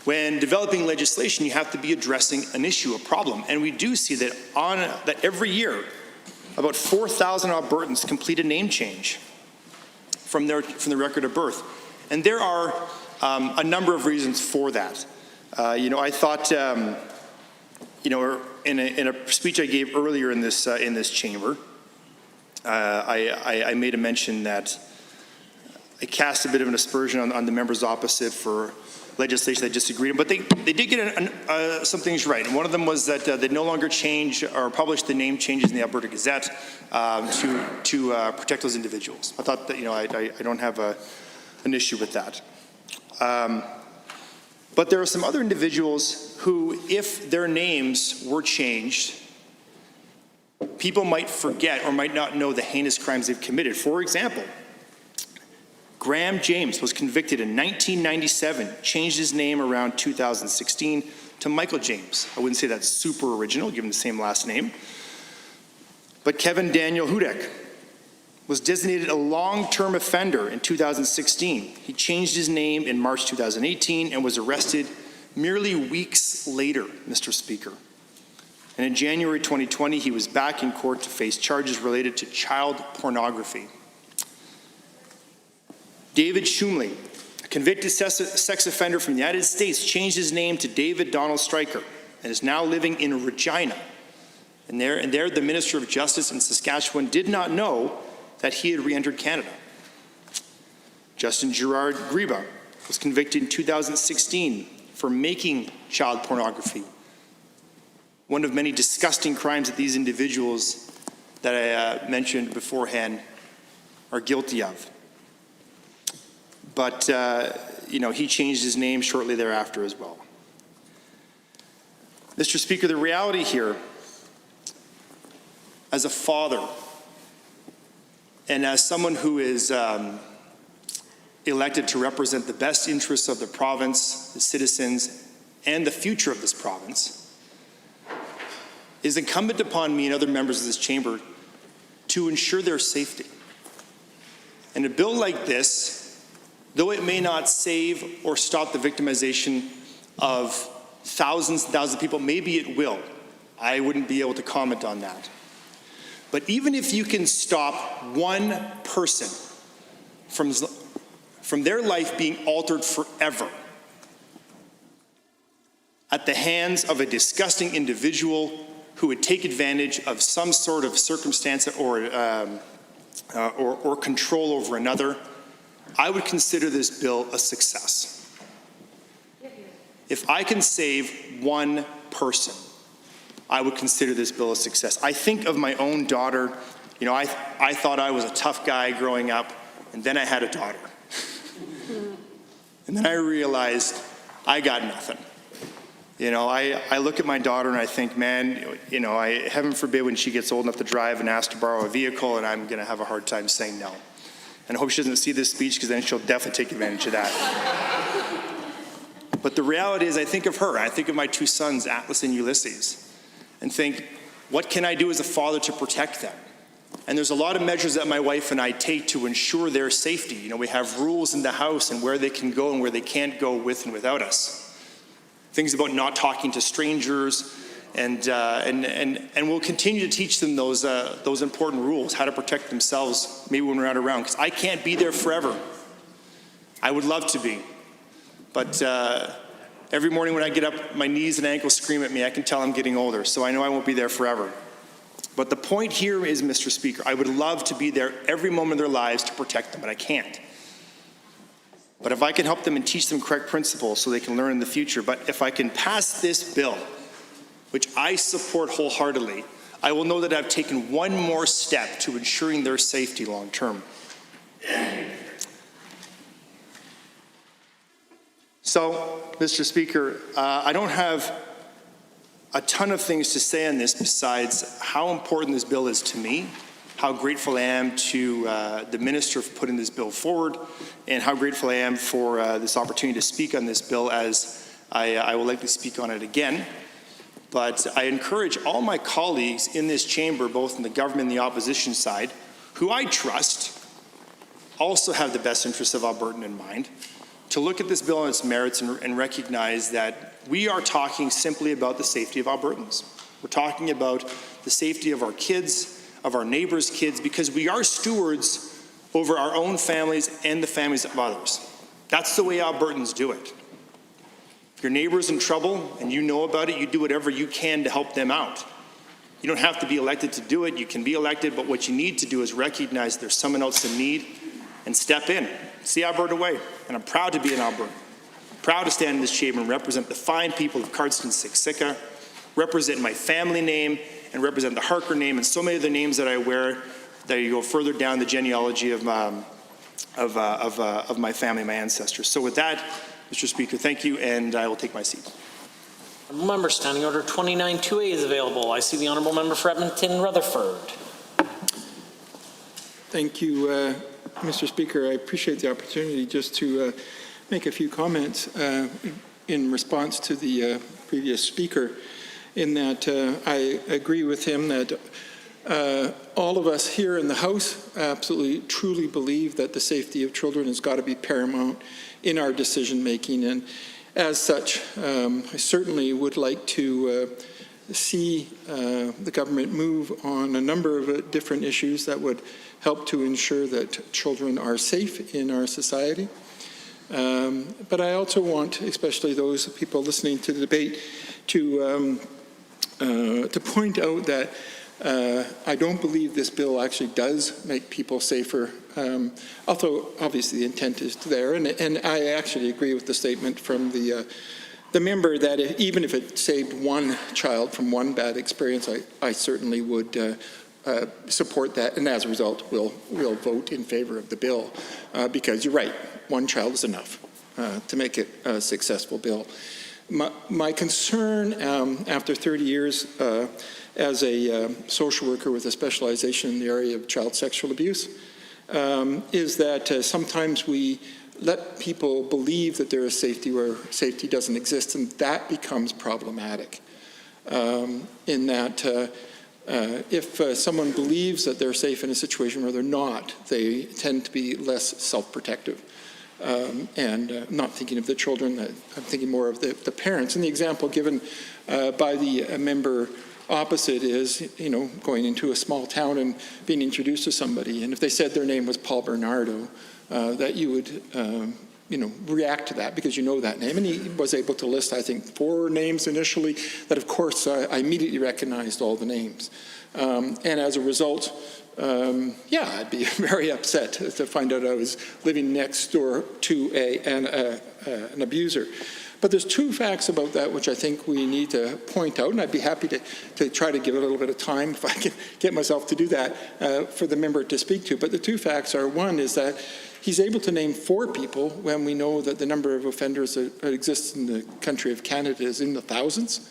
When developing legislation, you have to be addressing an issue, a problem. And we do see that every year, about 4,000 Albertans complete a name change from the record of birth. And there are a number of reasons for that. I thought, in a speech I gave earlier in this chamber, I made a mention that I cast a bit of an aspersion on the members opposite for legislation that disagreed, but they did get some things right. And one of them was that they no longer change or publish the name changes in the Alberta Gazette to protect those individuals. I thought that, I don't have an issue with that. But there are some other individuals who, if their names were changed, people might forget or might not know the heinous crimes they've committed. For example, Graham James was convicted in 1997, changed his name around 2016 to Michael James. I wouldn't say that's super original, given the same last name. But Kevin Daniel Hudek was designated a long-term offender in 2016. He changed his name in March 2018 and was arrested merely weeks later, Mr. Speaker. And in January 2020, he was back in court to face charges related to child pornography. David Shumley, a convicted sex offender from the United States, changed his name to David Donald Stryker and is now living in Regina. And there, the Minister of Justice in Saskatchewan did not know that he had re-entered Canada. Justin Gerard Greba was convicted in 2016 for making child pornography, one of many disgusting crimes that these individuals that I mentioned beforehand are guilty of. But, he changed his name shortly thereafter as well. Mr. Speaker, the reality here, as a father and as someone who is elected to represent the best interests of the province, the citizens, and the future of this province, is incumbent upon me and other members of this chamber to ensure their safety. And a bill like this, though it may not save or stop the victimization of thousands and thousands of people, maybe it will. I wouldn't be able to comment on that. But even if you can stop one person from their life being altered forever at the hands of a disgusting individual who would take advantage of some sort of circumstance or control over another, I would consider this bill a success. If I can save one person, I would consider this bill a success. I think of my own daughter. I thought I was a tough guy growing up. And then I had a daughter. And then I realized I got nothing. You know, I look at my daughter and I think, man, you know, heaven forbid when she gets old enough to drive and ask to borrow a vehicle, and I'm going to have a hard time saying no. And I hope she doesn't see this speech, because then she'll definitely take advantage of that. But the reality is, I think of her. I think of my two sons, Atlas and Ulysses, and think, what can I do as a father to protect them? And there's a lot of measures that my wife and I take to ensure their safety. You know, we have rules in the house and where they can go and where they can't go with and without us. Things about not talking to strangers, and we'll continue to teach them those important rules, how to protect themselves, maybe when we're not around. Because I can't be there forever. I would love to be, but every morning when I get up, my knees and ankles scream at me. I can tell I'm getting older, so I know I won't be there forever. But the point here is, Mr. Speaker, I would love to be there every moment of their lives to protect them, but I can't. But if I can help them and teach them correct principles so they can learn in the future, but if I can pass this bill, which I support wholeheartedly, I will know that I've taken one more step to ensuring their safety long term. So, Mr. Speaker, I don't have a ton of things to say on this besides how important this bill is to me, how grateful I am to the minister for putting this bill forward, and how grateful I am for this opportunity to speak on this bill, as I will likely speak on it again. But I encourage all my colleagues in this chamber, both in the government and the opposition side, who I trust also have the best interests of Albertan in mind, to look at this bill and its merits and recognize that we are talking simply about the safety of Albertans. We're talking about the safety of our kids, of our neighbors' kids, because we are stewards over our own families and the families of others. That's the way Albertans do it. If your neighbor's in trouble and you know about it, you do whatever you can to help them out. You don't have to be elected to do it. You can be elected, but what you need to do is recognize there's someone else in need and step in. It's the Alberta way, and I'm proud to be an Albertan. I'm proud to stand in this chamber and represent the fine people of Cardston-Siksika, represent my family name, and represent the Harker name, and so many of the names that I wear that you go further down the genealogy of my family, my ancestors. So with that, Mr. Speaker, thank you, and I will take my seat. Member, Standing Order 29-2A is available. I see the Honourable Member for Edmonton Rutherford. Thank you, Mr. Speaker. I appreciate the opportunity just to make a few comments in response to the previous speaker, in that I agree with him that all of us here in the House absolutely truly believe that the safety of children has got to be paramount in our decision making, and as such, I certainly would like to see the government move on a number of different issues that would help to ensure that children are safe in our society. But I also want, especially those people listening to the debate, to point out that I don't believe this bill actually does make people safer, although obviously the intent is there, and I actually agree with the statement from the member that even if it saved one child from one bad experience, I certainly would support that, and as a result, we'll vote in favor of the bill, because you're right, one child is enough to make it a successful bill. My concern after 30 years as a social worker with a specialization in the area of child sexual abuse is that sometimes we let people believe that there is safety where safety doesn't exist, and that becomes problematic. In that if someone believes that they're safe in a situation where they're not, they tend to be less self-protective. And not thinking of the children, I'm thinking more of the parents. And the example given by the member opposite is, going into a small town and being introduced to somebody, and if they said their name was Paul Bernardo, that you would, react to that because you know that name. And he was able to list, I think, 4 names initially that, of course, I immediately recognized all the names. And as a result, I'd be very upset to find out I was living next door to an abuser. But there's two facts about that which I think we need to point out, and I'd be happy to try to give a little bit of time if I can get myself to do that for the member to speak to. But the two facts are, one is that he's able to name 4 people when we know that the number of offenders that exists in the country of Canada is in the thousands.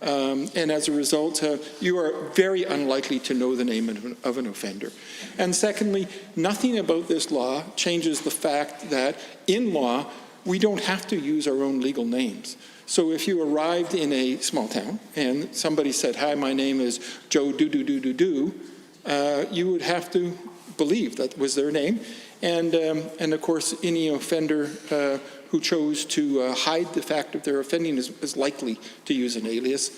And as a result, you are very unlikely to know the name of an offender. And secondly, nothing about this law changes the fact that in law, we don't have to use our own legal names. So if you arrived in a small town and somebody said, "Hi, my name is Joe do-do-do-do-do," you would have to believe that was their name. And of course, any offender who chose to hide the fact of their offending is likely to use an alias.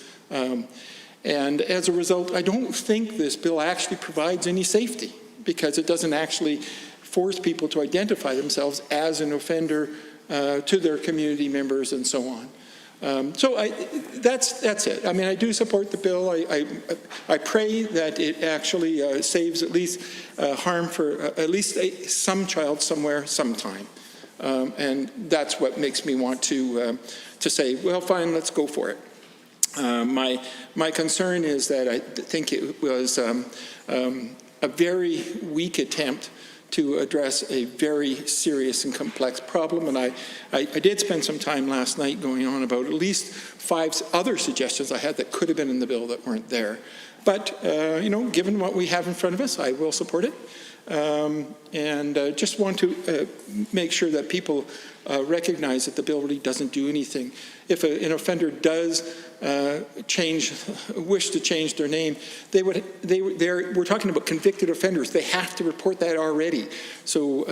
And as a result, I don't think this bill actually provides any safety, because it doesn't actually force people to identify themselves as an offender to their community members and so on. That's it. I mean, I do support the bill. I pray that it actually saves at least harm for at least some child somewhere, sometime. And that's what makes me want to say, well, fine, let's go for it. My concern is that I think it was a very weak attempt to address a very serious and complex problem. And I did spend some time last night going on about at least 5 other suggestions I had that could have been in the bill that weren't there. But, given what we have in front of us, I will support it. And just want to make sure that people recognize that the bill really doesn't do anything. If an offender does wish to change their name, we're talking about convicted offenders. They have to report that already. So,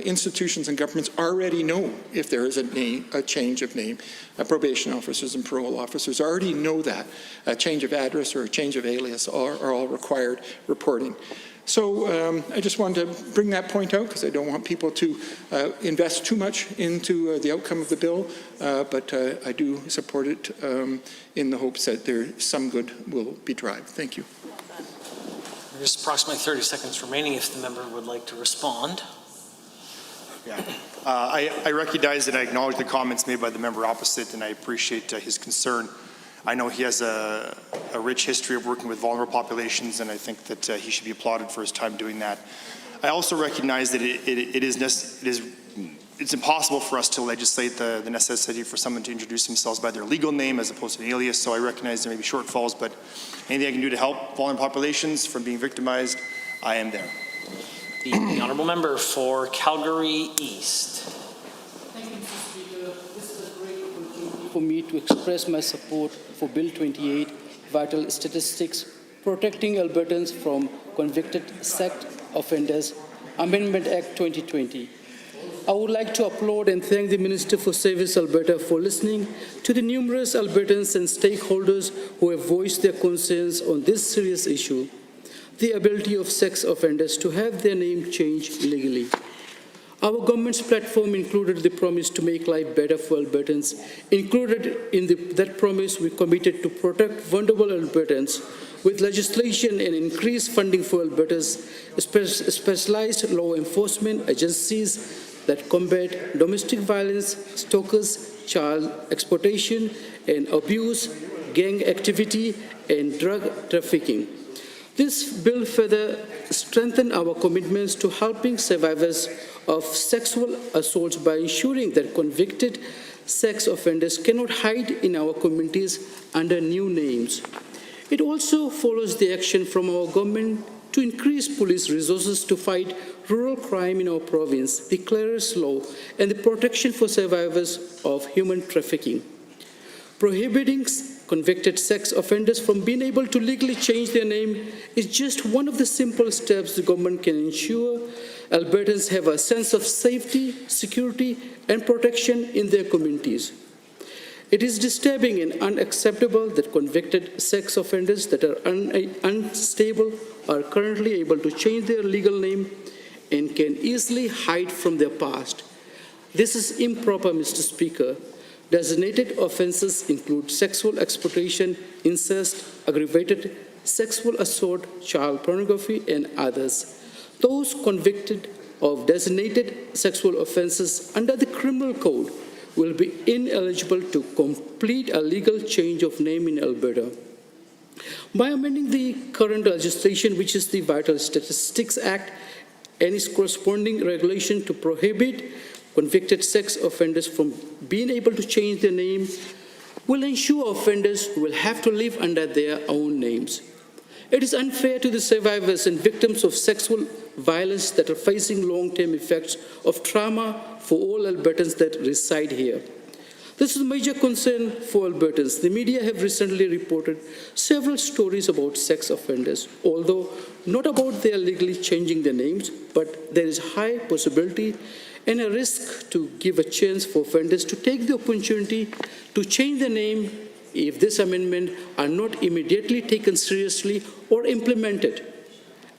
institutions and governments already know if there is a change of name. Probation officers and parole officers already know that. A change of address or a change of alias are all required reporting. So I just wanted to bring that point out because I don't want people to invest too much into the outcome of the bill, but I do support it in the hopes that some good will be derived. Thank you. There's approximately 30 seconds remaining if the member would like to respond. Yeah, I recognize and I acknowledge the comments made by the member opposite, and I appreciate his concern. I know he has a rich history of working with vulnerable populations, and I think that he should be applauded for his time doing that. I also recognize that it's impossible for us to legislate the necessity for someone to introduce themselves by their legal name as opposed to an alias, so I recognize there may be shortfalls, but anything I can do to help vulnerable populations from being victimized, I am there. The honourable member for Calgary East. Thank you, Mr. Speaker. This is a great opportunity for me to express my support for Bill 28, Vital Statistics, Protecting Albertans from Convicted Sex Offenders, Amendment Act 2020. I would like to applaud and thank the Minister for Service Alberta for listening to the numerous Albertans and stakeholders who have voiced their concerns on this serious issue, the ability of sex offenders to have their name changed legally. Our government's platform included the promise to make life better for Albertans. Included in that promise, we committed to protect vulnerable Albertans with legislation and increased funding for Alberta's specialized law enforcement agencies that combat domestic violence, stalkers, child exploitation and abuse, gang activity, and drug trafficking. This bill further strengthened our commitments to helping survivors of sexual assaults by ensuring that convicted sex offenders cannot hide in our communities under new names. It also follows the action from our government to increase police resources to fight rural crime in our province, the Clearance Law, and the protection for survivors of human trafficking. Prohibiting convicted sex offenders from being able to legally change their name is just one of the simple steps the government can ensure Albertans have a sense of safety, security, and protection in their communities. It is disturbing and unacceptable that convicted sex offenders that are unstable are currently able to change their legal name and can easily hide from their past. This is improper, Mr. Speaker. Designated offenses include sexual exploitation, incest, aggravated sexual assault, child pornography, and others. Those convicted of designated sexual offenses under the criminal code will be ineligible to complete a legal change of name in Alberta. By amending the current legislation, which is the Vital Statistics Act, and its corresponding regulation to prohibit convicted sex offenders from being able to change their name, will ensure offenders will have to live under their own names. It is unfair to the survivors and victims of sexual violence that are facing long-term effects of trauma for all Albertans that reside here. This is a major concern for Albertans. The media have recently reported several stories about sex offenders, although not about their legally changing their names, but there is high possibility and a risk to give a chance for offenders to take the opportunity to change their name if this amendment are not immediately taken seriously or implemented.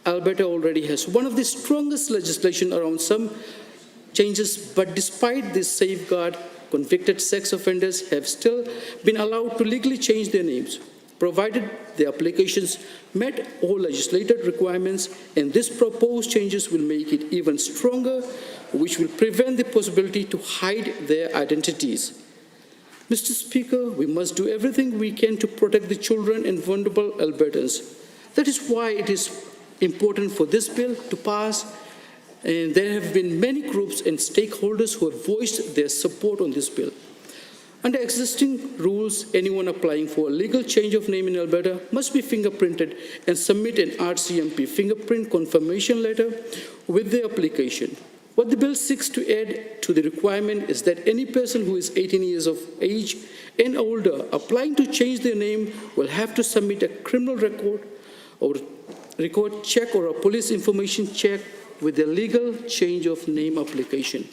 Alberta already has one of the strongest legislation around some changes, but despite this safeguard, convicted sex offenders have still been allowed to legally change their names, provided the applications met all legislated requirements, and these proposed changes will make it even stronger, which will prevent the possibility to hide their identities. Mr. Speaker, we must do everything we can to protect the children and vulnerable Albertans. That is why it is important for this bill to pass, and there have been many groups and stakeholders who have voiced their support on this bill. Under existing rules, anyone applying for a legal change of name in Alberta must be fingerprinted and submit an RCMP fingerprint confirmation letter with their application. What the bill seeks to add to the requirement is that any person who is 18 years of age and older applying to change their name will have to submit a criminal record check or a police information check with their legal change of name application.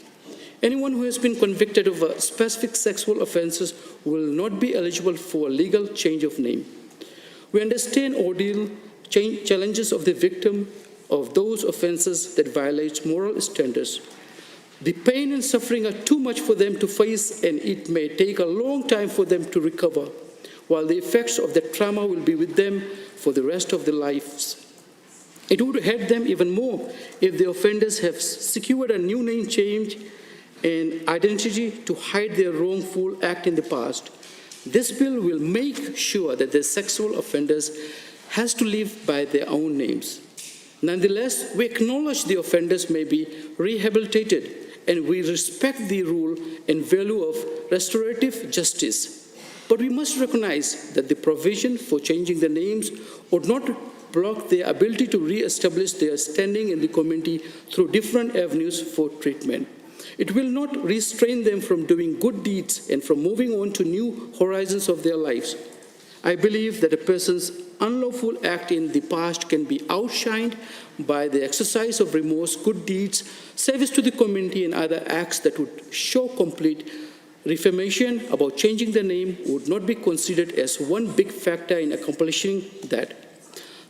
Anyone who has been convicted of specific sexual offenses will not be eligible for a legal change of name. We understand ordeal challenges of the victim of those offenses that violate moral standards. The pain and suffering are too much for them to face, and it may take a long time for them to recover, while the effects of the trauma will be with them for the rest of their lives. It would hurt them even more if the offenders have secured a new name change and identity to hide their wrongful act in the past. This bill will make sure that the sexual offenders has to live by their own names. Nonetheless, we acknowledge the offenders may be rehabilitated, and we respect the rule and value of restorative justice. But we must recognize that the provision for changing the names would not block their ability to re-establish their standing in the community through different avenues for treatment. It will not restrain them from doing good deeds and from moving on to new horizons of their lives. I believe that a person's unlawful act in the past can be outshined by the exercise of remorse, good deeds, service to the community, and other acts that would show complete reformation. About changing the name would not be considered as one big factor in accomplishing that.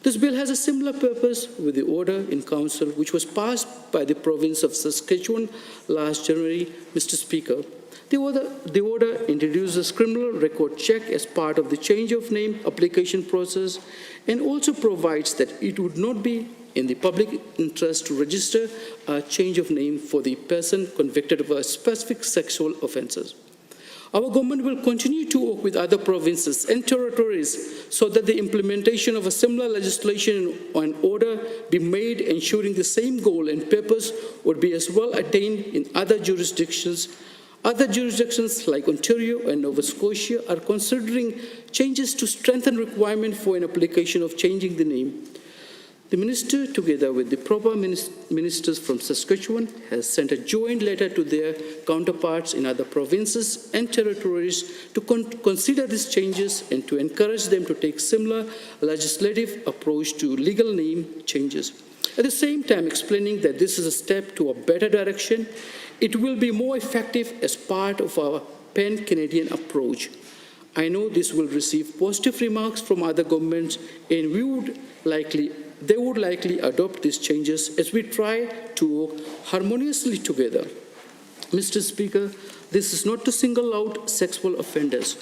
This bill has a similar purpose with the order in council, which was passed by the province of Saskatchewan last January, Mr. Speaker. The order introduces criminal record check as part of the change of name application process, and also provides that it would not be in the public interest to register a change of name for the person convicted of a specific sexual offenses. Our government will continue to work with other provinces and territories so that the implementation of a similar legislation and order be made, ensuring the same goal and purpose would be as well attained in other jurisdictions. Other jurisdictions like Ontario and Nova Scotia are considering changes to strengthen requirement for an application of changing the name. The minister, together with the proper ministers from Saskatchewan, has sent a joint letter to their counterparts in other provinces and territories to consider these changes and to encourage them to take similar legislative approach to legal name changes. At the same time, explaining that this is a step to a better direction, it will be more effective as part of our pan-Canadian approach. I know this will receive positive remarks from other governments, and they would likely adopt these changes as we try to work harmoniously together. Mr. Speaker, this is not to single out sexual offenders.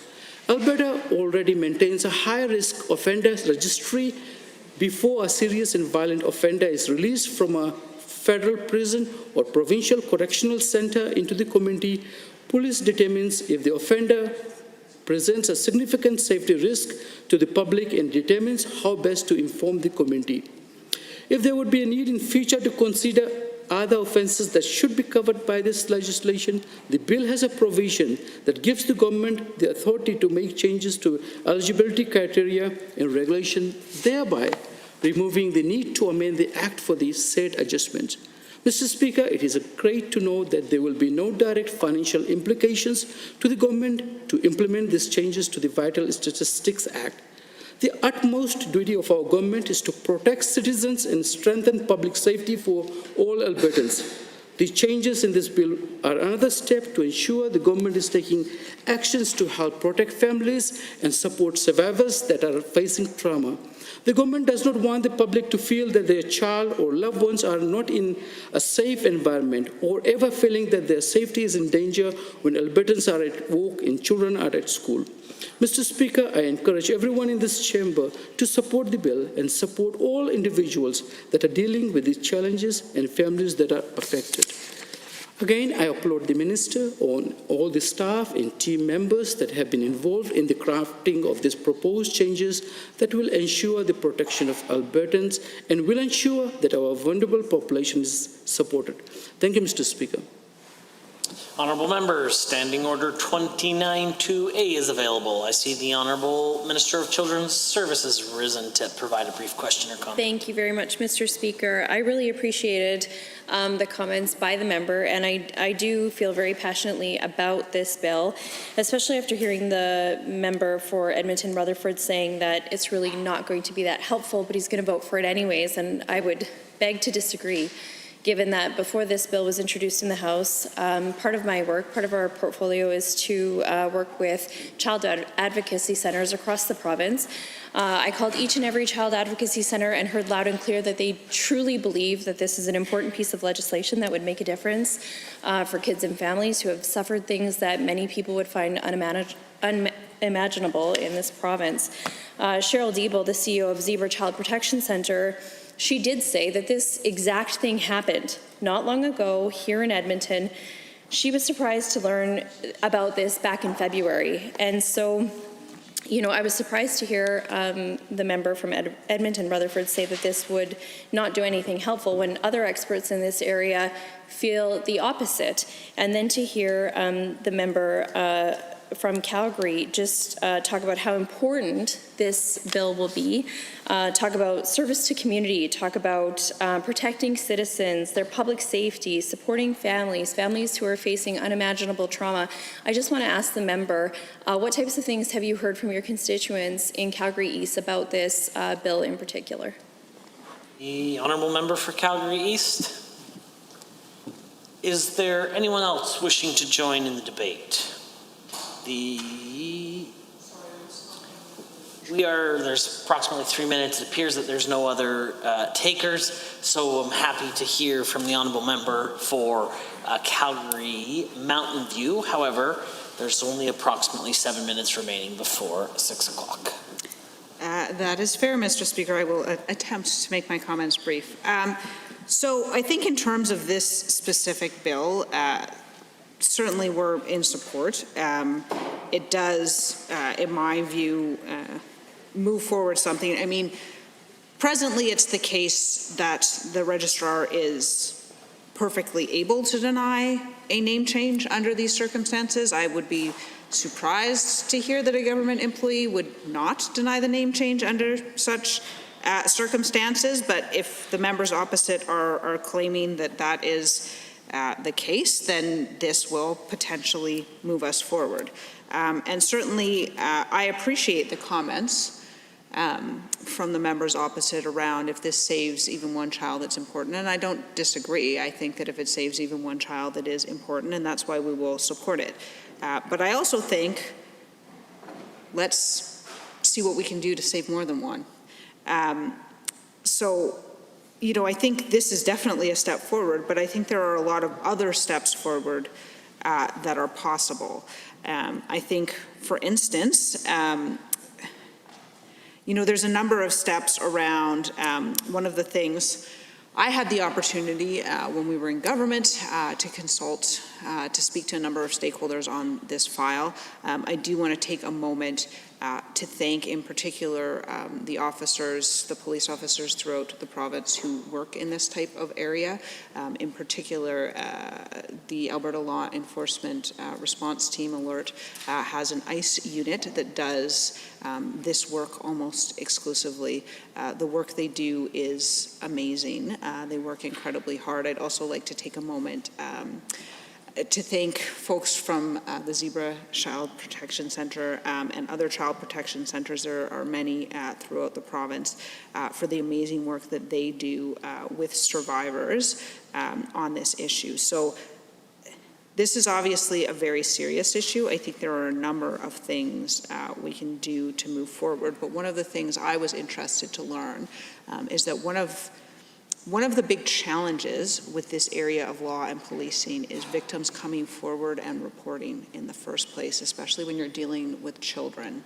Alberta already maintains a high-risk offenders registry before a serious and violent offender is released from a federal prison or provincial correctional center into the community. Police determines if the offender presents a significant safety risk to the public and determines how best to inform the community. If there would be a need in future to consider other offenses that should be covered by this legislation, the bill has a provision that gives the government the authority to make changes to eligibility criteria and regulation, thereby removing the need to amend the Act for the said adjustments. Mr. Speaker, it is great to know that there will be no direct financial implications to the government to implement these changes to the Vital Statistics Act. The utmost duty of our government is to protect citizens and strengthen public safety for all Albertans. The changes in this bill are another step to ensure the government is taking actions to help protect families and support survivors that are facing trauma. The government does not want the public to feel that their child or loved ones are not in a safe environment or ever feeling that their safety is in danger when Albertans are at work and children are at school. Mr. Speaker, I encourage everyone in this chamber to support the bill and support all individuals that are dealing with these challenges and families that are affected. Again, I applaud the Minister on all the staff and team members that have been involved in the crafting of these proposed changes that will ensure the protection of Albertans and will ensure that our vulnerable population is supported. Thank you, Mr. Speaker. Honourable members, Standing Order 29-2A is available. I see the Honourable Minister of Children's Services risen to provide a brief question or comment. Thank you very much, Mr. Speaker. I really appreciated the comments by the member, and I do feel very passionately about this bill, especially after hearing the member for Edmonton Rutherford saying that it's really not going to be that helpful, but he's going to vote for it anyways, and I would beg to disagree, given that before this bill was introduced in the House, part of my work, part of our portfolio is to work with child advocacy centers across the province. I called each and every child advocacy center and heard loud and clear that they truly believe that this is an important piece of legislation that would make a difference for kids and families who have suffered things that many people would find unimaginable in this province. Cheryl Diebel, the CEO of Zebra Child Protection Center, she did say that this exact thing happened not long ago here in Edmonton. She was surprised to learn about this back in February. And so, you know, I was surprised to hear the member from Edmonton Rutherford say that this would not do anything helpful when other experts in this area feel the opposite. And then to hear the member from Calgary just talk about how important this bill will be, talk about service to community, talk about protecting citizens, their public safety, supporting families who are facing unimaginable trauma. I just want to ask the member, what types of things have you heard from your constituents in Calgary East about this bill in particular? The Honourable Member for Calgary East. Is there anyone else wishing to join in the debate? There's approximately 3 minutes. It appears that there's no other takers, so I'm happy to hear from the Honourable Member for Calgary Mountain View. However, there's only approximately 7 minutes remaining before 6 o'clock. That is fair, Mr. Speaker. I will attempt to make my comments brief. So I think in terms of this specific bill, certainly we're in support. It does, in my view, move forward something. I mean, presently it's the case that the registrar is perfectly able to deny a name change under these circumstances. I would be surprised to hear that a government employee would not deny the name change under such circumstances, but if the members opposite are claiming that that is the case, then this will potentially move us forward. And certainly, I appreciate the comments from the members opposite around if this saves even one child, it's important. And I don't disagree. I think that if it saves even one child, it is important, and that's why we will support it. But I also think let's see what we can do to save more than one. So, you know, I think this is definitely a step forward, but I think there are a lot of other steps forward that are possible. I think, for instance, you know, there's a number of steps around one of the things I had the opportunity when we were in government to consult, to speak to a number of stakeholders on this file. I do want to take a moment to thank in particular the officers, the police officers throughout the province who work in this type of area. In particular, the Alberta Law Enforcement Response Team Alert has an ICE unit that does this work almost exclusively. The work they do is amazing. They work incredibly hard. I'd also like to take a moment to thank folks from the Zebra Child Protection Center and other child protection centers. There are many throughout the province for the amazing work that they do with survivors on this issue. So this is obviously a very serious issue. I think there are a number of things we can do to move forward, but one of the things I was interested to learn is that one of the big challenges with this area of law and policing is victims coming forward and reporting in the first place, especially when you're dealing with children.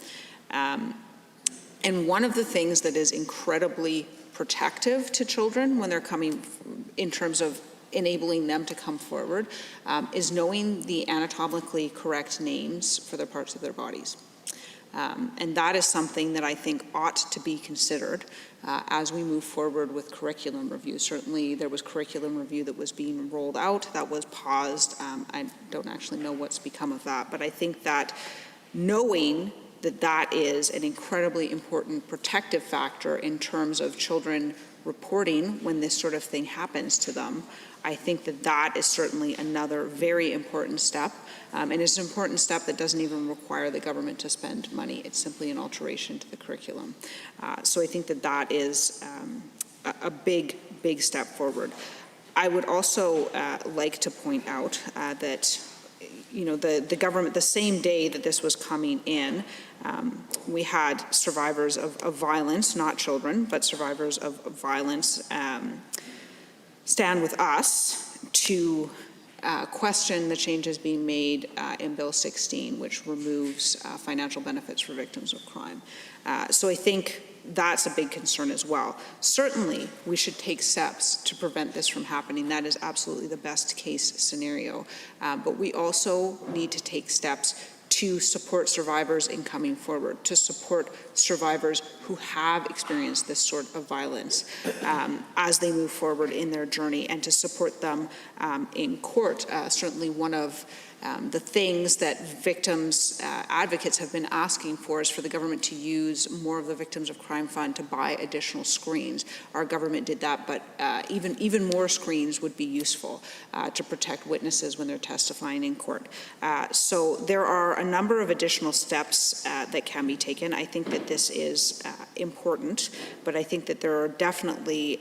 And one of the things that is incredibly protective to children when they're coming, in terms of enabling them to come forward, is knowing the anatomically correct names for the parts of their bodies. And that is something that I think ought to be considered as we move forward with curriculum review. Certainly there was curriculum review that was being rolled out, that was paused. I don't actually know what's become of that, but I think that knowing that that is an incredibly important protective factor in terms of children reporting when this sort of thing happens to them, I think that that is certainly another very important step. And it's an important step that doesn't even require the government to spend money. It's simply an alteration to the curriculum. So I think that that is a big, big step forward. I would also like to point out that, you know, the government, the same day that this was coming in, we had survivors of violence, not children, but survivors of violence stand with us to question the changes being made in Bill 16, which removes financial benefits for victims of crime. So I think that's a big concern as well. Certainly, we should take steps to prevent this from happening. That is absolutely the best case scenario. But we also need to take steps to support survivors in coming forward, to support survivors who have experienced this sort of violence as they move forward in their journey, and to support them in court. Certainly one of the things that victims advocates have been asking for is for the government to use more of the Victims of Crime Fund to buy additional screens. Our government did that, but even more screens would be useful to protect witnesses when they're testifying in court. So there are a number of additional steps that can be taken. I think that this is important, but I think that there are definitely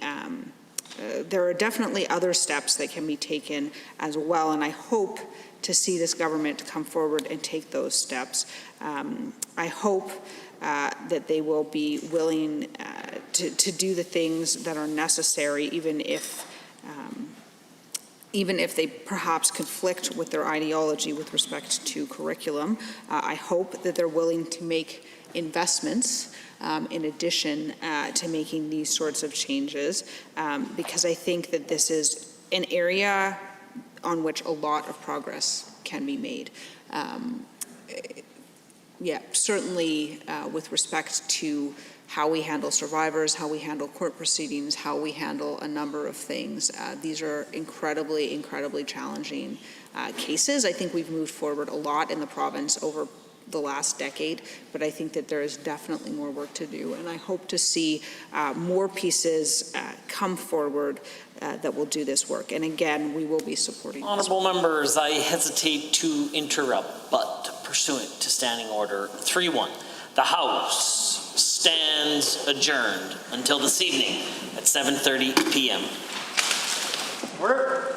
other steps that can be taken as well, and I hope to see this government come forward and take those steps. I hope that they will be willing to do the things that are necessary, even if they perhaps conflict with their ideology with respect to curriculum. I hope that they're willing to make investments in addition to making these sorts of changes, because I think that this is an area on which a lot of progress can be made. Certainly with respect to how we handle survivors, how we handle court proceedings, how we handle a number of things. These are incredibly, incredibly challenging cases. I think we've moved forward a lot in the province over the last decade, but I think that there is definitely more work to do, and I hope to see more pieces come forward that will do this work. And again, we will be supporting this. Honourable members, I hesitate to interrupt, but pursuant to Standing Order 3-1, the House stands adjourned until this evening at 7:30 p.m. Order.